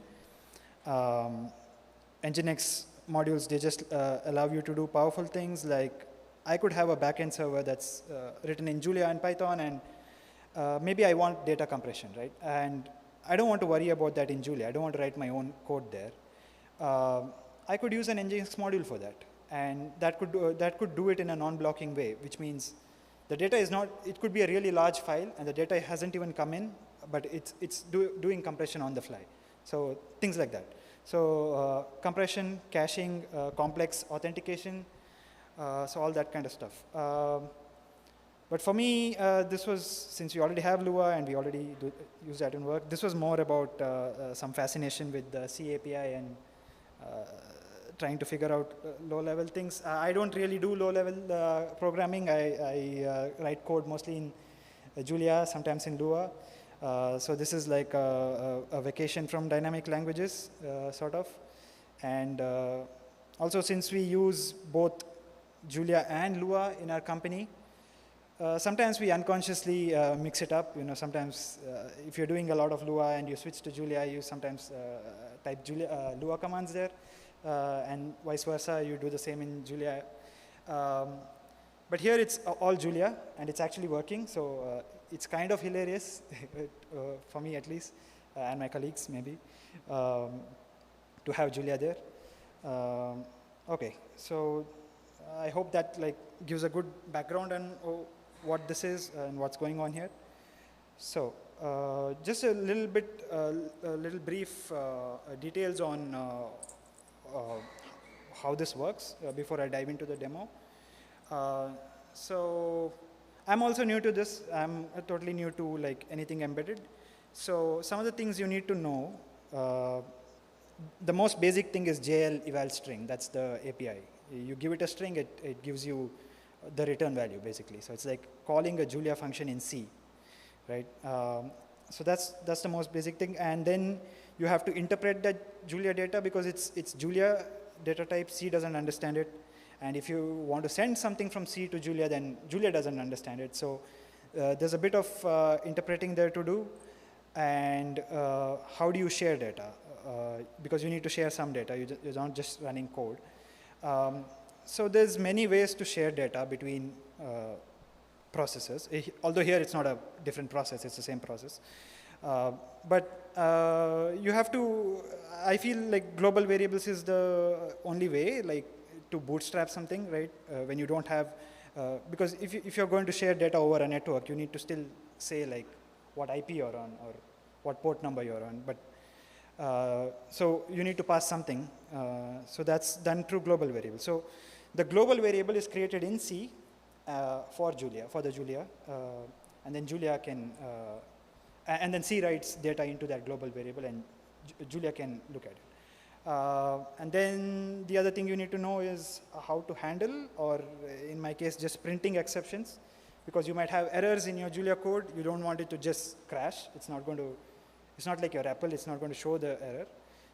Nginx modules, they just allow you to do powerful things like I could have a backend server that's written in Julia and Python, and maybe I want data compression, right? And I don't want to worry about that in Julia. I don't want to write my own code there. I could use an Nginx module for that, and that could do it in a non-blocking way, which means the data is not, it could be a really large file, and the data hasn't even come in, but it's doing compression on the fly. So things like that. So compression, caching, complex authentication, so all that kind of stuff. But for me, this was, since we already have Lua and we already use that in work, this was more about some fascination with the C API and trying to figure out low-level things. I don't really do low-level programming. I write code mostly in Julia, sometimes in Lua. So this is like a vacation from dynamic languages, sort of. And also, since we use both Julia and Lua in our company, sometimes we unconsciously mix it up. You know, sometimes if you're doing a lot of Lua and you switch to Julia, you sometimes type Lua commands there, and vice versa. You do the same in Julia. But here it's all Julia, and it's actually working. So it's kind of hilarious, for me at least, and my colleagues maybe, to have Julia there. Okay, so I hope that like gives a good background on what this is and what's going on here. So just a little bit, little brief details on how this works before I dive into the demo. So I'm also new to this. I'm totally new to like anything embedded. So some of the things you need to know, the most basic thing is JL eval string. That's the API. You give it a string, it gives you the return value basically. So it's like calling a Julia function in C, right? So that's the most basic thing. And then you have to interpret that Julia data because it's Julia data type. C doesn't understand it. And if you want to send something from C to Julia, then Julia doesn't understand it. So there's a bit of interpreting there to do. And how do you share data? Because you need to share some data. You're not just running code. So there's many ways to share data between processes. Although here it's not a different process, it's the same process. But you have to, I feel like global variables is the only way, like, to bootstrap something, right? When you don't have, because if you're going to share data over a network, you need to still say like what IP you're on or what port number you're on. But so you need to pass something. So that's done through global variable. So the global variable is created in C for the Julia, and then Julia can, and then C writes data into that global variable, and Julia can look at it. And then the other thing you need to know is how to handle, or in my case, just printing exceptions, because you might have errors in your Julia code. You don't want it to just crash. It's not going to, it's not like your REPL. It's not going to show the error.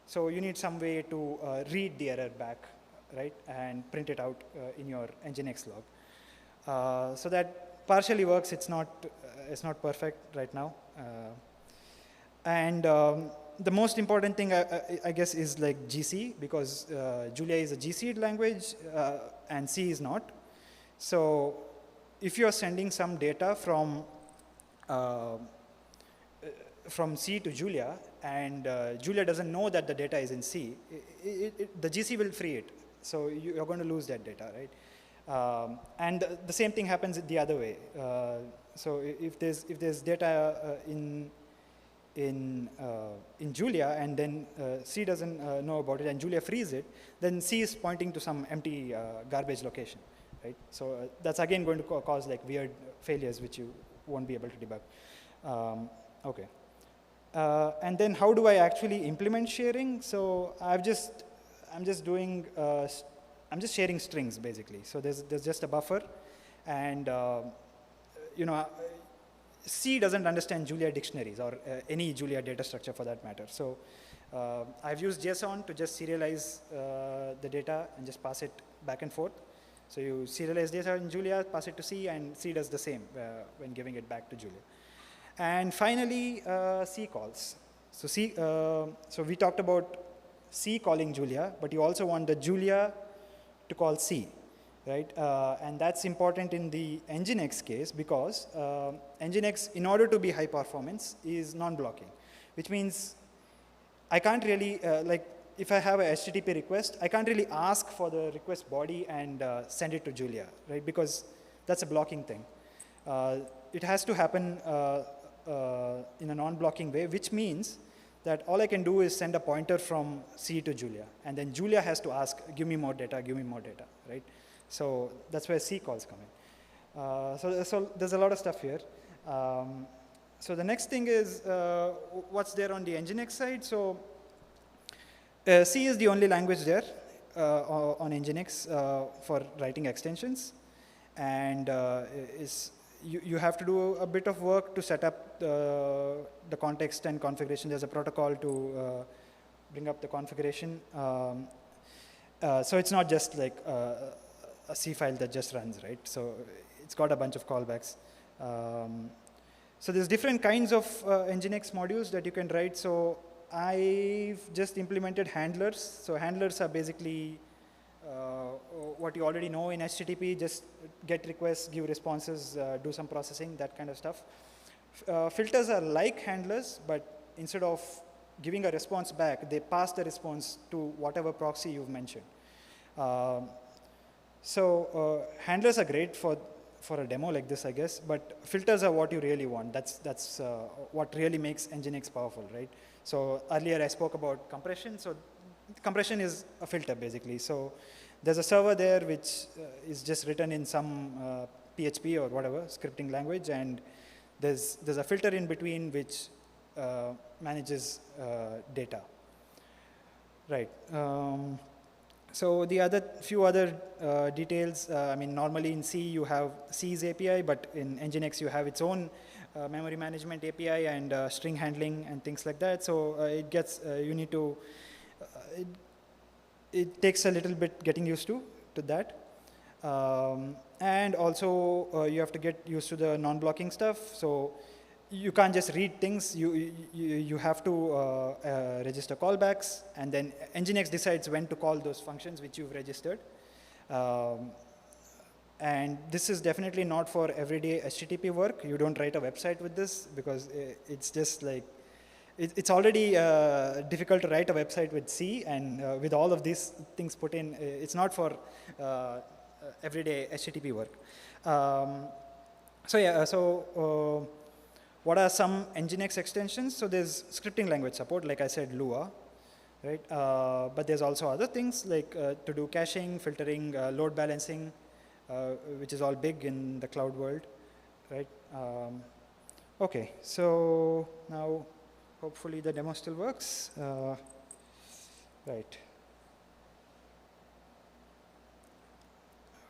So you need some way to read the error back right, and print it out in your Nginx log. So that partially works. It's not perfect right now. And the most important thing, I guess, is like GC, because Julia is a GC language and C is not. So if you're sending some data from C to Julia, and Julia doesn't know that the data is in C, the GC will free it. So you're going to lose that data, right? And the same thing happens the other way. So if there's data in Julia, and then C doesn't know about it, and Julia frees it, then C is pointing to some empty garbage location, right? So that's again going to cause like weird failures which you won't be able to debug. Okay. And then how do I actually implement sharing? So I'm just sharing strings basically. So there's just a buffer, and you know, C doesn't understand Julia dictionaries or any Julia data structure for that matter. So I've used JSON to just serialize the data and just pass it back and forth. So you serialize data in Julia, pass it to C, and C does the same when giving it back to Julia. And finally, C calls. So so we talked about C calling Julia, but you also want the Julia to call C, right? And that's important in the Nginx case, because Nginx, in order to be high performance, is non-blocking, which means I can't really, like if I have a HTTP request, I can't really ask for the request body and send it to Julia, right? Because that's a blocking thing. It has to happen in a non-blocking way, which means that all I can do is send a pointer from C to Julia, and then Julia has to ask, give me more data, right? So that's where C calls come in. So there's a lot of stuff here. So the next thing is what's there on the Nginx side. So C is the only language there on Nginx for writing extensions, and you have to do a bit of work to set up the context and configuration. There's a protocol to bring up the configuration. So it's not just like a C file that just runs, right? So it's got a bunch of callbacks. So there's different kinds of Nginx modules that you can write. So I've just implemented handlers. So handlers are basically what you already know in HTTP, just get requests, give responses, do some processing, that kind of stuff. Filters are like handlers, but instead of giving a response back, they pass the response to whatever proxy you've mentioned. So handlers are great for a demo like this, I guess, but filters are what you really want. That's what really makes Nginx powerful, right? So earlier I spoke about compression. So compression is a filter basically. So there's a server there which is just written in some PHP or whatever scripting language, and there's a filter in between which manages data, right? So the few other details, I mean, normally in C you have C's API, but in Nginx you have its own memory management API and string handling and things like that. So it gets, you need to, it takes a little bit getting used to that. And also you have to get used to the non-blocking stuff. So you can't just read things. You have to register callbacks, and then Nginx decides when to call those functions which you've registered. And this is definitely not for everyday HTTP work. You don't write a website with this, because it's just like, it's already difficult to write a website with C, and with all of these things put in, it's not for everyday HTTP work. So yeah, what are some Nginx extensions? So there's scripting language support, like I said, Lua, right? But there's also other things like to do caching, filtering, load balancing, which is all big in the cloud world, right? Okay, so now hopefully the demo still works. Right.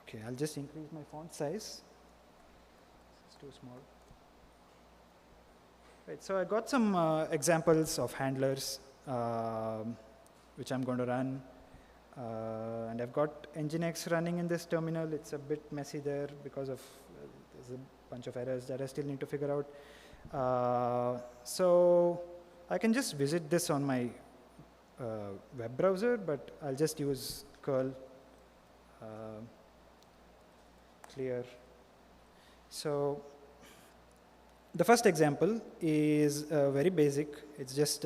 Okay, I'll just increase my font size. It's too small. Right, so I got some examples of handlers which I'm going to run. And I've got Nginx running in this terminal. It's a bit messy there because of there's a bunch of errors that I still need to figure out. So I can just visit this on my web browser, but I'll just use curl clear. So the first example is very basic. It's just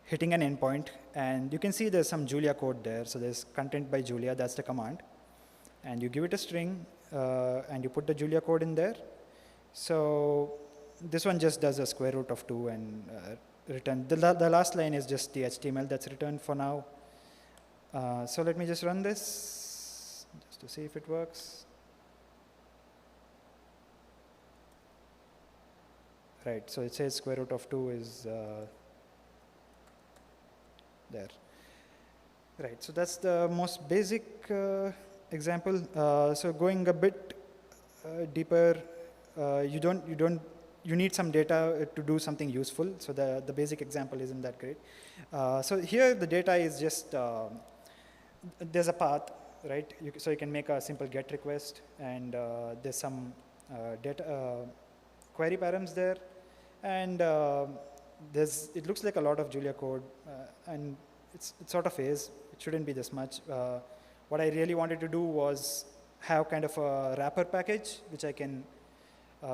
hitting an endpoint, and you can see there's some Julia code there. So there's content by Julia, that's the command. And you give it a string, and you put the Julia code in there. So this one just does a square root of 2 and return. The last line is just the HTML that's returned for now. So let me just run this, just to see if it works. Right, so it says square root of 2 is there. Right, so that's the most basic example. So going a bit deeper, you need some data to do something useful. So the basic example isn't that great. So here the data is just, there's a path, right? So you can make a simple GET request, and there's some data query params there, and it looks like a lot of Julia code, and it sort of is. It shouldn't be this much. What I really wanted to do was have kind of a wrapper package, which I can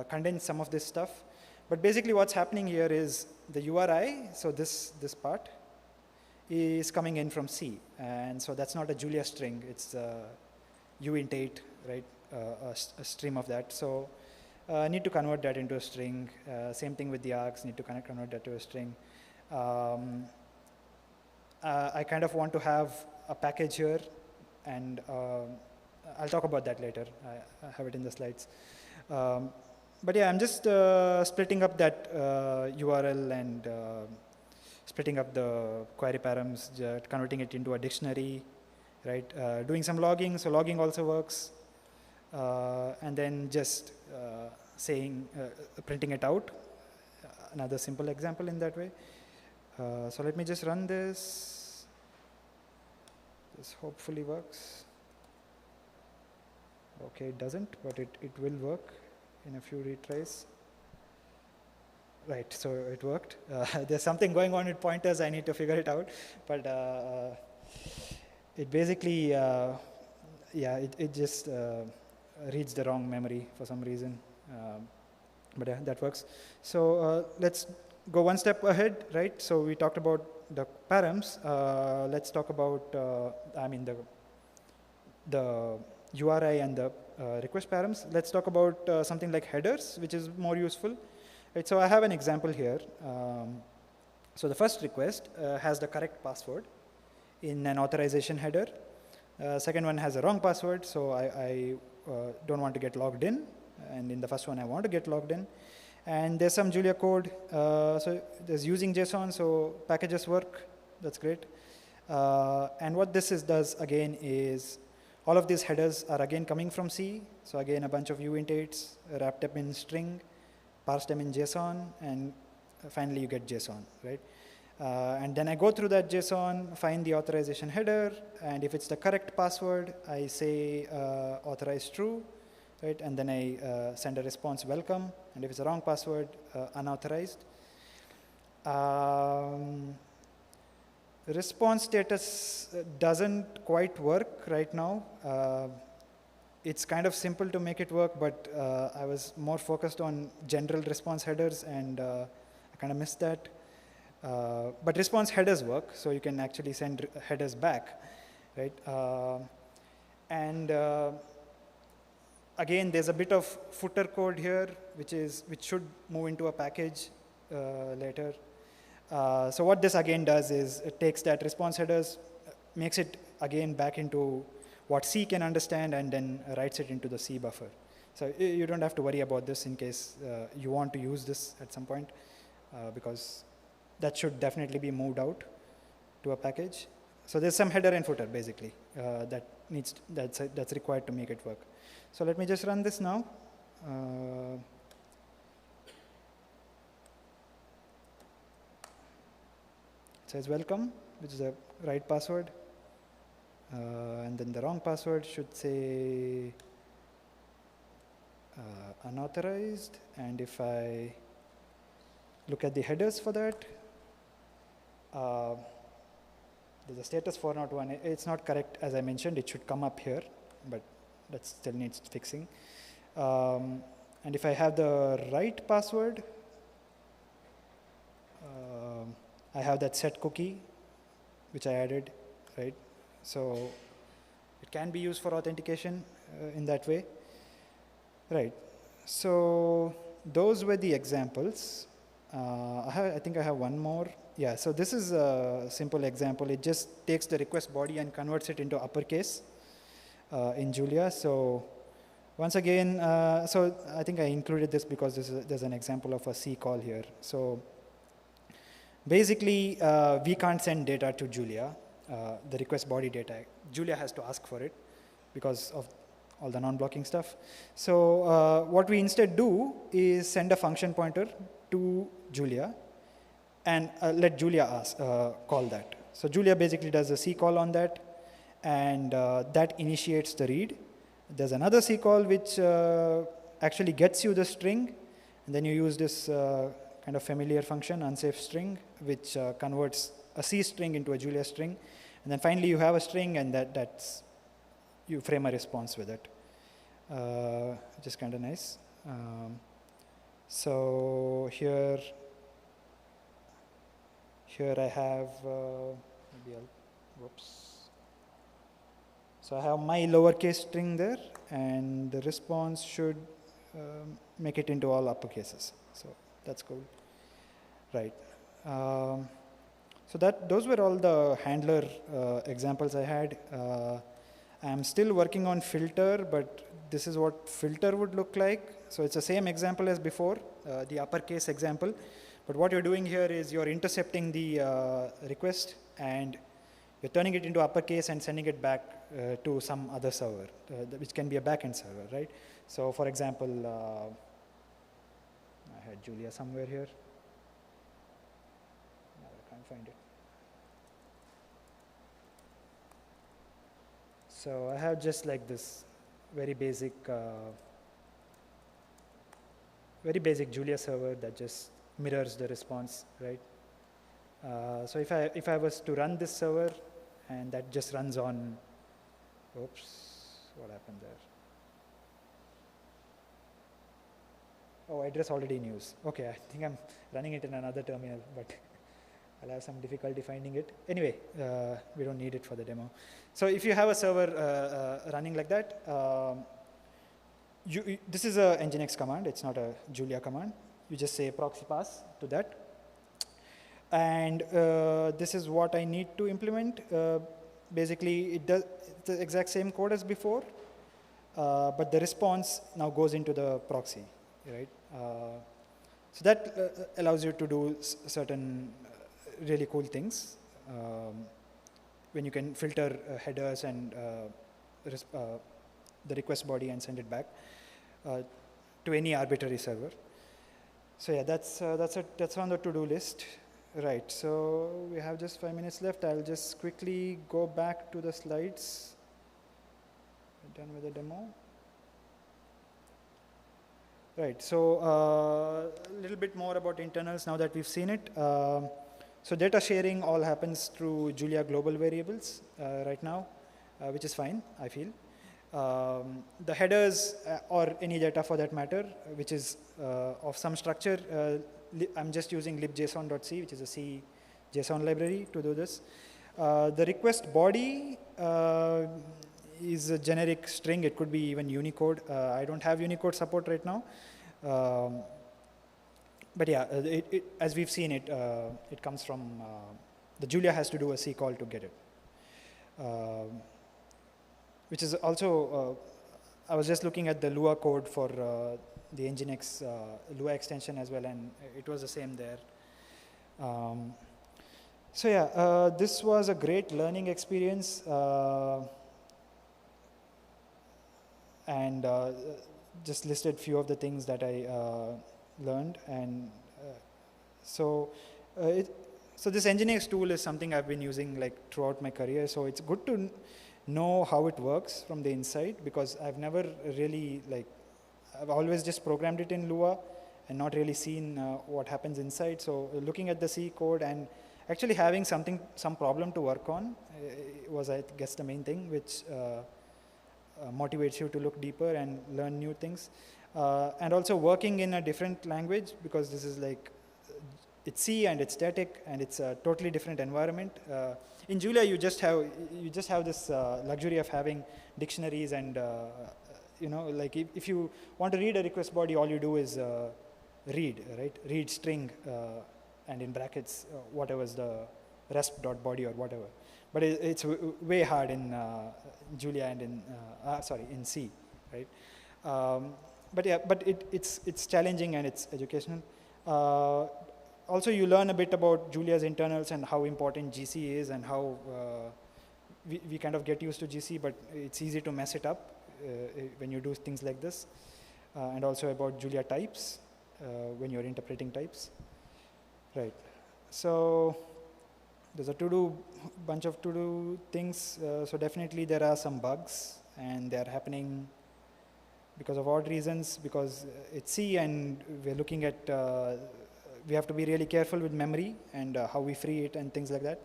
condense some of this stuff. But basically what's happening here is the URI, so this part, is coming in from C. And so that's not a Julia string, it's uint8, right, a stream of that. So I need to convert that into a string. Same thing with the args, need to convert that to a string. I kind of want to have a package here, and I'll talk about that later. I have it in the slides. But yeah, I'm just splitting up that URL and splitting up the query params, converting it into a dictionary, right? Doing some logging, so logging also works. And then just printing it out. Another simple example in that way. So let me just run this. This hopefully works. Okay, it doesn't, but it will work in a few retries. Right, so it worked. There's something going on with pointers, I need to figure it out. But it basically, yeah, it just reads the wrong memory for some reason. But yeah, that works. So let's go one step ahead, right? So we talked about the params. Let's talk about, the URI and the request params. Let's talk about something like headers, which is more useful. Right, so I have an example here. So the first request has the correct password in an authorization header. Second one has a wrong password, so I don't want to get logged in. And in the first one, I want to get logged in. And there's some Julia code. So there's using JSON, so packages work. That's great. And what this does again is all of these headers are again coming from C. So again, a bunch of uint8s wrapped up in string, parsed them in JSON, and finally you get JSON, right? And then I go through that JSON, find the authorization header, and if it's the correct password, I say authorize true, right? And then I send a response welcome, and if it's a wrong password, unauthorized. Response status doesn't quite work right now. It's kind of simple to make it work, but I was more focused on general response headers, and I kind of missed that. But response headers work, so you can actually send headers back, right? And again, there's a bit of footer code here, which should move into a package later. So what this again does is it takes that response headers, makes it again back into what C can understand, and then writes it into the C buffer. So you don't have to worry about this in case you want to use this at some point, because that should definitely be moved out to a package. So there's some header and footer basically that's required to make it work. So let me just run this now. It says welcome, which is the right password. And then the wrong password should say unauthorized. And if I look at the headers for that, there's a status 401. It's not correct as I mentioned. It should come up here, but that still needs fixing. And if I have the right password, I have that set cookie, which I added, right? So it can be used for authentication in that way, right? So those were the examples. I think I have one more. Yeah, so this is a simple example. It just takes the request body and converts it into uppercase in Julia. So once again, so I think I included this because there's an example of a C call here. So basically, we can't send data to Julia, the request body data. Julia has to ask for it because of all the non-blocking stuff. So what we instead do is send a function pointer to Julia and let Julia call that. So Julia basically does a C call on that, and that initiates the read. There's another C call which actually gets you the string, and then you use this kind of familiar function, unsafe string, which converts a C string into a Julia string. And then finally you have a string, and that's you frame a response with it, which is kind of nice. So here I have, maybe I'll, whoops. So I have my lowercase string there, and the response should make it into all uppercases. So that's cool, right? So those were all the handler examples I had. I'm still working on filter, but this is what filter would look like. So it's the same example as before, the uppercase example. But what you're doing here is you're intercepting the request, and you're turning it into uppercase and sending it back to some other server, which can be a backend server, right? So for example, I had Julia somewhere here. No, I can't find it. So I have just like this very basic Julia server that just mirrors the response, right? So if I was to run this server, and that just runs on, oops, what happened there? Oh, address already in use. Okay, I think I'm running it in another terminal, but I'll have some difficulty finding it. Anyway, we don't need it for the demo. So if you have a server running like that, this is a Nginx command. It's not a Julia command. You just say proxy pass to that. And this is what I need to implement. Basically, it's the exact same code as before, but the response now goes into the proxy, right? So that allows you to do certain really cool things when you can filter headers and the request body and send it back to any arbitrary server. So yeah, that's on the to-do list. Right, so we have just 5 minutes left. I'll just quickly go back to the slides. We're done with the demo. Right, so a little bit more about internals now that we've seen it. So data sharing all happens through Julia global variables right now, which is fine, I feel. The headers or any data for that matter, which is of some structure, I'm just using libjson.c, which is a C JSON library to do this. The request body is a generic string. It could be even Unicode. I don't have Unicode support right now. But yeah, as we've seen it, it comes from, the Julia has to do a C call to get it. Which is also, I was just looking at the Lua code for the Nginx Lua extension as well, and it was the same there. So yeah, this was a great learning experience, and just listed few of the things that I learned. And so this Nginx tool is something I've been using like throughout my career, so it's good to know how it works from the inside, because I've never really I've always just programmed it in Lua and not really seen what happens inside. So looking at the C code and actually having some problem to work on was, I guess, the main thing, which motivates you to look deeper and learn new things. And also working in a different language, because this is it's C and it's static and it's a totally different environment. In Julia, you just have this luxury of having dictionaries and if you want to read a request body, all you do is read, right? Read string and in brackets whatever's the resp.body or whatever. But it's way hard in Julia and in C, right? But it's challenging and it's educational. Also, you learn a bit about Julia's internals and how important GC is and how we kind of get used to GC, but it's easy to mess it up when you do things like this. And also about Julia types when you're interpreting types. Right. So there's a bunch of to-do things. So definitely there are some bugs, and they're happening because of odd reasons, because it's C and we're looking at we have to be really careful with memory and how we free it and things like that.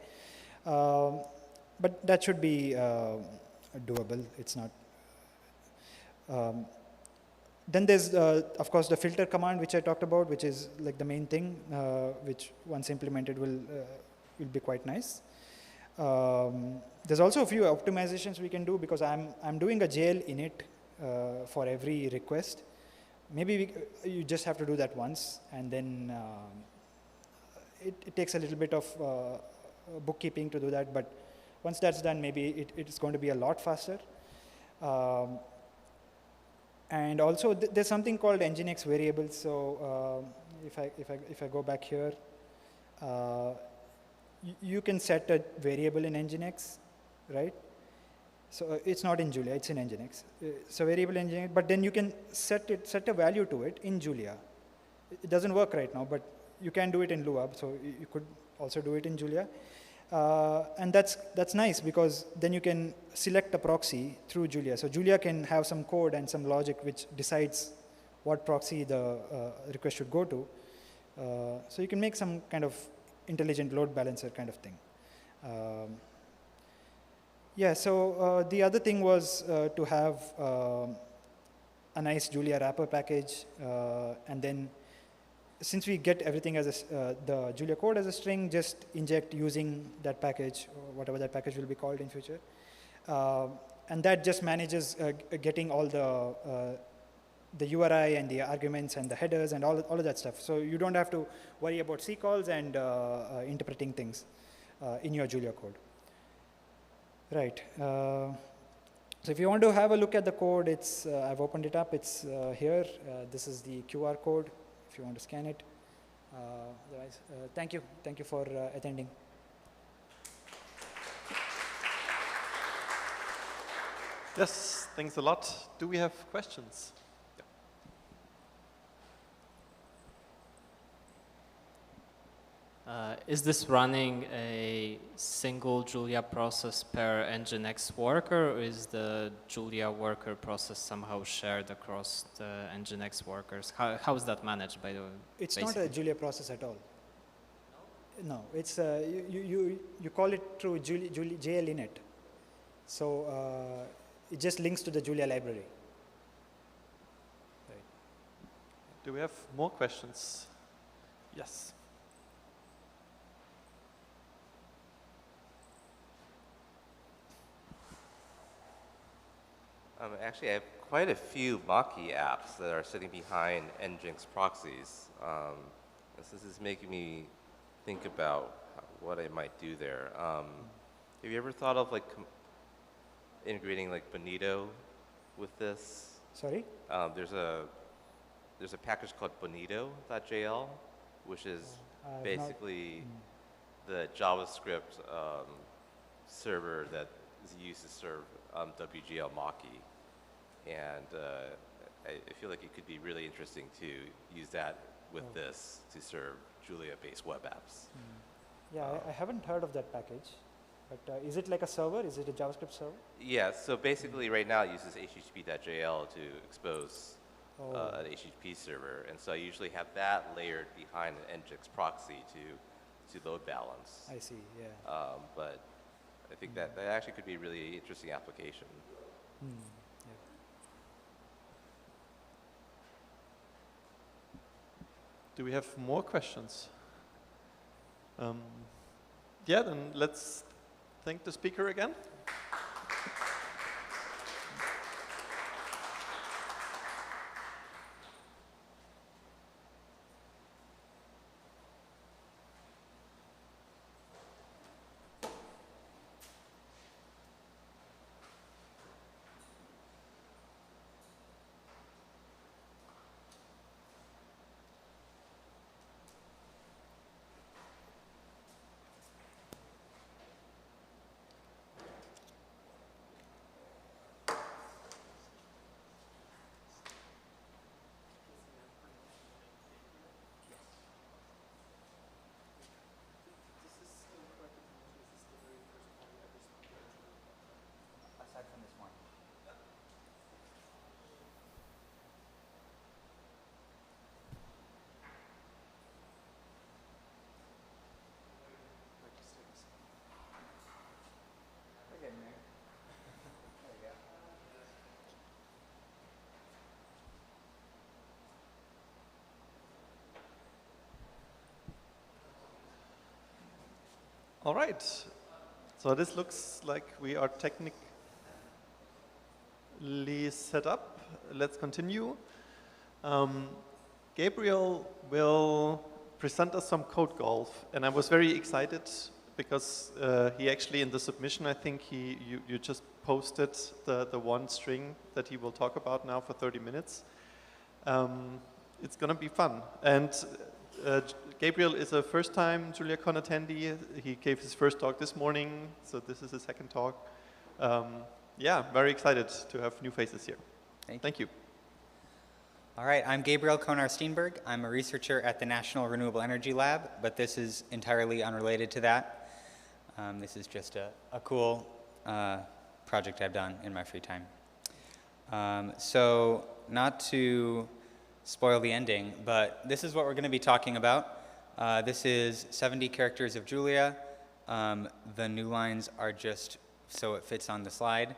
But that should be doable. It's not. Then there's, of course, the filter command, which I talked about, which is like the main thing, which once implemented will be quite nice. There's also a few optimizations we can do, because I'm doing a JL init for every request. Maybe you just have to do that once, and then it takes a little bit of bookkeeping to do that, but once that's done, maybe it's going to be a lot faster. And also there's something called Nginx variables. So if I go back here, you can set a variable in Nginx, right? So it's not in Julia, it's in Nginx. So variable in Nginx, but then you can set a value to it in Julia. It doesn't work right now, but you can do it in Lua, so you could also do it in Julia. And that's nice, because then you can select a proxy through Julia. So Julia can have some code and some logic which decides what proxy the request should go to. So you can make some kind of intelligent load balancer kind of thing. Yeah, so the other thing was to have a nice Julia wrapper package, and then since we get everything as the Julia code as a string, just inject using that package, or whatever that package will be called in future. And that just manages getting all the URI and the arguments and the headers and all of that stuff. So you don't have to worry about C calls and interpreting things in your Julia code. Right. So if you want to have a look at the code, I've opened it up. It's here. This is the QR code, if you want to scan it. Otherwise, thank you. Thank you for attending. Yes, thanks a lot. Do we have questions? Is this running a single Julia process per Nginx worker, or is the Julia worker process somehow shared across the Nginx workers? How is that managed, by the way? It's basically not a Julia process at all. No, it's you call it through JL init. So it just links to the Julia library. Right. Do we have more questions? Yes. Actually, I have quite a few Mach-E apps that are sitting behind Nginx proxies. This is making me think about what I might do there. Have you ever thought of integrating Bonito with this? Sorry? There's a package called Bonito.jl, which is basically the JavaScript server that is used to serve WGL Mach-E. And I feel like it could be really interesting to use that with this to serve Julia-based web apps. Yeah, I haven't heard of that package. But is it like a server? Is it a JavaScript server? Yeah, so basically right now it uses http.jl to expose Oh. an HTTP server. And so I usually have that layered behind an Nginx proxy to load balance. I see, yeah. But I think that actually could be a really interesting application. Yeah. Do we have more questions? Yeah, then let's thank the speaker again. All right. So this looks like we are technically set up. Let's continue. Gabriel will present us some code golf, and I was very excited because he actually, in the submission, I think you just posted the one string that he will talk about now for 30 minutes. It's going to be fun. And Gabriel is a first-time JuliaCon attendee. He gave his first talk this morning, so this is his second talk. Yeah, very excited to have new faces here. Thank you. All right, I'm Gabriel Konar-Steenberg. I'm a researcher at the National Renewable Energy Lab, but this is entirely unrelated to that. This is just a cool project I've done in my free time. So not to spoil the ending, but this is what we're going to be talking about. This is 70 characters of Julia. The new lines are just so it fits on the slide.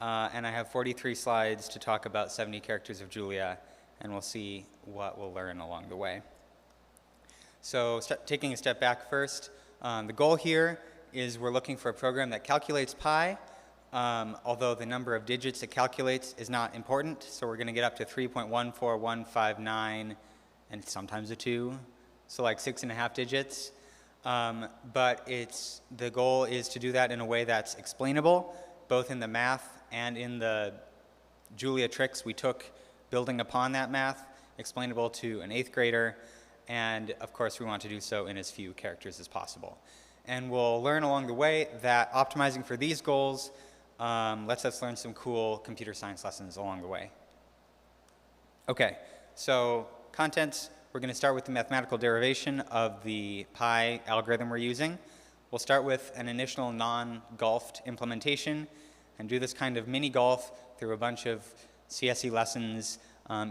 And I have 43 slides to talk about 70 characters of Julia, and we'll see what we'll learn along the way. So taking a step back first, the goal here is we're looking for a program that calculates pi, although the number of digits it calculates is not important. So we're going to get up to 3.14159 and sometimes a 2, so like 6.5 digits. But the goal is to do that in a way that's explainable, both in the math and in the Julia tricks we took building upon that math, explainable to an 8th grader, and of course we want to do so in as few characters as possible. And we'll learn along the way that optimizing for these goals lets us learn some cool computer science lessons along the way. Okay, so contents, we're going to start with the mathematical derivation of the pi algorithm we're using. We'll start with an initial non-golfed implementation and do this kind of mini golf through a bunch of CSE lessons,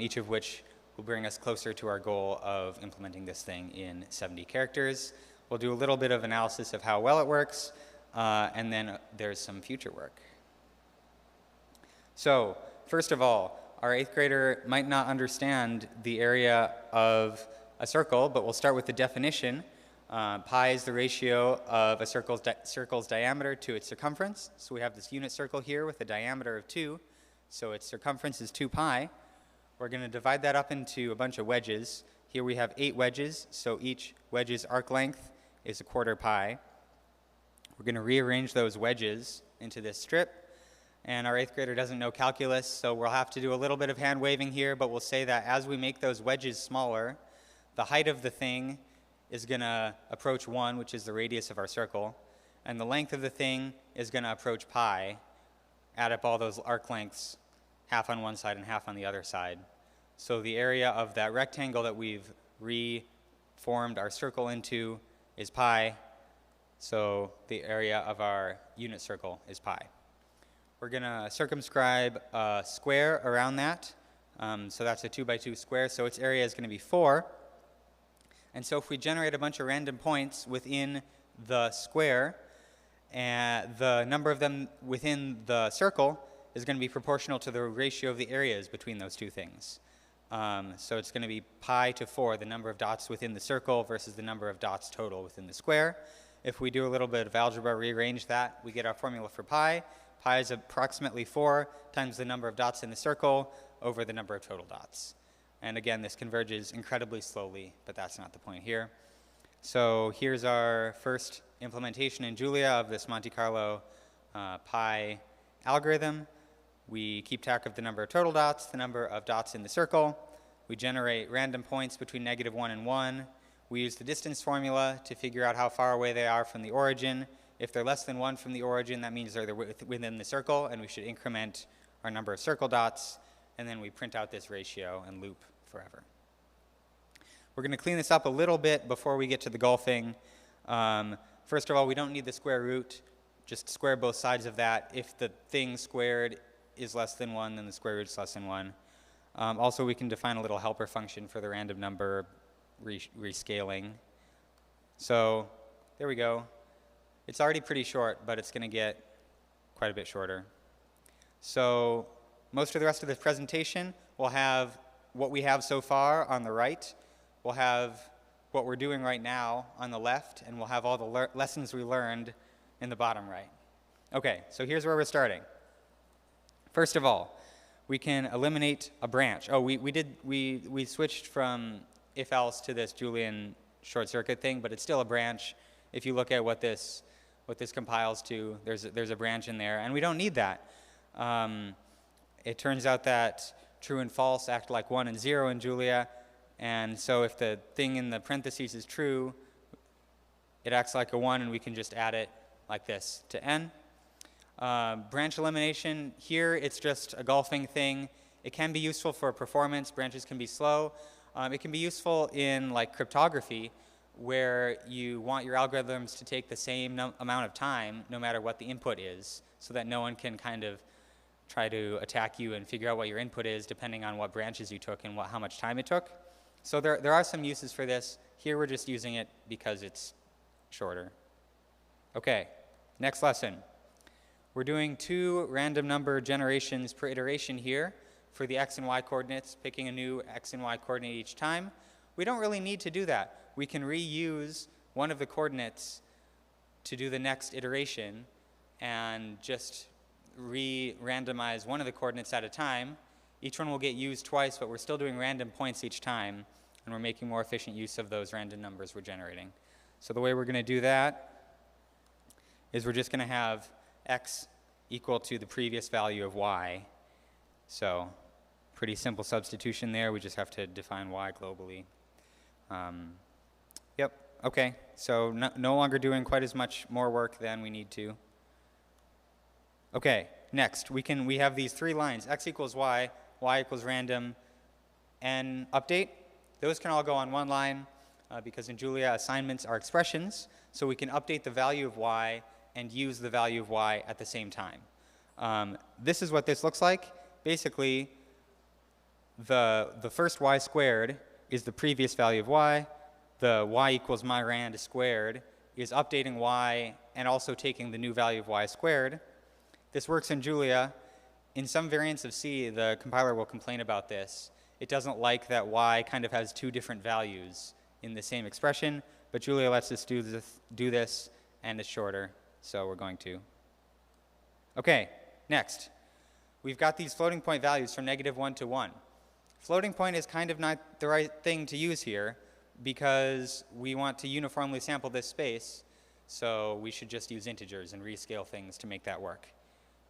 each of which will bring us closer to our goal of implementing this thing in 70 characters. We'll do a little bit of analysis of how well it works, and then there's some future work. So, first of all, our 8th grader might not understand the area of a circle, but we'll start with the definition. Pi is the ratio of a circle's diameter to its circumference. So we have this unit circle here with a diameter of 2, so its circumference is 2 pi. We're going to divide that up into a bunch of wedges. Here we have 8 wedges, so each wedge's arc length is a 1/4 pi. We're going to rearrange those wedges into this strip. And our 8th grader doesn't know calculus, so we'll have to do a little bit of hand waving here, but we'll say that as we make those wedges smaller, the height of the thing is going to approach 1, which is the radius of our circle, and the length of the thing is going to approach pi. Add up all those arc lengths, half on one side and half on the other side. So the area of that rectangle that we've reformed our circle into is pi. So the area of our unit circle is pi. We're going to circumscribe a square around that. So that's a 2 by 2 square, so its area is going to be 4. And so if we generate a bunch of random points within the square, and the number of them within the circle is going to be proportional to the ratio of the areas between those two things. So it's going to be pi to 4, the number of dots within the circle versus the number of dots total within the square. If we do a little bit of algebra, rearrange that, we get our formula for pi. Pi is approximately 4 times the number of dots in the circle over the number of total dots. And again, this converges incredibly slowly, but that's not the point here. So here's our first implementation in Julia of this Monte Carlo pi algorithm. We keep track of the number of total dots, the number of dots in the circle. We generate random points between -1 and 1. We use the distance formula to figure out how far away they are from the origin. If they're less than 1 from the origin, that means they're within the circle, and we should increment our number of circle dots, and then we print out this ratio and loop forever. We're going to clean this up a little bit before we get to the golfing. First of all, we don't need the square root. Just square both sides of that. If the thing squared is less than 1, then the square root is less than 1. Also, we can define a little helper function for the random number rescaling. So there we go. It's already pretty short, but it's going to get quite a bit shorter. So most of the rest of this presentation will have what we have so far on the right. We'll have what we're doing right now on the left, and we'll have all the lessons we learned in the bottom right. Okay, so here's where we're starting. First of all, we can eliminate a branch. Oh, we switched from if-else to this Julian short circuit thing, but it's still a branch. If you look at what this compiles to, there's a branch in there, and we don't need that. It turns out that true and false act like 1 and 0 in Julia, and so if the thing in the parentheses is true, it acts like a 1, and we can just add it like this to n. Branch elimination, here it's just a golfing thing. It can be useful for performance. Branches can be slow. It can be useful in like cryptography, where you want your algorithms to take the same amount of time no matter what the input is, so that no one can kind of try to attack you and figure out what your input is depending on what branches you took and how much time it took. So there are some uses for this. Here we're just using it because it's shorter. Okay, next lesson. We're doing 2 random number generations per iteration here for the x and y coordinates, picking a new x and y coordinate each time. We don't really need to do that. We can reuse one of the coordinates to do the next iteration and just re-randomize one of the coordinates at a time. Each one will get used twice, but we're still doing random points each time, and we're making more efficient use of those random numbers we're generating. So the way we're going to do that is we're just going to have x equal to the previous value of y. So pretty simple substitution there. We just have to define y globally. Yep, okay. So no longer doing quite as much more work than we need to. Okay, next, we have these 3 lines, x equals y equals random, and update. Those can all go on one line because in Julia assignments are expressions, so we can update the value of y and use the value of y at the same time. This is what this looks like. Basically, the first y squared is the previous value of y. The y equals my rand squared is updating y and also taking the new value of y squared. This works in Julia. In some variants of C, the compiler will complain about this. It doesn't like that y kind of has 2 different values in the same expression, but Julia lets us do this, and it's shorter, so we're going to. Okay, next. We've got these floating point values from -1 to 1. Floating point is kind of not the right thing to use here because we want to uniformly sample this space, so we should just use integers and rescale things to make that work.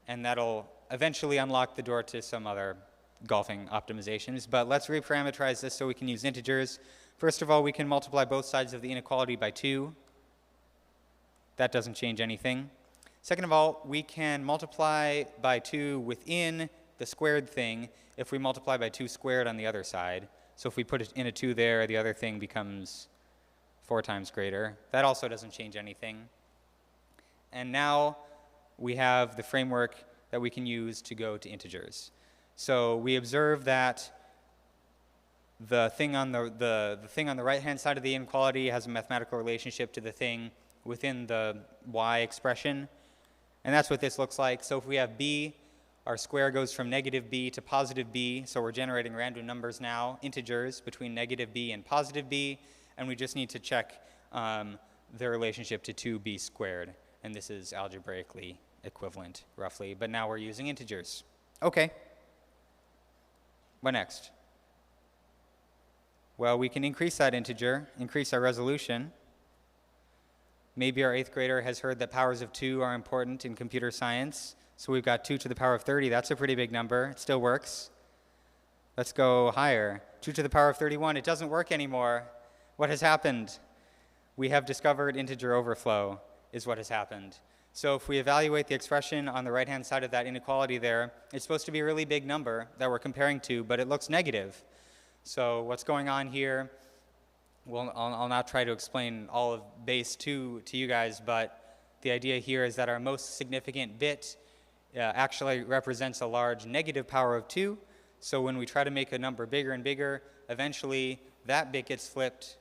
And that'll eventually unlock the door to some other golfing optimizations, but let's reparameterize this so we can use integers. First of all, we can multiply both sides of the inequality by 2. That doesn't change anything. Second of all, we can multiply by 2 within the squared thing if we multiply by 2 squared on the other side. So if we put in a 2 there, the other thing becomes 4 times greater. That also doesn't change anything. And now we have the framework that we can use to go to integers. So we observe that the thing on the thing on the right-hand side of the inequality has a mathematical relationship to the thing within the y expression. And that's what this looks like. So if we have b, our square goes from negative b to positive b. So we're generating random numbers now, integers, between negative b and positive b. And we just need to check their relationship to 2b squared. And this is algebraically equivalent, roughly. But now we're using integers. OK. What next? Well, we can increase that integer, increase our resolution. Maybe our 8th grader has heard that powers of 2 are important in computer science. So we've got 2 to the power of 30. That's a pretty big number. It still works. Let's go higher. 2 to the power of 31. It doesn't work anymore. What has happened? We have discovered integer overflow is what has happened. So if we evaluate the expression on the right-hand side of that inequality there, it's supposed to be a really big number that we're comparing to, but it looks negative. So what's going on here? Well, I'll not try to explain all of base 2 to you guys, but the idea here is that our most significant bit actually represents a large negative power of 2. So when we try to make a number bigger and bigger, eventually that bit gets flipped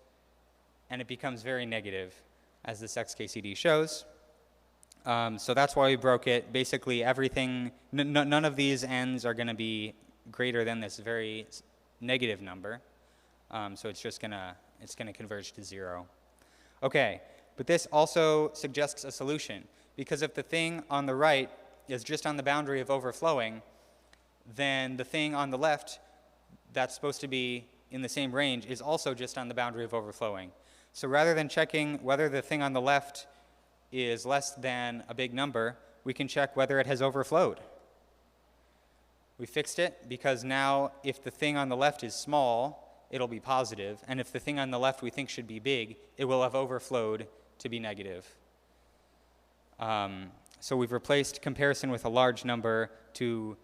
and it becomes very negative, as this XKCD shows. So that's why we broke it. Basically everything, none of these ends are going to be greater than this very negative number. So it's just going to converge to 0. Okay, but this also suggests a solution, because if the thing on the right is just on the boundary of overflowing, then the thing on the left that's supposed to be in the same range is also just on the boundary of overflowing. So rather than checking whether the thing on the left is less than a big number, we can check whether it has overflowed. We fixed it because now if the thing on the left is small, it'll be positive, and if the thing on the left we think should be big, it will have overflowed to be negative. So we've replaced comparison with a large number to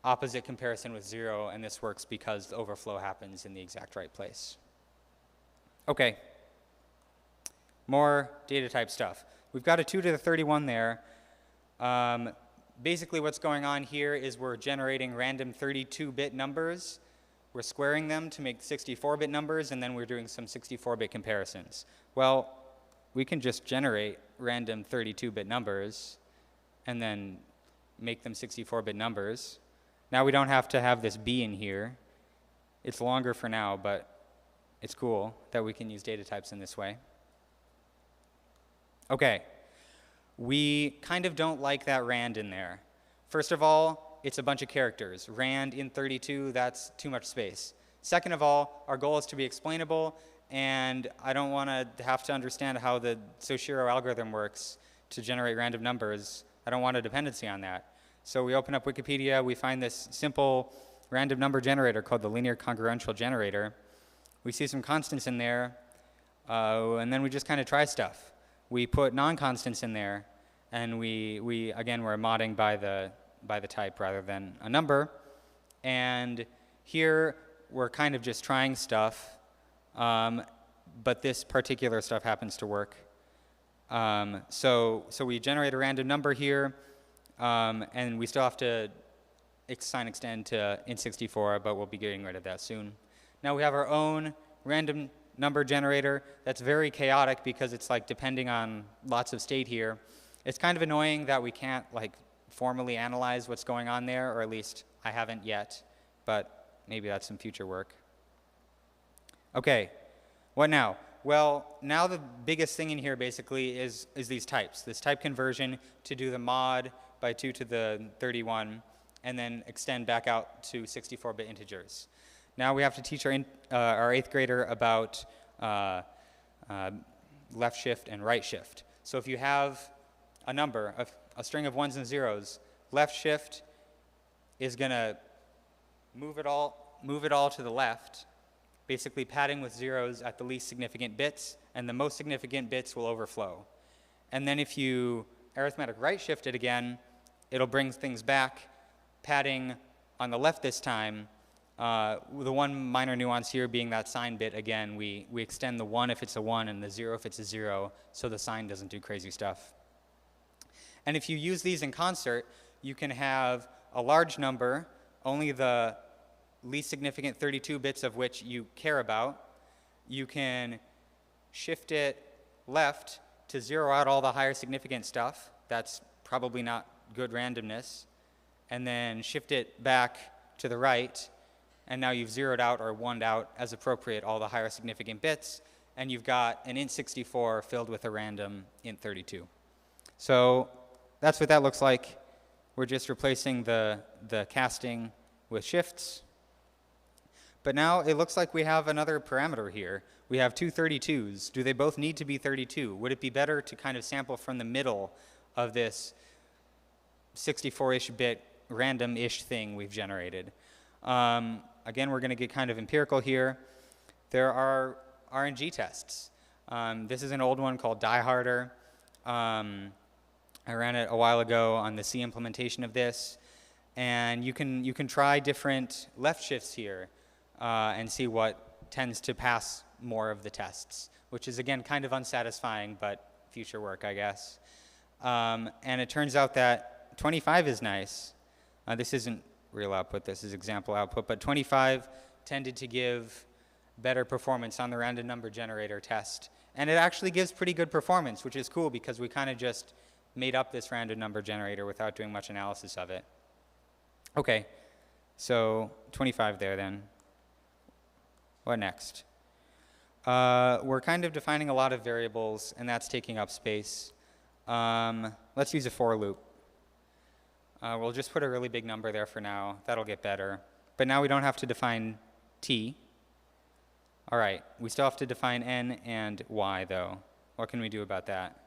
opposite comparison with 0, and this works because the overflow happens in the exact right place. Okay, more data type stuff. We've got a 2 to the 31 there. Basically what's going on here is we're generating random 32-bit numbers. We're squaring them to make 64-bit numbers, and then we're doing some 64-bit comparisons. Well, we can just generate random 32-bit numbers and then make them 64-bit numbers. Now we don't have to have this b in here. It's longer for now, but it's cool that we can use data types in this way. Okay, we kind of don't like that rand in there. First of all, it's a bunch of characters. Rand in 32, that's too much space. Second of all, our goal is to be explainable, and I don't want to have to understand how the Soshiro algorithm works to generate random numbers. I don't want a dependency on that. So we open up Wikipedia, we find this simple random number generator called the linear congruential generator. We see some constants in there, and then we just kind of try stuff. We put non-constants in there, and again, we're modding by the type rather than a number. And here, we're kind of just trying stuff, but this particular stuff happens to work. So we generate a random number here, and we still have to assign extend to int64, but we'll be getting rid of that soon. Now we have our own random number generator that's very chaotic because it's like depending on lots of state here. It's kind of annoying that we can't like formally analyze what's going on there, or at least I haven't yet, but maybe that's some future work. Okay, what now? Well, now the biggest thing in here basically is these types, this type conversion to do the mod by 2 to the 31 and then extend back out to 64-bit integers. Now we have to teach our 8th grader about left shift and right shift. So if you have a number, a string of 1s and 0s, left shift is going to move it all to the left, basically padding with 0s at the least significant bits, and the most significant bits will overflow. And then if you arithmetic right shift it again, it'll bring things back, padding on the left this time. The one minor nuance here being that sign bit, again, we extend the 1 if it's a 1 and the 0 if it's a 0, so the sign doesn't do crazy stuff. And if you use these in concert, you can have a large number, only the least significant 32 bits of which you care about. You can shift it left to zero out all the higher significant stuff. That's probably not good randomness. And then shift it back to the right, and now you've zeroed out or oned out as appropriate all the higher significant bits, and you've got an int64 filled with a random int32. So that's what that looks like. We're just replacing the casting with shifts. But now it looks like we have another parameter here. We have two 32s. Do they both need to be 32? Would it be better to kind of sample from the middle of this 64-ish bit random-ish thing we've generated? Again, we're going to get kind of empirical here. There are RNG tests. This is an old one called Die Harder. I ran it a while ago on the C implementation of this. And you can try different left shifts here and see what tends to pass more of the tests, which is, again, kind of unsatisfying, but future work, I guess. And it turns out that 25 is nice. This isn't real output, this is example output, but 25 tended to give better performance on the random number generator test. And it actually gives pretty good performance, which is cool because we kind of just made up this random number generator without doing much analysis of it. Okay, so 25 there then. What next? We're kind of defining a lot of variables, and that's taking up space. Let's use a for loop. We'll just put a really big number there for now. That'll get better. But now we don't have to define t. All right, we still have to define n and y, though. What can we do about that?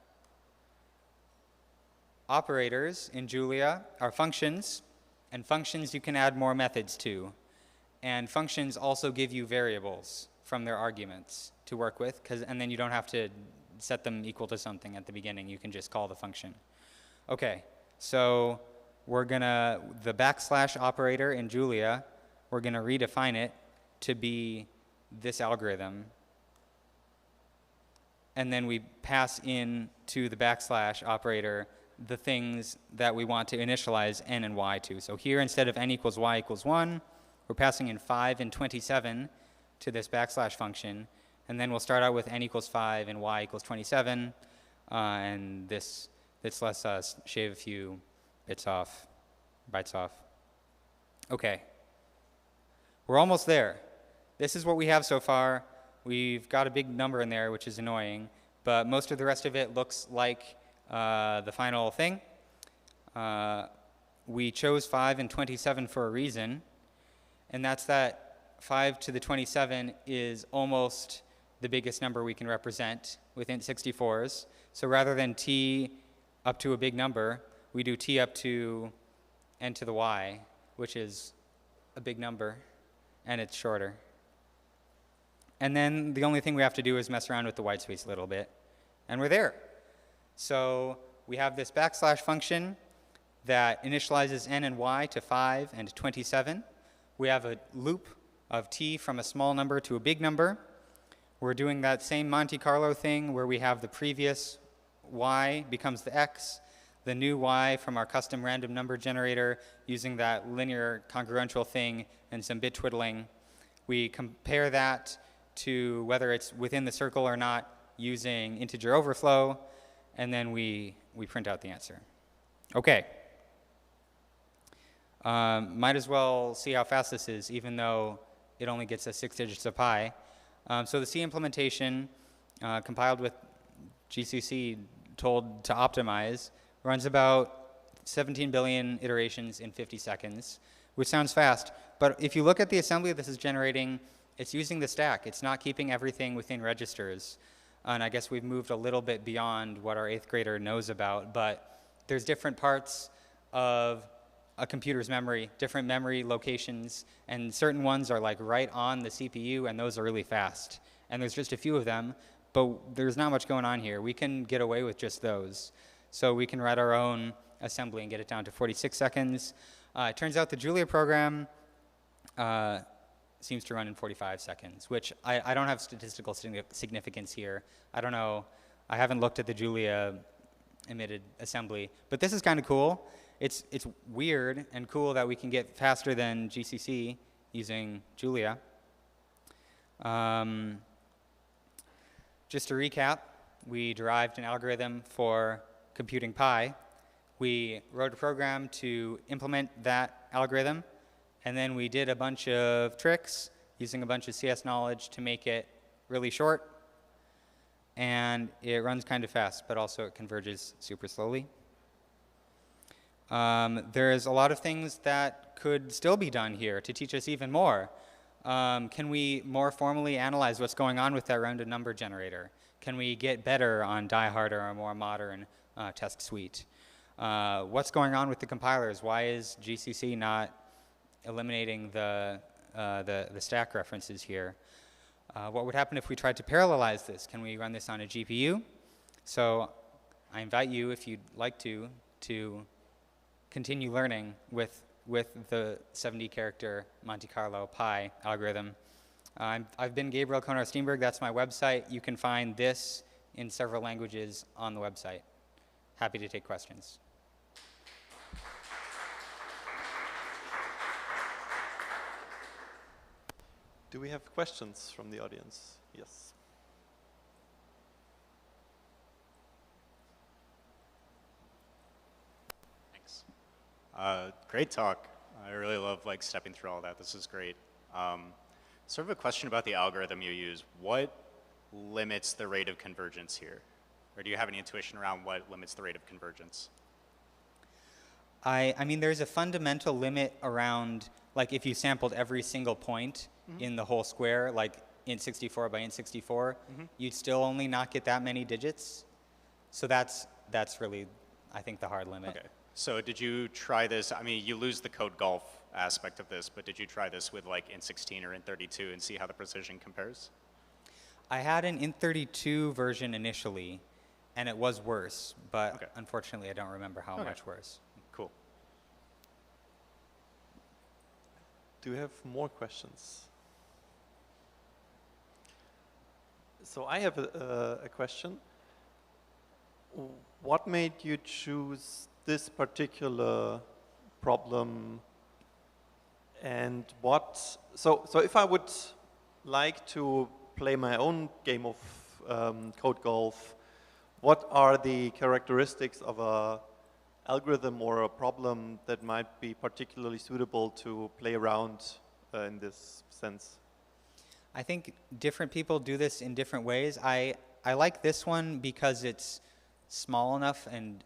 Operators in Julia are functions, and functions you can add more methods to. And functions also give you variables from their arguments to work with, and then you don't have to set them equal to something at the beginning. You can just call the function. Okay, so we're gonna, the backslash operator in Julia, we're gonna redefine it to be this algorithm. And then we pass in to the backslash operator the things that we want to initialize n and y to. So here, instead of n equals y equals 1, we're passing in 5 and 27 to this backslash function. And then we'll start out with n equals 5 and y equals 27. And this lets us shave a few bytes off. Okay. We're almost there. This is what we have so far. We've got a big number in there, which is annoying. But most of the rest of it looks like the final thing. We chose 5 and 27 for a reason. And that's that 5 to the 27 is almost the biggest number we can represent with int64s. So rather than t up to a big number, we do t up to n to the y, which is a big number, and it's shorter. And then the only thing we have to do is mess around with the white space a little bit, and we're there. So we have this backslash function that initializes n and y to 5 and 27. We have a loop of t from a small number to a big number. We're doing that same Monte Carlo thing where we have the previous y becomes the x, the new y from our custom random number generator using that linear congruential thing and some bit twiddling. We compare that to whether it's within the circle or not using integer overflow, and then we print out the answer. Okay. Might as well see how fast this is, even though it only gets us 6 digits of pi. So the C implementation, compiled with GCC told to optimize, runs about 17 billion iterations in 50 seconds, which sounds fast. But if you look at the assembly this is generating, it's using the stack. It's not keeping everything within registers. And I guess we've moved a little bit beyond what our 8th grader knows about. But there's different parts of a computer's memory, different memory locations, and certain ones are like right on the CPU, and those are really fast. And there's just a few of them, but there's not much going on here. We can get away with just those. So we can write our own assembly and get it down to 46 seconds. It turns out the Julia program seems to run in 45 seconds, which I don't have statistical significance here. I don't know. I haven't looked at the Julia emitted assembly. But this is kind of cool. It's weird and cool that we can get faster than GCC using Julia. Just to recap, we derived an algorithm for computing pi. We wrote a program to implement that algorithm, and then we did a bunch of tricks using a bunch of CS knowledge to make it really short. And it runs kind of fast, but also it converges super slowly. There's a lot of things that could still be done here to teach us even more. Can we more formally analyze what's going on with that rounded number generator? Can we get better on Die-Hard or a more modern test suite? What's going on with the compilers? Why is GCC not eliminating the stack references here? What would happen if we tried to parallelize this? Can we run this on a GPU? So I invite you, if you'd like to continue learning with the 70-character Monte Carlo pi algorithm. I've been Gabriel Konar-Steenberg. That's my website. You can find this in several languages on the website. Happy to take questions. Do we have questions from the audience? Yes. Thanks. Great talk. I really love stepping through all that. This is great. Sort of a question about the algorithm you use. What limits the rate of convergence here? Or do you have any intuition around what limits the rate of convergence? I mean, there's a fundamental limit around, if you sampled every single point in the whole square, like int64 by int64, you'd still only not get that many digits. So that's really, I think, the hard limit. Okay. So did you try this? I mean, you lose the code golf aspect of this, but did you try this with int16 or int32 and see how the precision compares? I had an int32 version initially, and it was worse, but unfortunately I don't remember how much worse. Cool. Do we have more questions? So I have a question. What made you choose this particular problem, and so if I would like to play my own game of code golf, what are the characteristics of a algorithm or a problem that might be particularly suitable to play around in this sense? I think different people do this in different ways. I like this one because it's small enough and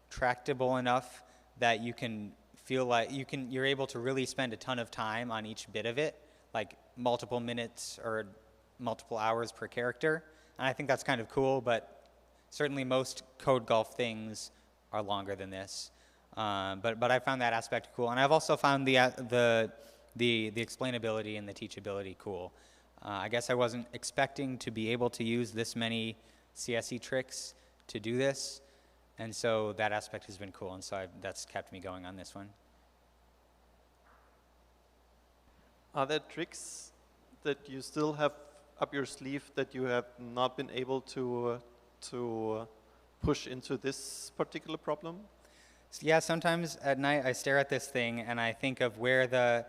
tractable enough that you can feel like you're able to really spend a ton of time on each bit of it, like multiple minutes or multiple hours per character. And I think that's kind of cool, but certainly most code golf things are longer than this. But I found that aspect cool, and I've also found the explainability and the teachability cool. I guess I wasn't expecting to be able to use this many CSE tricks to do this, and so that aspect has been cool, and so that's kept me going on this one. Are there tricks that you still have up your sleeve that you have not been able to push into this particular problem? Yeah, sometimes at night I stare at this thing and I think of where the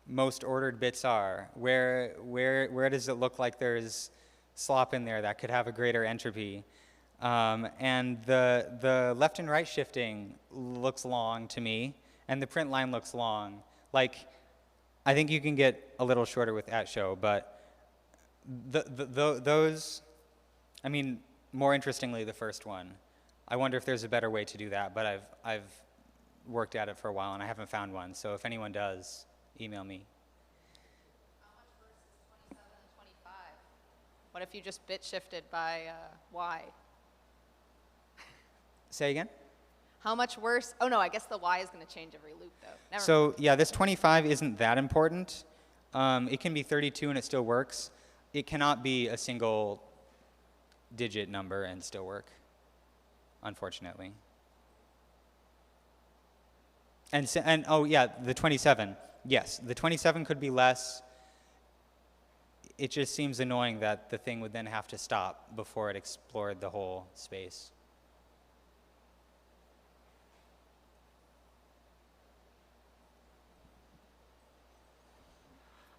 most ordered bits are. Where does it look like there's slop in there that could have a greater entropy? And the left and right shifting looks long to me, and the print line looks long. I think you can get a little shorter with @show, but those, I mean, more interestingly, the first one. I wonder if there's a better way to do that, but I've worked at it for a while and I haven't found one. So if anyone does, email me. How much versus 27 and 25? What if you just bit shifted by y? Say again? How much worse? Oh no, I guess the y is going to change every loop though. Never So yeah, this 25 isn't that important. It can be 32 and it still works. It cannot be a single digit number and still work, unfortunately. And oh yeah, the 27. Yes, the 27 could be less. it just seems annoying that the thing would then have to stop before it explored the whole space.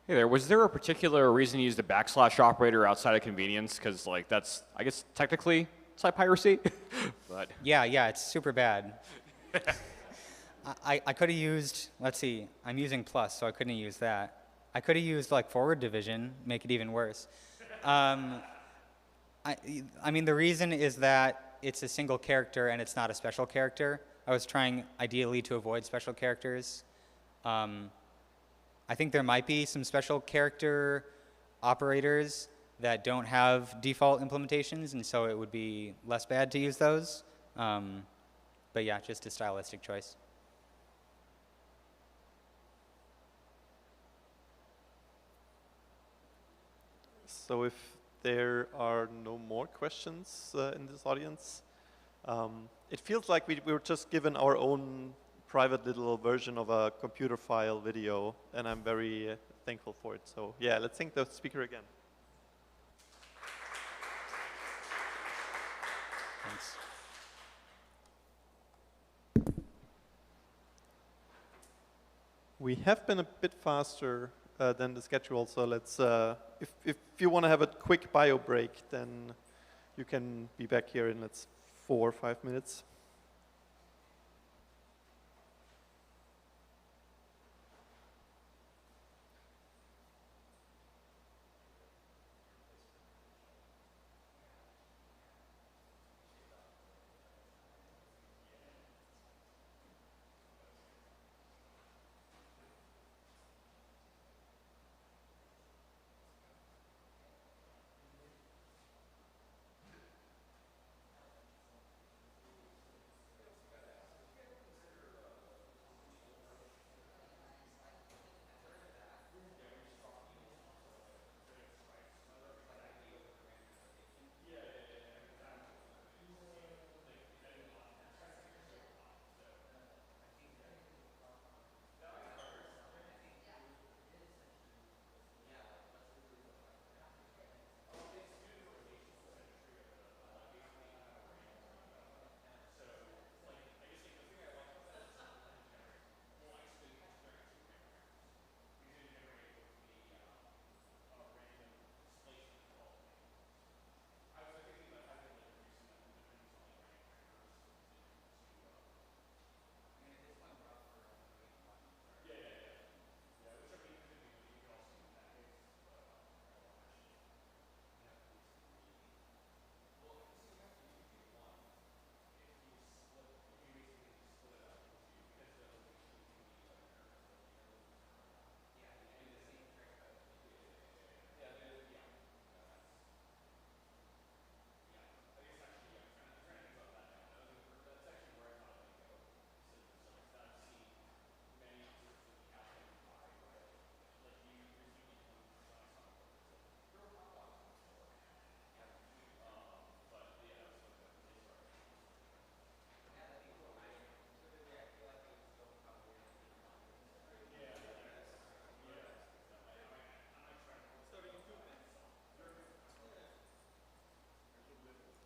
Hey there, was there a particular reason you used a backslash operator outside of convenience? Because like that's, I guess technically it's piracy, but. Yeah, it's super bad. I could have used, let's see, I'm using plus, so I couldn't use that. I could have used like forward division, make it even worse. I mean, the reason is that it's a single character and it's not a special character. I was trying ideally to avoid special characters. I think there might be some special character operators that don't have default implementations, and so it would be less bad to use those. But yeah, just a stylistic choice. So if there are no more questions in this audience, it feels like we were just given our own private little version of a computer file video, and I'm very thankful for it. So yeah, let's thank the speaker again. Thanks. We have been a bit faster than the schedule, so let's, if you want to have a quick bio break, then you can be back here in, let's 4 or 5 minutes.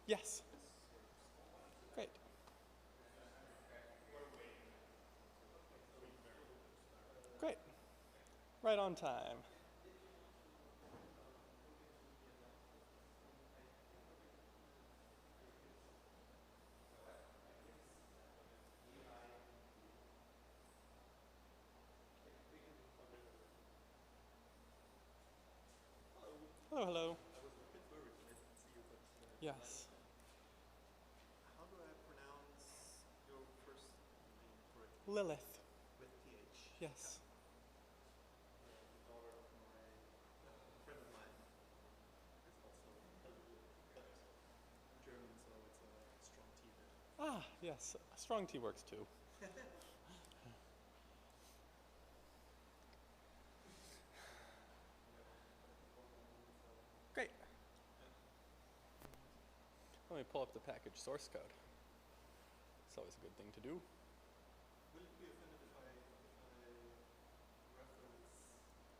Yes. Great. Great. Right on time. Hello, hello. Yes. How do I pronounce your first name correctly? Lilith. With PH. Yes. The daughter of a friend of mine is also German, so it's a strong T bit. Ah, yes. Strong T works too. Great. Let me pull up the package source code. It's always a good thing to do. Will it be offended if I reference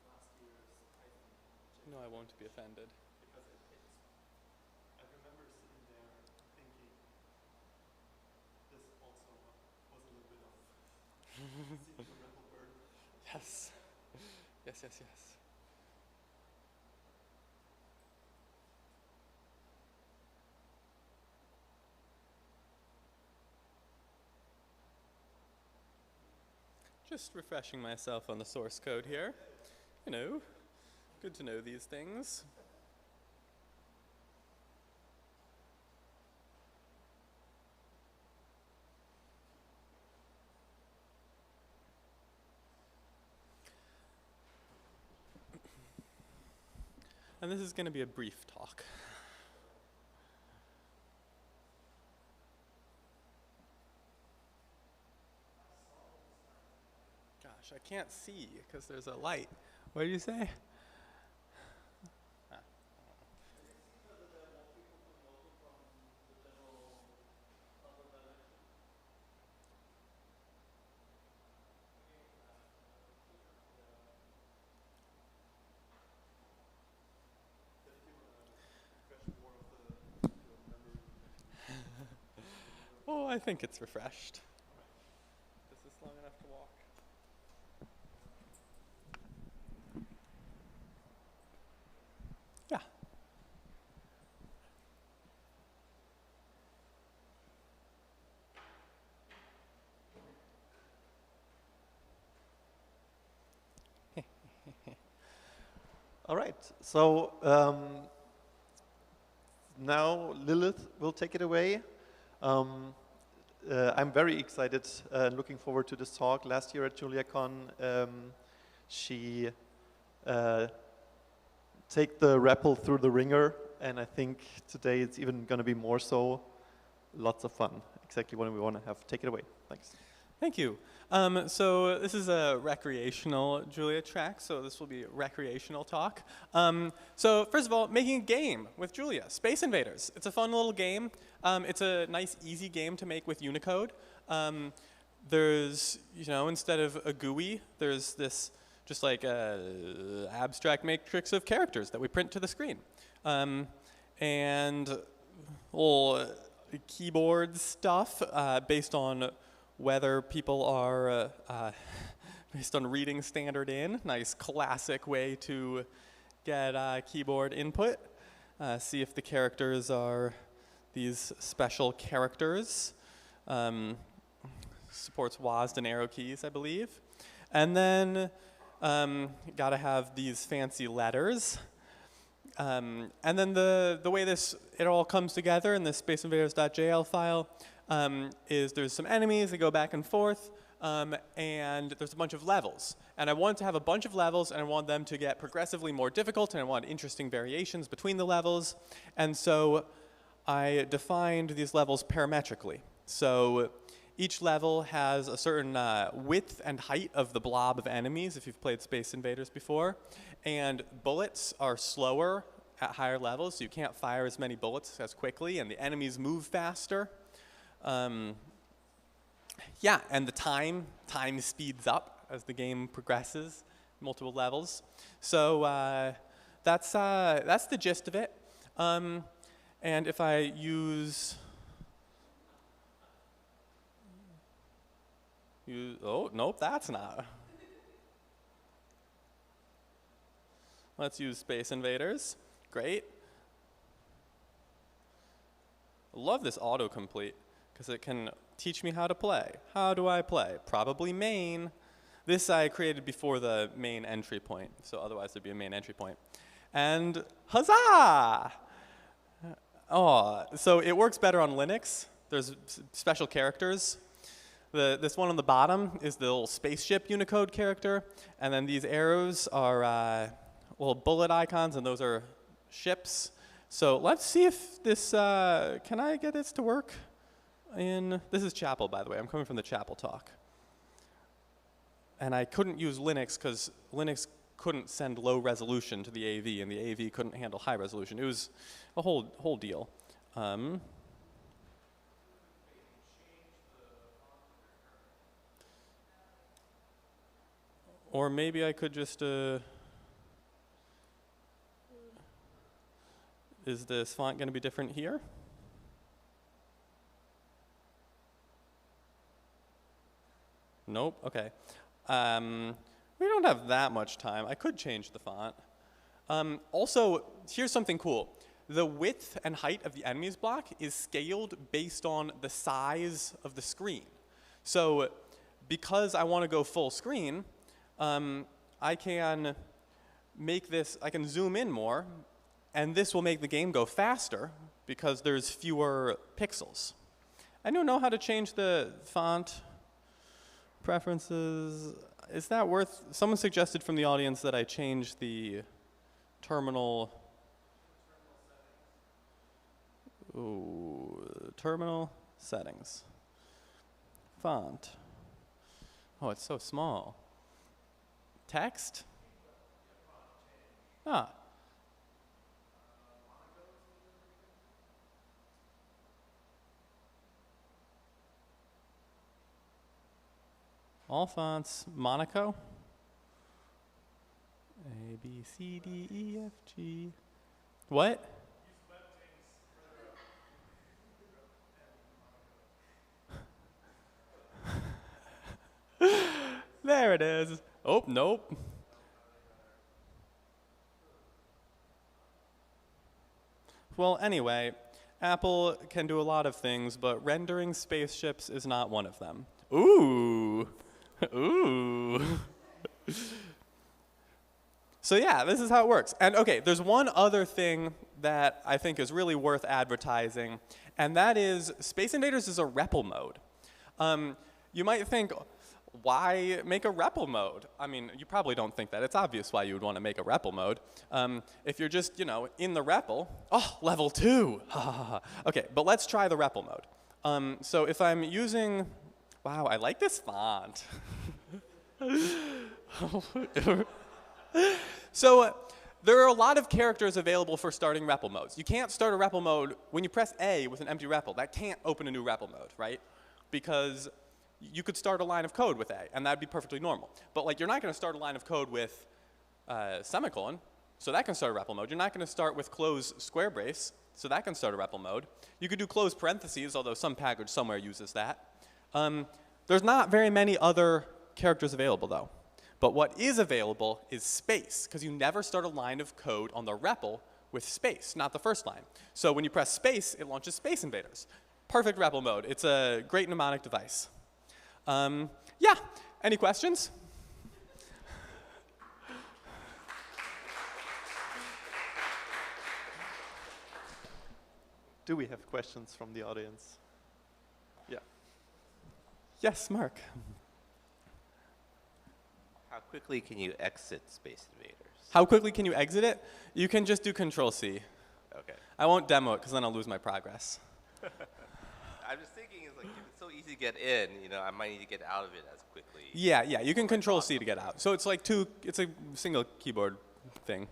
last year's Python? No, I won't. won't be offended. Because I remember sitting there thinking, this also was a little bit of seeing the rebel burn. Yes. Yes, yes, yes. Just refreshing myself on the source code here. You know, good to know these things. And this is going to be a brief talk. Gosh, I can't see because there's a light. What did you say? Ah. Oh, I think it's refreshed. Is this long enough to walk? Yeah. All right, so now Lilith will take it away. I'm very excited and looking forward to this talk. Last year at JuliaCon, she take the REPL through the ringer, and I think today it's even going to be more so. Lots of fun. Exactly what we want to have. Take it away. Thanks. Thank you. So this is a recreational Julia track, so this will be a recreational talk. So first of all, making a game with Julia, Space Invaders. It's a fun little game. It's a nice, easy game to make with Unicode. There's, you know, instead of a GUI, there's this just like a abstract matrix of characters that we print to the screen. And little keyboard stuff based on whether people are based on reading standard in. Nice classic way to get keyboard input. See if the characters are these special characters. Supports WASD and arrow keys, I believe. And then gotta have these fancy letters. And then the way it all comes together in this spaceinvaders.jl file is there's some enemies that go back and forth, and there's a bunch of levels. And I want to have a bunch of levels, and I want them to get progressively more difficult, and I want interesting variations between the levels. And so I defined these levels parametrically. So each level has a certain width and height of the blob of enemies, if you've played Space Invaders before. And bullets are slower at higher levels, so you can't fire as many bullets as quickly, and the enemies move faster. Yeah, and the time speeds up as the game progresses, multiple levels. So that's the gist of it. And if I use, oh, nope, that's not. Let's use Space Invaders. Great. I love this autocomplete because it can teach me how to play. How do I play? Probably main. This I created before the main entry point, so otherwise there'd be a main entry point. And huzzah! Oh, so it works better on Linux. There's special characters. This one on the bottom is the little spaceship Unicode character, and then these arrows are little bullet icons, and those are ships. So let's see if this, can I get this to work? This is Chapel, by the way. I'm coming from the Chapel talk. And I couldn't use Linux because Linux couldn't send low resolution to the AV, and the AV couldn't handle high resolution. It was a whole deal. Or maybe I could just, Is this font going to be different here? Nope, okay. We don't have that much time. I could change the font. Also, here's something cool. The width and height of the enemies block is scaled based on the size of the screen. So because I want to go full screen, I can make this, I can zoom in more, and this will make the game go faster because there's fewer pixels. I don't know how to change the font preferences. Is that worth, someone suggested from the audience that I change the terminal. Ooh, terminal settings. Font. Oh, it's so small. Text? Ah. All fonts, Monaco. A, B, C, D, E, F, G. What? There it is. Oh, nope. Well, anyway, Apple can do a lot of things, but rendering spaceships is not one of them. Ooh. Ooh. So yeah, this is how it works. And okay, there's one other thing that I think is really worth advertising, and that is Space Invaders is a REPL mode. You might think, why make a REPL mode? I mean, you probably don't think that. It's obvious why you would want to make a REPL mode. If you're just, you know, in the REPL, oh, level 2. Okay, but let's try the REPL mode. So if I'm using, wow, I like this font. So there are a lot of characters available for starting REPL modes. You can't start a REPL mode when you press A with an empty REPL. That can't open a new REPL mode, right? Because you could start a line of code with A, and that'd be perfectly normal. But like, you're not going to start a line of code with semicolon, so that can start a REPL mode. You're not going to start with close square brace, so that can start a REPL mode. You could do close parentheses, although some package somewhere uses that. There's not very many other characters available, though. But what is available is space, because you never start a line of code on the REPL with space, not the first line. So when you press space, it launches Space Invaders. Perfect REPL mode. It's a great mnemonic device. Yeah, any questions? Do we have questions from the audience? Yeah. Yes, Mark. How quickly can you exit Space Invaders? How quickly can you exit it? You can just do Control-C. Okay. I won't demo it, because then I'll lose my progress. I'm just thinking, it's like, if it's so easy to get in, you know, I might need to get out of it as quickly. Yeah, you can Control-C to get out. So it's like it's a single keyboard thing.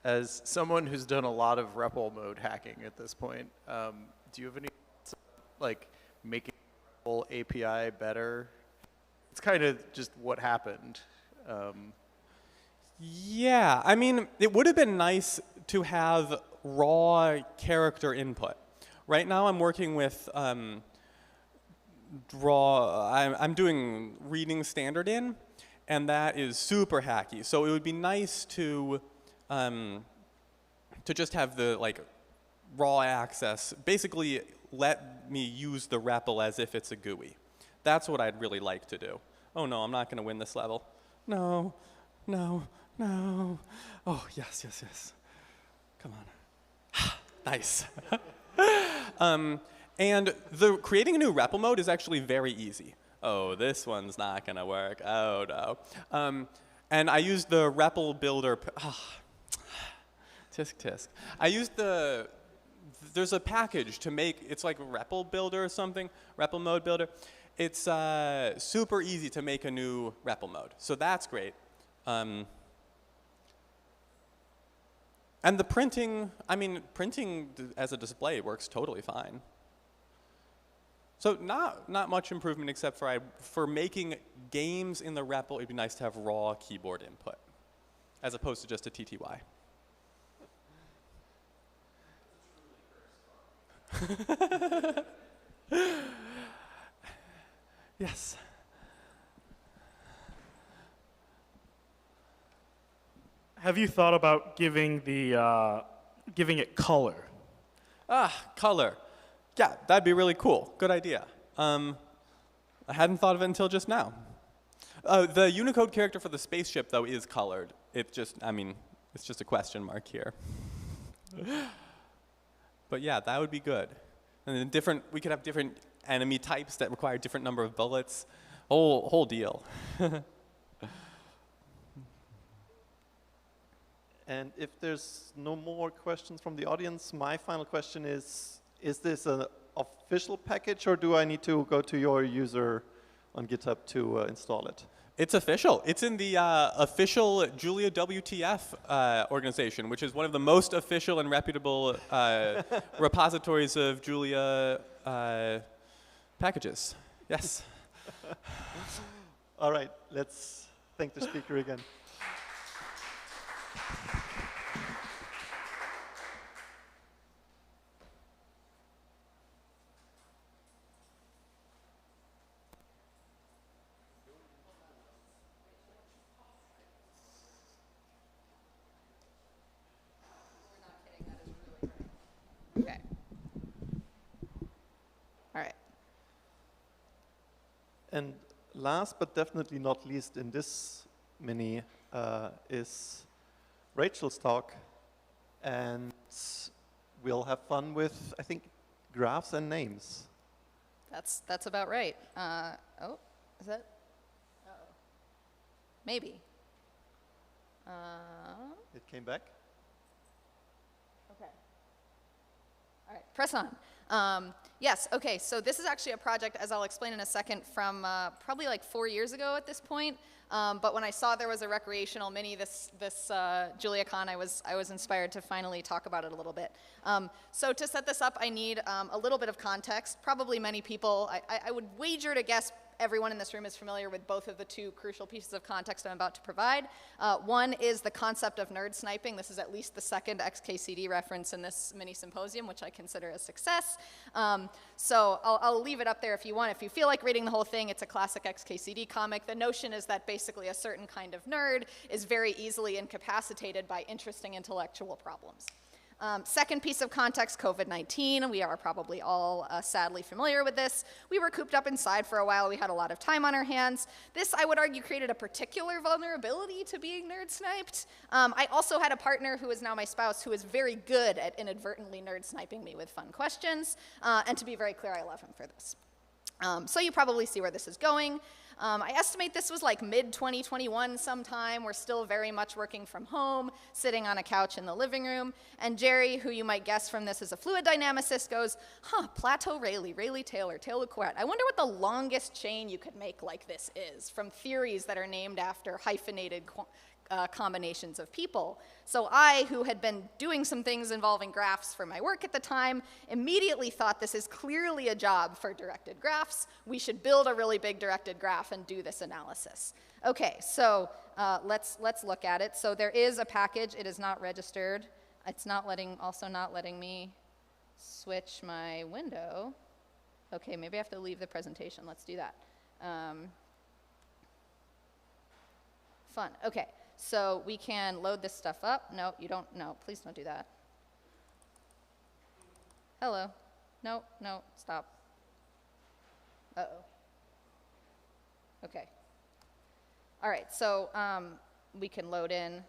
As someone who's done a lot of REPL mode hacking at this point, do you have any, like, making REPL API better? It's kind of just what happened. Yeah, I mean, it would have been nice to have raw character input. Right now I'm working with I'm doing reading standard in, and that is super hacky. So it would be nice to just have the raw access, basically let me use the REPL as if it's a GUI. That's what I'd really like to do. Oh no, I'm not going to win this level. No, no, no. Oh, yes, yes, yes. Come on. Nice. And creating a new REPL mode is actually very easy. Oh, this one's not going to work. Oh, no. And I used the REPL builder. Tisk, tisk. I used there's a package to make, it's like REPL builder or something, REPL mode builder. It's super easy to make a new REPL mode. So that's great. And the printing, I mean, printing as a display works totally fine. So not much improvement except for making games in the REPL, it'd be nice to have raw keyboard input as opposed to just a TTY. Yes. Have you thought about giving it color? Color. Yeah, that'd be really cool. Good idea. I hadn't thought of it until just now. The Unicode character for the spaceship, though, is colored. It's just a question mark here. But yeah, that would be good. And then we could have different enemy types that require different number of bullets. Whole deal. And if there's no more questions from the audience, my final question is this an official package, or do I need to go to your user on GitHub to install it? It's official. It's in the official Julia WTF organization, which is one of the most official and reputable repositories of Julia packages. Yes. All right, let's thank the speaker again. Okay. All right. And last but definitely not least in this mini is Rachel's talk. And we'll have fun with, I think, graphs and names. That's about right. Oh, is that? Uh-oh. Maybe. It came back. Okay. All right, press on. Yes, okay, so this is actually a project, as I'll explain in a second, from probably like 4 years ago at this point. But when I saw there was a recreational mini this JuliaCon, I was inspired to finally talk about it a little bit. So to set this up, I need a little bit of context. Probably many people, I would wager to guess everyone in this room is familiar with both of the two crucial pieces of context I'm about to provide. One is the concept of nerd sniping. This is at least the second XKCD reference in this mini symposium, which I consider a success. So I'll leave it up there if you want. If you feel like reading the whole thing, it's a classic XKCD comic. The notion is that basically a certain kind of nerd is very easily incapacitated by interesting intellectual problems. Second piece of context, COVID-19. We are probably all sadly familiar with this. We were cooped up inside for a while. We had a lot of time on our hands. This, I would argue, created a particular vulnerability to being nerd sniped. I also had a partner who is now my spouse who is very good at inadvertently nerd sniping me with fun questions. And to be very clear, I love him for this. So you probably see where this is going. I estimate this was like mid-2021 sometime. We're still very much working from home, sitting on a couch in the living room. And Jerry, who you might guess from this is a fluid dynamicist, goes, Plateau Rayleigh, Rayleigh Taylor, Taylor Quet. I wonder what the longest chain you could make like this is from theories that are named after hyphenated combinations of people. So I, who had been doing some things involving graphs for my work at the time, immediately thought this is clearly a job for directed graphs. We should build a really big directed graph and do this analysis. Okay, so let's look at it. So there is a package. It is not registered. It's also not letting me switch my window. Okay, maybe I have to leave the presentation. Let's do that. Fun. Okay. So we can load this stuff up. No, you don't. No, please don't do that. Hello. No, stop. Uh-oh. Okay. All right, so we can load in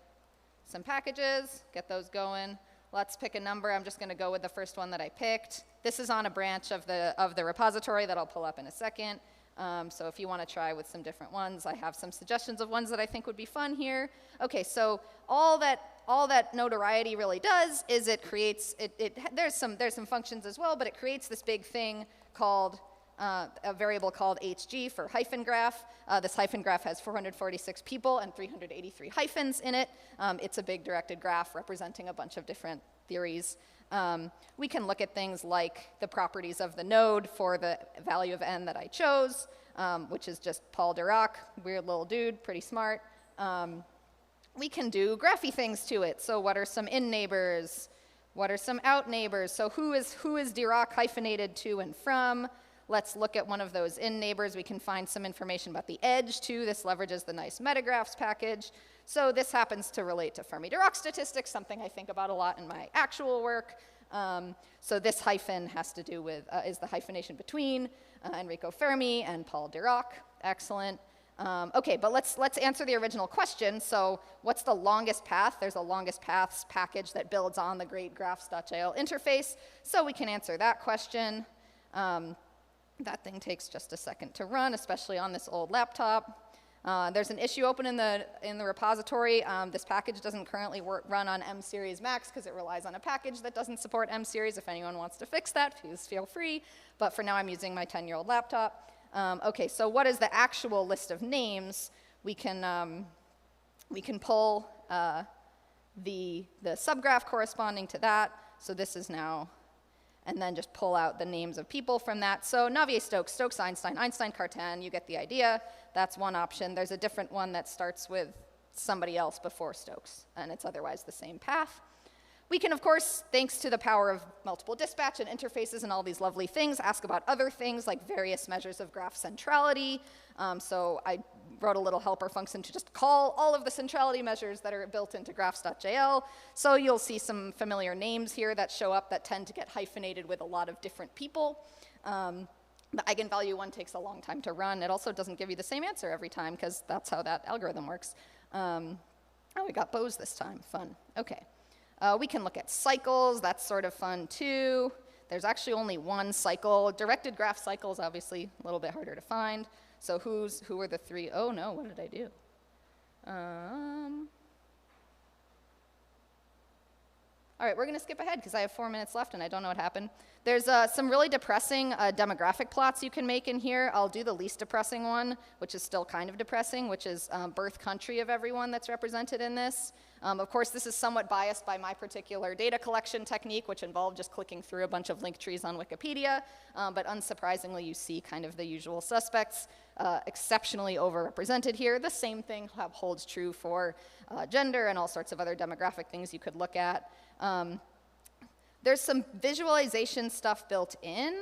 some packages, get those going. Let's pick a number. I'm just going to go with the first one that I picked. This is on a branch of the repository that I'll pull up in a second. So if you want to try with some different ones, I have some suggestions of ones that I think would be fun here. Okay, so all that notoriety really does is it creates, there's some functions as well, but it creates this big thing called, a variable called HG for hyphen graph. This hyphen graph has 446 people and 383 hyphens in it. It's a big directed graph representing a bunch of different theories. We can look at things like the properties of the node for the value of n that I chose, which is just Paul Dirac, weird little dude, pretty smart. We can do graphy things to it. So what are some in neighbors? What are some out neighbors? So who is Dirac hyphenated to and from? Let's look at one of those in neighbors. We can find some information about the edge too. This leverages the nice metagraphs package. So this happens to relate to Fermi-Dirac statistics, something I think about a lot in my actual work. So this hyphen has to do with, is the hyphenation between Enrico Fermi and Paul Dirac. Excellent. Okay, but let's answer the original question. So what's the longest path? There's a longest paths package that builds on the great graphs.jl interface. So we can answer that question. That thing takes just a second to run, especially on this old laptop. There's an issue open in the repository. This package doesn't currently run on M-Series Max because it relies on a package that doesn't support M-Series. If anyone wants to fix that, please feel free. But for now, I'm using my 10-year-old laptop. Okay, so what is the actual list of names? We can pull the subgraph corresponding to that. So this is now, and then just pull out the names of people from that. So Navier-Stokes, Stokes-Einstein, Einstein-Cartan, you get the idea. That's one option. There's a different one that starts with somebody else before Stokes, and it's otherwise the same path. We can, of course, thanks to the power of multiple dispatch and interfaces and all these lovely things, ask about other things like various measures of graph centrality. So I wrote a little helper function to just call all of the centrality measures that are built into graphs.jl. So you'll see some familiar names here that show up that tend to get hyphenated with a lot of different people. The eigenvalue one takes a long time to run. It also doesn't give you the same answer every time because that's how that algorithm works. Oh, we got bows this time. Fun. Okay. We can look at cycles. That's sort of fun too. There's actually only one cycle. Directed graph cycles, obviously, a little bit harder to find. So who are the three? Oh no, what did I do? All right, we're going to skip ahead because I have 4 minutes left and I don't know what happened. There's some really depressing demographic plots you can make in here. I'll do the least depressing one, which is still kind of depressing, which is birth country of everyone that's represented in this. Of course, this is somewhat biased by my particular data collection technique, which involved just clicking through a bunch of link trees on Wikipedia. But unsurprisingly, you see kind of the usual suspects exceptionally overrepresented here. The same thing holds true for gender and all sorts of other demographic things you could look at. There's some visualization stuff built in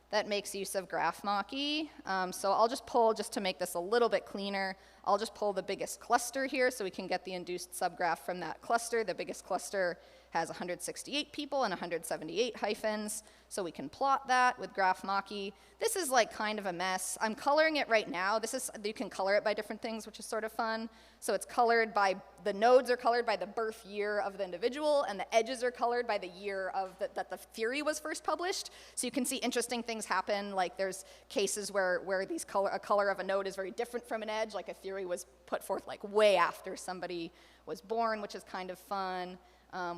that makes use of GraphMocky. So I'll just pull, just to make this a little bit cleaner, I'll just pull the biggest cluster here so we can get the induced subgraph from that cluster. The biggest cluster has 168 people and 178 hyphens, so we can plot that with GraphMocky. This is like kind of a mess. I'm coloring it right now. You can color it by different things, which is sort of fun. So it's colored by, the nodes are colored by the birth year of the individual, and the edges are colored by the year of that the theory was first published. So you can see interesting things happen, like there's cases where a color of a node is very different from an edge, like a theory was put forth like way after somebody was born, which is kind of fun.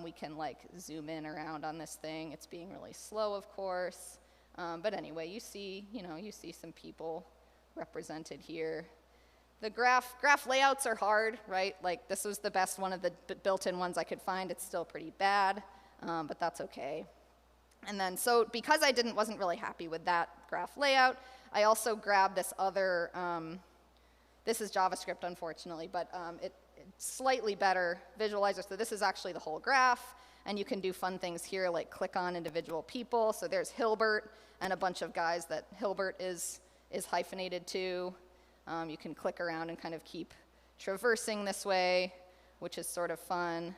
We can like zoom in around on this thing. It's being really slow, of course. But anyway, you see some people represented here. The graph layouts are hard, right? Like this was the best one of the built-in ones I could find. It's still pretty bad, but that's okay. And then, so because I wasn't really happy with that graph layout, I also grabbed this other, this is JavaScript, unfortunately, but it's slightly better visualizer. So this is actually the whole graph, and you can do fun things here, like click on individual people. So there's Hilbert and a bunch of guys that Hilbert is hyphenated to. You can click around and kind of keep traversing this way, which is sort of fun.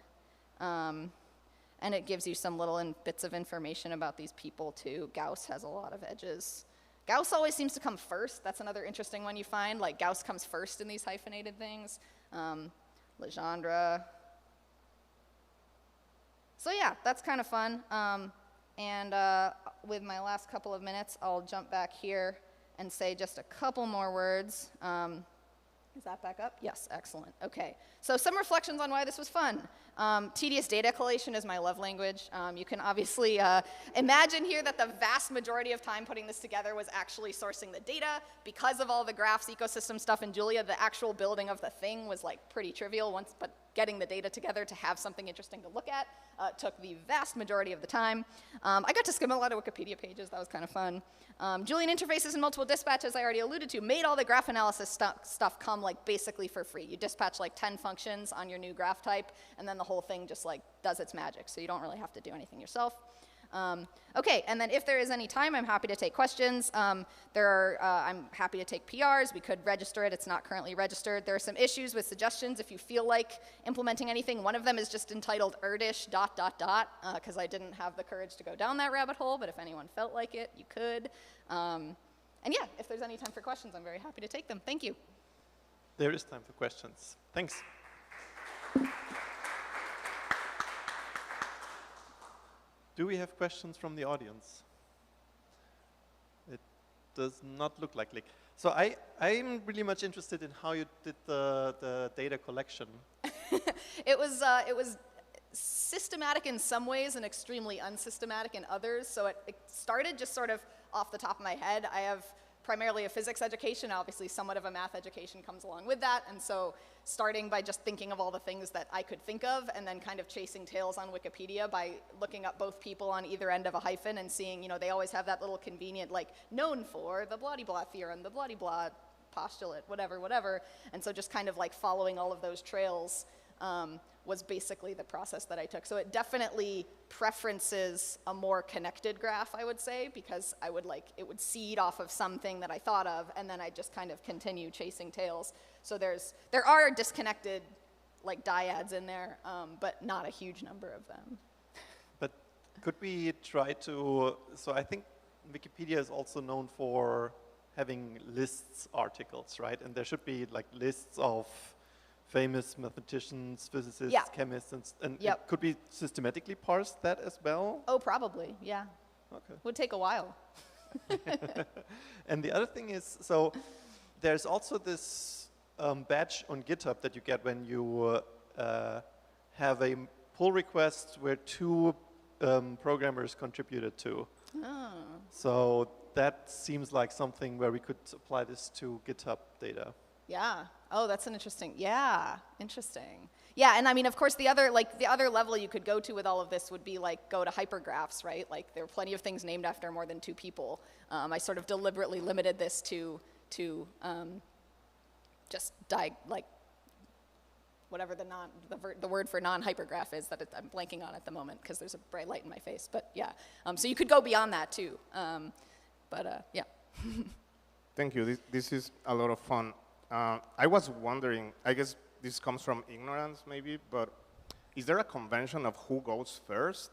And it gives you some little bits of information about these people too. Gauss has a lot of edges. Gauss always seems to come first. That's another interesting one you find. Like Gauss comes first in these hyphenated things. Legendre. So yeah, that's kind of fun. And with my last couple of minutes, I'll jump back here and say just a couple more words. Is that back up? Yes, excellent. Okay, so some reflections on why this was fun. Tedious data collation is my love language. You can obviously imagine here that the vast majority of time putting this together was actually sourcing the data. Because of all the graphs ecosystem stuff in Julia, the actual building of the thing was like pretty trivial once, but getting the data together to have something interesting to look at took the vast majority of the time. I got to skim a lot of Wikipedia pages. That was kind of fun. Julian interfaces and multiple dispatches, I already alluded to, made all the graph analysis stuff come like basically for free. You dispatch like 10 functions on your new graph type, and then the whole thing just like does its magic. So you don't really have to do anything yourself. Okay, and then if there is any time, I'm happy to take questions. I'm happy to take PRs. We could register it. It's not currently registered. There are some issues with suggestions if you feel like implementing anything. One of them is just entitled erdish ... because I didn't have the courage to go down that rabbit hole, but if anyone felt like it, you could. And yeah, if there's any time for questions, I'm very happy to take them. Thank you. There is time for questions. Thanks. Do we have questions from the audience? It does not look likely. So I'm really much interested in how you did the data collection. It was systematic in some ways and extremely unsystematic in others. So it started just sort of off the top of my head. I have primarily a physics education. Obviously, somewhat of a math education comes along with that. And so starting by just thinking of all the things that I could think of and then kind of chasing tails on Wikipedia by looking up both people on either end of a hyphen and seeing, you know, they always have that little convenient, like, known for the blah-de-blah theorem, the blah-de-blah postulate, whatever. And so just kind of like following all of those trails was basically the process that I took. So it definitely preferences a more connected graph, I would say, because I would it would seed off of something that I thought of, and then I just kind of continue chasing tails. So there are disconnected like dyads in there, but not a huge number of them. But could we try to, so I think Wikipedia is also known for having lists articles, right? And there should be like lists of famous mathematicians, physicists, yeah. chemists, and yep. Could we systematically parse that as well? Oh, probably, yeah. Okay. Would take a while. And the other thing is, so there's also this badge on GitHub that you get when you have a pull request where two programmers contributed to. Oh. So that seems like something where we could apply this to GitHub data. Yeah. Oh, that's an interesting. Yeah, interesting. Yeah, and I mean, of course, the other level you could go to with all of this would be like go to hypergraphs, right? Like there are plenty of things named after more than two people. I sort of deliberately limited this to just like whatever the word for non-hypergraph is that I'm blanking on at the moment because there's a bright light in my face. But yeah, so you could go beyond that too. Yeah. Thank you. This is a lot of fun. I was wondering, I guess this comes from ignorance maybe, but is there a convention of who goes first?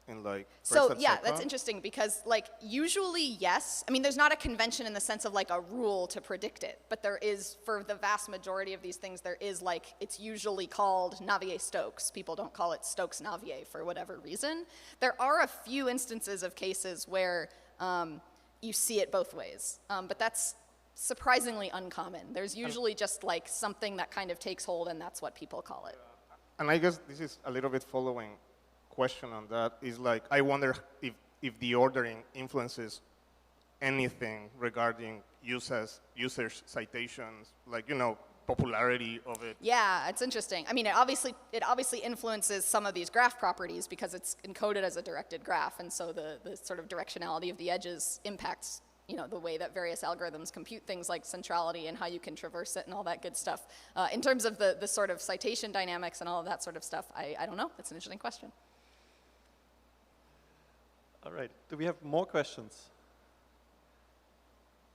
In like so yeah, that's interesting because like usually yes. I mean, there's not a convention in the sense of like a rule to predict it, but there is for the vast majority of these things. There is like it's usually called Navier-Stokes. People don't call it Stokes-Navier for whatever reason. There are a few instances of cases where you see it both ways, but that's surprisingly uncommon. There's usually just like something that kind of takes hold, and that's what people call it. And I guess this is a little bit following question on that is like, I wonder if the ordering influences anything regarding users citations, like, you know, popularity of it. Yeah, it's interesting. I mean, it obviously influences some of these graph properties because it's encoded as a directed graph, and so the sort of directionality of the edges impacts, you know, the way that various algorithms compute things like centrality and how you can traverse it and all that good stuff. In terms of the sort of citation dynamics and all of that sort of stuff, I don't know. That's an interesting question. All right. Do we have more questions?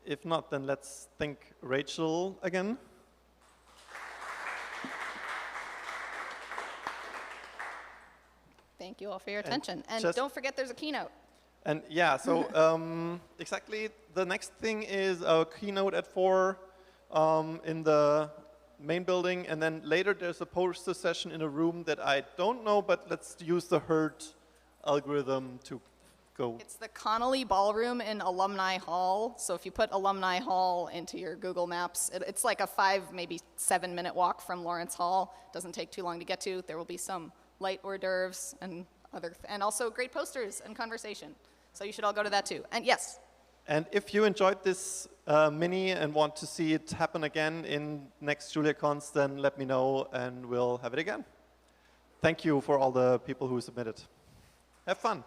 If not, then let's thank Rachel again. Thank you all for your attention. And don't forget there's a keynote. And yeah, so exactly the next thing is a keynote at 4 in the main building, and then later there's a poster session in a room that I don't know, but let's use the herd algorithm to go. It's the Connolly Ballroom in Alumni Hall. So if you put Alumni Hall into your Google Maps, it's like a 5, maybe 7-minute walk from Lawrence Hall. Doesn't take too long to get to. There will be some light hors d'oeuvres and and also great posters and conversation. So you should all go to that too. And yes. And if you enjoyed this mini and want to see it happen again in next JuliaCons, then let me know and we'll have it again. Thank you for all the people who submitted. Have fun.